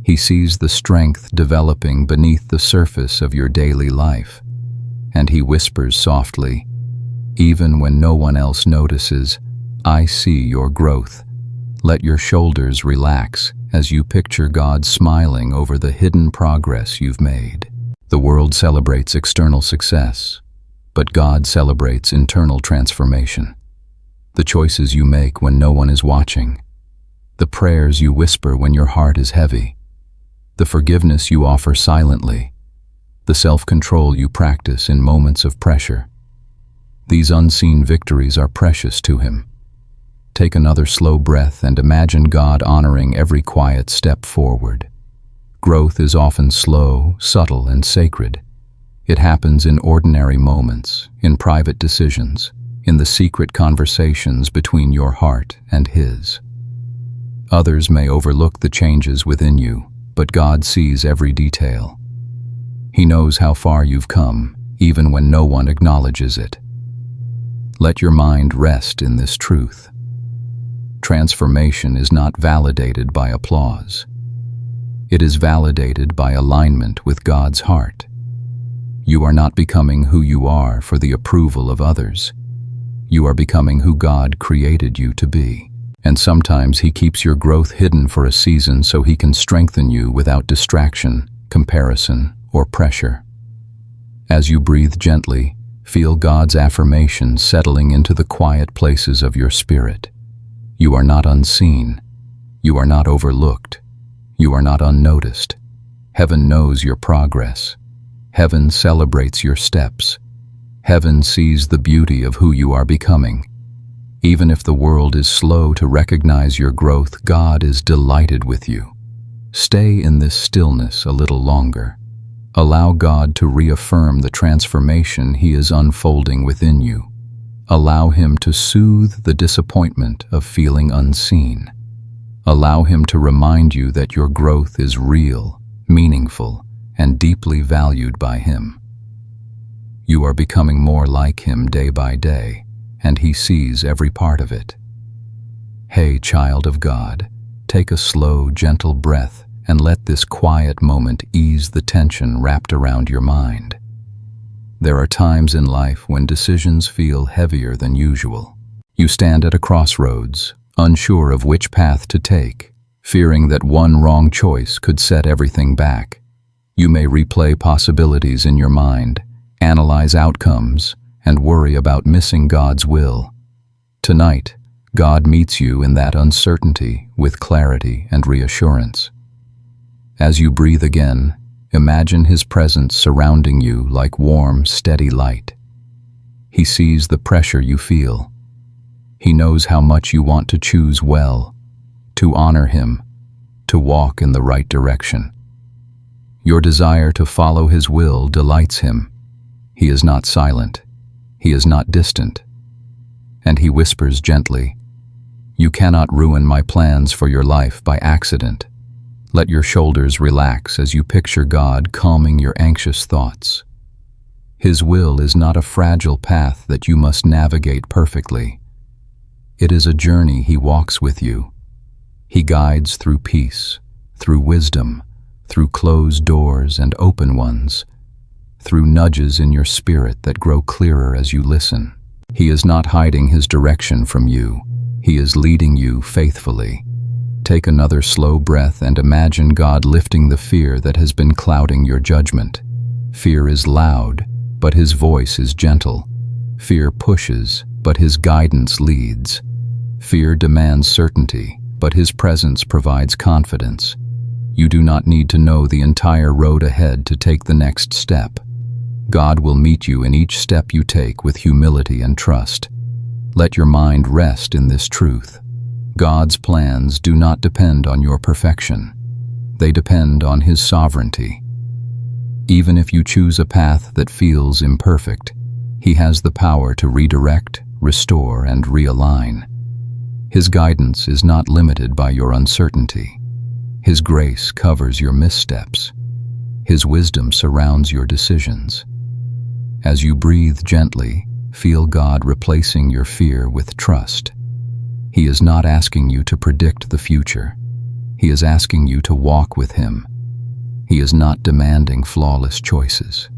He sees the strength developing beneath the surface of your daily life. And He whispers softly, even when no one else notices, I see your growth. Let your shoulders relax as you picture God smiling over the hidden progress you've made. The world celebrates external success, but God celebrates internal transformation. The choices you make when no one is watching, the prayers you whisper when your heart is heavy, the forgiveness you offer silently, the self-control you practice in moments of pressure. These unseen victories are precious to Him. Take another slow breath and imagine God honoring every quiet step forward. Growth is often slow, subtle, and sacred. It happens in ordinary moments, in private decisions, in the secret conversations between your heart and His. Others may overlook the changes within you, but God sees every detail. He knows how far you've come, even when no one acknowledges it. Let your mind rest in this truth. Transformation is not validated by applause. It is validated by alignment with God's heart. You are not becoming who you are for the approval of others. You are becoming who God created you to be. And sometimes He keeps your growth hidden for a season so He can strengthen you without distraction, comparison, or pressure. As you breathe gently, feel God's affirmation settling into the quiet places of your spirit. You are not unseen. You are not overlooked. You are not unnoticed. Heaven knows your progress. Heaven celebrates your steps. Heaven sees the beauty of who you are becoming. Even if the world is slow to recognize your growth, God is delighted with you. Stay in this stillness a little longer. Allow God to reaffirm the transformation He is unfolding within you. Allow Him to soothe the disappointment of feeling unseen. Allow Him to remind you that your growth is real, meaningful, and deeply valued by Him. You are becoming more like Him day by day, and He sees every part of it. Hey, child of God, take a slow, gentle breath and let this quiet moment ease the tension wrapped around your mind. There are times in life when decisions feel heavier than usual. You stand at a crossroads, unsure of which path to take, fearing that one wrong choice could set everything back. You may replay possibilities in your mind, analyze outcomes, and worry about missing God's will. Tonight, God meets you in that uncertainty with clarity and reassurance. As you breathe again, imagine His presence surrounding you like warm, steady light. He sees the pressure you feel. He knows how much you want to choose well, to honor Him, to walk in the right direction. Your desire to follow His will delights Him. He is not silent. He is not distant. And He whispers gently, "You cannot ruin my plans for your life by accident." Let your shoulders relax as you picture God calming your anxious thoughts. His will is not a fragile path that you must navigate perfectly. It is a journey He walks with you. He guides through peace, through wisdom, through closed doors and open ones, through nudges in your spirit that grow clearer as you listen. He is not hiding His direction from you. He is leading you faithfully. Take another slow breath and imagine God lifting the fear that has been clouding your judgment. Fear is loud, but His voice is gentle. Fear pushes, but His guidance leads. Fear demands certainty, but His presence provides confidence. You do not need to know the entire road ahead to take the next step. God will meet you in each step you take with humility and trust. Let your mind rest in this truth. God's plans do not depend on your perfection. They depend on His sovereignty. Even if you choose a path that feels imperfect, He has the power to redirect, restore, and realign. His guidance is not limited by your uncertainty. His grace covers your missteps. His wisdom surrounds your decisions. As you breathe gently, feel God replacing your fear with trust. He is not asking you to predict the future. He is asking you to walk with Him. He is not demanding flawless choices.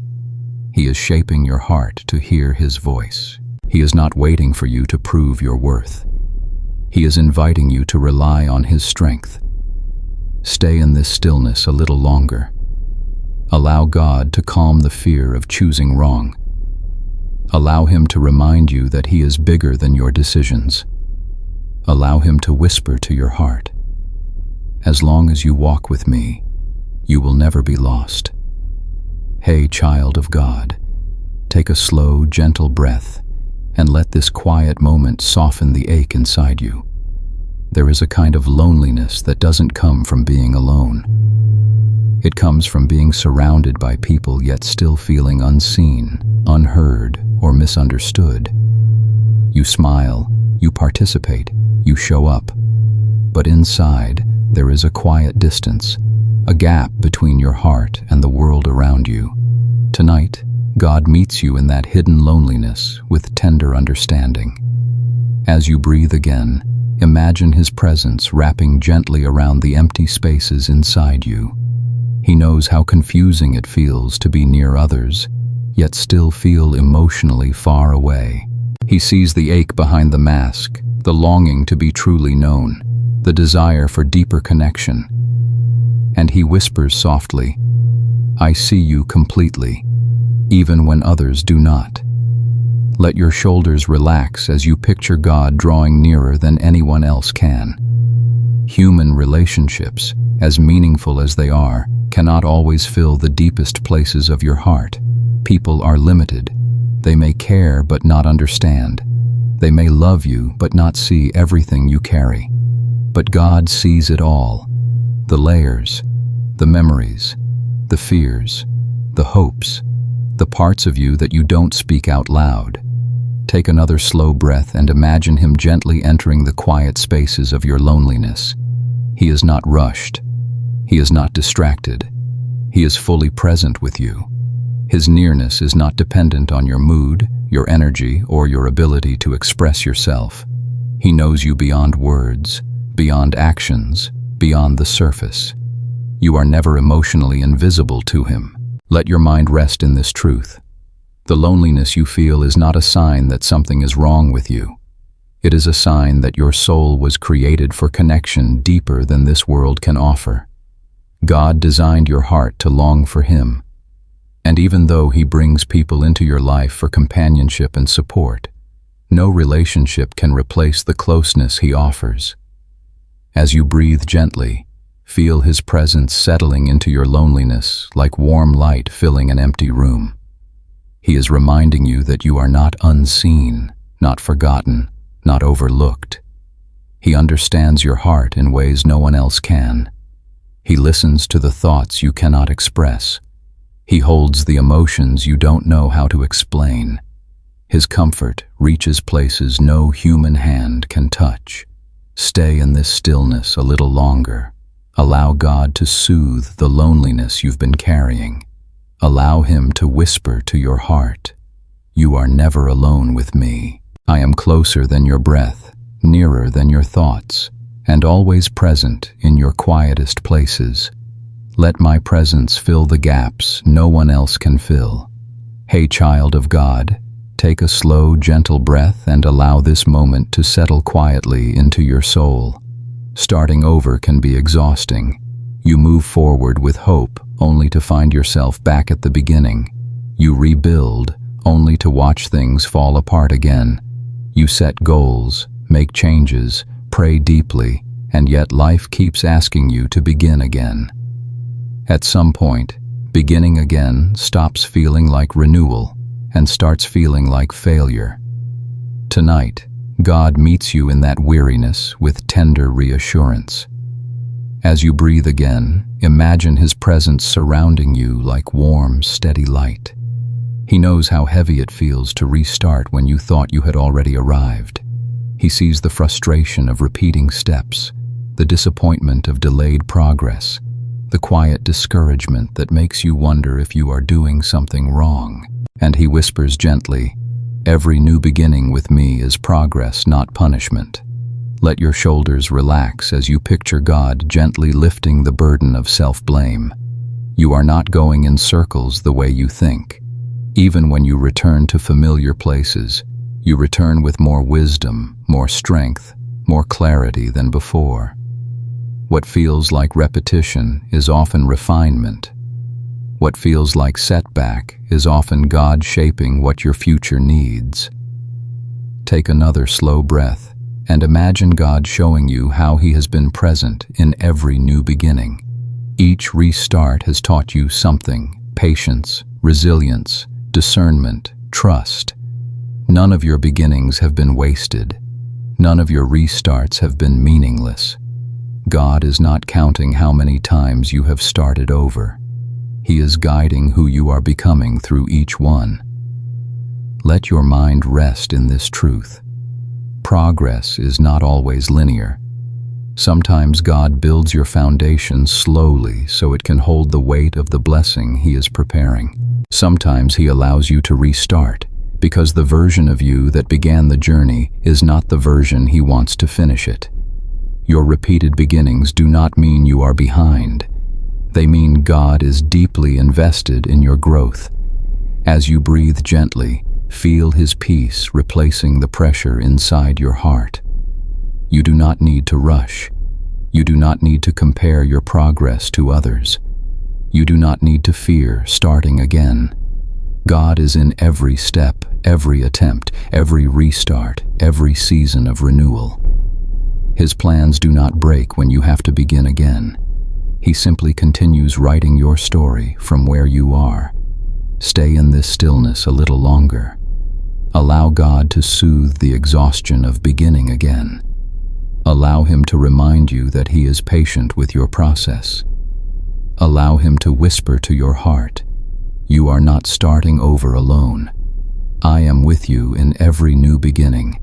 He is shaping your heart to hear His voice. He is not waiting for you to prove your worth. He is inviting you to rely on His strength. Stay in this stillness a little longer. Allow God to calm the fear of choosing wrong. Allow Him to remind you that He is bigger than your decisions. Allow Him to whisper to your heart, "As long as you walk with me, you will never be lost." Hey, child of God, take a slow, gentle breath and let this quiet moment soften the ache inside you. There is a kind of loneliness that doesn't come from being alone. It comes from being surrounded by people yet still feeling unseen, unheard, or misunderstood. You smile, you participate, you show up. But inside, there is a quiet distance, a gap between your heart and the world around you. Tonight, God meets you in that hidden loneliness with tender understanding. As you breathe again, imagine His presence wrapping gently around the empty spaces inside you. He knows how confusing it feels to be near others, yet still feel emotionally far away. He sees the ache behind the mask, the longing to be truly known, the desire for deeper connection. And He whispers softly, "I see you completely, even when others do not." Let your shoulders relax as you picture God drawing nearer than anyone else can. Human relationships, as meaningful as they are, cannot always fill the deepest places of your heart. People are limited. They may care but not understand. They may love you but not see everything you carry. But God sees it all. The layers, the memories, the fears, the hopes, the parts of you that you don't speak out loud. Take another slow breath and imagine him gently entering the quiet spaces of your loneliness. He is not rushed. He is not distracted. He is fully present with you. His nearness is not dependent on your mood, your energy, or your ability to express yourself. He knows you beyond words, beyond actions, beyond the surface. You are never emotionally invisible to him. Let your mind rest in this truth. The loneliness you feel is not a sign that something is wrong with you. It is a sign that your soul was created for connection deeper than this world can offer. God designed your heart to long for him. And even though he brings people into your life for companionship and support, no relationship can replace the closeness he offers. As you breathe gently, feel his presence settling into your loneliness like warm light filling an empty room. He is reminding you that you are not unseen, not forgotten, not overlooked. He understands your heart in ways no one else can. He listens to the thoughts you cannot express. He holds the emotions you don't know how to explain. His comfort reaches places no human hand can touch. Stay in this stillness a little longer. Allow God to soothe the loneliness you've been carrying. Allow him to whisper to your heart, "You are never alone with me. I am closer than your breath, nearer than your thoughts, and always present in your quietest places. Let my presence fill the gaps no one else can fill." Hey, child of God, take a slow, gentle breath and allow this moment to settle quietly into your soul. Starting over can be exhausting. You move forward with hope, only to find yourself back at the beginning. You rebuild, only to watch things fall apart again. You set goals, make changes, pray deeply, and yet life keeps asking you to begin again. At some point, beginning again stops feeling like renewal and starts feeling like failure. Tonight, God meets you in that weariness with tender reassurance. As you breathe again, imagine his presence surrounding you like warm, steady light. He knows how heavy it feels to restart when you thought you had already arrived. He sees the frustration of repeating steps, the disappointment of delayed progress, the quiet discouragement that makes you wonder if you are doing something wrong. And he whispers gently, "Every new beginning with me is progress, not punishment." Let your shoulders relax as you picture God gently lifting the burden of self-blame. You are not going in circles the way you think. Even when you return to familiar places, you return with more wisdom, more strength, more clarity than before. What feels like repetition is often refinement. What feels like setback is often God shaping what your future needs. Take another slow breath and imagine God showing you how he has been present in every new beginning. Each restart has taught you something: patience, resilience, discernment, trust. None of your beginnings have been wasted. None of your restarts have been meaningless. God is not counting how many times you have started over. He is guiding who you are becoming through each one. Let your mind rest in this truth. Progress is not always linear. Sometimes God builds your foundation slowly so it can hold the weight of the blessing he is preparing. Sometimes he allows you to restart, because the version of you that began the journey is not the version he wants to finish it. Your repeated beginnings do not mean you are behind. They mean God is deeply invested in your growth. As you breathe gently, feel his peace replacing the pressure inside your heart. You do not need to rush. You do not need to compare your progress to others. You do not need to fear starting again. God is in every step, every attempt, every restart, every season of renewal. His plans do not break when you have to begin again. He simply continues writing your story from where you are. Stay in this stillness a little longer. Allow God to soothe the exhaustion of beginning again. Allow him to remind you that he is patient with your process. Allow him to whisper to your heart, You are not starting over alone. I am with you in every new beginning,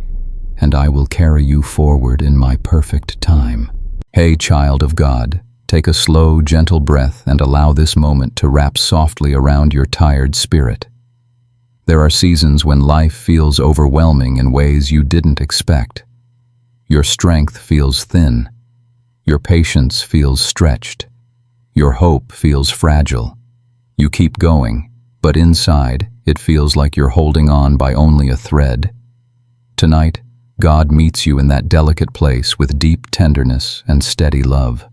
and I will carry you forward in my perfect time. Hey, child of God, take a slow, gentle breath and allow this moment to wrap softly around your tired spirit. There are seasons when life feels overwhelming in ways you didn't expect. Your strength feels thin. Your patience feels stretched. Your hope feels fragile. You keep going, but inside, it feels like you're holding on by only a thread. Tonight, God meets you in that delicate place with deep tenderness and steady love.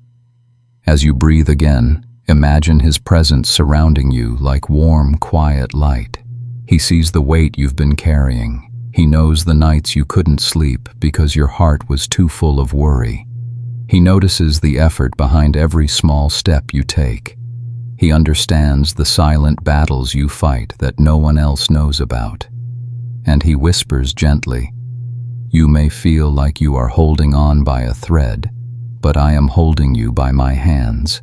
As you breathe again, imagine His presence surrounding you like warm, quiet light. He sees the weight you've been carrying. He knows the nights you couldn't sleep because your heart was too full of worry. He notices the effort behind every small step you take. He understands the silent battles you fight that no one else knows about. And He whispers gently, "You may feel like you are holding on by a thread, but I am holding you by my hands."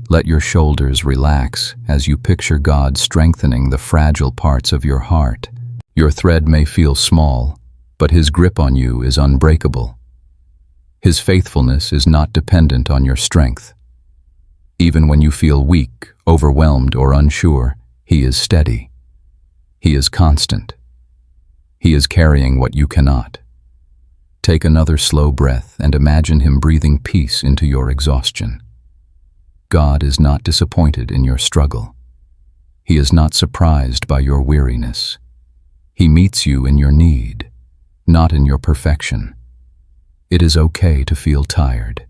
Let your shoulders relax as you picture God strengthening the fragile parts of your heart. Your thread may feel small, but His grip on you is unbreakable. His faithfulness is not dependent on your strength. Even when you feel weak, overwhelmed, or unsure, He is steady. He is constant. He is carrying what you cannot. Take another slow breath and imagine Him breathing peace into your exhaustion. God is not disappointed in your struggle. He is not surprised by your weariness. He meets you in your need, not in your perfection. It is okay to feel tired.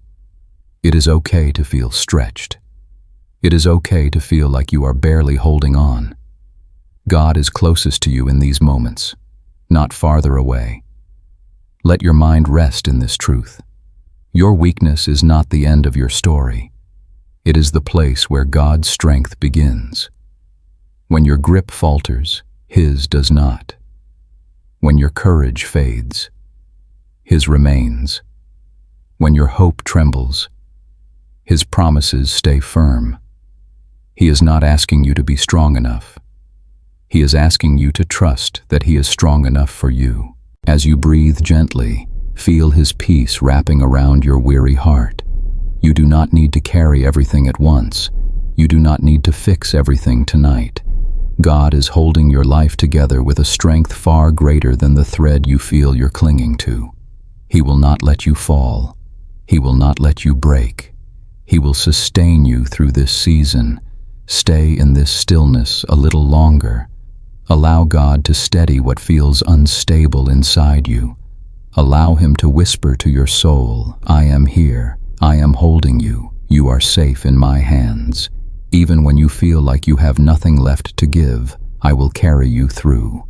It is okay to feel stretched. It is okay to feel like you are barely holding on. God is closest to you in these moments, not farther away. Let your mind rest in this truth. Your weakness is not the end of your story. It is the place where God's strength begins. When your grip falters, His does not. When your courage fades, His remains. When your hope trembles, His promises stay firm. He is not asking you to be strong enough. He is asking you to trust that He is strong enough for you. As you breathe gently, feel His peace wrapping around your weary heart. You do not need to carry everything at once. You do not need to fix everything tonight. God is holding your life together with a strength far greater than the thread you feel you're clinging to. He will not let you fall. He will not let you break. He will sustain you through this season. Stay in this stillness a little longer. Allow God to steady what feels unstable inside you. Allow Him to whisper to your soul, "I am here. I am holding you. You are safe in my hands. Even when you feel like you have nothing left to give, I will carry you through."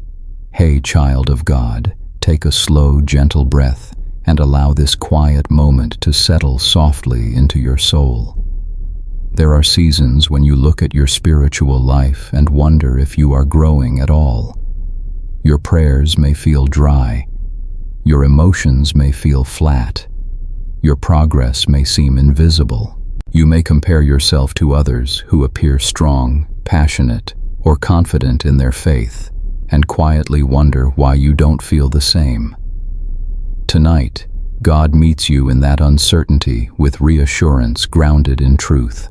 Hey, child of God, take a slow, gentle breath and allow this quiet moment to settle softly into your soul. There are seasons when you look at your spiritual life and wonder if you are growing at all. Your prayers may feel dry. Your emotions may feel flat. Your progress may seem invisible. You may compare yourself to others who appear strong, passionate, or confident in their faith, and quietly wonder why you don't feel the same. Tonight, God meets you in that uncertainty with reassurance grounded in truth.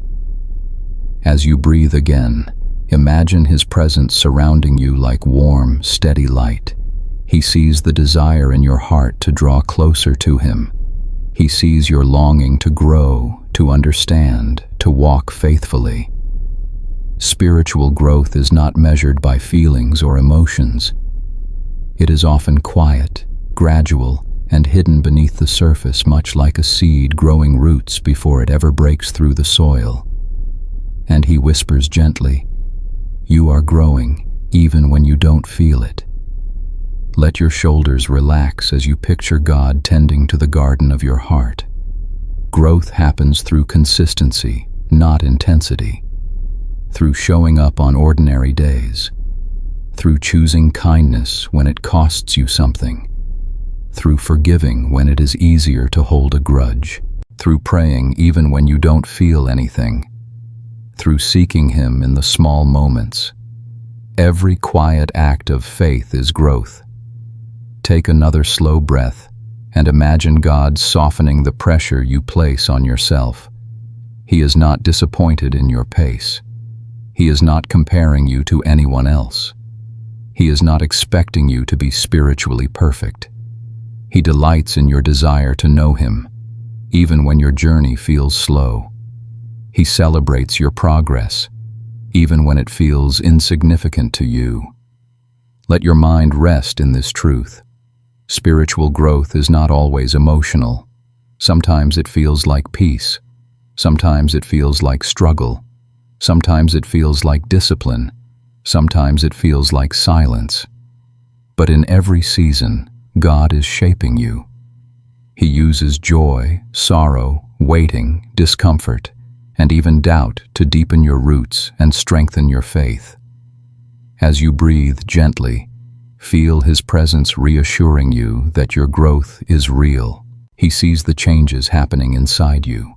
As you breathe again, imagine His presence surrounding you like warm, steady light. He sees the desire in your heart to draw closer to Him. He sees your longing to grow, to understand, to walk faithfully. Spiritual growth is not measured by feelings or emotions. It is often quiet, gradual, and hidden beneath the surface, much like a seed growing roots before it ever breaks through the soil. And He whispers gently, "You are growing, even when you don't feel it." Let your shoulders relax as you picture God tending to the garden of your heart. Growth happens through consistency, not intensity. Through showing up on ordinary days. Through choosing kindness when it costs you something. Through forgiving when it is easier to hold a grudge. Through praying even when you don't feel anything. Through seeking Him in the small moments. Every quiet act of faith is growth. Take another slow breath and imagine God softening the pressure you place on yourself. He is not disappointed in your pace. He is not comparing you to anyone else. He is not expecting you to be spiritually perfect. He delights in your desire to know Him, even when your journey feels slow. He celebrates your progress, even when it feels insignificant to you. Let your mind rest in this truth. Spiritual growth is not always emotional. Sometimes it feels like peace. Sometimes it feels like struggle. Sometimes it feels like discipline. Sometimes it feels like silence. But in every season, God is shaping you. He uses joy, sorrow, waiting, discomfort, and even doubt to deepen your roots and strengthen your faith. As you breathe gently, feel His presence reassuring you that your growth is real. He sees the changes happening inside you.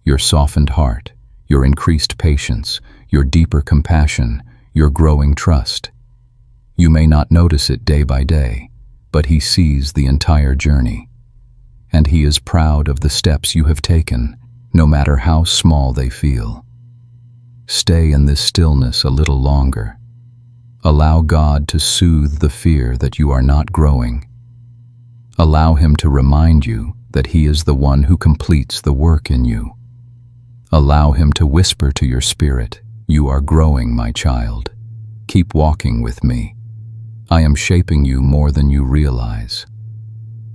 Your softened heart, your increased patience, your deeper compassion, your growing trust. You may not notice it day by day, but He sees the entire journey. And He is proud of the steps you have taken, no matter how small they feel. Stay in this stillness a little longer. Allow God to soothe the fear that you are not growing. Allow Him to remind you that He is the one who completes the work in you. Allow Him to whisper to your spirit, "You are growing, my child. Keep walking with me. I am shaping you more than you realize."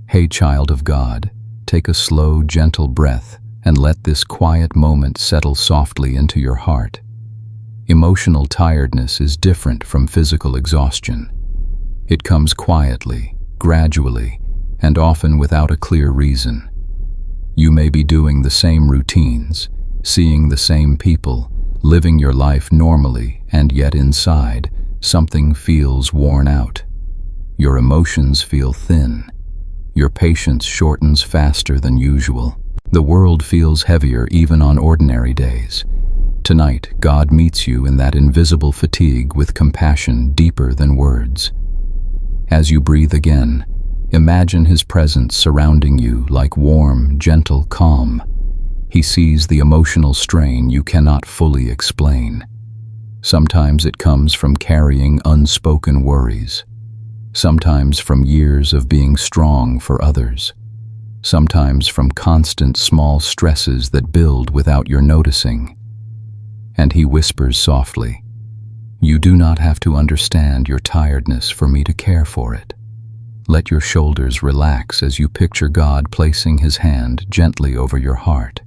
Hey, child of God, take a slow, gentle breath and let this quiet moment settle softly into your heart. Emotional tiredness is different from physical exhaustion. It comes quietly, gradually, and often without a clear reason. You may be doing the same routines, seeing the same people, living your life normally, and yet inside, something feels worn out. Your emotions feel thin. Your patience shortens faster than usual. The world feels heavier even on ordinary days. Tonight, God meets you in that invisible fatigue with compassion deeper than words. As you breathe again, imagine His presence surrounding you like warm, gentle calm. He sees the emotional strain you cannot fully explain. Sometimes it comes from carrying unspoken worries. Sometimes from years of being strong for others. Sometimes from constant small stresses that build without your noticing. And He whispers softly, "You do not have to understand your tiredness for me to care for it." Let your shoulders relax as you picture God placing His hand gently over your heart.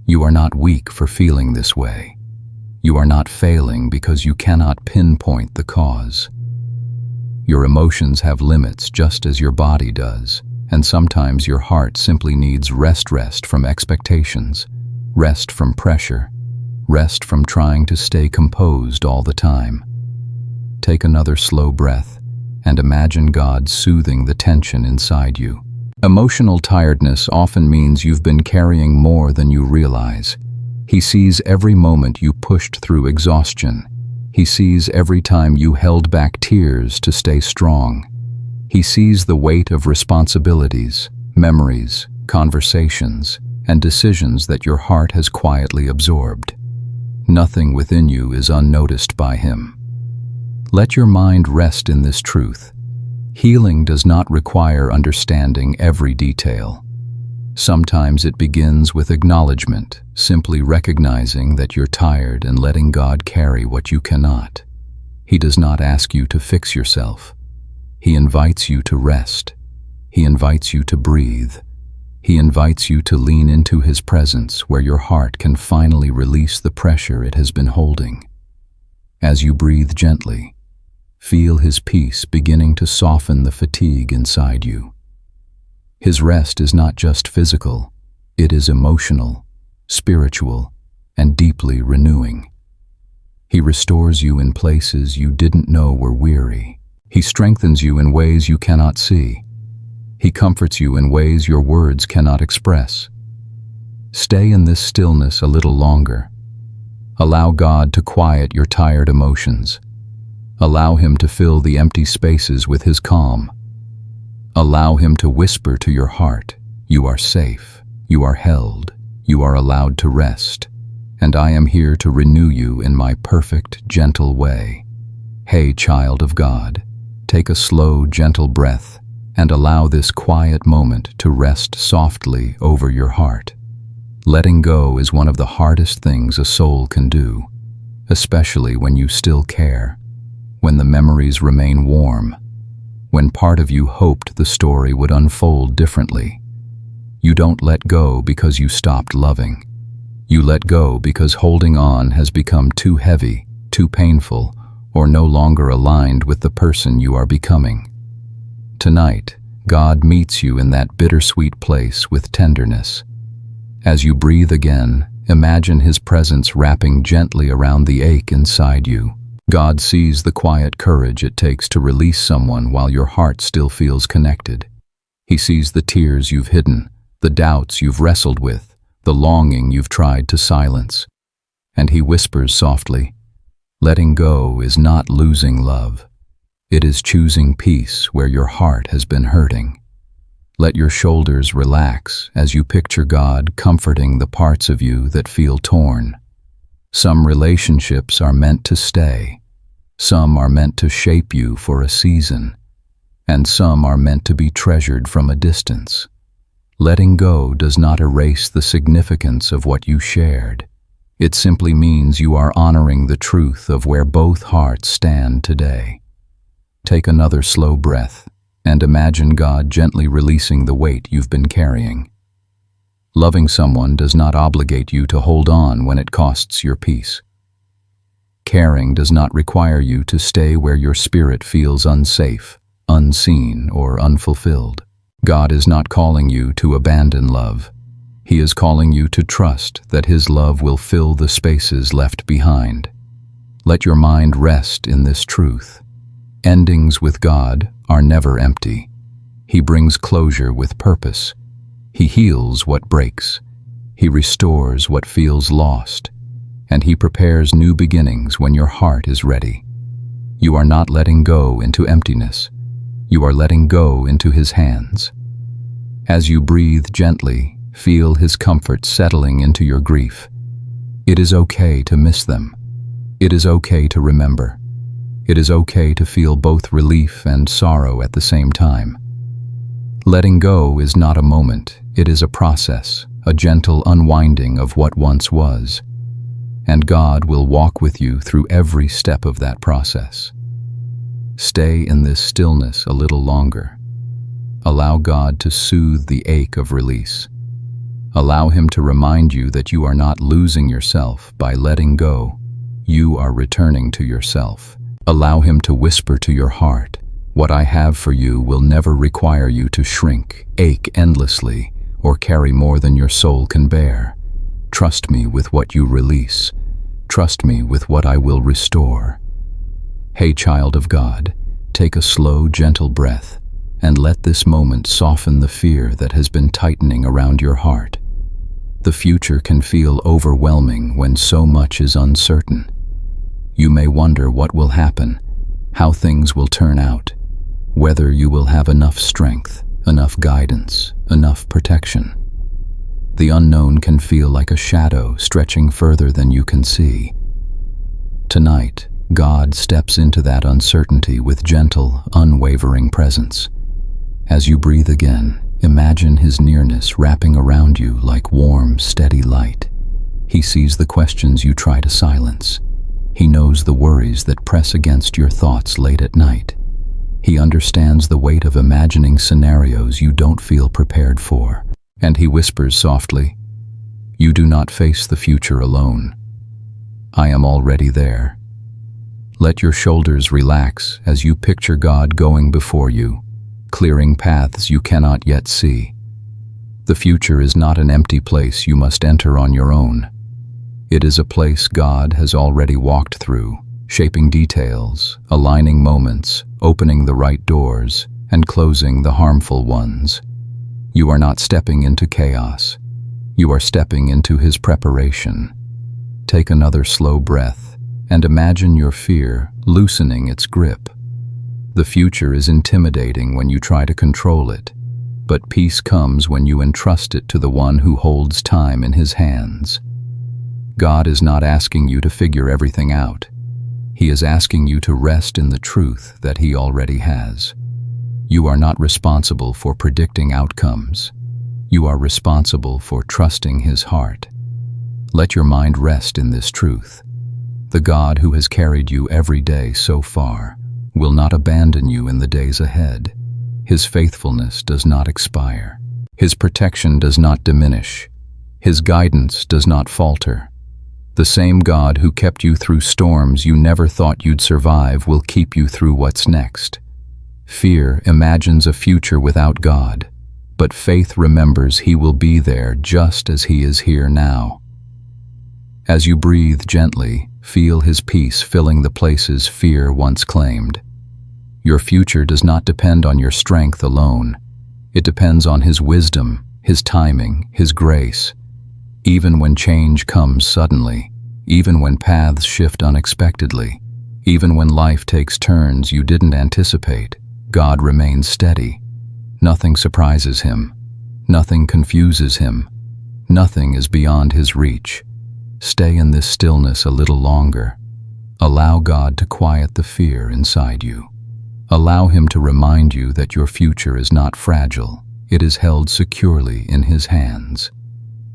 You are not weak for feeling this way. You are not failing because you cannot pinpoint the cause. Your emotions have limits just as your body does, and sometimes your heart simply needs rest from expectations, rest from pressure, rest from trying to stay composed all the time. Take another slow breath and imagine God soothing the tension inside you. Emotional tiredness often means you've been carrying more than you realize. He sees every moment you pushed through exhaustion. He sees every time you held back tears to stay strong. He sees the weight of responsibilities, memories, conversations, and decisions that your heart has quietly absorbed. Nothing within you is unnoticed by Him. Let your mind rest in this truth. Healing does not require understanding every detail. Sometimes it begins with acknowledgement, simply recognizing that you're tired and letting God carry what you cannot. He does not ask you to fix yourself. He invites you to rest. He invites you to breathe. He invites you to lean into His presence where your heart can finally release the pressure it has been holding. As you breathe gently, feel His peace beginning to soften the fatigue inside you. His rest is not just physical, it is emotional, spiritual, and deeply renewing. He restores you in places you didn't know were weary. He strengthens you in ways you cannot see. He comforts you in ways your words cannot express. Stay in this stillness a little longer. Allow God to quiet your tired emotions. Allow him to fill the empty spaces with his calm. Allow him to whisper to your heart, "You are safe, you are held, you are allowed to rest, and I am here to renew you in my perfect, gentle way." Hey, child of God, take a slow, gentle breath and allow this quiet moment to rest softly over your heart. Letting go is one of the hardest things a soul can do, especially when you still care, when the memories remain warm, when part of you hoped the story would unfold differently. You don't let go because you stopped loving. You let go because holding on has become too heavy, too painful, or no longer aligned with the person you are becoming. Tonight, God meets you in that bittersweet place with tenderness. As you breathe again, imagine His presence wrapping gently around the ache inside you. God sees the quiet courage it takes to release someone while your heart still feels connected. He sees the tears you've hidden, the doubts you've wrestled with, the longing you've tried to silence. And He whispers softly, "Letting go is not losing love. It is choosing peace where your heart has been hurting." Let your shoulders relax as you picture God comforting the parts of you that feel torn. Some relationships are meant to stay. Some are meant to shape you for a season. And some are meant to be treasured from a distance. Letting go does not erase the significance of what you shared. It simply means you are honoring the truth of where both hearts stand today. Take another slow breath and imagine God gently releasing the weight you've been carrying. Loving someone does not obligate you to hold on when it costs your peace. Caring does not require you to stay where your spirit feels unsafe, unseen, or unfulfilled. God is not calling you to abandon love. He is calling you to trust that His love will fill the spaces left behind. Let your mind rest in this truth. Endings with God are never empty. He brings closure with purpose. He heals what breaks. He restores what feels lost. And He prepares new beginnings when your heart is ready. You are not letting go into emptiness. You are letting go into His hands. As you breathe gently, feel His comfort settling into your grief. It is okay to miss them. It is okay to remember. It is okay to feel both relief and sorrow at the same time. Letting go is not a moment, it is a process, a gentle unwinding of what once was. And God will walk with you through every step of that process. Stay in this stillness a little longer. Allow God to soothe the ache of release. Allow Him to remind you that you are not losing yourself by letting go. You are returning to yourself. Allow Him to whisper to your heart, "What I have for you will never require you to shrink, ache endlessly, or carry more than your soul can bear. Trust me with what you release. Trust me with what I will restore." Hey, child of God, take a slow, gentle breath and let this moment soften the fear that has been tightening around your heart. The future can feel overwhelming when so much is uncertain. You may wonder what will happen, how things will turn out, whether you will have enough strength, enough guidance, enough protection. The unknown can feel like a shadow stretching further than you can see. Tonight, God steps into that uncertainty with gentle, unwavering presence. As you breathe again, imagine His nearness wrapping around you like warm, steady light. He sees the questions you try to silence. He knows the worries that press against your thoughts late at night. He understands the weight of imagining scenarios you don't feel prepared for. And He whispers softly, "You do not face the future alone. I am already there." Let your shoulders relax as you picture God going before you, clearing paths you cannot yet see. The future is not an empty place you must enter on your own. It is a place God has already walked through, shaping details, aligning moments, opening the right doors, and closing the harmful ones. You are not stepping into chaos. You are stepping into His preparation. Take another slow breath and imagine your fear loosening its grip. The future is intimidating when you try to control it, but peace comes when you entrust it to the one who holds time in his hands. God is not asking you to figure everything out. He is asking you to rest in the truth that he already has. You are not responsible for predicting outcomes. You are responsible for trusting his heart. Let your mind rest in this truth. The God who has carried you every day so far will not abandon you in the days ahead. His faithfulness does not expire. His protection does not diminish. His guidance does not falter. The same God who kept you through storms you never thought you'd survive will keep you through what's next. Fear imagines a future without God, but faith remembers he will be there just as he is here now. As you breathe gently, feel his peace filling the places fear once claimed. Your future does not depend on your strength alone. It depends on his wisdom, his timing, his grace. Even when change comes suddenly, even when paths shift unexpectedly, even when life takes turns you didn't anticipate, God remains steady. Nothing surprises him. Nothing confuses him. Nothing is beyond his reach. Stay in this stillness a little longer. Allow God to quiet the fear inside you. Allow him to remind you that your future is not fragile. It is held securely in his hands.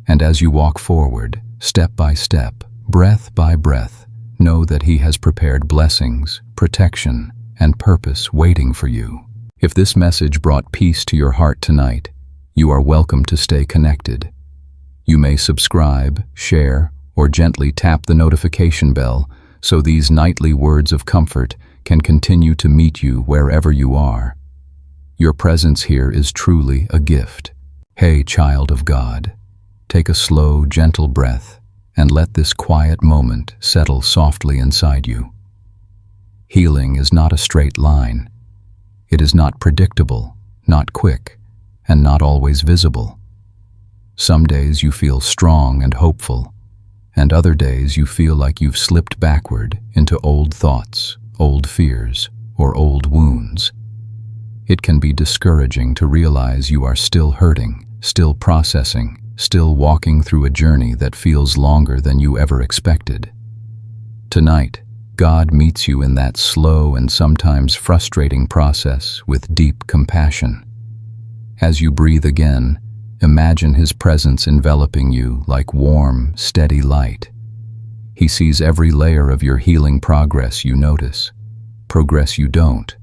And as you walk forward, step by step, breath by breath, know that he has prepared blessings, protection, and purpose waiting for you. If this message brought peace to your heart tonight, you are welcome to stay connected. You may subscribe, share, or gently tap the notification bell so these nightly words of comfort can continue to meet you wherever you are. Your presence here is truly a gift. Hey, child of God, take a slow, gentle breath and let this quiet moment settle softly inside you. Healing is not a straight line. It is not predictable, not quick, and not always visible. Some days you feel strong and hopeful, and other days you feel like you've slipped backward into old thoughts, old fears, or old wounds. It can be discouraging to realize you are still hurting, still processing, still walking through a journey that feels longer than you ever expected. Tonight, God meets you in that slow and sometimes frustrating process with deep compassion. As you breathe again, imagine his presence enveloping you like warm, steady light. He sees every layer of your healing progress you notice, progress you don't,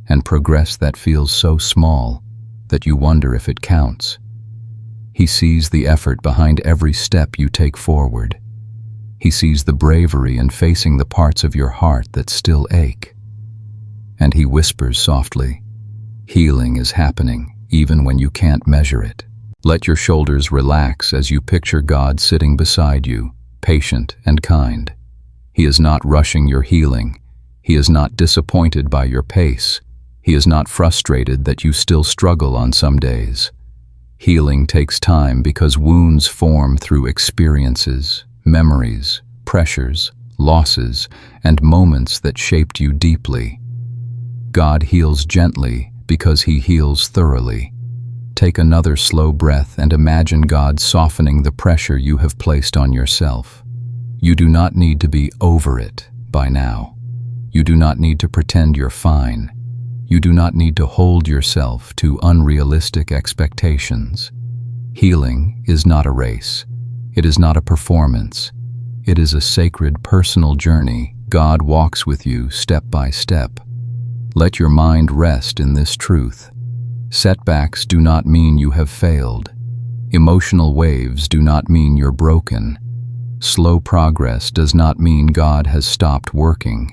and progress that feels so small that you wonder if it counts. He sees the effort behind every step you take forward. He sees the bravery in facing the parts of your heart that still ache. And he whispers softly, "Healing is happening, even when you can't measure it." Let your shoulders relax as you picture God sitting beside you, patient and kind. He is not rushing your healing. He is not disappointed by your pace. He is not frustrated that you still struggle on some days. Healing takes time because wounds form through experiences, memories, pressures, losses, and moments that shaped you deeply. God heals gently because he heals thoroughly. Take another slow breath and imagine God softening the pressure you have placed on yourself. You do not need to be over it by now. You do not need to pretend you're fine. You do not need to hold yourself to unrealistic expectations. Healing is not a race. It is not a performance. It is a sacred personal journey. God walks with you step by step. Let your mind rest in this truth. Setbacks do not mean you have failed. Emotional waves do not mean you're broken. Slow progress does not mean God has stopped working.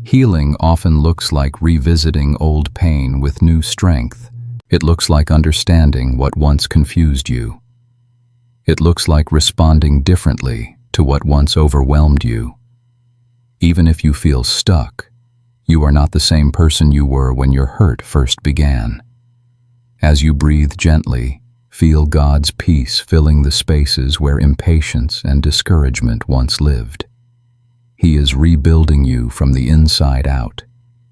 Healing often looks like revisiting old pain with new strength. It looks like understanding what once confused you. It looks like responding differently to what once overwhelmed you. Even if you feel stuck, you are not the same person you were when your hurt first began. As you breathe gently, feel God's peace filling the spaces where impatience and discouragement once lived. He is rebuilding you from the inside out.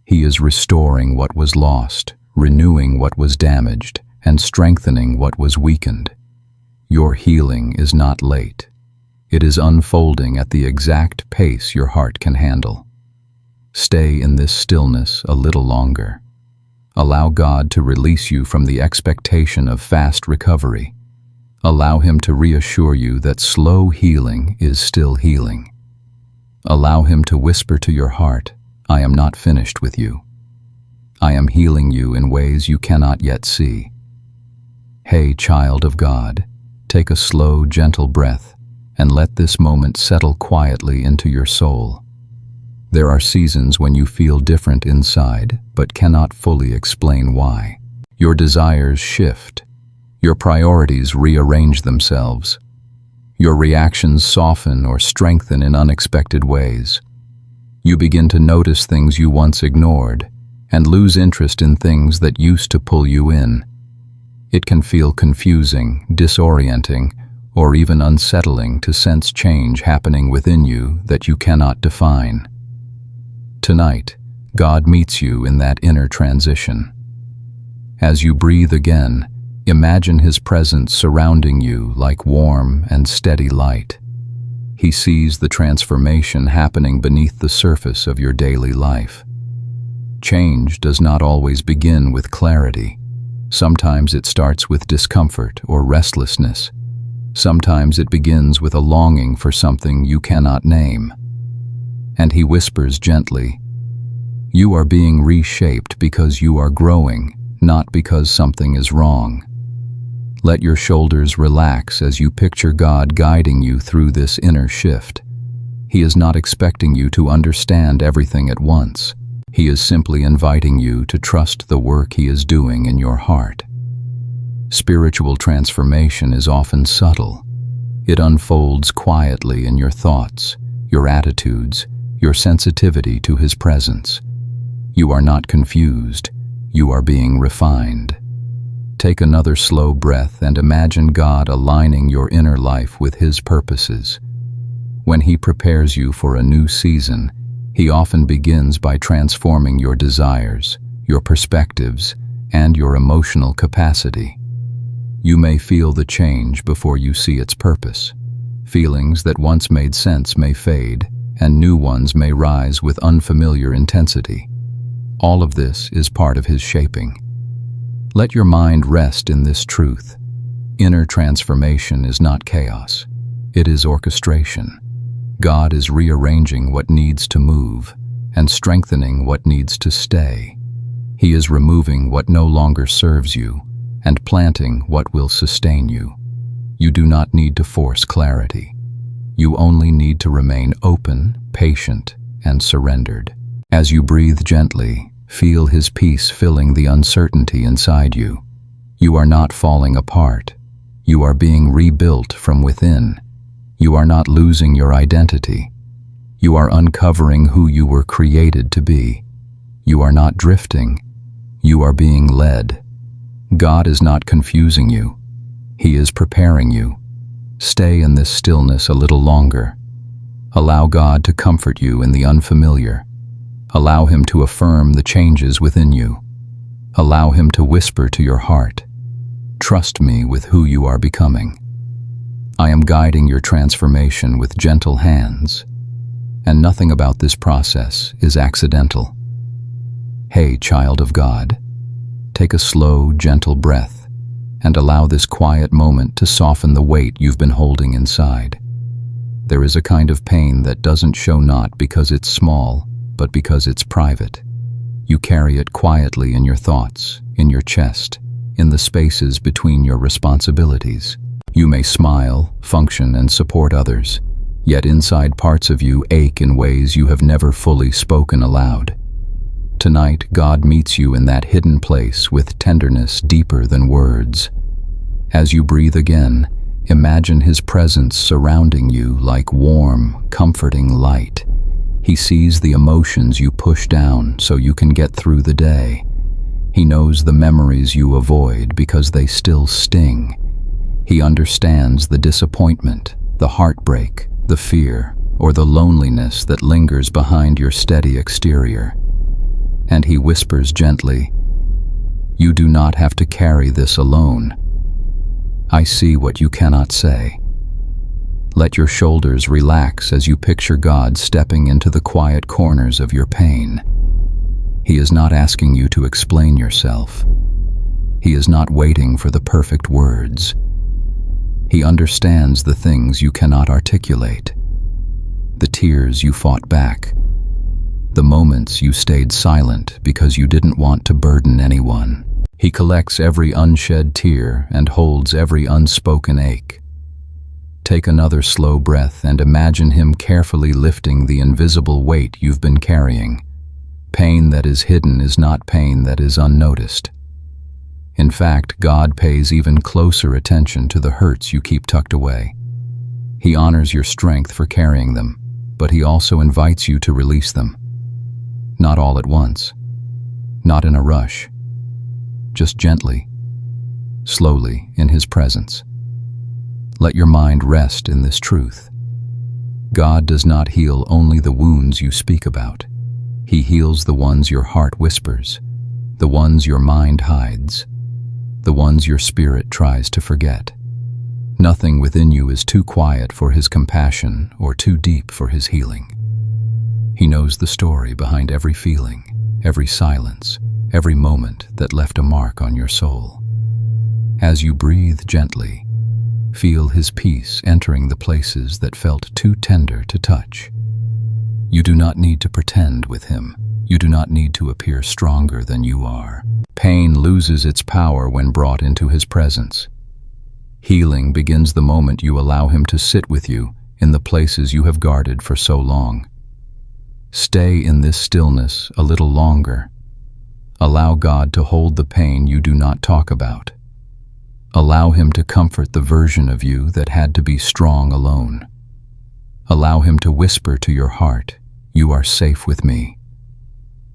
He is restoring what was lost, renewing what was damaged, and strengthening what was weakened. Your healing is not late. It is unfolding at the exact pace your heart can handle. Stay in this stillness a little longer. Allow God to release you from the expectation of fast recovery. Allow Him to reassure you that slow healing is still healing. Allow Him to whisper to your heart, "I am not finished with you. I am healing you in ways you cannot yet see." Hey, child of God, take a slow, gentle breath and let this moment settle quietly into your soul. There are seasons when you feel different inside, but cannot fully explain why. Your desires shift. Your priorities rearrange themselves. Your reactions soften or strengthen in unexpected ways. You begin to notice things you once ignored and lose interest in things that used to pull you in. It can feel confusing, disorienting, or even unsettling to sense change happening within you that you cannot define. Tonight, God meets you in that inner transition. As you breathe again, imagine His presence surrounding you like warm and steady light. He sees the transformation happening beneath the surface of your daily life. Change does not always begin with clarity. Sometimes it starts with discomfort or restlessness. Sometimes it begins with a longing for something you cannot name. And He whispers gently, "You are being reshaped because you are growing, not because something is wrong." Let your shoulders relax as you picture God guiding you through this inner shift. He is not expecting you to understand everything at once. He is simply inviting you to trust the work He is doing in your heart. Spiritual transformation is often subtle. It unfolds quietly in your thoughts, your attitudes, your sensitivity to His presence. You are not confused. You are being refined. Take another slow breath and imagine God aligning your inner life with His purposes. When He prepares you for a new season, He often begins by transforming your desires, your perspectives, and your emotional capacity. You may feel the change before you see its purpose. Feelings that once made sense may fade, and new ones may rise with unfamiliar intensity. All of this is part of His shaping. Let your mind rest in this truth. Inner transformation is not chaos. It is orchestration. God is rearranging what needs to move and strengthening what needs to stay. He is removing what no longer serves you and planting what will sustain you. You do not need to force clarity. You only need to remain open, patient, and surrendered. As you breathe gently, feel His peace filling the uncertainty inside you. You are not falling apart. You are being rebuilt from within. You are not losing your identity. You are uncovering who you were created to be. You are not drifting. You are being led. God is not confusing you. He is preparing you. Stay in this stillness a little longer. Allow God to comfort you in the unfamiliar. Allow Him to affirm the changes within you. Allow Him to whisper to your heart, "Trust me with who you are becoming. I am guiding your transformation with gentle hands, and nothing about this process is accidental." Hey, child of God, take a slow, gentle breath and allow this quiet moment to soften the weight you've been holding inside. There is a kind of pain that doesn't show not because it's small, but because it's private. You carry it quietly in your thoughts, in your chest, in the spaces between your responsibilities. You may smile, function, and support others, yet inside parts of you ache in ways you have never fully spoken aloud. Tonight, God meets you in that hidden place with tenderness deeper than words. As you breathe again, imagine His presence surrounding you like warm, comforting light. He sees the emotions you push down so you can get through the day. He knows the memories you avoid because they still sting. He understands the disappointment, the heartbreak, the fear, or the loneliness that lingers behind your steady exterior. And he whispers gently, "You do not have to carry this alone. I see what you cannot say." Let your shoulders relax as you picture God stepping into the quiet corners of your pain. He is not asking you to explain yourself. He is not waiting for the perfect words. He understands the things you cannot articulate, the tears you fought back, the moments you stayed silent because you didn't want to burden anyone. He collects every unshed tear and holds every unspoken ache. Take another slow breath and imagine him carefully lifting the invisible weight you've been carrying. Pain that is hidden is not pain that is unnoticed. In fact, God pays even closer attention to the hurts you keep tucked away. He honors your strength for carrying them, but he also invites you to release them. Not all at once, not in a rush, just gently, slowly in his presence. Let your mind rest in this truth. God does not heal only the wounds you speak about. He heals the ones your heart whispers, the ones your mind hides, the ones your spirit tries to forget. Nothing within you is too quiet for his compassion or too deep for his healing. He knows the story behind every feeling, every silence, every moment that left a mark on your soul. As you breathe gently, feel his peace entering the places that felt too tender to touch. You do not need to pretend with him. You do not need to appear stronger than you are. Pain loses its power when brought into his presence. Healing begins the moment you allow him to sit with you in the places you have guarded for so long. Stay in this stillness a little longer. Allow God to hold the pain you do not talk about. Allow him to comfort the version of you that had to be strong alone. Allow him to whisper to your heart, "You are safe with me.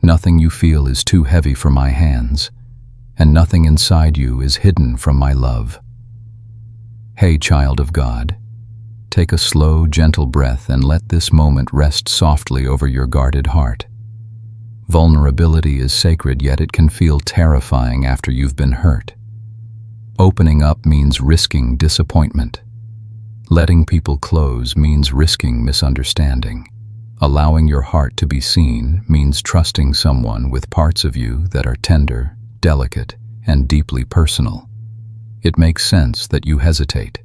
Nothing you feel is too heavy for my hands, and nothing inside you is hidden from my love." Hey, child of God, take a slow, gentle breath and let this moment rest softly over your guarded heart. Vulnerability is sacred, yet it can feel terrifying after you've been hurt. Opening up means risking disappointment. Letting people close means risking misunderstanding. Allowing your heart to be seen means trusting someone with parts of you that are tender, delicate, and deeply personal. It makes sense that you hesitate.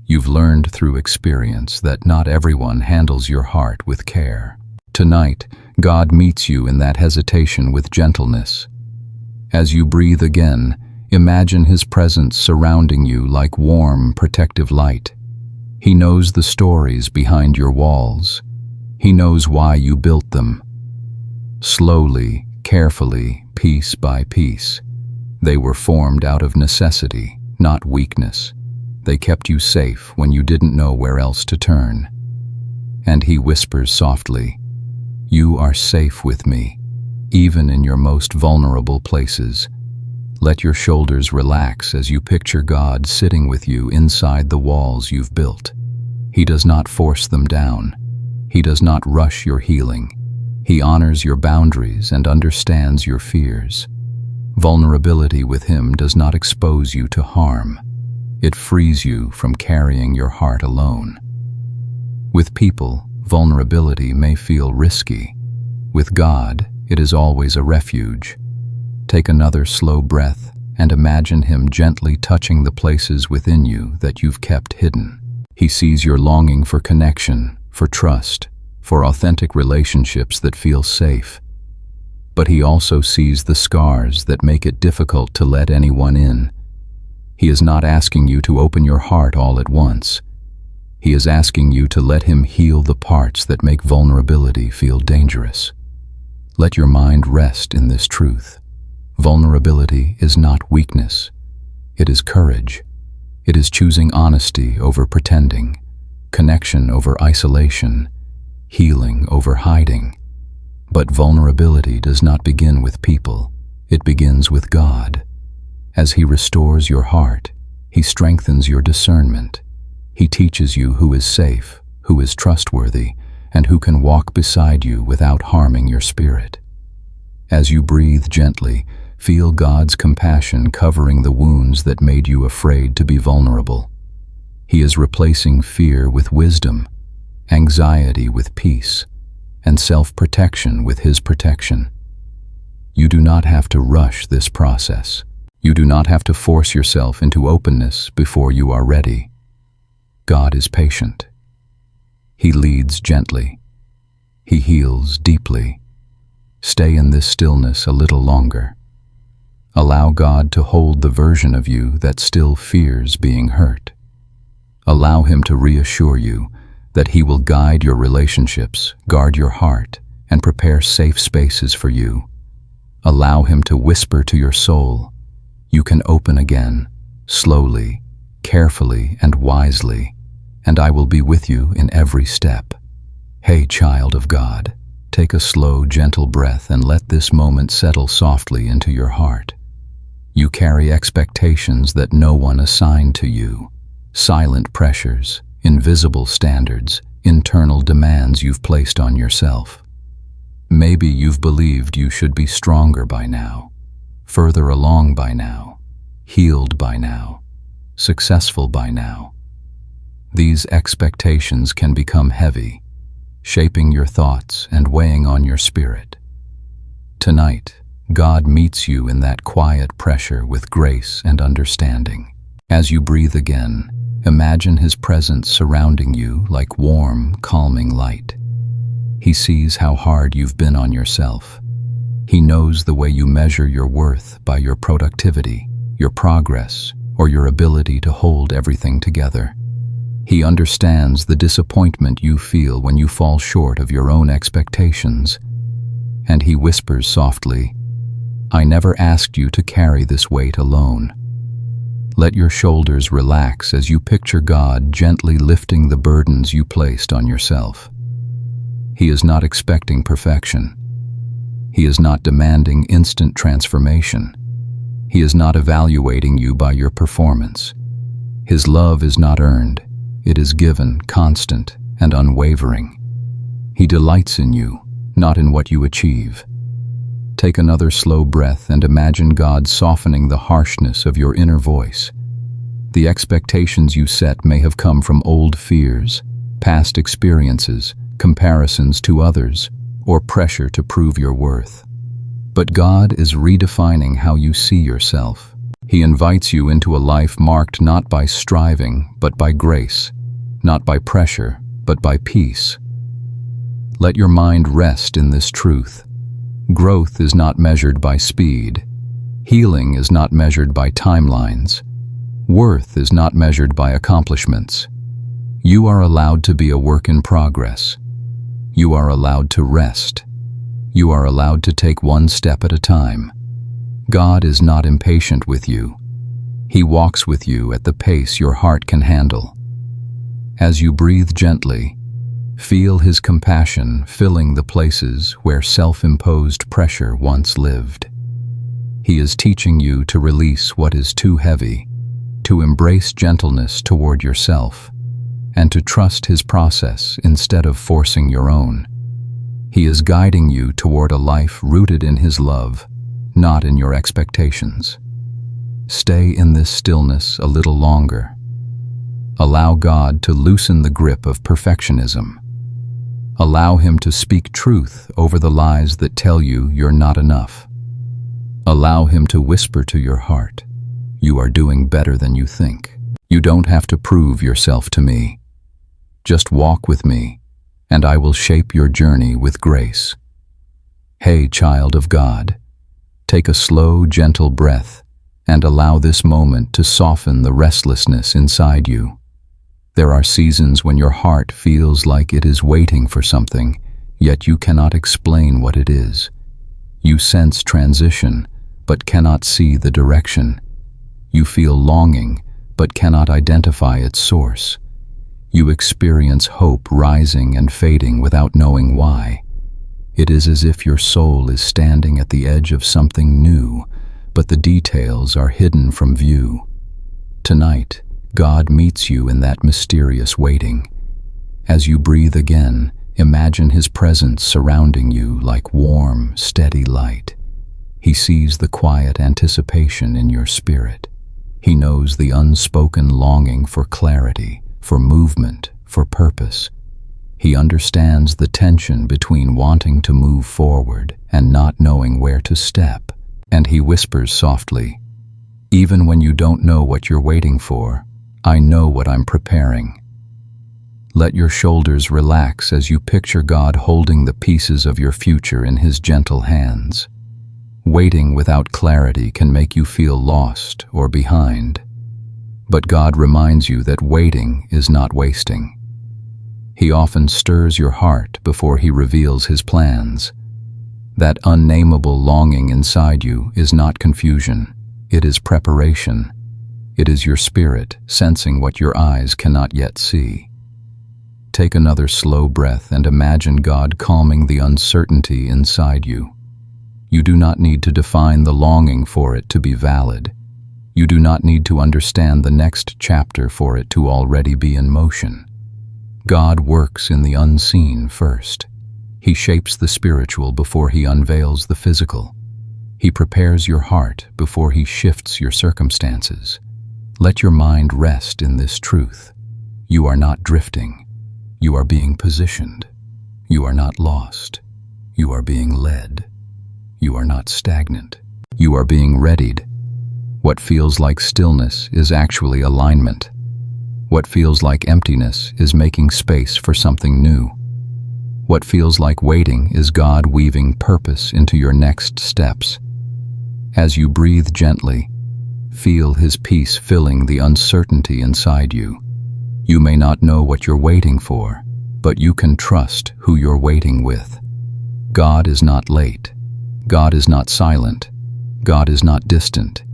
You've learned through experience that not everyone handles your heart with care. Tonight, God meets you in that hesitation with gentleness. As you breathe again, imagine his presence surrounding you like warm, protective light. He knows the stories behind your walls. He knows why you built them. Slowly, carefully, piece by piece, they were formed out of necessity, not weakness. They kept you safe when you didn't know where else to turn. And he whispers softly, "You are safe with me, even in your most vulnerable places." Let your shoulders relax as you picture God sitting with you inside the walls you've built. He does not force them down. He does not rush your healing. He honors your boundaries and understands your fears. Vulnerability with him does not expose you to harm. It frees you from carrying your heart alone. With people, vulnerability may feel risky. With God, it is always a refuge. Take another slow breath and imagine him gently touching the places within you that you've kept hidden. He sees your longing for connection, for trust, for authentic relationships that feel safe. But he also sees the scars that make it difficult to let anyone in. He is not asking you to open your heart all at once. He is asking you to let him heal the parts that make vulnerability feel dangerous. Let your mind rest in this truth. Vulnerability is not weakness. It is courage. It is choosing honesty over pretending, connection over isolation, healing over hiding. But vulnerability does not begin with people. It begins with God. As he restores your heart, he strengthens your discernment. He teaches you who is safe, who is trustworthy, and who can walk beside you without harming your spirit. As you breathe gently, feel God's compassion covering the wounds that made you afraid to be vulnerable. He is replacing fear with wisdom, anxiety with peace, and self-protection with His protection. You do not have to rush this process. You do not have to force yourself into openness before you are ready. God is patient. He leads gently. He heals deeply. Stay in this stillness a little longer. Allow God to hold the version of you that still fears being hurt. Allow Him to reassure you that He will guide your relationships, guard your heart, and prepare safe spaces for you. Allow Him to whisper to your soul, "You can open again, slowly, carefully, and wisely, and I will be with you in every step." Hey, child of God, take a slow, gentle breath and let this moment settle softly into your heart. You carry expectations that no one assigned to you, silent pressures, invisible standards, internal demands you've placed on yourself. Maybe you've believed you should be stronger by now, further along by now, healed by now, successful by now. These expectations can become heavy, shaping your thoughts and weighing on your spirit. Tonight, God meets you in that quiet pressure with grace and understanding. As you breathe again, imagine His presence surrounding you like warm, calming light. He sees how hard you've been on yourself. He knows the way you measure your worth by your productivity, your progress, or your ability to hold everything together. He understands the disappointment you feel when you fall short of your own expectations. And He whispers softly, "I never asked you to carry this weight alone." Let your shoulders relax as you picture God gently lifting the burdens you placed on yourself. He is not expecting perfection. He is not demanding instant transformation. He is not evaluating you by your performance. His love is not earned. It is given, constant, and unwavering. He delights in you, not in what you achieve. Take another slow breath and imagine God softening the harshness of your inner voice. The expectations you set may have come from old fears, past experiences, comparisons to others, or pressure to prove your worth. But God is redefining how you see yourself. He invites you into a life marked not by striving, but by grace, not by pressure, but by peace. Let your mind rest in this truth. Growth is not measured by speed. Healing is not measured by timelines. Worth is not measured by accomplishments. You are allowed to be a work in progress. You are allowed to rest. You are allowed to take one step at a time. God is not impatient with you. He walks with you at the pace your heart can handle. As you breathe gently, feel His compassion filling the places where self-imposed pressure once lived. He is teaching you to release what is too heavy, to embrace gentleness toward yourself, and to trust His process instead of forcing your own. He is guiding you toward a life rooted in His love, not in your expectations. Stay in this stillness a little longer. Allow God to loosen the grip of perfectionism. Allow Him to speak truth over the lies that tell you you're not enough. Allow Him to whisper to your heart, "You are doing better than you think. You don't have to prove yourself to me. Just walk with me, and I will shape your journey with grace." Hey, child of God, take a slow, gentle breath and allow this moment to soften the restlessness inside you. There are seasons when your heart feels like it is waiting for something, yet you cannot explain what it is. You sense transition, but cannot see the direction. You feel longing, but cannot identify its source. You experience hope rising and fading without knowing why. It is as if your soul is standing at the edge of something new, but the details are hidden from view. Tonight, God meets you in that mysterious waiting. As you breathe again, Imagine his presence surrounding you like warm, steady light. He sees the quiet anticipation in your spirit. He knows the unspoken longing for clarity, for movement, for purpose. He understands the tension between wanting to move forward and not knowing where to step. And he whispers softly, "Even when you don't know what you're waiting for, I know what I'm preparing." Let your shoulders relax as you picture God holding the pieces of your future in his gentle hands. Waiting without clarity can make you feel lost or behind. But God reminds you that waiting is not wasting. He often stirs your heart before he reveals his plans. That unnameable longing inside you is not confusion, it is preparation. It is your spirit sensing what your eyes cannot yet see. Take another slow breath and imagine God calming the uncertainty inside you. You do not need to define the longing for it to be valid. You do not need to understand the next chapter for it to already be in motion. God works in the unseen first. He shapes the spiritual before he unveils the physical. He prepares your heart before he shifts your circumstances. Let your mind rest in this truth. You are not drifting. You are being positioned. You are not lost. You are being led. You are not stagnant. You are being readied. What feels like stillness is actually alignment. What feels like emptiness is making space for something new. What feels like waiting is God weaving purpose into your next steps. As you breathe gently, feel his peace filling the uncertainty inside you. You may not know what you're waiting for, but you can trust who you're waiting with. God is not late. God is not silent. God is not distant.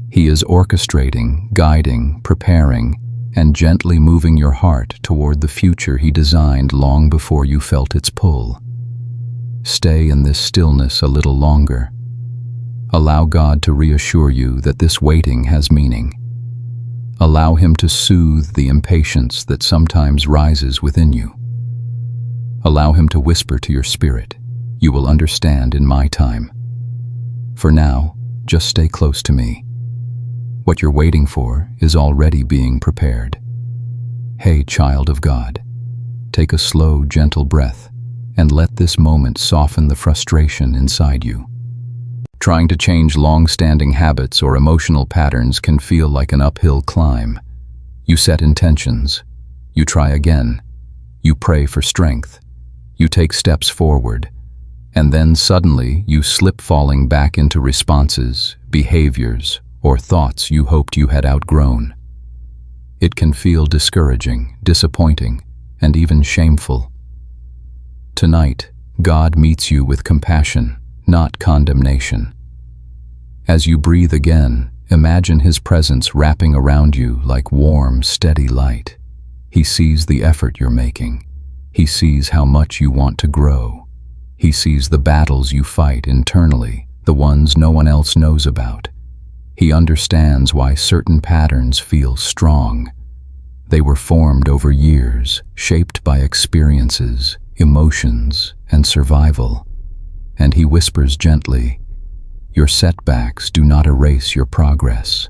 He is orchestrating, guiding, preparing, and gently moving your heart toward the future he designed long before you felt its pull. Stay in this stillness a little longer. Allow God to reassure you that this waiting has meaning. Allow him to soothe the impatience that sometimes rises within you. Allow him to whisper to your spirit, "You will understand in my time." For now, just stay close to me. What you're waiting for is already being prepared. Hey, child of God, take a slow, gentle breath and let this moment soften the frustration inside you. Trying to change long-standing habits or emotional patterns can feel like an uphill climb. You set intentions. You try again. You pray for strength. You take steps forward. And then suddenly you slip, falling back into responses, behaviors, or thoughts you hoped you had outgrown. It can feel discouraging, disappointing, and even shameful. Tonight, God meets you with compassion, not condemnation. As you breathe again, imagine his presence wrapping around you like warm, steady light. He sees the effort you're making. He sees how much you want to grow. He sees the battles you fight internally, the ones no one else knows about. He understands why certain patterns feel strong. They were formed over years, shaped by experiences, emotions, and survival. And he whispers gently, "Your setbacks do not erase your progress."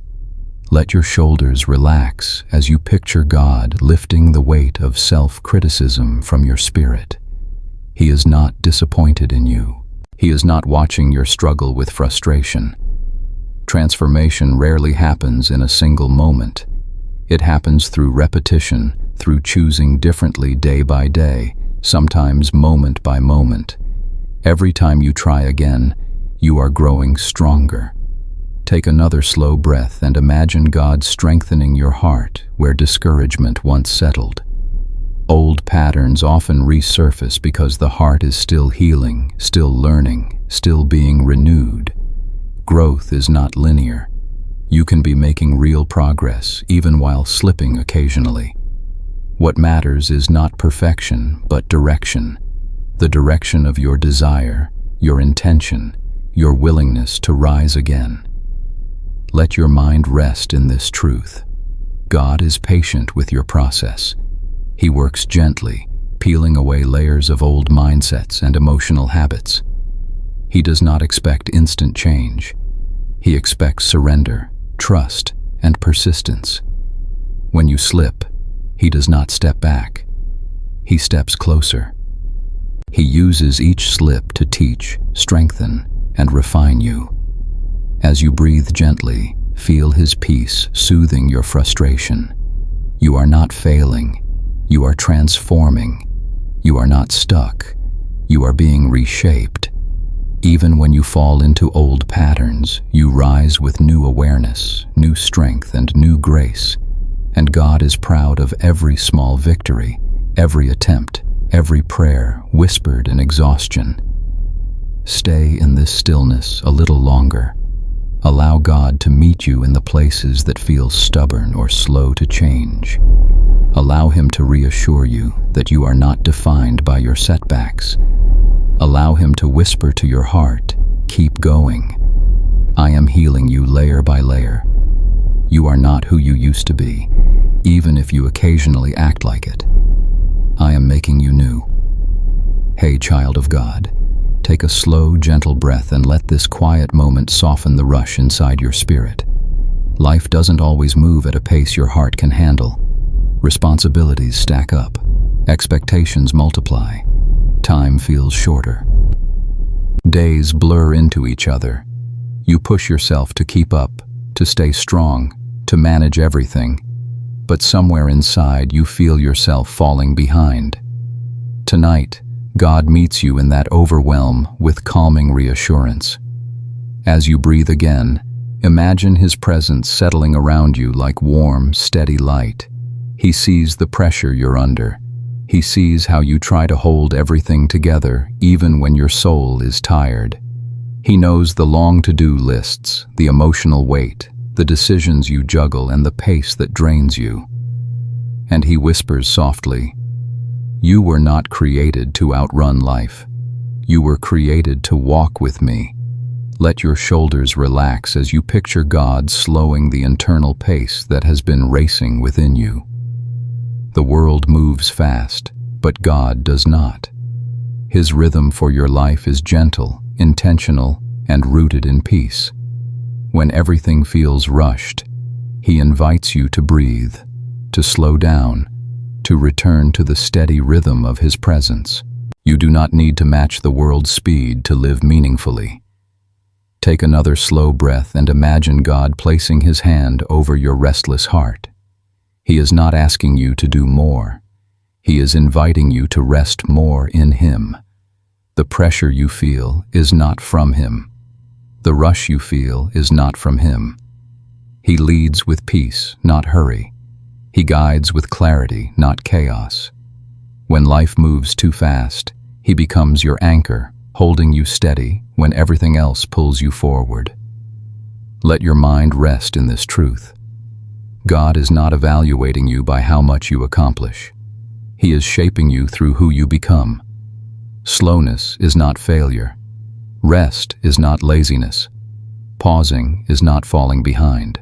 Let your shoulders relax as you picture God lifting the weight of self-criticism from your spirit. He is not disappointed in you. He is not watching your struggle with frustration. Transformation rarely happens in a single moment. It happens through repetition, through choosing differently day by day, sometimes moment by moment. Every time you try again, you are growing stronger. Take another slow breath and imagine God strengthening your heart where discouragement once settled. Old patterns often resurface because the heart is still healing, still learning, still being renewed. Growth is not linear. You can be making real progress even while slipping occasionally. What matters is not perfection, but direction. The direction of your desire, your intention, your willingness to rise again. Let your mind rest in this truth. God is patient with your process. He works gently, peeling away layers of old mindsets and emotional habits. He does not expect instant change. He expects surrender, trust, and persistence. When you slip, he does not step back. He steps closer. He uses each slip to teach, strengthen, and refine you. As you breathe gently, feel his peace soothing your frustration. You are not failing. You are transforming. You are not stuck. You are being reshaped. Even when you fall into old patterns, you rise with new awareness, new strength, and new grace. And God is proud of every small victory, every attempt, every prayer whispered in exhaustion. Stay in this stillness a little longer. Allow God to meet you in the places that feel stubborn or slow to change. Allow him to reassure you that you are not defined by your setbacks. Allow him to whisper to your heart, keep going. I am healing you layer by layer. You are not who you used to be, even if you occasionally act like it. I am making you new. Hey, child of God, take a slow, gentle breath and let this quiet moment soften the rush inside your spirit. Life doesn't always move at a pace your heart can handle. Responsibilities stack up. Expectations multiply. Time feels shorter. Days blur into each other. You push yourself to keep up, to stay strong, to manage everything. But somewhere inside you feel yourself falling behind. Tonight, God meets you in that overwhelm with calming reassurance. As you breathe again, imagine his presence settling around you like warm, steady light. He sees the pressure you're under. He sees how you try to hold everything together even when your soul is tired. He knows the long to-do lists, the emotional weight, the decisions you juggle, and the pace that drains you. And he whispers softly, "You were not created to outrun life. You were created to walk with me." Let your shoulders relax as you picture God slowing the internal pace that has been racing within you. The world moves fast, but God does not. His rhythm for your life is gentle, intentional, and rooted in peace. When everything feels rushed, he invites you to breathe, to slow down, to return to the steady rhythm of his presence. You do not need to match the world's speed to live meaningfully. Take another slow breath and imagine God placing his hand over your restless heart. He is not asking you to do more. He is inviting you to rest more in him. The pressure you feel is not from him. The rush you feel is not from him. He leads with peace, not hurry. He guides with clarity, not chaos. When life moves too fast, he becomes your anchor, holding you steady when everything else pulls you forward. Let your mind rest in this truth. God is not evaluating you by how much you accomplish. He is shaping you through who you become. Slowness is not failure. Rest is not laziness. Pausing is not falling behind.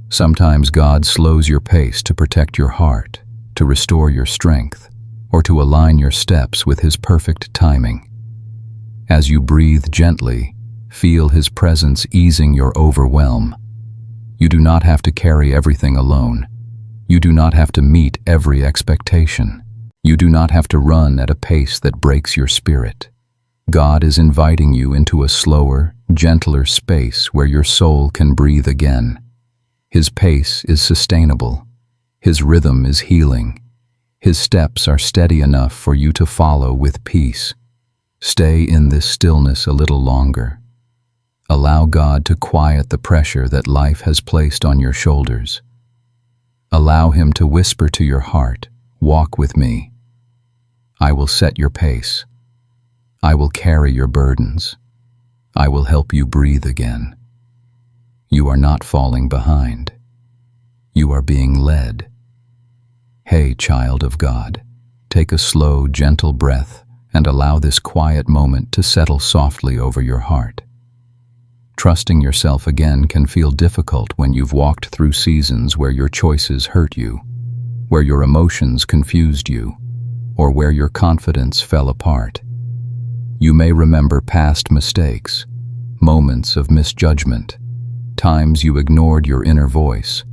Sometimes God slows your pace to protect your heart, to restore your strength, or to align your steps with his perfect timing. As you breathe gently, feel his presence easing your overwhelm. You do not have to carry everything alone. You do not have to meet every expectation. You do not have to run at a pace that breaks your spirit. God is inviting you into a slower, gentler space where your soul can breathe again. His pace is sustainable. His rhythm is healing. His steps are steady enough for you to follow with peace. Stay in this stillness a little longer. Allow God to quiet the pressure that life has placed on your shoulders. Allow him to whisper to your heart, "Walk with me. I will set your pace. I will carry your burdens. I will help you breathe again." You are not falling behind. You are being led. Hey, child of God, take a slow, gentle breath and allow this quiet moment to settle softly over your heart. Trusting yourself again can feel difficult when you've walked through seasons where your choices hurt you, where your emotions confused you, or where your confidence fell apart. You may remember past mistakes, moments of misjudgment, times you ignored your inner voice,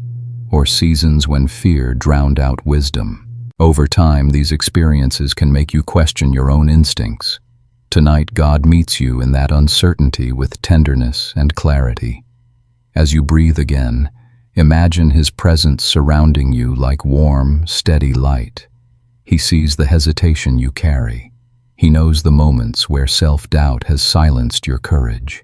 or seasons when fear drowned out wisdom. Over time, these experiences can make you question your own instincts. Tonight, God meets you in that uncertainty with tenderness and clarity. As you breathe again, imagine His presence surrounding you like warm, steady light. He sees the hesitation you carry. He knows the moments where self-doubt has silenced your courage.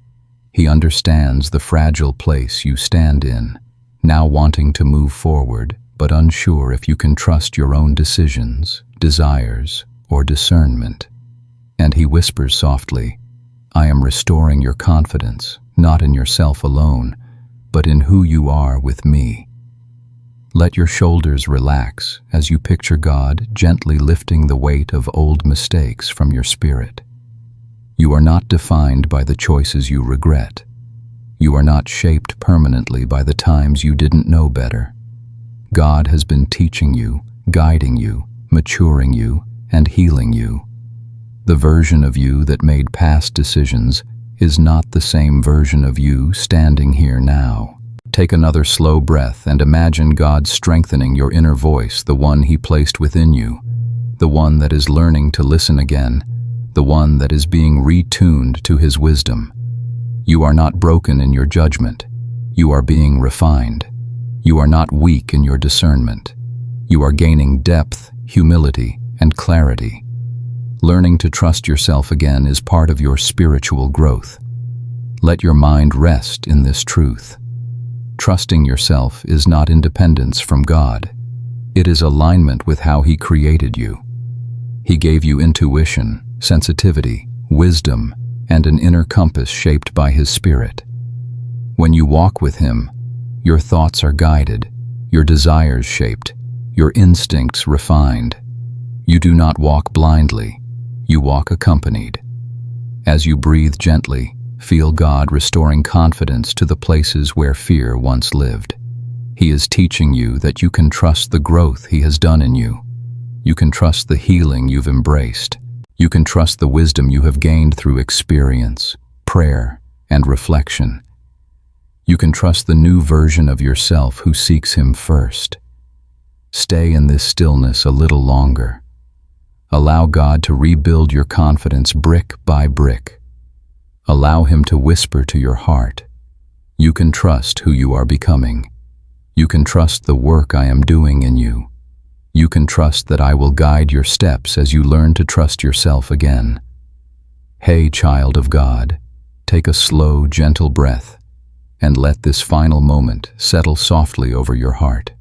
He understands the fragile place you stand in, now wanting to move forward, but unsure if you can trust your own decisions, desires, or discernment. And He whispers softly, "I am restoring your confidence, not in yourself alone, but in who you are with me." Let your shoulders relax as you picture God gently lifting the weight of old mistakes from your spirit. You are not defined by the choices you regret. You are not shaped permanently by the times you didn't know better. God has been teaching you, guiding you, maturing you, and healing you. The version of you that made past decisions is not the same version of you standing here now. Take another slow breath and imagine God strengthening your inner voice, the one He placed within you, the one that is learning to listen again, the one that is being retuned to His wisdom. You are not broken in your judgment. You are being refined. You are not weak in your discernment. You are gaining depth, humility, and clarity. Learning to trust yourself again is part of your spiritual growth. Let your mind rest in this truth. Trusting yourself is not independence from God. It is alignment with how He created you. He gave you intuition, sensitivity, wisdom, and an inner compass shaped by His Spirit. When you walk with Him, your thoughts are guided, your desires shaped, your instincts refined. You do not walk blindly, you walk accompanied. As you breathe gently, feel God restoring confidence to the places where fear once lived. He is teaching you that you can trust the growth He has done in you. You can trust the healing you've embraced. You can trust the wisdom you have gained through experience, prayer, and reflection. You can trust the new version of yourself who seeks Him first. Stay in this stillness a little longer. Allow God to rebuild your confidence brick by brick. Allow Him to whisper to your heart, "You can trust who you are becoming. You can trust the work I am doing in you. You can trust that I will guide your steps as you learn to trust yourself again." Hey, child of God, take a slow, gentle breath and let this final moment settle softly over your heart.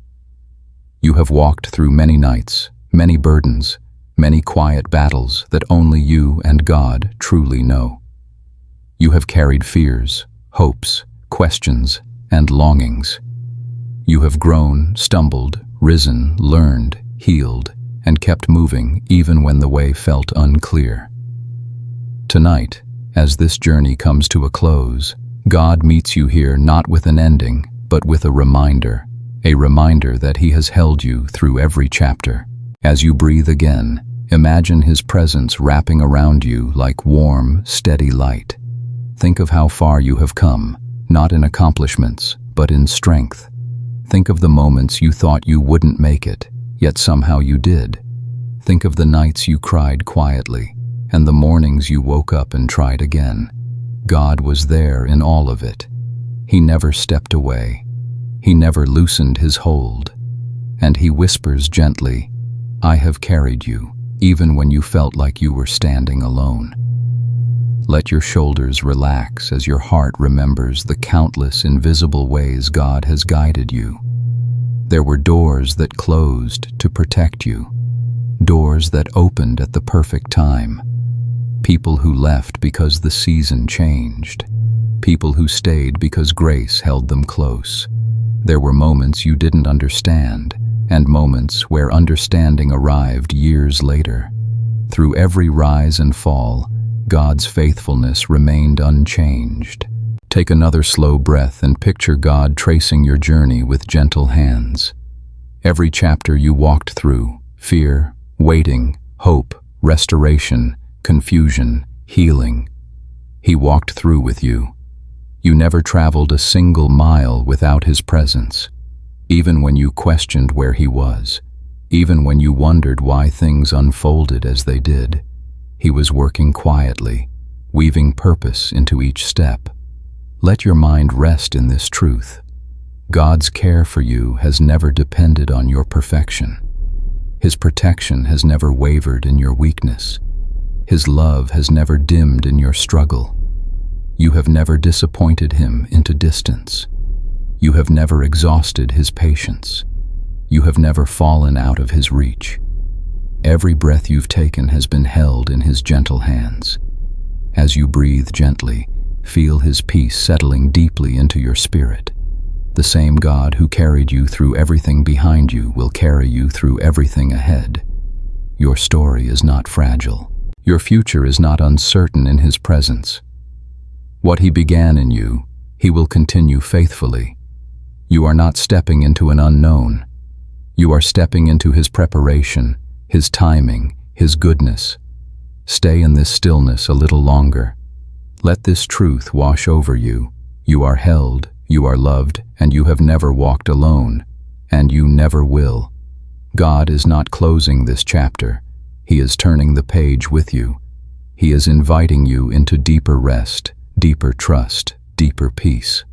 You have walked through many nights, many burdens, many quiet battles that only you and God truly know. You have carried fears, hopes, questions, and longings. You have grown, stumbled, risen, learned, healed, and kept moving even when the way felt unclear. Tonight, as this journey comes to a close, God meets you here not with an ending, but with a reminder that He has held you through every chapter. As you breathe again, imagine His presence wrapping around you like warm, steady light. Think of how far you have come, not in accomplishments, but in strength. Think of the moments you thought you wouldn't make it, yet somehow you did. Think of the nights you cried quietly, and the mornings you woke up and tried again. God was there in all of it. He never stepped away. He never loosened His hold. And He whispers gently, "I have carried you," even when you felt like you were standing alone. Let your shoulders relax as your heart remembers the countless invisible ways God has guided you. There were doors that closed to protect you, doors that opened at the perfect time, people who left because the season changed, people who stayed because grace held them close. There were moments you didn't understand, and moments where understanding arrived years later. Through every rise and fall, God's faithfulness remained unchanged. Take another slow breath and picture God tracing your journey with gentle hands. Every chapter you walked through, fear, waiting, hope, restoration, confusion, healing. He walked through with you. You never traveled a single mile without his presence, even when you questioned where he was, even when you wondered why things unfolded as they did. He was working quietly, weaving purpose into each step. Let your mind rest in this truth. God's care for you has never depended on your perfection. His protection has never wavered in your weakness. His love has never dimmed in your struggle. You have never disappointed him into distance. You have never exhausted his patience. You have never fallen out of his reach. Every breath you've taken has been held in his gentle hands. As you breathe gently, feel his peace settling deeply into your spirit. The same God who carried you through everything behind you will carry you through everything ahead. Your story is not fragile. Your future is not uncertain in his presence. What he began in you, he will continue faithfully. You are not stepping into an unknown. You are stepping into his preparation, his timing, his goodness. Stay in this stillness a little longer. Let this truth wash over you. You are held, you are loved, and you have never walked alone, and you never will. God is not closing this chapter. He is turning the page with you. He is inviting you into deeper rest, deeper trust, deeper peace.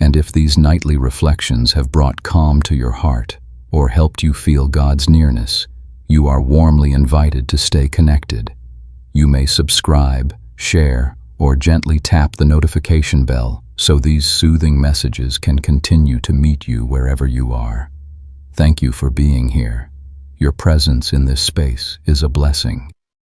And if these nightly reflections have brought calm to your heart or helped you feel God's nearness, you are warmly invited to stay connected. You may subscribe, share, or gently tap the notification bell so these soothing messages can continue to meet you wherever you are. Thank you for being here. Your presence in this space is a blessing.